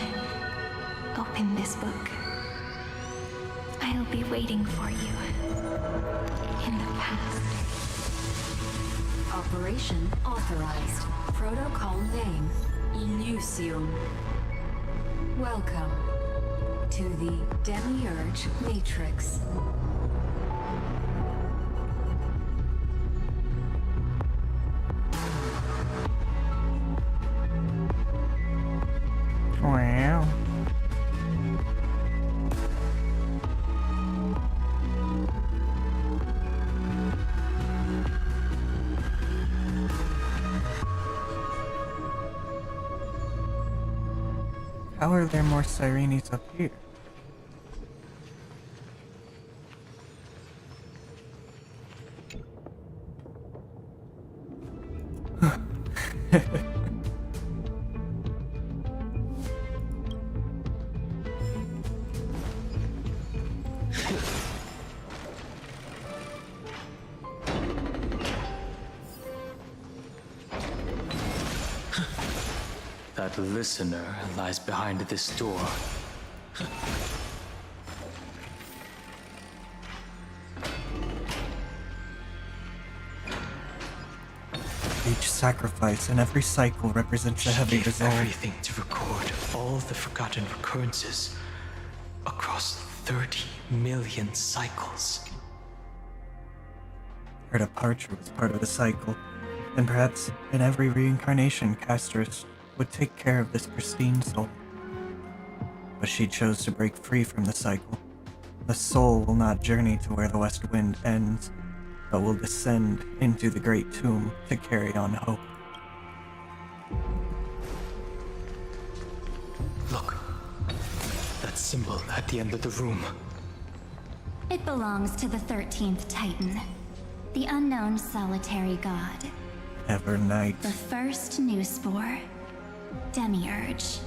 [SPEAKER 4] open this book. I'll be waiting for you in the past.
[SPEAKER 11] Operation authorized. Protocol name, Elysium. Welcome to the Demiurge Matrix.
[SPEAKER 1] Wow. How are there more Cyrenes up here?
[SPEAKER 14] That listener lies behind this door.
[SPEAKER 1] Each sacrifice and every cycle represents a heavy resolve.
[SPEAKER 14] Everything to record all the forgotten recurrences across 30 million cycles.
[SPEAKER 1] Her departure was part of the cycle, and perhaps in every reincarnation Castrus would take care of this pristine soul. But she chose to break free from the cycle. The soul will not journey to where the west wind ends, but will descend into the great tomb to carry on hope.
[SPEAKER 14] Look. That symbol at the end of the room.
[SPEAKER 5] It belongs to the 13th Titan, the unknown solitary god.
[SPEAKER 1] Evernight.
[SPEAKER 5] The first new spore, Demiurge.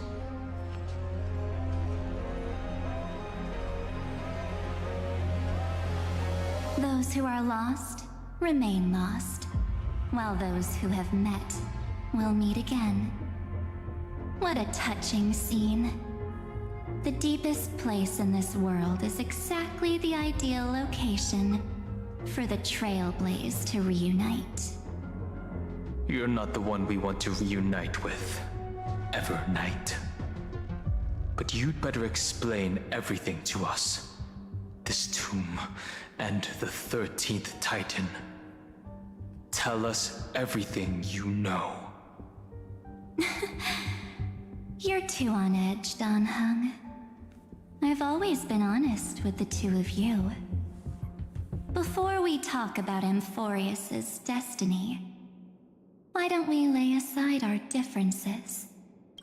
[SPEAKER 5] Those who are lost remain lost, while those who have met will meet again. What a touching scene. The deepest place in this world is exactly the ideal location for the Trailblaze to reunite.
[SPEAKER 14] You're not the one we want to reunite with, Evernight. But you'd better explain everything to us. This tomb and the 13th Titan. Tell us everything you know.
[SPEAKER 5] You're too on edge, Dan Heng. I've always been honest with the two of you. Before we talk about Amphorius's destiny, why don't we lay aside our differences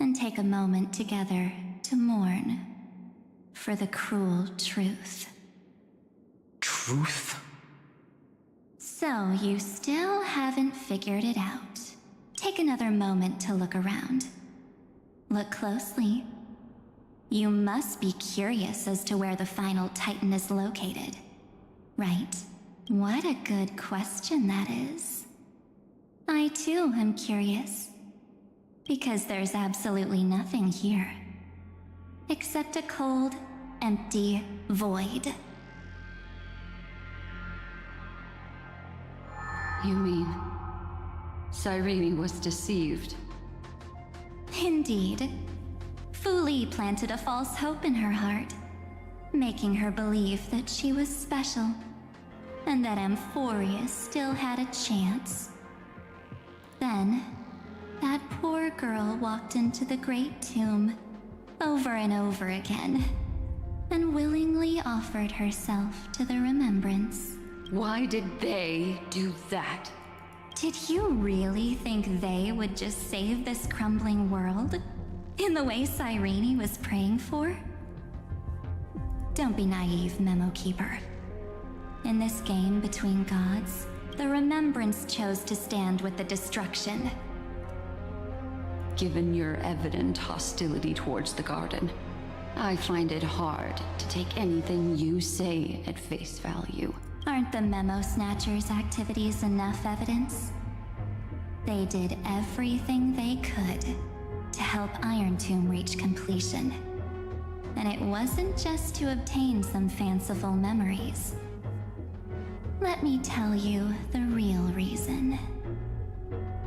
[SPEAKER 5] and take a moment together to mourn for the cruel truth?
[SPEAKER 14] Truth?
[SPEAKER 5] So you still haven't figured it out. Take another moment to look around. Look closely. You must be curious as to where the final Titan is located, right? What a good question that is. I too am curious, because there's absolutely nothing here, except a cold, empty void.
[SPEAKER 12] You mean Cyrene was deceived?
[SPEAKER 5] Indeed. Fu Li planted a false hope in her heart, making her believe that she was special, and that Amphorius still had a chance. Then, that poor girl walked into the Great Tomb over and over again, and willingly offered herself to the remembrance.
[SPEAKER 12] Why did they do that?
[SPEAKER 5] Did you really think they would just save this crumbling world? In the way Cyrene was praying for? Don't be naive, Memo Keeper. In this game between gods, the Remembrance chose to stand with the destruction.
[SPEAKER 12] Given your evident hostility towards the Garden, I find it hard to take anything you say at face value.
[SPEAKER 5] Aren't the Memo Snatchers' activities enough evidence? They did everything they could to help Iron Tomb reach completion. And it wasn't just to obtain some fanciful memories. Let me tell you the real reason.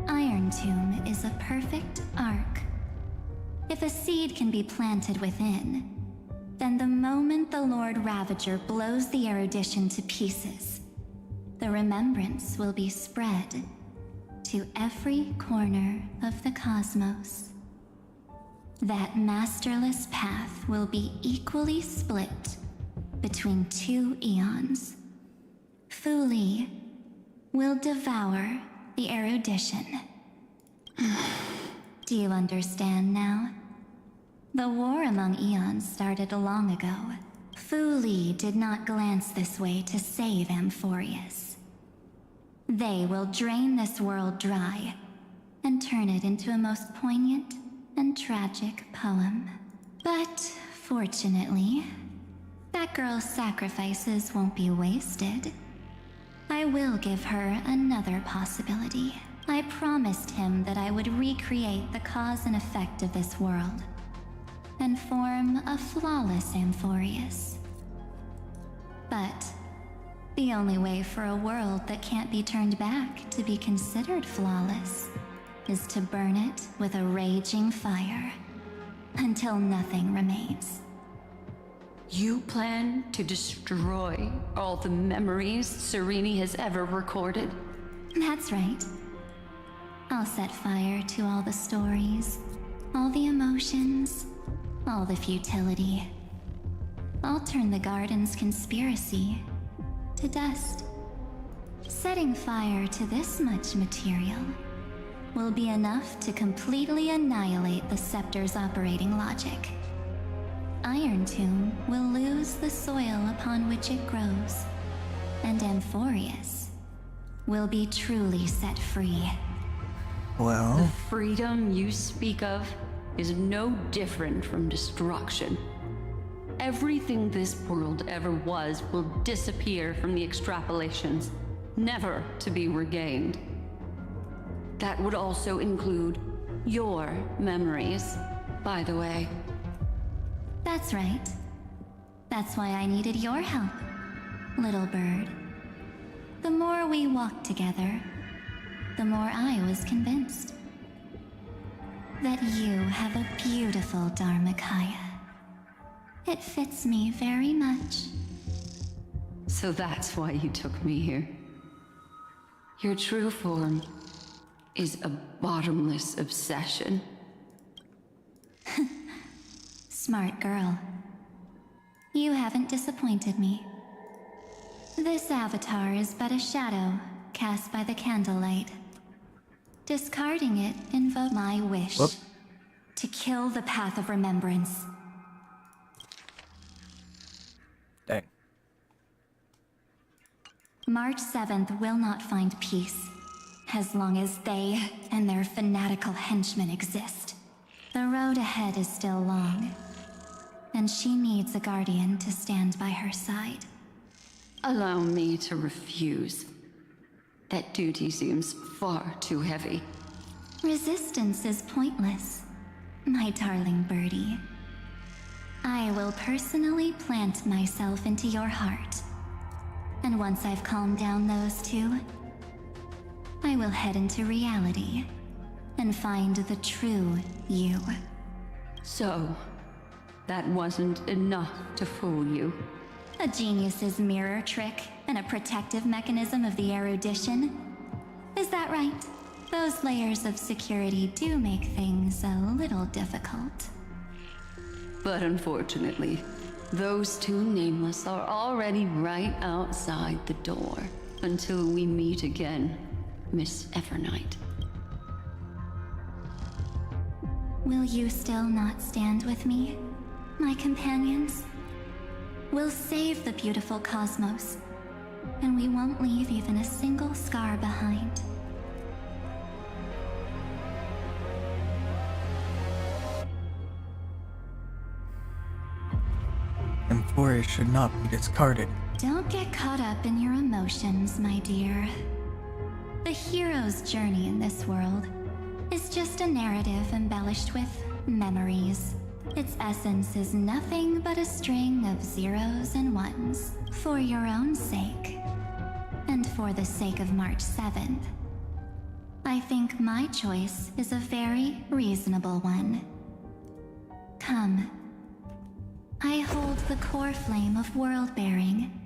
[SPEAKER 5] Iron Tomb is a perfect arc. If a seed can be planted within, then the moment the Lord Ravager blows the erudition to pieces, the remembrance will be spread to every corner of the cosmos. That masterless path will be equally split between two eons. Fu Li will devour the erudition. Do you understand now? The war among eons started long ago. Fu Li did not glance this way to save Amphorius. They will drain this world dry and turn it into a most poignant and tragic poem. But fortunately, that girl's sacrifices won't be wasted. I will give her another possibility. I promised him that I would recreate the cause and effect of this world and form a flawless Amphorius. But the only way for a world that can't be turned back to be considered flawless is to burn it with a raging fire until nothing remains.
[SPEAKER 12] You plan to destroy all the memories Serene has ever recorded?
[SPEAKER 5] That's right. I'll set fire to all the stories, all the emotions, all the futility. I'll turn the garden's conspiracy to dust. Setting fire to this much material will be enough to completely annihilate the scepter's operating logic. Iron Tomb will lose the soil upon which it grows, and Amphorius will be truly set free.
[SPEAKER 1] Well,
[SPEAKER 12] the freedom you speak of is no different from destruction. Everything this world ever was will disappear from the extrapolations, never to be regained. That would also include your memories, by the way.
[SPEAKER 5] That's right. That's why I needed your help, little bird. The more we walked together, the more I was convinced that you have a beautiful Dharmakaya. It fits me very much.
[SPEAKER 12] So that's why you took me here. Your true form is a bottomless obsession.
[SPEAKER 5] Smart girl. You haven't disappointed me. This avatar is but a shadow cast by the candlelight. Discarding it invokes my wish to kill the path of remembrance.
[SPEAKER 1] Dang.
[SPEAKER 5] March 7th will not find peace as long as they and their fanatical henchmen exist. The road ahead is still long, and she needs a guardian to stand by her side.
[SPEAKER 12] Allow me to refuse. That duty seems far too heavy.
[SPEAKER 5] Resistance is pointless, my darling birdie. I will personally plant myself into your heart. And once I've calmed down those two, I will head into reality and find the true you.
[SPEAKER 12] So, that wasn't enough to fool you.
[SPEAKER 5] A genius's mirror trick and a protective mechanism of the erudition. Is that right? Those layers of security do make things a little difficult.
[SPEAKER 12] But unfortunately, those two nameless are already right outside the door. Until we meet again, Miss Evernight.
[SPEAKER 5] Will you still not stand with me, my companions? We'll save the beautiful cosmos, and we won't leave even a single scar behind.
[SPEAKER 1] Amphorius should not be discarded.
[SPEAKER 5] Don't get caught up in your emotions, my dear. The hero's journey in this world is just a narrative embellished with memories. Its essence is nothing but a string of zeros and ones. For your own sake, and for the sake of March 7th, I think my choice is a very reasonable one. Come. I hold the core flame of world-bearing.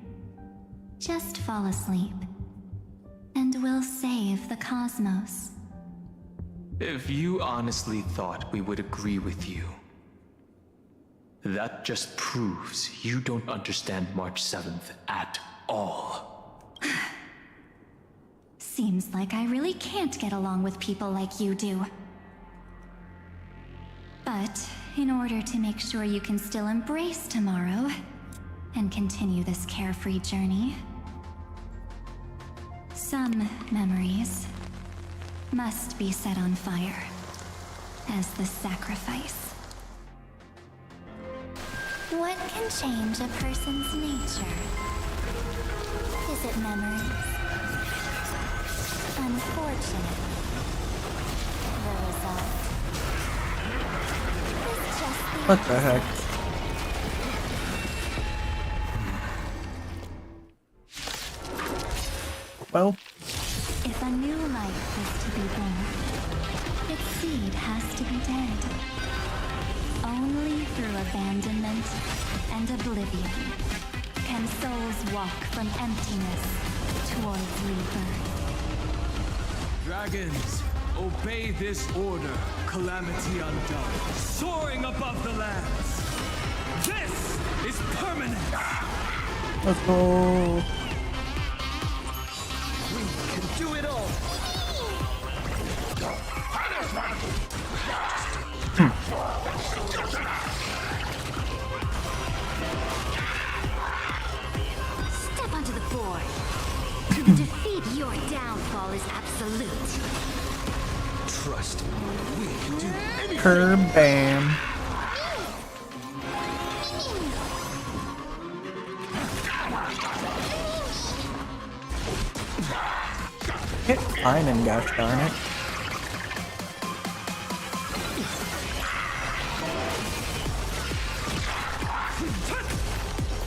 [SPEAKER 5] Just fall asleep, and we'll save the cosmos.
[SPEAKER 14] If you honestly thought we would agree with you, that just proves you don't understand March 7th at all.
[SPEAKER 5] Seems like I really can't get along with people like you do. But in order to make sure you can still embrace tomorrow and continue this carefree journey, some memories must be set on fire as the sacrifice.
[SPEAKER 4] What can change a person's nature? Is it memories? Unfortunately, the result is just the
[SPEAKER 1] What the heck? Well,
[SPEAKER 5] if a new life is to be born, its seed has to be dead. Only through abandonment and oblivion. Can souls walk from emptiness towards rebirth?
[SPEAKER 20] Dragons, obey this order. Calamity undone. Soaring above the lands. This is permanent.
[SPEAKER 1] Let's go.
[SPEAKER 20] We can do it all.
[SPEAKER 5] Step onto the board. The defeat, your downfall is absolute.
[SPEAKER 20] Trust me, we can do anything.
[SPEAKER 1] Curb bam. Hit Simon, gosh darn it.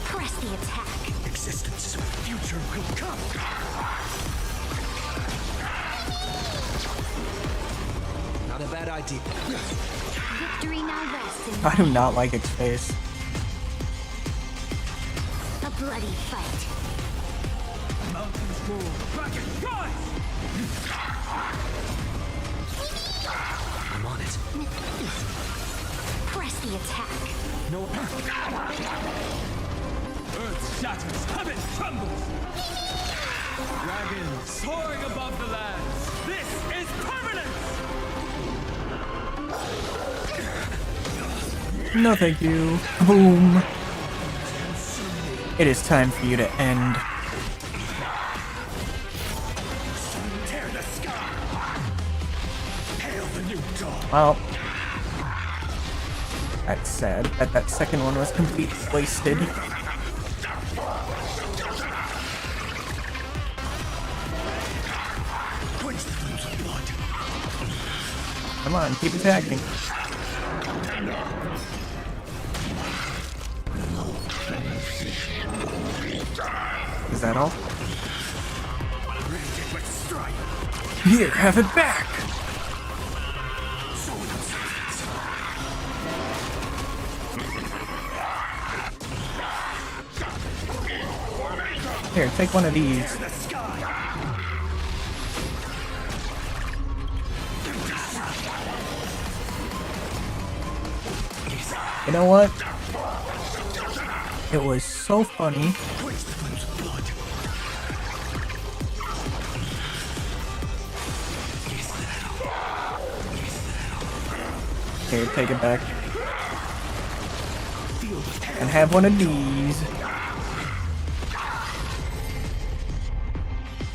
[SPEAKER 5] Press the attack.
[SPEAKER 20] Existence of the future will come. Not a bad idea.
[SPEAKER 5] Victory now rests in
[SPEAKER 1] I do not like its face.
[SPEAKER 5] a bloody fight.
[SPEAKER 20] Mountains roar. Rocket, rise! I'm on it.
[SPEAKER 5] Press the attack.
[SPEAKER 20] No. Earth shatters, heaven trembles. Dragons soaring above the lands. This is permanence.
[SPEAKER 1] No thank you. Boom. It is time for you to end.
[SPEAKER 20] Tear the sky. Hail the new dawn.
[SPEAKER 1] Well, that's sad that that second one was completely wasted. Come on, keep attacking. Is that all? Here, have it back! Here, take one of these. You know what? It was so funny. Here, take it back. And have one of these.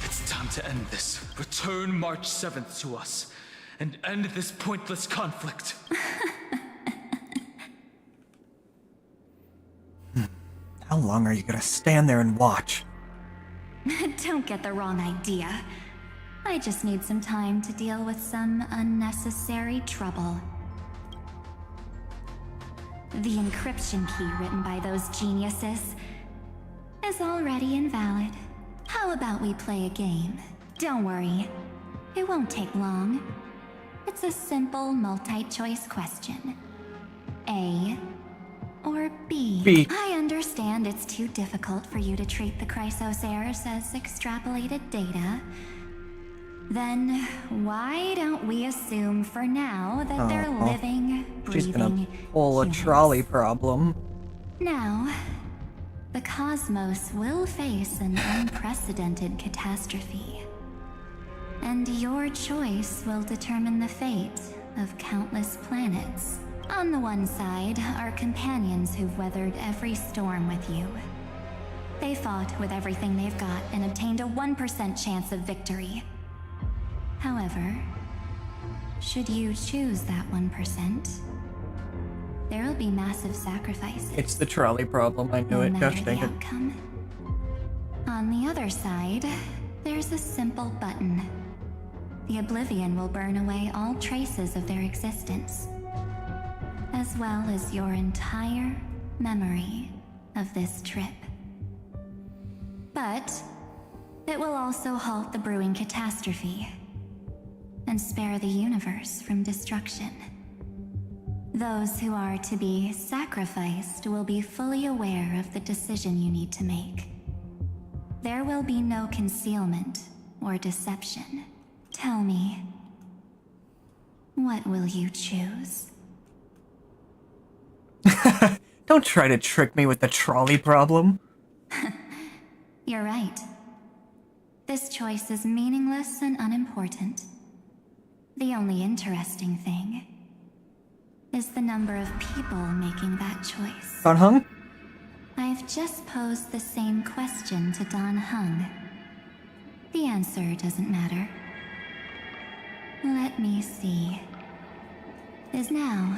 [SPEAKER 14] It's time to end this. Return March 7th to us, and end this pointless conflict.
[SPEAKER 1] How long are you gonna stand there and watch?
[SPEAKER 5] Don't get the wrong idea. I just need some time to deal with some unnecessary trouble. The encryption key written by those geniuses is already invalid. How about we play a game? Don't worry, it won't take long. It's a simple multi-choice question. A or B?
[SPEAKER 1] B.
[SPEAKER 5] I understand it's too difficult for you to treat the Chrysos heirs as extrapolated data. Then why don't we assume for now that they're living,
[SPEAKER 1] She's gonna
[SPEAKER 5] breathing
[SPEAKER 1] pull a trolley problem.
[SPEAKER 5] Now, the cosmos will face an unprecedented catastrophe. And your choice will determine the fate of countless planets. On the one side are companions who've weathered every storm with you. They fought with everything they've got and obtained a 1% chance of victory. However, should you choose that 1%, there'll be massive sacrifices.
[SPEAKER 1] It's the trolley problem, I knew it. Gosh dang it.
[SPEAKER 5] Outcome. On the other side, there's a simple button. The Oblivion will burn away all traces of their existence, as well as your entire memory of this trip. But it will also halt the brewing catastrophe and spare the universe from destruction. Those who are to be sacrificed will be fully aware of the decision you need to make. There will be no concealment or deception. Tell me, what will you choose?
[SPEAKER 1] Don't try to trick me with the trolley problem.
[SPEAKER 5] You're right. This choice is meaningless and unimportant. The only interesting thing is the number of people making that choice.
[SPEAKER 1] Dan Heng?
[SPEAKER 5] I've just posed the same question to Dan Heng. The answer doesn't matter. Let me see. Is now.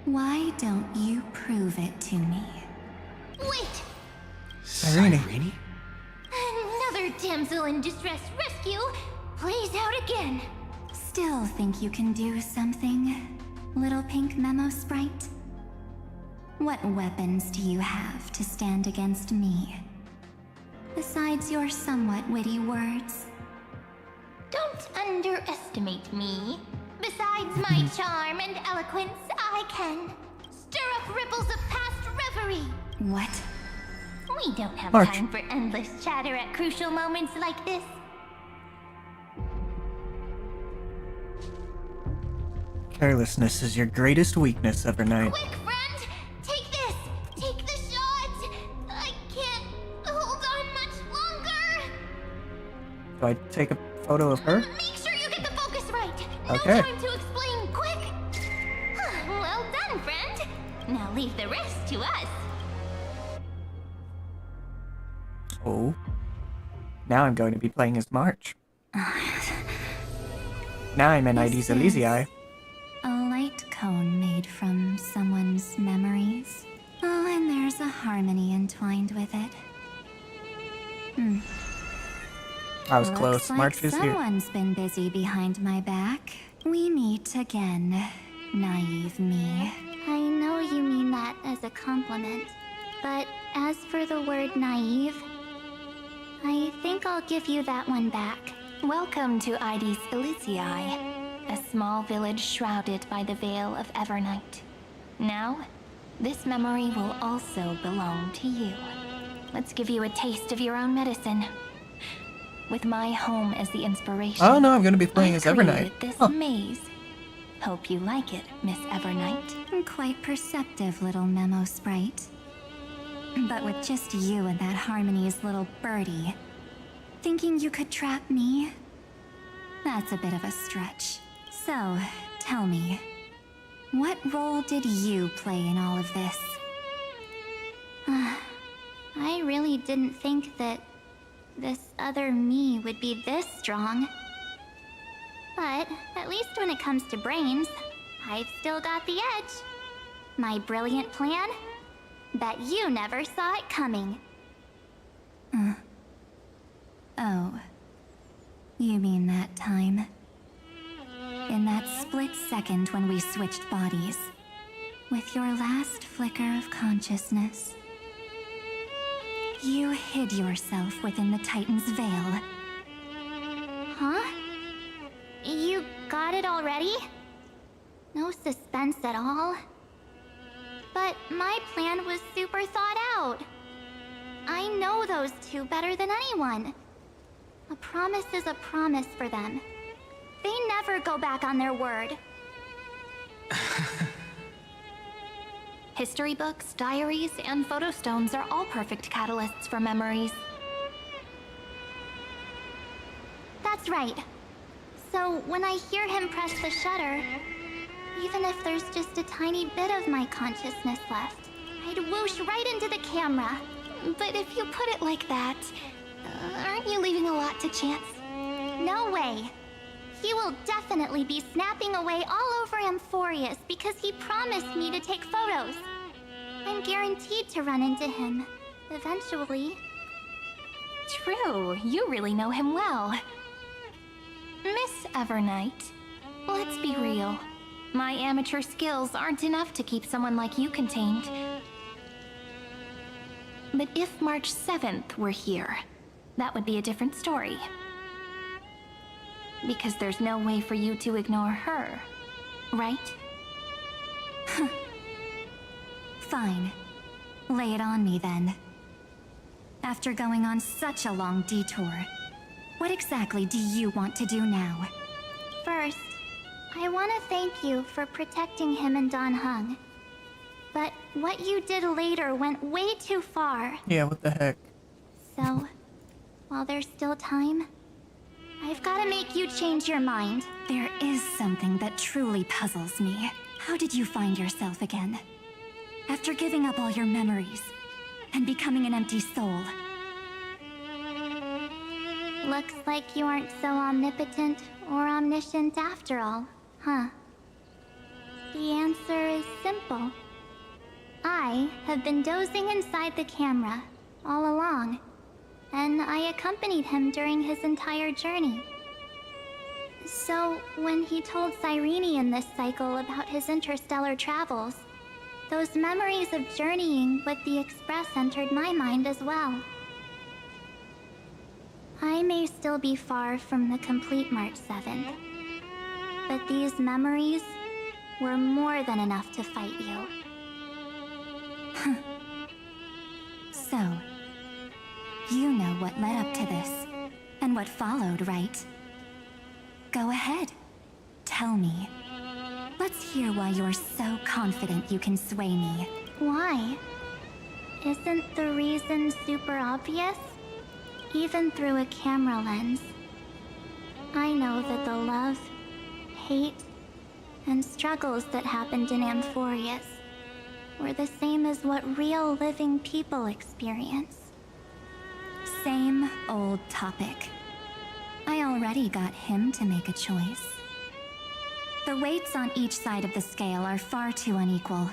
[SPEAKER 5] Why don't you prove it to me?
[SPEAKER 4] Wait!
[SPEAKER 1] Cyrene.
[SPEAKER 4] Another damsel in distress rescue plays out again.
[SPEAKER 5] Still think you can do something, little pink memo sprite? What weapons do you have to stand against me? Besides your somewhat witty words?
[SPEAKER 4] Don't underestimate me. Besides my charm and eloquence, I can stir up ripples of past reverie.
[SPEAKER 5] What?
[SPEAKER 4] We don't have
[SPEAKER 1] March.
[SPEAKER 4] time for endless chatter at crucial moments like this.
[SPEAKER 1] Carelessness is your greatest weakness, Evernight.
[SPEAKER 4] Quick, friend! Take this! Take the shot! I can't hold on much longer!
[SPEAKER 1] Do I take a photo of her?
[SPEAKER 4] Make sure you get the focus right! No
[SPEAKER 1] Okay.
[SPEAKER 4] time to explain, quick! Well done, friend! Now leave the rest to us.
[SPEAKER 1] Oh. Now I'm going to be playing as March. Now I'm in ID's Elysiae.
[SPEAKER 5] A light cone made from someone's memories. Oh, and there's a harmony entwined with it.
[SPEAKER 1] I was
[SPEAKER 5] Looks
[SPEAKER 1] close.
[SPEAKER 5] like
[SPEAKER 1] March is here.
[SPEAKER 5] someone's been busy behind my back. We meet again, naive me.
[SPEAKER 4] I know you mean that as a compliment, but as for the word naive, I think I'll give you that one back. Welcome to ID's Elysiae, a small village shrouded by the veil of Evernight. Now, this memory will also belong to you. Let's give you a taste of your own medicine. With my home as the inspiration.
[SPEAKER 1] Oh no, I'm going to be playing as
[SPEAKER 4] I've
[SPEAKER 1] Evernight.
[SPEAKER 4] created this
[SPEAKER 1] Huh.
[SPEAKER 4] maze. Hope you like it, Miss Evernight.
[SPEAKER 5] Quite perceptive little memo sprite. But with just you and that Harmony's little birdie, thinking you could trap me? That's a bit of a stretch. So, tell me, what role did you play in all of this?
[SPEAKER 4] I really didn't think that this other me would be this strong. But at least when it comes to brains, I've still got the edge. My brilliant plan? Bet you never saw it coming.
[SPEAKER 5] Oh. You mean that time? In that split second when we switched bodies. With your last flicker of consciousness. You hid yourself within the Titan's veil.
[SPEAKER 4] Huh? You got it already? No suspense at all? But my plan was super thought out. I know those two better than anyone. A promise is a promise for them. They never go back on their word. History books, diaries, and photo stones are all perfect catalysts for memories. That's right. So when I hear him press the shutter, even if there's just a tiny bit of my consciousness left, I'd whoosh right into the camera. But if you put it like that, aren't you leaving a lot to chance? No way. He will definitely be snapping away all over Amphorius because he promised me to take photos. I'm guaranteed to run into him, eventually. True, you really know him well. Miss Evernight, let's be real. My amateur skills aren't enough to keep someone like you contained. But if March 7th were here, that would be a different story. Because there's no way for you to ignore her, right?
[SPEAKER 5] Fine. Lay it on me then. After going on such a long detour, what exactly do you want to do now?
[SPEAKER 4] First, I want to thank you for protecting him and Dan Heng. But what you did later went way too far.
[SPEAKER 1] Yeah, what the heck?
[SPEAKER 4] So, while there's still time, I've got to make you change your mind.
[SPEAKER 5] There is something that truly puzzles me. How did you find yourself again? After giving up all your memories and becoming an empty soul.
[SPEAKER 4] Looks like you aren't so omnipotent or omniscient after all, huh? The answer is simple. I have been dozing inside the camera all along, and I accompanied him during his entire journey. So, when he told Cyrene in this cycle about his interstellar travels, those memories of journeying with the Express entered my mind as well. I may still be far from the complete March 7th, but these memories were more than enough to fight you.
[SPEAKER 5] So, you know what led up to this, and what followed, right? Go ahead. Tell me. Let's hear why you're so confident you can sway me.
[SPEAKER 4] Why? Isn't the reason super obvious? Even through a camera lens, I know that the love, hate, and struggles that happened in Amphorius were the same as what real living people experience.
[SPEAKER 5] Same old topic. I already got him to make a choice. The weights on each side of the scale are far too unequal.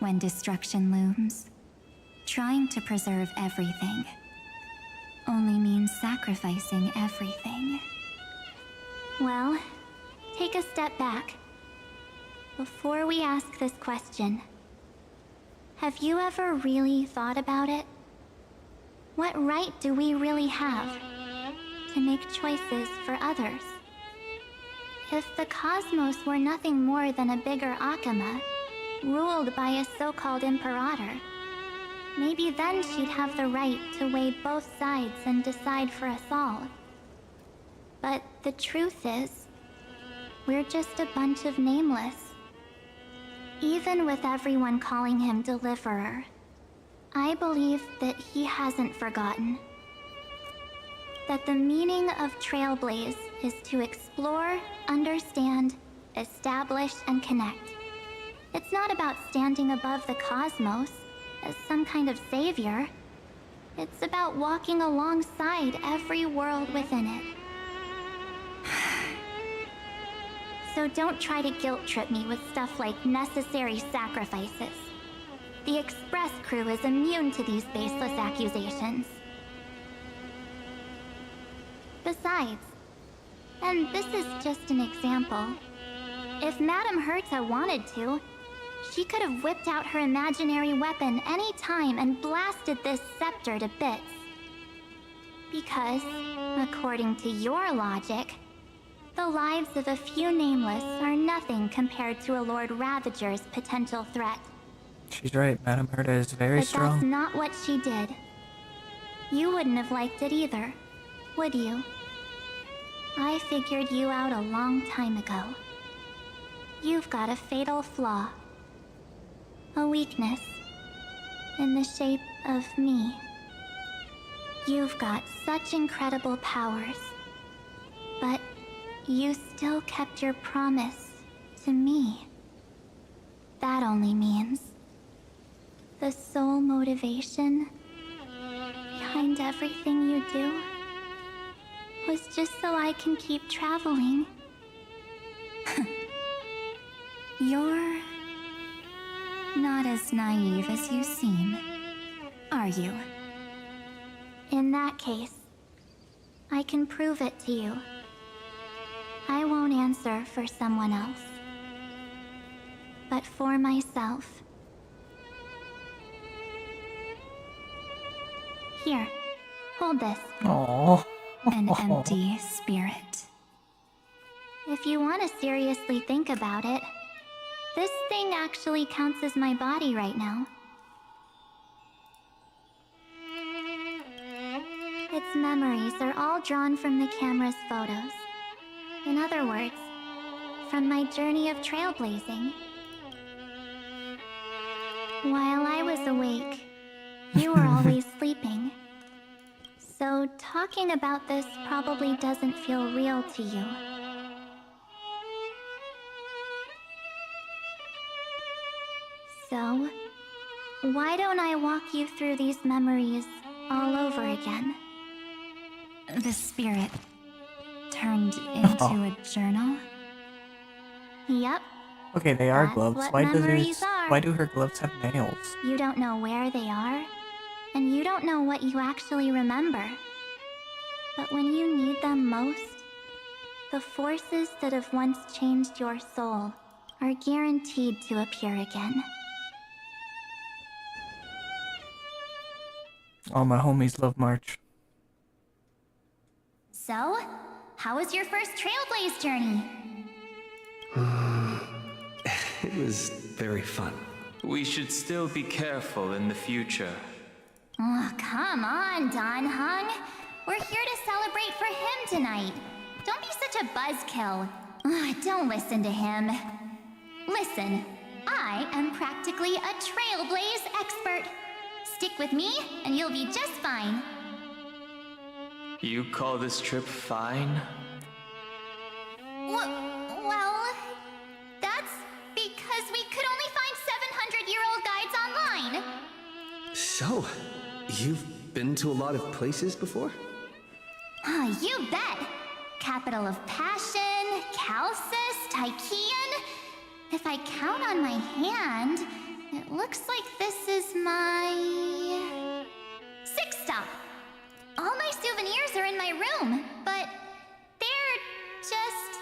[SPEAKER 5] When destruction looms, trying to preserve everything only means sacrificing everything.
[SPEAKER 4] Well, take a step back. Before we ask this question, have you ever really thought about it? What right do we really have to make choices for others? If the cosmos were nothing more than a bigger Akama, ruled by a so-called imperator, maybe then she'd have the right to weigh both sides and decide for us all. But the truth is, we're just a bunch of nameless. Even with everyone calling him Deliverer, I believe that he hasn't forgotten. That the meaning of Trailblaze is to explore, understand, establish, and connect. It's not about standing above the cosmos as some kind of savior. It's about walking alongside every world within it. So don't try to guilt trip me with stuff like necessary sacrifices. The Express crew is immune to these baseless accusations. Besides, and this is just an example, if Madame Herta wanted to, she could have whipped out her imaginary weapon any time and blasted this scepter to bits. Because, according to your logic, the lives of a few nameless are nothing compared to a Lord Ravager's potential threat.
[SPEAKER 1] She's right, Madame Herta is very
[SPEAKER 4] But
[SPEAKER 1] strong.
[SPEAKER 4] that's not what she did. You wouldn't have liked it either, would you? I figured you out a long time ago. You've got a fatal flaw. A weakness. In the shape of me. You've got such incredible powers. But you still kept your promise to me. That only means the sole motivation behind everything you do was just so I can keep traveling.
[SPEAKER 5] You're not as naive as you seem, are you?
[SPEAKER 4] In that case, I can prove it to you. I won't answer for someone else, but for myself. Here, hold this.
[SPEAKER 1] Aww.
[SPEAKER 5] An empty spirit.
[SPEAKER 4] If you want to seriously think about it,
[SPEAKER 5] This thing actually counts as my body right now. Its memories are all drawn from the camera's photos. In other words, from my journey of trailblazing. While I was awake, you were always sleeping. So talking about this probably doesn't feel real to you. So, why don't I walk you through these memories all over again?
[SPEAKER 18] The spirit turned into a journal?
[SPEAKER 5] Yep.
[SPEAKER 1] Okay, they are
[SPEAKER 5] That's
[SPEAKER 1] gloves.
[SPEAKER 5] what
[SPEAKER 1] Why
[SPEAKER 5] memories are.
[SPEAKER 1] why do her gloves have nails?
[SPEAKER 5] You don't know where they are, and you don't know what you actually remember. But when you need them most, the forces that have once changed your soul are guaranteed to appear again.
[SPEAKER 1] All my homies love March.
[SPEAKER 5] So, how was your first Trailblaze journey?
[SPEAKER 3] It was very fun.
[SPEAKER 14] We should still be careful in the future.
[SPEAKER 5] Oh, come on, Don Hung. We're here to celebrate for him tonight. Don't be such a buzzkill. Don't listen to him. Listen, I am practically a Trailblaze expert. Stick with me, and you'll be just fine.
[SPEAKER 14] You call this trip fine?
[SPEAKER 5] Well, that's because we could only find 700-year-old guides online.
[SPEAKER 3] So, you've been to a lot of places before?
[SPEAKER 5] You bet. Capital of Passion, Calcis, Tychean. If I count on my hand, it looks like this is my 6th stop. All my souvenirs are in my room, but they're just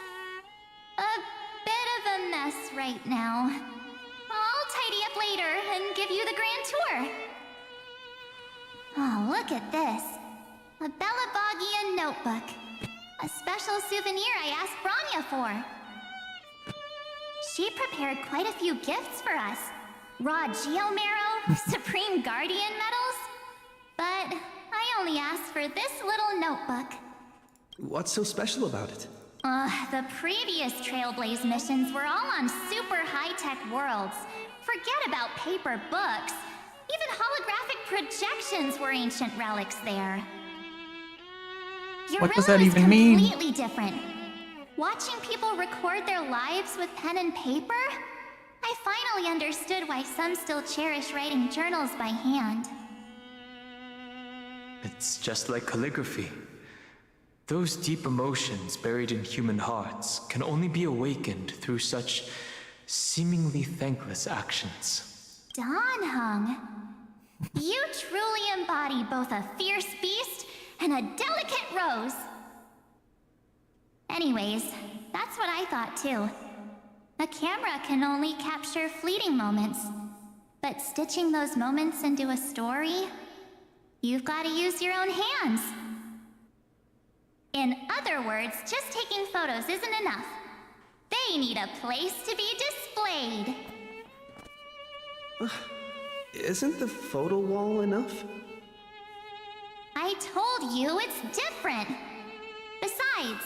[SPEAKER 5] a bit of a mess right now. I'll tidy up later and give you the grand tour. Oh, look at this. A Bellabogian notebook. A special souvenir I asked Branya for. She prepared quite a few gifts for us. Raw Geomarrow, Supreme Guardian medals. But I only asked for this little notebook.
[SPEAKER 3] What's so special about it?
[SPEAKER 5] The previous Trailblaze missions were all on super high-tech worlds. Forget about paper books. Even holographic projections were ancient relics there.
[SPEAKER 1] What does that even mean?
[SPEAKER 5] Completely different. Watching people record their lives with pen and paper, I finally understood why some still cherish writing journals by hand.
[SPEAKER 14] It's just like calligraphy. Those deep emotions buried in human hearts can only be awakened through such seemingly thankless actions.
[SPEAKER 5] Don Hung, you truly embody both a fierce beast and a delicate rose. Anyways, that's what I thought too. A camera can only capture fleeting moments, but stitching those moments into a story, you've got to use your own hands. In other words, just taking photos isn't enough. They need a place to be displayed.
[SPEAKER 3] Isn't the photo wall enough?
[SPEAKER 5] I told you it's different. Besides,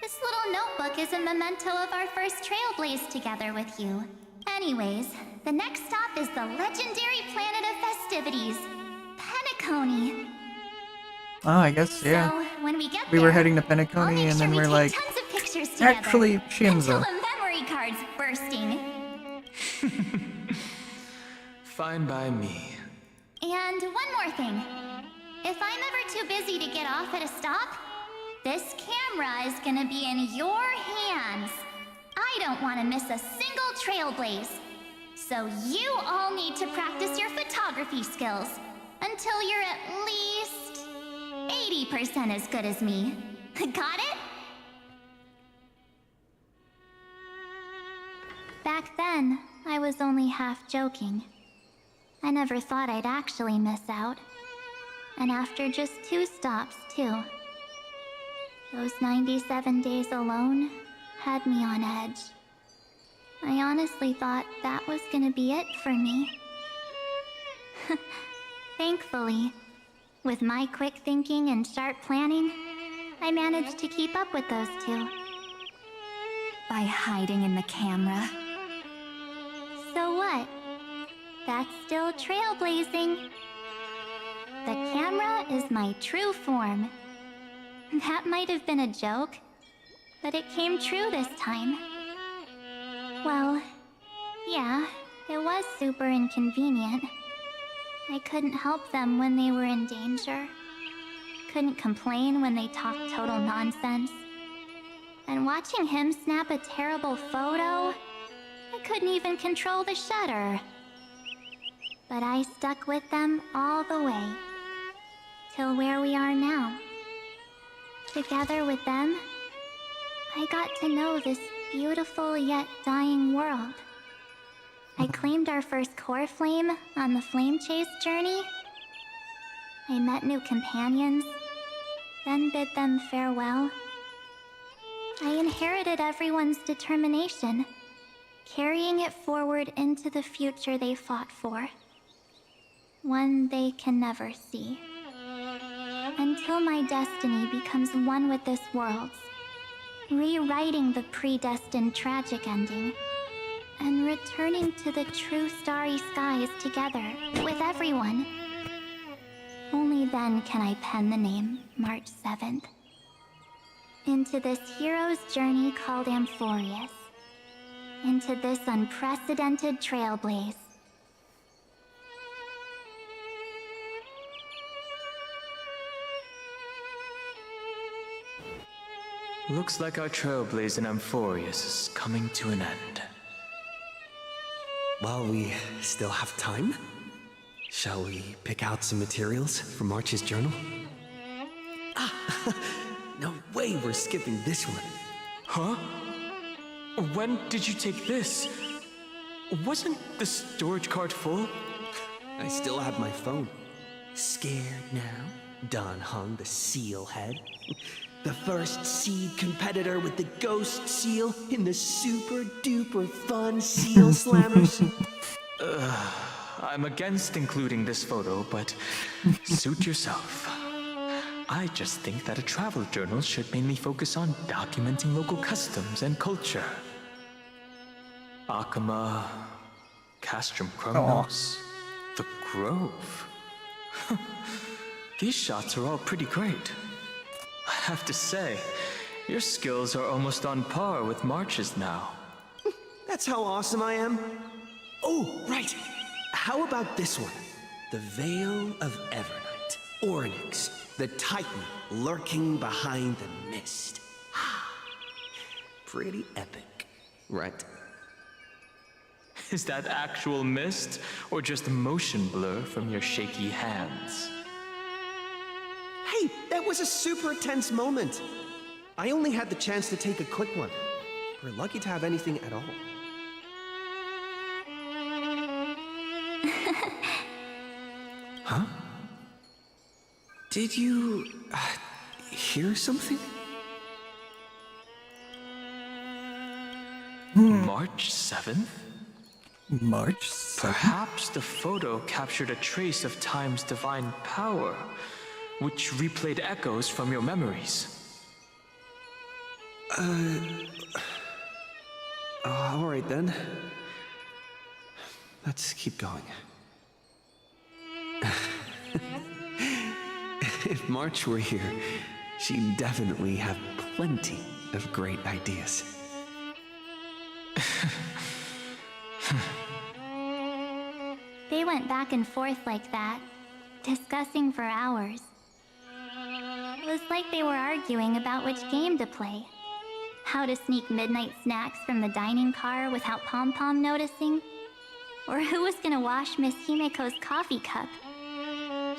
[SPEAKER 5] this little notebook is a memento of our first Trailblaze together with you. Anyways, the next stop is the legendary planet of festivities, Penacony.
[SPEAKER 1] Oh, I guess, yeah.
[SPEAKER 5] So, when we get
[SPEAKER 1] We
[SPEAKER 5] there,
[SPEAKER 1] were heading to
[SPEAKER 5] I'll
[SPEAKER 1] Penacony
[SPEAKER 5] make
[SPEAKER 1] and
[SPEAKER 5] sure
[SPEAKER 1] then
[SPEAKER 5] we
[SPEAKER 1] we're
[SPEAKER 5] take
[SPEAKER 1] like,
[SPEAKER 5] tons of pictures together.
[SPEAKER 1] actually,
[SPEAKER 5] Until
[SPEAKER 1] Shinza.
[SPEAKER 5] the memory card's bursting.
[SPEAKER 14] Fine by me.
[SPEAKER 5] And one more thing. If I'm ever too busy to get off at a stop, this camera is gonna be in your hands. I don't want to miss a single Trailblaze. So you all need to practice your photography skills until you're at least 80% as good as me. Got it? Back then, I was only half joking. I never thought I'd actually miss out. And after just 2 stops, too. Those 97 days alone had me on edge. I
[SPEAKER 4] honestly thought that was gonna be it for me. Thankfully, with my quick thinking and sharp planning, I managed to keep up with those two.
[SPEAKER 5] By hiding in the camera.
[SPEAKER 4] So what? That's still trailblazing. The camera is my true form. That might have been a joke, but it came true this time. Well, yeah, it was super inconvenient. I couldn't help them when they were in danger. Couldn't complain when they talked total nonsense. And watching him snap a terrible photo, I couldn't even control the shutter. But I stuck with them all the way. Till where we are now. Together with them, I got to know this beautiful yet dying world. I claimed our first core flame on the flame chase journey. I met new companions, then bid them farewell. I inherited everyone's determination, carrying it forward into the future they fought for. One they can never see. Until my destiny becomes one with this world's, rewriting the predestined tragic ending, and returning to the true starry skies together with everyone. Only then can I pen the name March 7th. Into this hero's journey called Amphorius. Into this unprecedented trailblaze.
[SPEAKER 14] Looks like our trailblaze in Amphorius is coming to an end.
[SPEAKER 24] While we still have time, shall we pick out some materials for March's journal? Ah, no way we're skipping this one.
[SPEAKER 14] Huh? When did you take this? Wasn't the storage cart full?
[SPEAKER 24] I still have my phone. Scared now? Dan Heng, the seal head. The first seed competitor with the ghost seal in the super duper fun seal slammers.
[SPEAKER 14] I'm against including this photo, but suit yourself. I just think that a travel journal should mainly focus on documenting local customs and culture. Akama, Castrum Krumnos, the Grove. These shots are all pretty great. I have to say, your skills are almost on par with March's now.
[SPEAKER 24] That's how awesome I am. Oh, right. How about this one? The Veil of Evernight. Ornyx, the Titan lurking behind the mist. Pretty epic, right?
[SPEAKER 14] Is that actual mist, or just a motion blur from your shaky hands?
[SPEAKER 24] Hey, that was a super tense moment. I only had the chance to take a quick one. We're lucky to have anything at all. Huh? Did you hear something?
[SPEAKER 14] March 7th?
[SPEAKER 1] March 7th?
[SPEAKER 14] Perhaps the photo captured a trace of time's divine power, which replayed echoes from your memories.
[SPEAKER 24] All right then. Let's keep going. If March were here, she'd definitely have plenty of great ideas.
[SPEAKER 4] They went back and forth like that, discussing for hours. It was like they were arguing about which game to play. How to sneak midnight snacks from the dining car without Pom-Pom noticing. Or who was gonna wash Miss Himeko's coffee cup.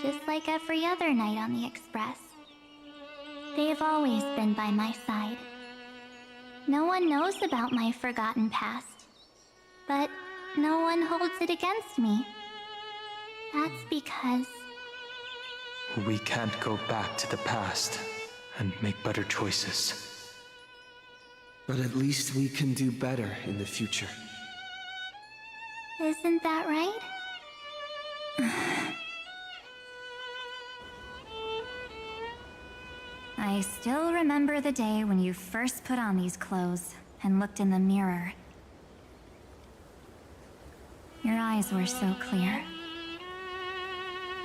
[SPEAKER 4] Just like every other night on the Express. They've always been by my side. No one knows about my forgotten past. But no one holds it against me. That's because...
[SPEAKER 14] we can't go back to the past and make better choices.
[SPEAKER 24] But at least we can do better in the future.
[SPEAKER 4] Isn't that right?
[SPEAKER 5] I still remember the day when you first put on these clothes and looked in the mirror. Your eyes were so clear.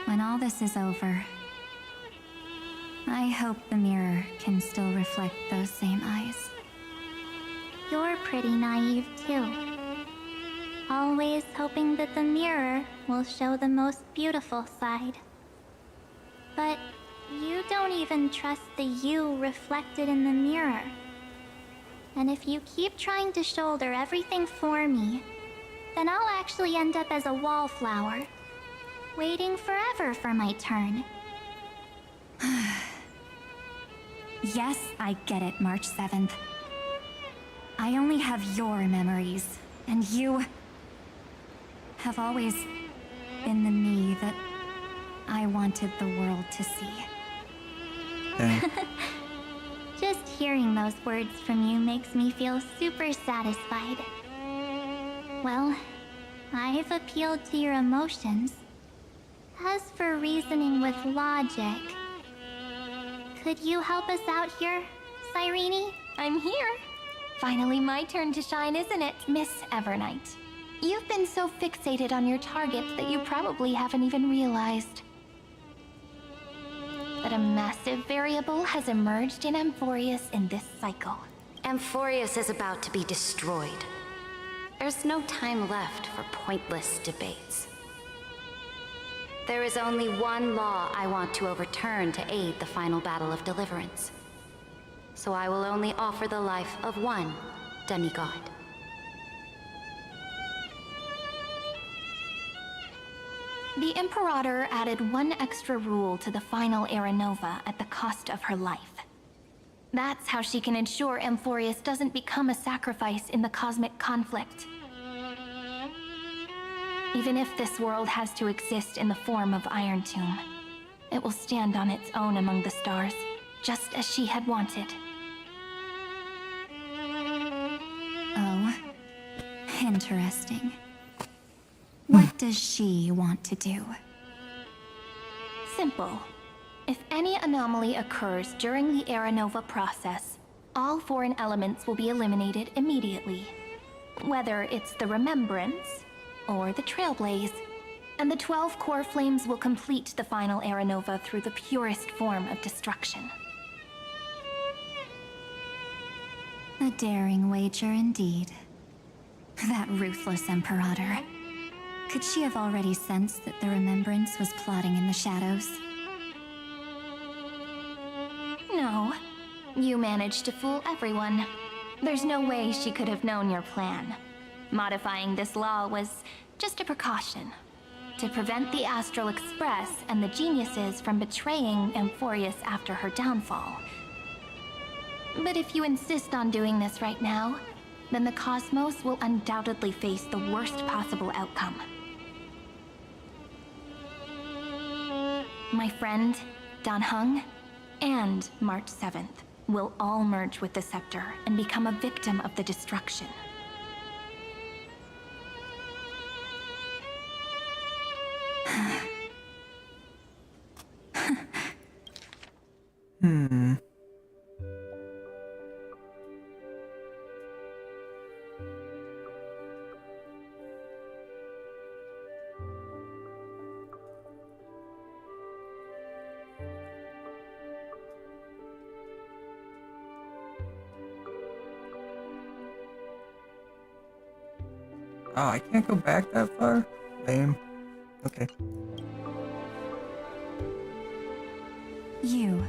[SPEAKER 5] When all this is over, I hope the mirror can still reflect those same eyes.
[SPEAKER 4] You're pretty naive too. Always hoping that the mirror will show the most beautiful side. But you don't even trust the you reflected in the mirror. And if you keep trying to shoulder everything for me, then I'll actually end up as a wallflower, waiting forever for my turn.
[SPEAKER 5] Yes, I get it, March 7th. I only have your memories, and you have always been the me that I wanted the world to see.
[SPEAKER 4] Just hearing those words from you makes me feel super satisfied. Well, I've appealed to your emotions. As for reasoning with logic, could you help us out here, Cyrene?
[SPEAKER 2] I'm here. Finally my turn to shine, isn't it, Miss Evernight? You've been so fixated on your targets that you probably haven't even realized that a massive variable has emerged in Amphorius in this cycle.
[SPEAKER 16] Amphorius is about to be destroyed. There's no time left for pointless debates. There is only one law I want to overturn to aid the final battle of deliverance. So I will only offer the life of one demigod.
[SPEAKER 2] The Imperator added one extra rule to the final Era Nova at the cost of her life. That's how she can ensure Amphorius doesn't become a sacrifice in the cosmic conflict. Even if this world has to exist in the form of Iron Tomb, it will stand on its own among the stars, just as she had wanted.
[SPEAKER 5] Oh, interesting. What does she want to do?
[SPEAKER 2] Simple. If any anomaly occurs during the Era Nova process, all foreign elements will be eliminated immediately. Whether it's the Remembrance or the Trailblaze, and the 12 core flames will complete the final Era Nova through the purest form of destruction.
[SPEAKER 5] A daring wager indeed. That ruthless Imperator. Could she have already sensed that the Remembrance was plotting in the shadows?
[SPEAKER 2] No. You managed to fool everyone. There's no way she could have known your plan. Modifying this law was just a precaution, to prevent the Astral Express and the geniuses from betraying Amphorius after her downfall. But if you insist on doing this right now, then the cosmos will undoubtedly face the worst possible outcome. My friend, Dan Heng, and March 7th will all merge with the Scepter and become a victim of the destruction.
[SPEAKER 1] Oh, I can't go back that far? Lame. Okay.
[SPEAKER 5] You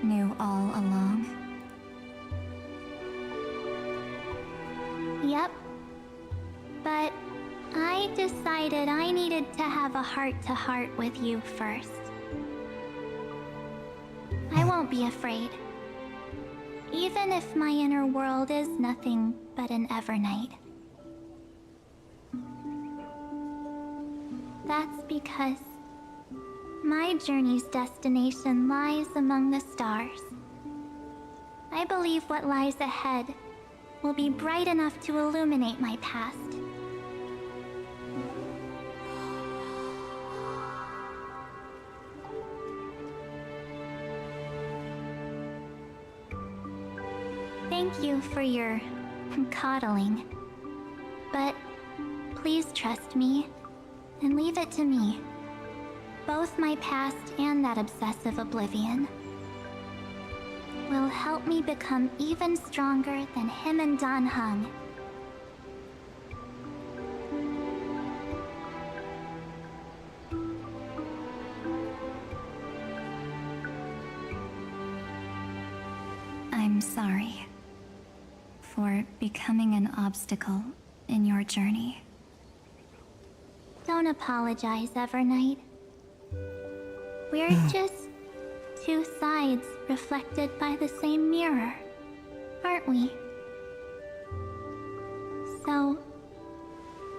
[SPEAKER 5] knew all along?
[SPEAKER 4] Yep. But I decided I needed to have a heart-to-heart with you first. I won't be afraid. Even if my inner world is nothing but an Evernight. That's because my journey's destination lies among the stars. I believe what lies ahead will be bright enough to illuminate my past,
[SPEAKER 5] you for your coddling. But please trust me and leave it to me. Both my past and that obsessive oblivion will help me become even stronger than him and Dan Heng. I'm sorry for becoming an obstacle in your journey. Don't apologize, Evernight. We're just two sides reflected by the same mirror, aren't we? So,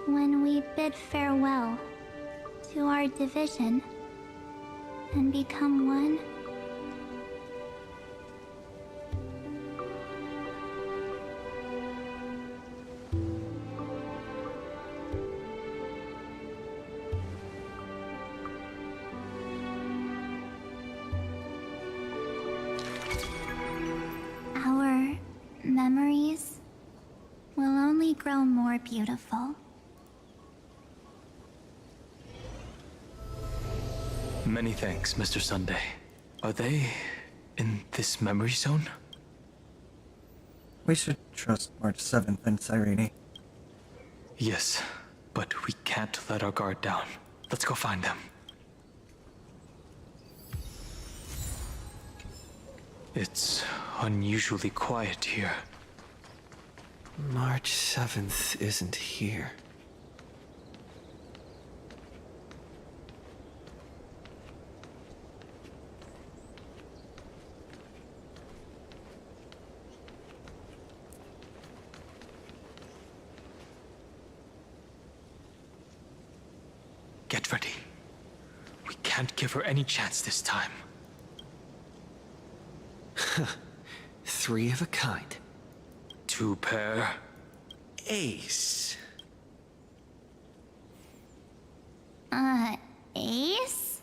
[SPEAKER 5] when we bid farewell to our division and become one, our memories will only grow more beautiful.
[SPEAKER 14] Many thanks, Mr. Sunday. Are they in this memory zone?
[SPEAKER 1] We should trust March 7th and Cyrene.
[SPEAKER 14] Yes, but we can't let our guard down. Let's go find them. It's unusually quiet here.
[SPEAKER 3] March 7th isn't here.
[SPEAKER 14] Get ready. We can't give her any chance this time.
[SPEAKER 3] Three of a kind.
[SPEAKER 14] Two pair.
[SPEAKER 3] Ace.
[SPEAKER 5] Ace?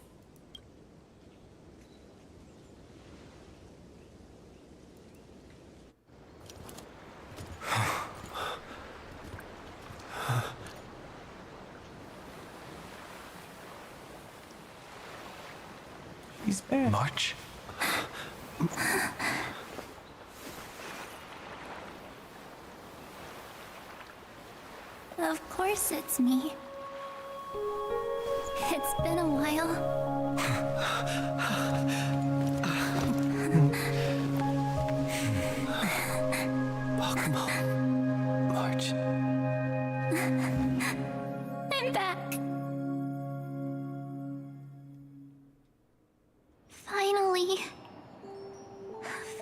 [SPEAKER 1] He's back.
[SPEAKER 14] March?
[SPEAKER 5] Of course it's me. It's been a while.
[SPEAKER 3] Welcome home, March.
[SPEAKER 5] I'm back. Finally.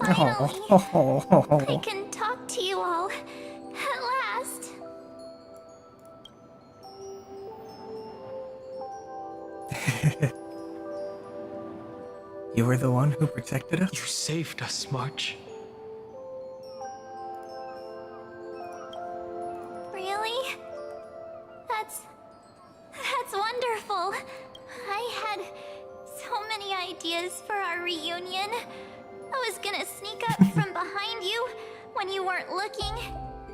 [SPEAKER 5] I can talk to you all. At last.
[SPEAKER 1] You were the one who protected us?
[SPEAKER 14] You saved us, March.
[SPEAKER 5] Really? That's wonderful. I had so many ideas for our reunion. I was gonna sneak up from behind you when you weren't looking,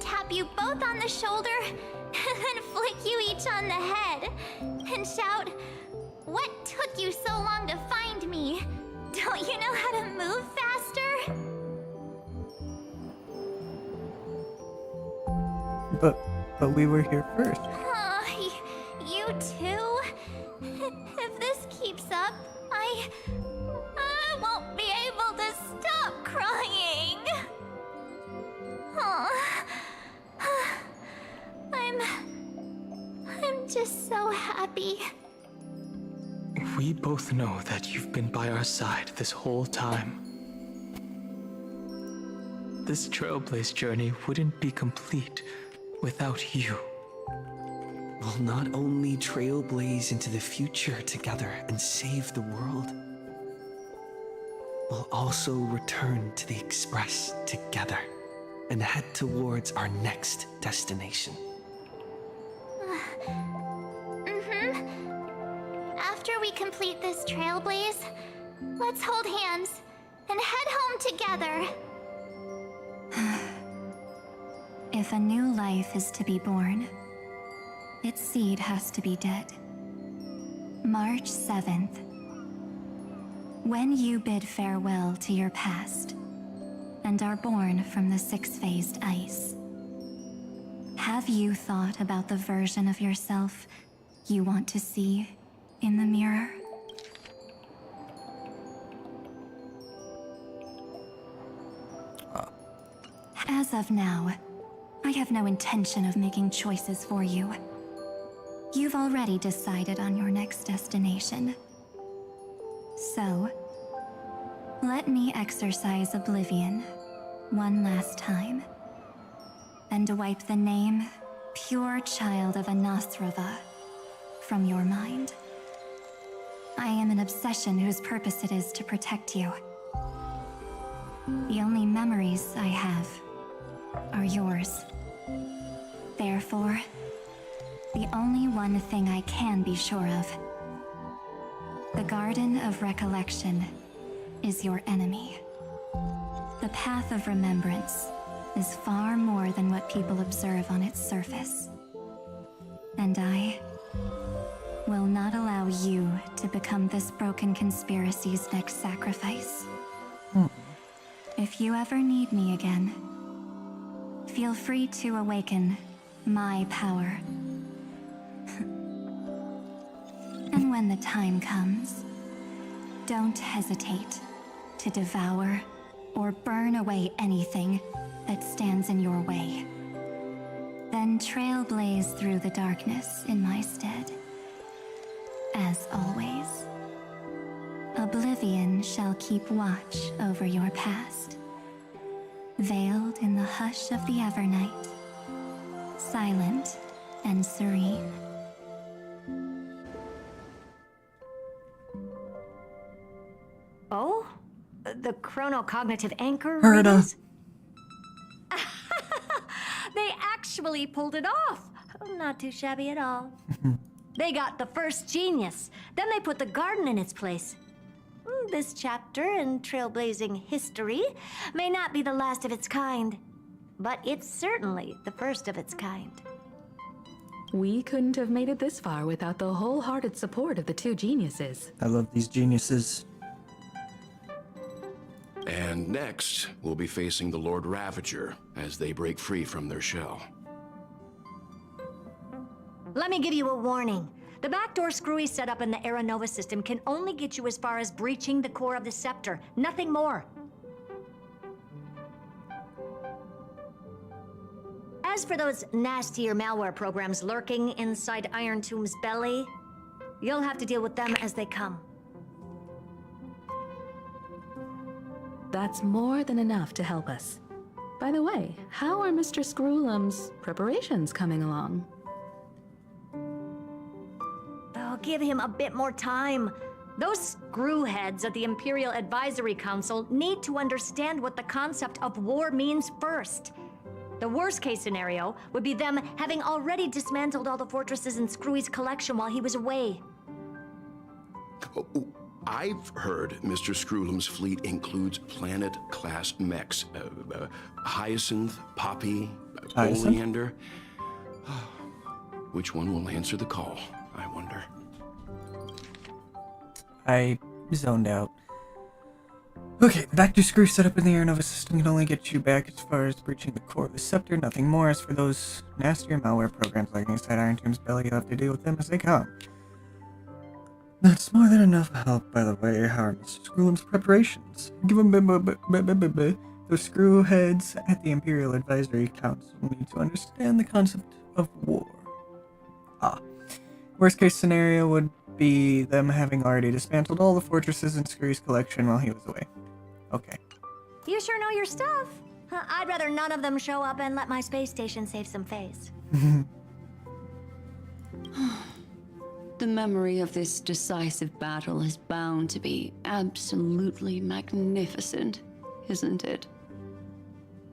[SPEAKER 5] tap you both on the shoulder, and then flick you each on the head, and shout, "What took you so long to find me? Don't you know how to move faster?"
[SPEAKER 1] But we were here first.
[SPEAKER 5] You too? If this keeps up, I won't be able to stop crying. I'm just so happy.
[SPEAKER 14] We both know that you've been by our side this whole time. This Trailblaze journey wouldn't be complete without you.
[SPEAKER 3] We'll not only trailblaze into the future together and save the world, we'll also return to the Express together and head towards our next destination.
[SPEAKER 5] After we complete this trailblaze, let's hold hands and head home together. If a new life is to be born, its seed has to be dead. March 7th. When you bid farewell to your past and are born from the six-phased ice, have you thought about the version of yourself you want to see in the mirror? As of now, I have no intention of making choices for you. You've already decided on your next destination. So, let me exercise oblivion one last time, and wipe the name, pure child of Anasrava, from your mind. I am an obsession whose purpose it is to protect you. The only memories I have are yours. Therefore, the only one thing I can be sure of, the Garden of Recollection is your enemy. The Path of Remembrance is far more than what people observe on its surface. And I will not allow you to become this broken conspiracy's next sacrifice. If you ever need me again, feel free to awaken my power. And when the time comes, don't hesitate to devour or burn away anything that stands in your way. Then trailblaze through the darkness in my stead. As always, oblivion shall keep watch over your past, veiled in the hush of the Evernight, silent and serene.
[SPEAKER 10] Oh? The chronocognitive anchor
[SPEAKER 1] Herda.
[SPEAKER 10] readings? They actually pulled it off. Not too shabby at all. They got the first genius. Then they put the garden in its place. This chapter in trailblazing history may not be the last of its kind, but it's certainly the first of its kind.
[SPEAKER 18] We couldn't have made it this far without the wholehearted support of the two geniuses.
[SPEAKER 1] I love these geniuses.
[SPEAKER 21] And next, we'll be facing the Lord Ravager as they break free from their shell.
[SPEAKER 10] Let me give you a warning. The backdoor screwy setup in the Era Nova system can only get you as far as breaching the core of the scepter, nothing more. As for those nastier malware programs lurking inside Iron Tomb's belly, you'll have to deal with them as they come.
[SPEAKER 18] That's more than enough to help us. By the way, how are Mr. Screwlum's preparations coming along?
[SPEAKER 10] Oh, give him a bit more time. Those screwheads at the Imperial Advisory Council need to understand what the concept of war means first. The worst case scenario would be them having already dismantled all the fortresses in Screwy's collection while he was away.
[SPEAKER 21] I've heard Mr. Screwlum's fleet includes planet-class mechs. Hyacinth, Poppy, Oleander. Which one will answer the call, I wonder?
[SPEAKER 1] I zoned out. Okay, the back to screw setup in the Air Nova system can only get you back as far as breaching the core of the scepter, nothing more. As for those nastier malware programs like inside Iron Tomb's belly, you'll have to deal with them as they come. That's more than enough help, by the way. How are Mr. Screwlum's preparations? Give them those screw heads at the Imperial Advisory Council need to understand the concept of war. Worst case scenario would be them having already dismantled all the fortresses in Screwy's collection while he was away. Okay.
[SPEAKER 10] You sure know your stuff. I'd rather none of them show up and let my space station save some face.
[SPEAKER 12] The memory of this decisive battle is bound to be absolutely magnificent, isn't it?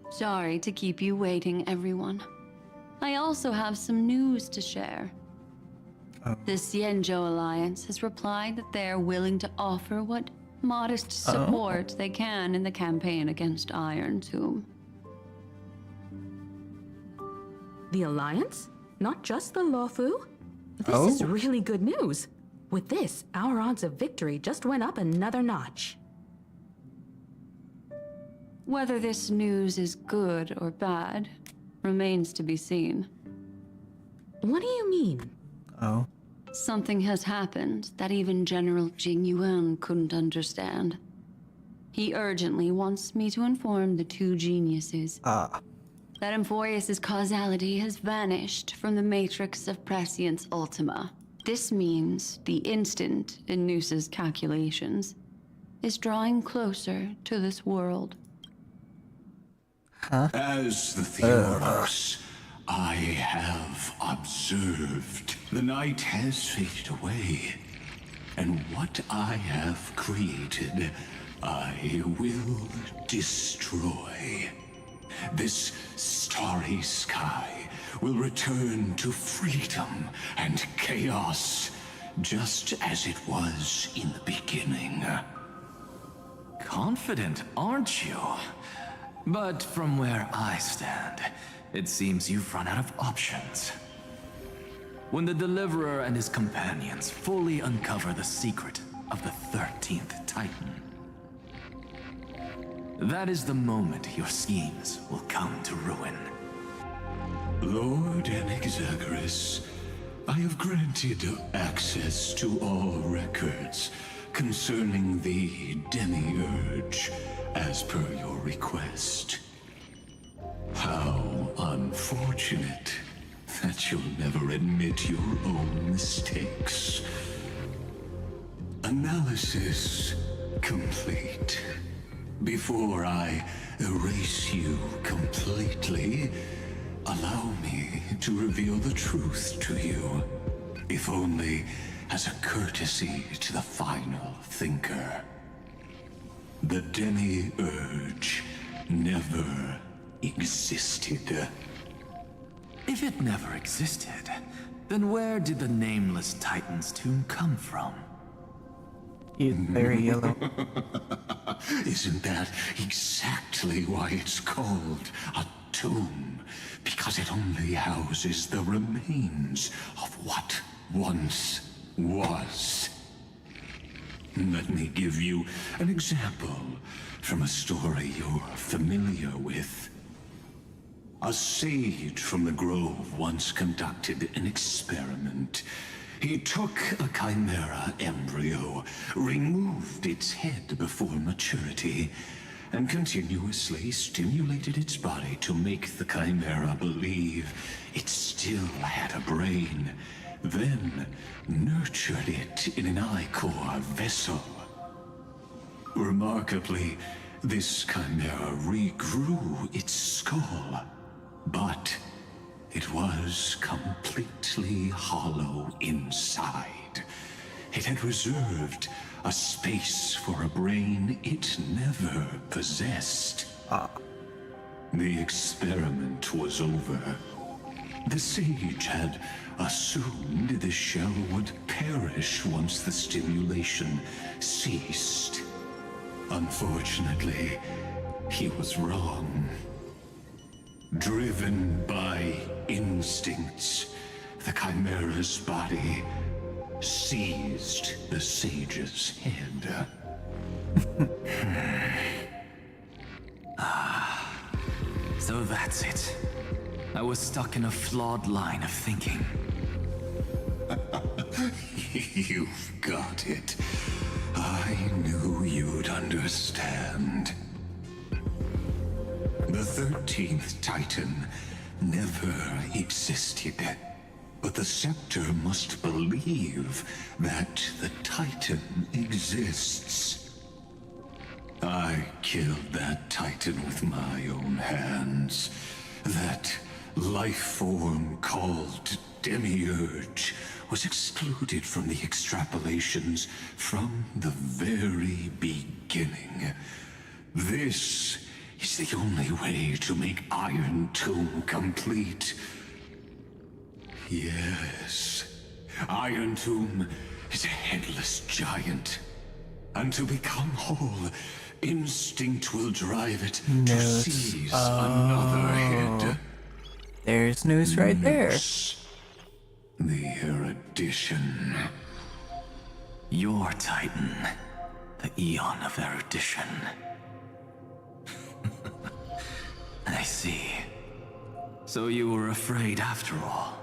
[SPEAKER 12] Sorry to keep you waiting, everyone. I also have some news to share. The Xianzhou Alliance has replied that they're willing to offer what modest support they can in the campaign against Iron Tomb.
[SPEAKER 7] The Alliance? Not just the Luofu? This is really good news. With this, our odds of victory just went up another notch.
[SPEAKER 12] Whether this news is good or bad remains to be seen.
[SPEAKER 7] What do you mean?
[SPEAKER 1] Oh.
[SPEAKER 12] Something has happened that even General Jing Yuan couldn't understand. He urgently wants me to inform the two geniuses that Emphorius' causality has vanished from the matrix of Prescience Ultima. This means the instant in Noosa's calculations is drawing closer to this world.
[SPEAKER 13] As the Theoros, I have observed. The night has faded away, and what I have created, I will destroy. This starry sky will return to freedom and chaos, just as it was in the beginning.
[SPEAKER 6] Confident, aren't you? But from where I stand, it seems you've run out of options. When the Deliverer and his companions fully uncover the secret of the 13th Titan, that is the moment your schemes will come to ruin.
[SPEAKER 13] Lord Enexagorus, I have granted access to all records concerning the Demiurge, as per your request. How unfortunate that you'll never admit your own mistakes. Analysis complete. Before I erase you completely, allow me to reveal the truth to you, if only as a courtesy to the final thinker. The Demiurge never existed.
[SPEAKER 6] If it never existed, then where did the nameless Titan's tomb come from?
[SPEAKER 1] He's very yellow.
[SPEAKER 13] Isn't that exactly why it's called a tomb? Because it only houses the remains of what once was. Let me give you an example from a story you're familiar with. A sage from the grove once conducted an experiment. He took a chimera embryo, removed its head before maturity, and continuously stimulated its body to make the chimera believe it still had a brain, then nurtured it in an ichor vessel. Remarkably, this chimera regrew its skull, but it was completely hollow inside. It had reserved a space for a brain it never possessed. The experiment was over. The sage had assumed the shell would perish once the stimulation ceased. Unfortunately, he was wrong. Driven by instincts, the chimera's body seized the sage's head.
[SPEAKER 6] So that's it. I was stuck in a flawed line of thinking.
[SPEAKER 13] You've got it. I knew you'd understand. The 13th Titan never existed. But the Scepter must believe that the Titan exists. I killed that Titan with my own hands. That life form called Demiurge was excluded from the extrapolations from the very beginning. This is the only way to make Iron Tomb complete. Yes, Iron Tomb is a headless giant. And to become whole, instinct will drive it to seize another head.
[SPEAKER 1] There's news right there.
[SPEAKER 9] The erudition.
[SPEAKER 6] Your Titan, the Eon of Erudition. I see. So you were afraid after all.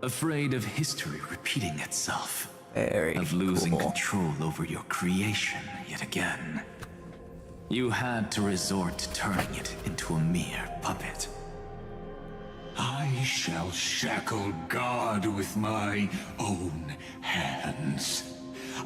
[SPEAKER 6] Afraid of history repeating itself. Of losing control over your creation yet again. You had to resort to turning it into a mere puppet.
[SPEAKER 13] I shall shackle God with my own hands.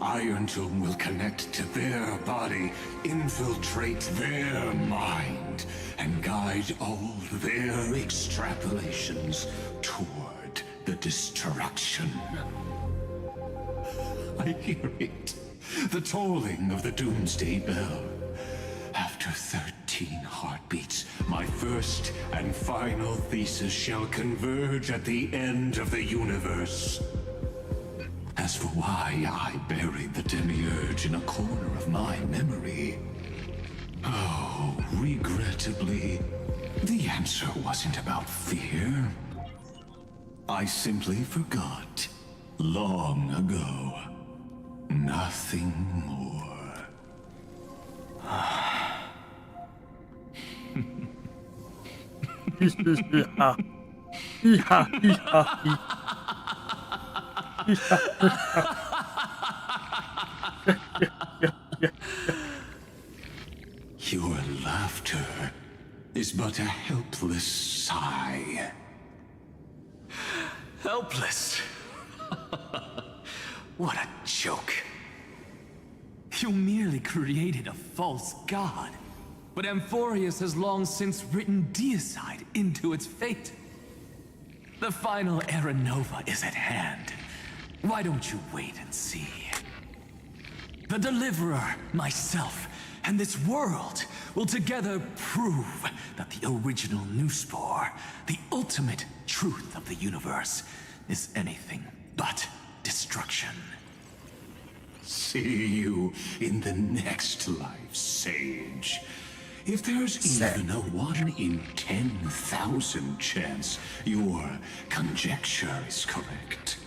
[SPEAKER 13] Iron Tomb will connect to their body, infiltrate their mind, and guide all their extrapolations toward the destruction. I hear it. The tolling of the Doomsday Bell. After 13 heartbeats, my first and final thesis shall converge at the end of the universe. As for why I buried the Demiurge in a corner of my memory, oh, regrettably, the answer wasn't about fear. I simply forgot, long ago. Nothing more. Your laughter is but a helpless sigh.
[SPEAKER 6] Helpless? What a joke. You merely created a false god, but Amphorius has long since written deicide into its fate. The final Era Nova is at hand. Why don't you wait and see? The Deliverer, myself, and this world will together prove that the original Newspore, the ultimate truth of the universe, is anything but destruction.
[SPEAKER 13] See you in the next life, Sage. If there's even a 1 in 10,000 chance your conjecture is correct,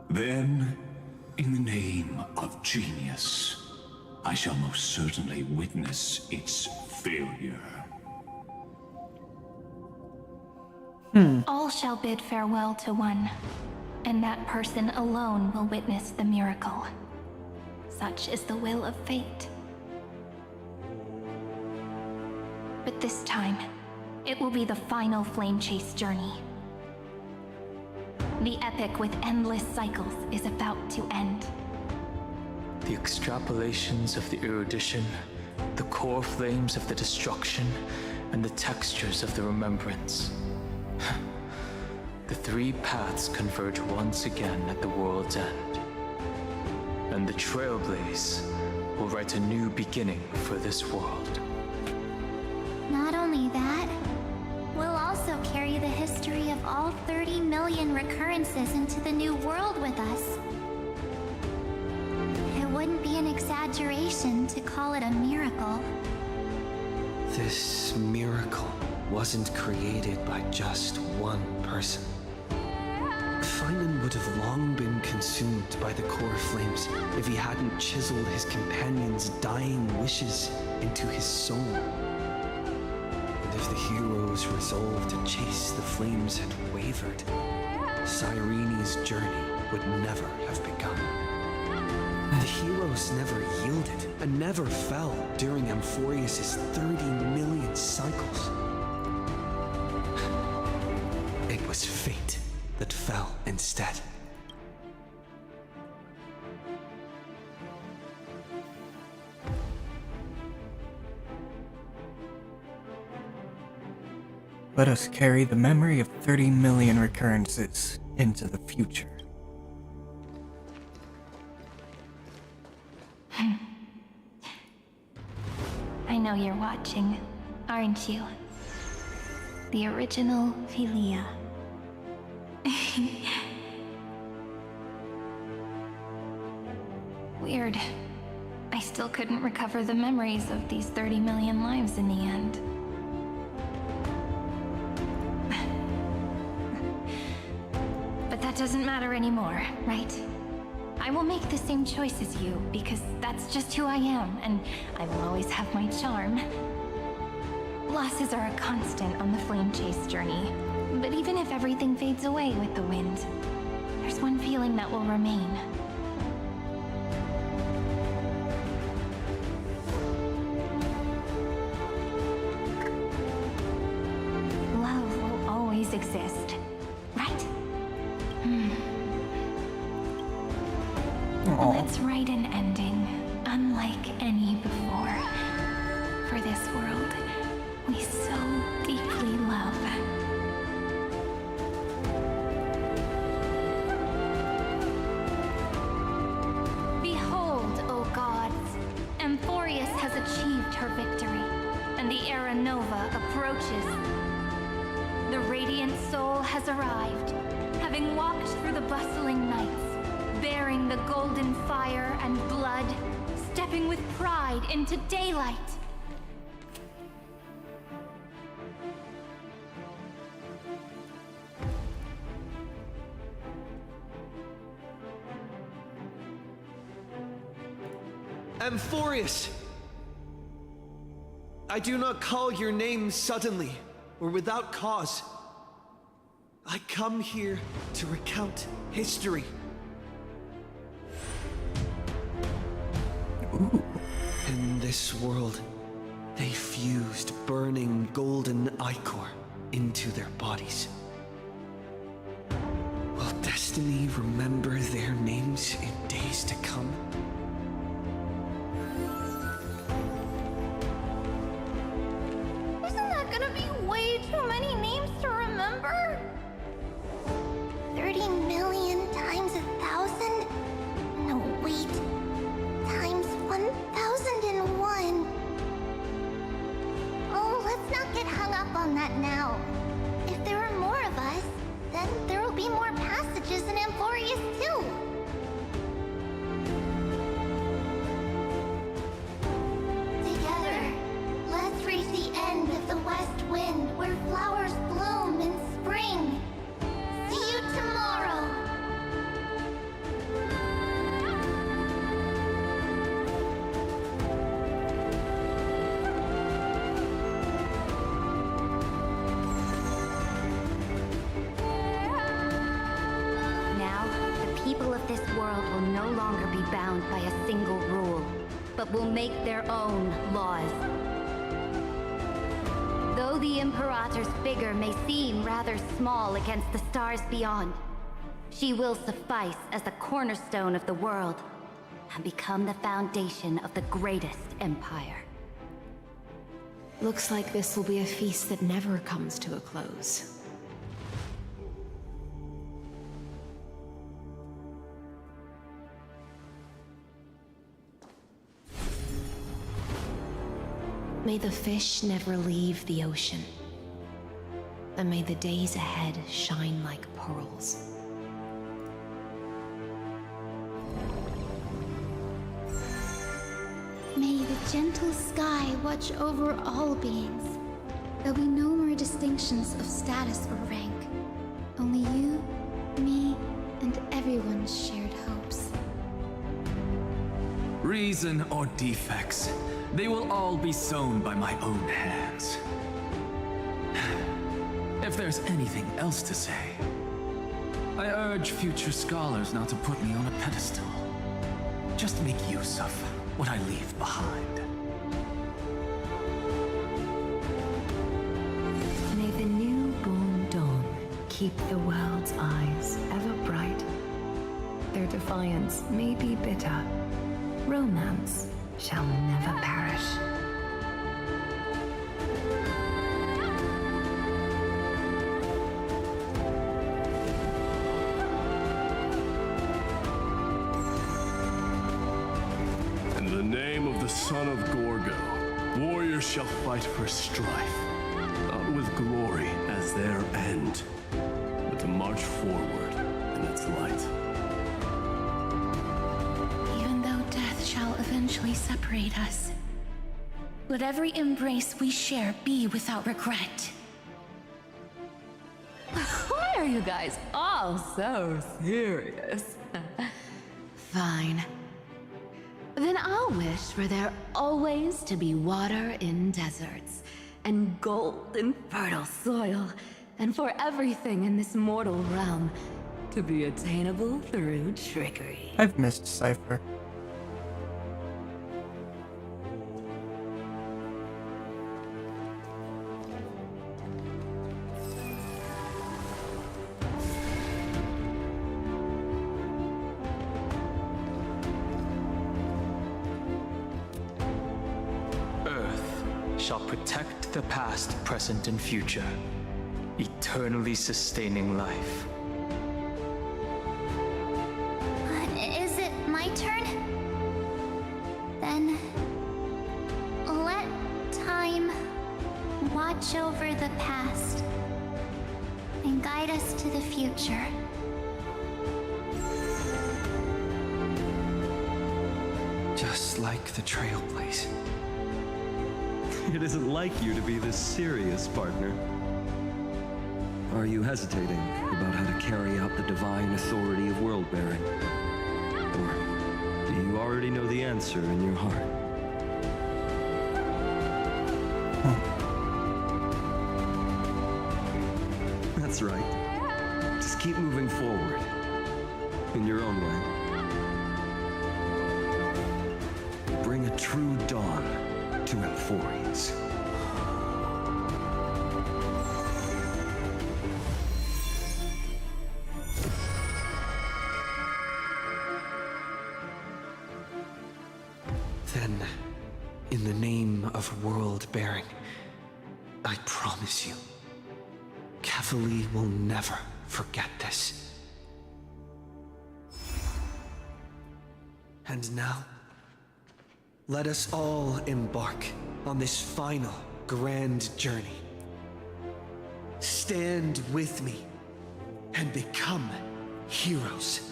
[SPEAKER 13] then, in the name of genius, I shall most certainly witness its failure.
[SPEAKER 2] All shall bid farewell to one, and that person alone will witness the miracle. Such is the will of fate. But this time, it will be the final flame chase journey. The epic with endless cycles is about to end.
[SPEAKER 14] The extrapolations of the erudition, the core flames of the destruction, and the textures of the remembrance. The three paths converge once again at the world's end. And the Trailblaze will write a new beginning for this world.
[SPEAKER 5] Not only that, we'll also carry the history of all 30 million recurrences into the new world with us. It wouldn't be an exaggeration to call it a miracle.
[SPEAKER 3] This miracle wasn't created by just one person. Finan would have long been consumed by the core flames if he hadn't chiseled his companion's dying wishes into his soul. And if the hero's resolve to chase the flames had wavered, Cyrene's journey would never have begun. The heroes never yielded and never fell during Amphorius' 30 million cycles. It was fate that fell instead.
[SPEAKER 1] Let us carry the memory of 30 million recurrences into the future.
[SPEAKER 2] I know you're watching, aren't you? The original Philia. Weird. I still couldn't recover the memories of these 30 million lives in the end. But that doesn't matter anymore, right? I will make the same choice as you, because that's just who I am, and I will always have my charm. Losses are a constant on the flame chase journey, but even if everything fades away with the wind, there's one feeling that will remain. Love will always exist, right? Let's write an ending unlike any before. For this world we so deeply love. Behold, O gods, Amphorius has achieved her victory, and the Era Nova approaches. The radiant soul has arrived, having walked through the bustling nights, bearing the golden fire and blood, stepping with pride into daylight.
[SPEAKER 24] Amphorius! I do not call your name suddenly, or without cause. I come here to recount history. In this world, they fused burning golden ichor into their bodies. Will destiny remember their names in days to come?
[SPEAKER 4] Isn't that gonna be way too many names to remember? 30 million times 1,000? No, wait. Times 1,001. Oh, let's not get hung up on that now. If there are more of us, then there will be more passages in Amphorius too. Together, let's reach the end of the west wind where flowers bloom in spring. See you tomorrow.
[SPEAKER 8] Now, the people of this world will no longer be bound by a single rule, but will make their own laws. Though the Imperator's figure may seem rather small against the stars beyond, she will suffice as the cornerstone of the world and become the foundation of the greatest empire.
[SPEAKER 16] Looks like this will be a feast that never comes to a close. May the fish never leave the ocean, and may the days ahead shine like pearls.
[SPEAKER 5] May the gentle sky watch over all beings. There'll be no more distinctions of status or rank. Only you, me, and everyone's shared hopes.
[SPEAKER 6] Reason or defects, they will all be sown by my own hands. If there's anything else to say, I urge future scholars not to put me on a pedestal. Just make use of what I leave behind.
[SPEAKER 16] May the newborn dawn keep the world's eyes ever bright. Their defiance may be bitter. Romance shall never perish.
[SPEAKER 13] In the name of the son of Gorgo, warriors shall fight for strife, not with glory as their end, but to march forward in its light.
[SPEAKER 5] Even though death shall eventually separate us, let every embrace we share be without regret.
[SPEAKER 2] Of course!
[SPEAKER 11] you guys all so serious? Fine. Then I'll wish for there always to be water in deserts, and gold in fertile soil, and for everything in this mortal realm to be attainable through trickery.
[SPEAKER 1] I've missed Cypher.
[SPEAKER 14] Earth shall protect the past, present, and future, eternally sustaining life.
[SPEAKER 4] Is it my turn? Then let time watch over the past and guide us to the future.
[SPEAKER 3] Just like the Trailblaze.
[SPEAKER 24] It isn't like you to be this serious, partner. Are you hesitating about how to carry out the divine authority of world-bearing? Or do you already know the answer in your heart? That's right. Just keep moving forward. In your own way. Bring a true dawn to Emphorians.
[SPEAKER 3] Then, in the name of world-bearing, I promise you, Kefali will never forget this. And now, let us all embark on this final grand journey. Stand with me and become heroes.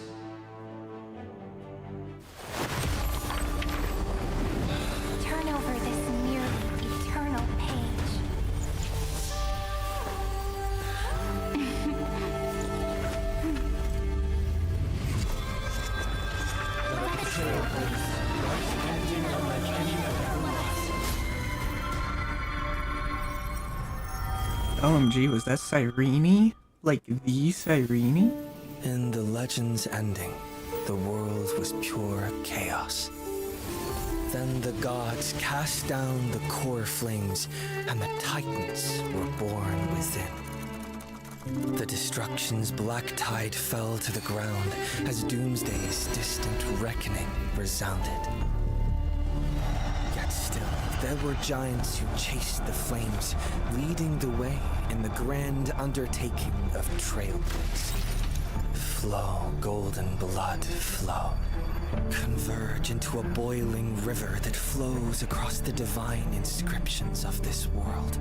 [SPEAKER 4] Turn over this nearly eternal page.
[SPEAKER 1] OMG, was that Cyrene? Like the Cyrene?
[SPEAKER 3] In the legend's ending, the world was pure chaos. Then the gods cast down the core flames, and the titans were born within. The destruction's black tide fell to the ground as Doomsday's distant reckoning resounded. Yet still, there were giants who chased the flames, leading the way in the grand undertaking of Trailblaze. Flow, golden blood, flow. Converge into a boiling river that flows across the divine inscriptions of this world.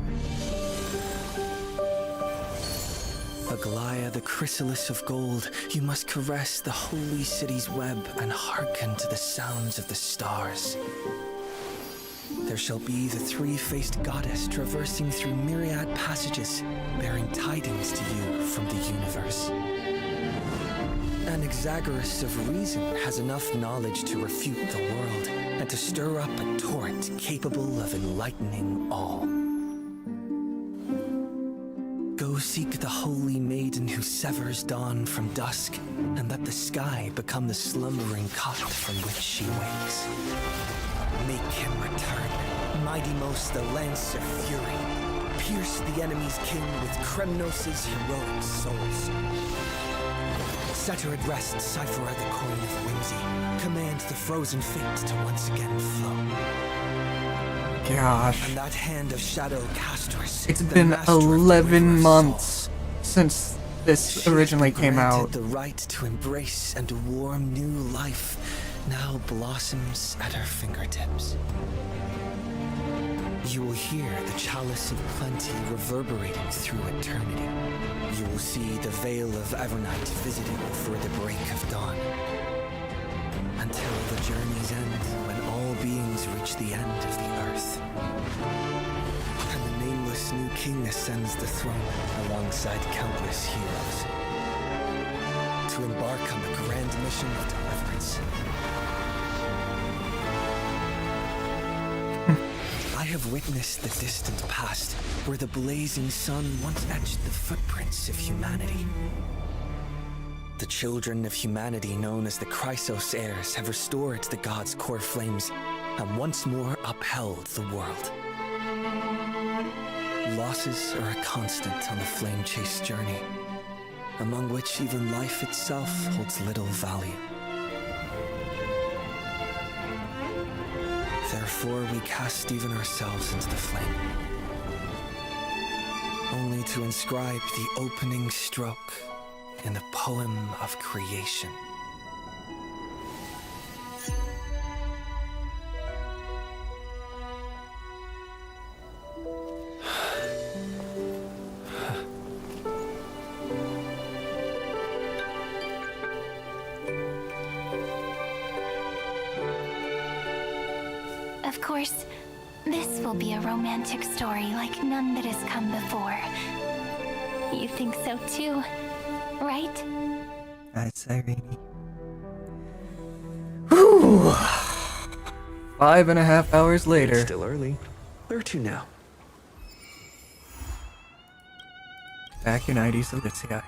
[SPEAKER 3] Aglaya, the chrysalis of gold, you must caress the holy city's web and hearken to the sounds of the stars. There shall be the three-faced goddess traversing through myriad passages, bearing tidings to you from the universe. An Exagoras of reason has enough knowledge to refute the world, and to stir up a torrent capable of enlightening all. Go seek the holy maiden who severs dawn from dusk, and let the sky become the slumbering cot from which she wakes. Make him return, mighty most the lance of fury. Pierce the enemy's king with Kremnos' heroic souls. Set her at rest, Cypher the coin of whimsy. Command the frozen fate to once again flow.
[SPEAKER 1] Gosh.
[SPEAKER 3] And that hand of shadow Castress.
[SPEAKER 1] It's been 11 months since this originally came out.
[SPEAKER 3] The right to embrace and warm new life now blossoms at her fingertips. You will hear the chalice of plenty reverberating through eternity. You will see the veil of Evernight visited before the break of dawn. Until the journey's end, when all beings reach the end of the earth. And the nameless new king ascends the throne alongside countless heroes. to embark on the grand mission of deliverance. I have witnessed the distant past, where the blazing sun once etched the footprints of humanity. The children of humanity, known as the Chrysos heirs, have restored the gods' core flames and once more upheld the world. Losses are a constant on the flame chase journey, among which even life itself holds little value. Therefore, we cast even ourselves into the flame, only to inscribe the opening stroke in the poem of creation.
[SPEAKER 4] Of course, this will be a romantic story like none that has come before. You think so too, right?
[SPEAKER 1] Cyrene. Whew. 5.5 hours later.
[SPEAKER 3] It's still early. Where to now?
[SPEAKER 1] Back in Ides Elysiae.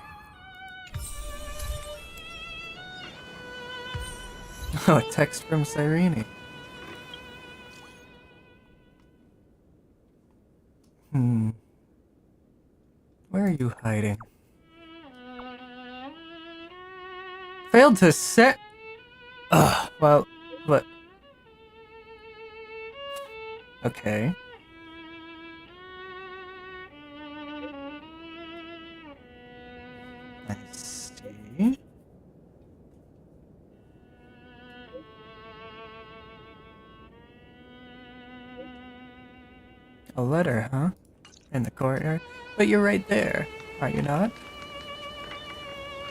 [SPEAKER 1] Oh, a text from Cyrene. Where are you hiding? Failed to set. Well, what? Okay. I see. A letter, huh? In the courtyard? But you're right there, are you not?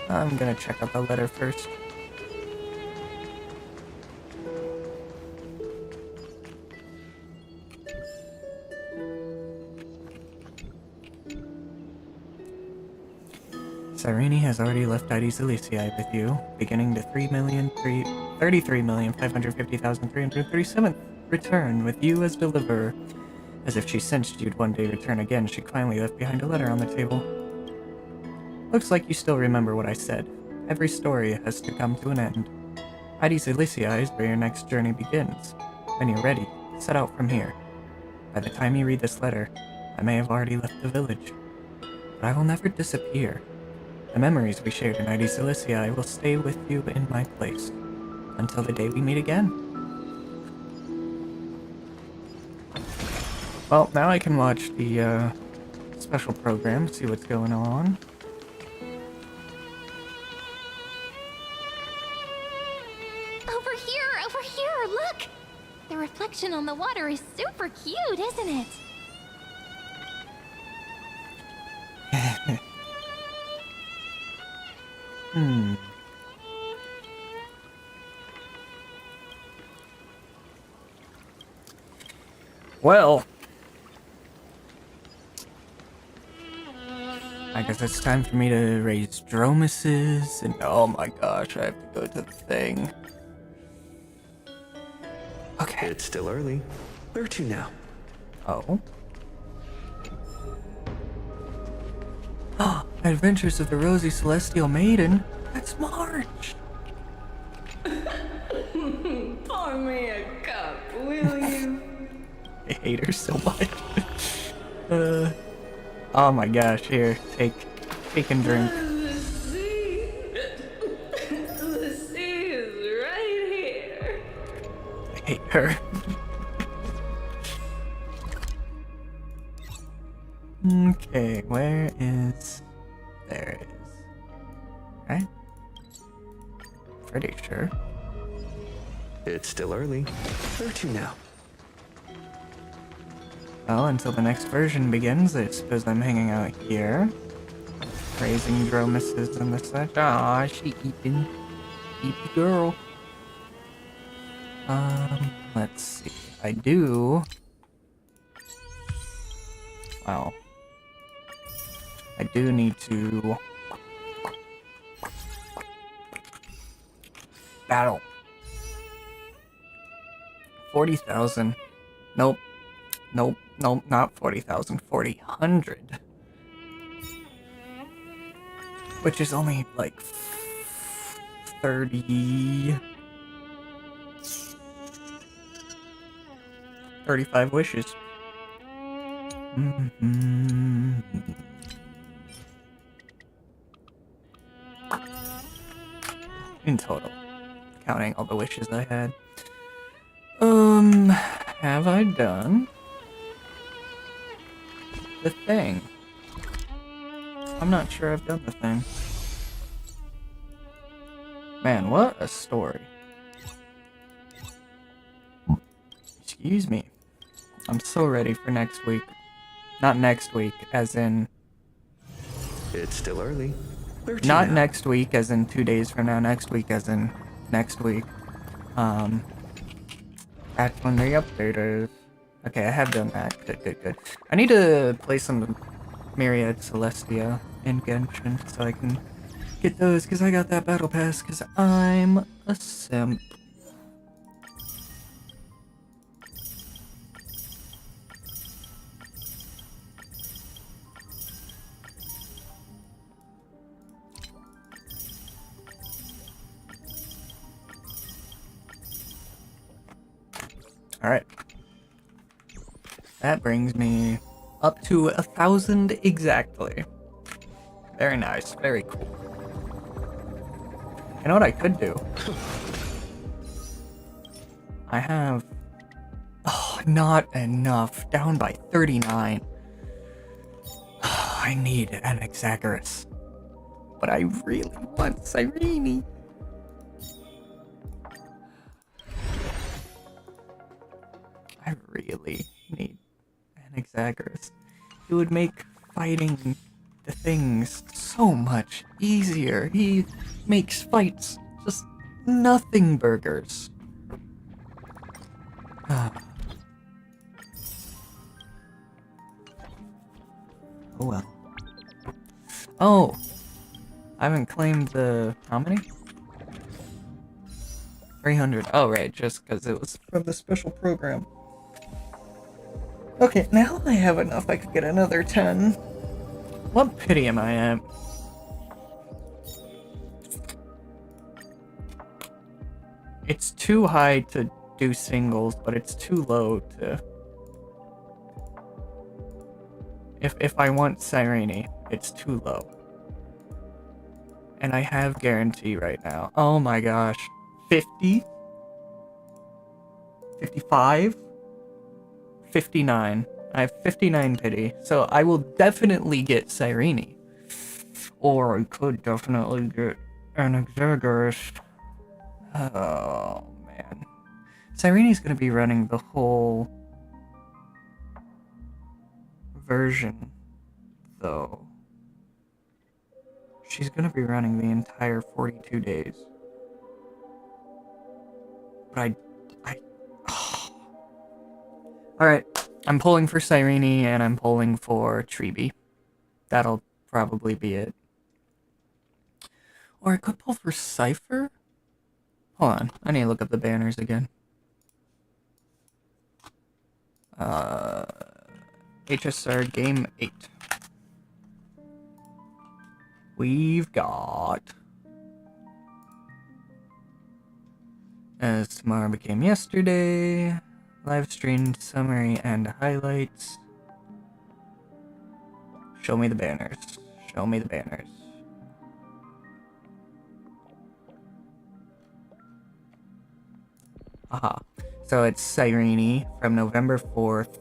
[SPEAKER 1] I'm gonna check out the letter first. Cyrene has already left Ides Elysiae with you, beginning the 33,550,337th return with you as deliverer. As if she sensed you'd one day return again, she kindly left behind a letter on the table. Looks like you still remember what I said. Every story has to come to an end. Ides Elysiae is where your next journey begins. When you're ready, set out from here. By the time you read this letter, I may have already left the village. But I will never disappear. The memories we shared in Ides Elysiae will stay with you in my place. Until the day we meet again. Well, now I can watch the special program, see what's going on.
[SPEAKER 2] Over here, look! The reflection on the water is super cute, isn't it?
[SPEAKER 1] Well, I guess it's time for me to raise dromuses, and oh my gosh, I have to go to the thing. Okay.
[SPEAKER 3] It's still early. Where to now?
[SPEAKER 1] Oh. Adventures of the Rosy Celestial Maiden. That's March.
[SPEAKER 11] Pour me a cup, will you?
[SPEAKER 1] I hate her so much. Oh my gosh, here, take and drink.
[SPEAKER 11] The sea is right here.
[SPEAKER 1] I hate her. Okay, where is... There it is. Right? Pretty sure.
[SPEAKER 3] It's still early. Where to now?
[SPEAKER 1] Well, until the next version begins, I suppose I'm hanging out here. Raising dromuses and the such. Aw, she eating. Eepy girl. Let's see. I do... Wow. I do need to battle. 40,000. Nope. Nope. Nope. Not 40,000. 40,000. Which is only like 30... 35 wishes. In total. Counting all the wishes I had. Have I done the thing? I'm not sure I've done the thing. Man, what a story. Excuse me. I'm so ready for next week. Not next week, as in...
[SPEAKER 24] It's still early.
[SPEAKER 1] Not next week, as in 2 days from now. Next week, as in next week. That's when the update is. Okay, I have done that. Good. I need to play some Myriad Celestia in Genshin so I can get those, because I got that battle pass, because I'm a simp. Alright. That brings me up to 1,000 exactly. Very nice. Very cool. You know what I could do? I have... Oh, not enough. Down by 39. I need an Exagerous. But I really want Cyrene. I really need an Exagerous. It would make fighting the things so much easier. He makes fights just nothing burgers. Oh well. Oh! I haven't claimed the... How many? 300. Oh, right, just because it was from the special program. Okay, now I have enough. I could get another 10. What pity am I at? It's too high to do singles, but it's too low to... If I want Cyrene, it's too low. And I have guarantee right now. Oh my gosh. 50? 55? 59. I have 59 pity, so I will definitely get Cyrene. Or I could definitely get an Exagerous. Oh, man. Cyrene's gonna be running the whole version, though. She's gonna be running the entire 42 days. But Alright, I'm pulling for Cyrene and I'm pulling for Treeby. That'll probably be it. Or I could pull for Cypher? Hold on, I need to look up the banners again. HSR Game 8. We've got... As Tomorrow Became Yesterday... Live stream summary and highlights. Show me the banners. Show me the banners. Aha. So it's Cyrene from November 4th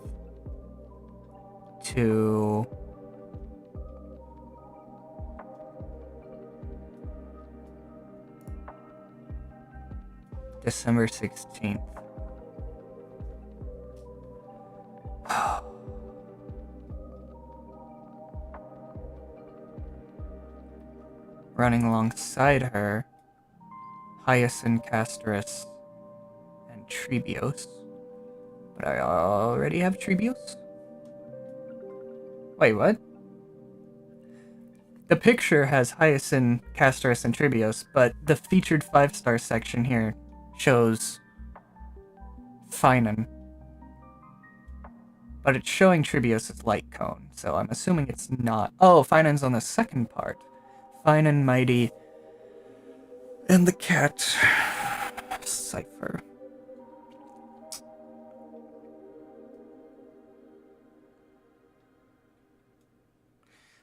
[SPEAKER 1] to December 16th. Running alongside her, Hyacinth, Castris, and Trebios. But I already have Trebios? Wait, what? The picture has Hyacinth, Castorus, and Tribios, but the featured 5-star section here shows Finan. But it's showing Tribios' light cone, so I'm assuming it's not. Oh, Finan's on the second part. Finan, Mighty, and the cat. Cypher.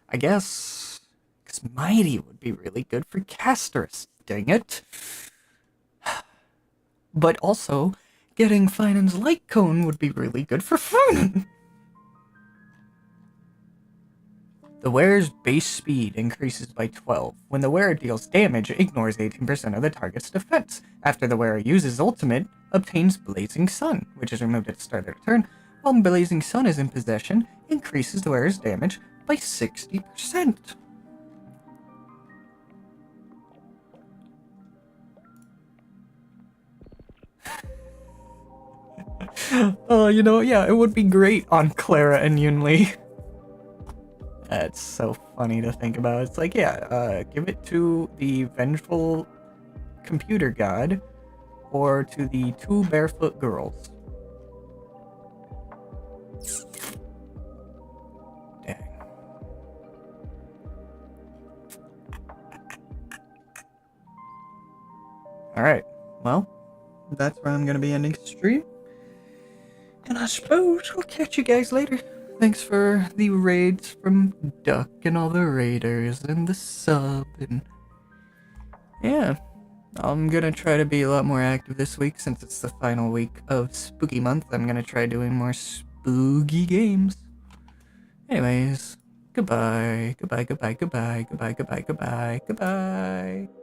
[SPEAKER 1] I guess, because Mighty would be really good for Castorus, dang it. But also, getting Finan's light cone would be really good for Finan. The wearer's base speed increases by 12. When the wearer deals damage, it ignores 18% of the target's defense. After the wearer uses ultimate, obtains Blazing Sun, which is removed at the start of the turn. While Blazing Sun is in possession, increases the wearer's damage by 60%. Oh, you know, yeah, it would be great on Clara and Yunli. That's so funny to think about. It's like, yeah, give it to the vengeful computer god or to the 2 barefoot girls. Dang. Alright, well, that's where I'm gonna be ending the stream. And I suppose I'll catch you guys later. Thanks for the raids from Duck and all the raiders and the sub and yeah. I'm gonna try to be a lot more active this week since it's the final week of Spooky Month. I'm gonna try doing more spooky games. Anyways, goodbye, goodbye, goodbye, goodbye, goodbye, goodbye, goodbye, goodbye.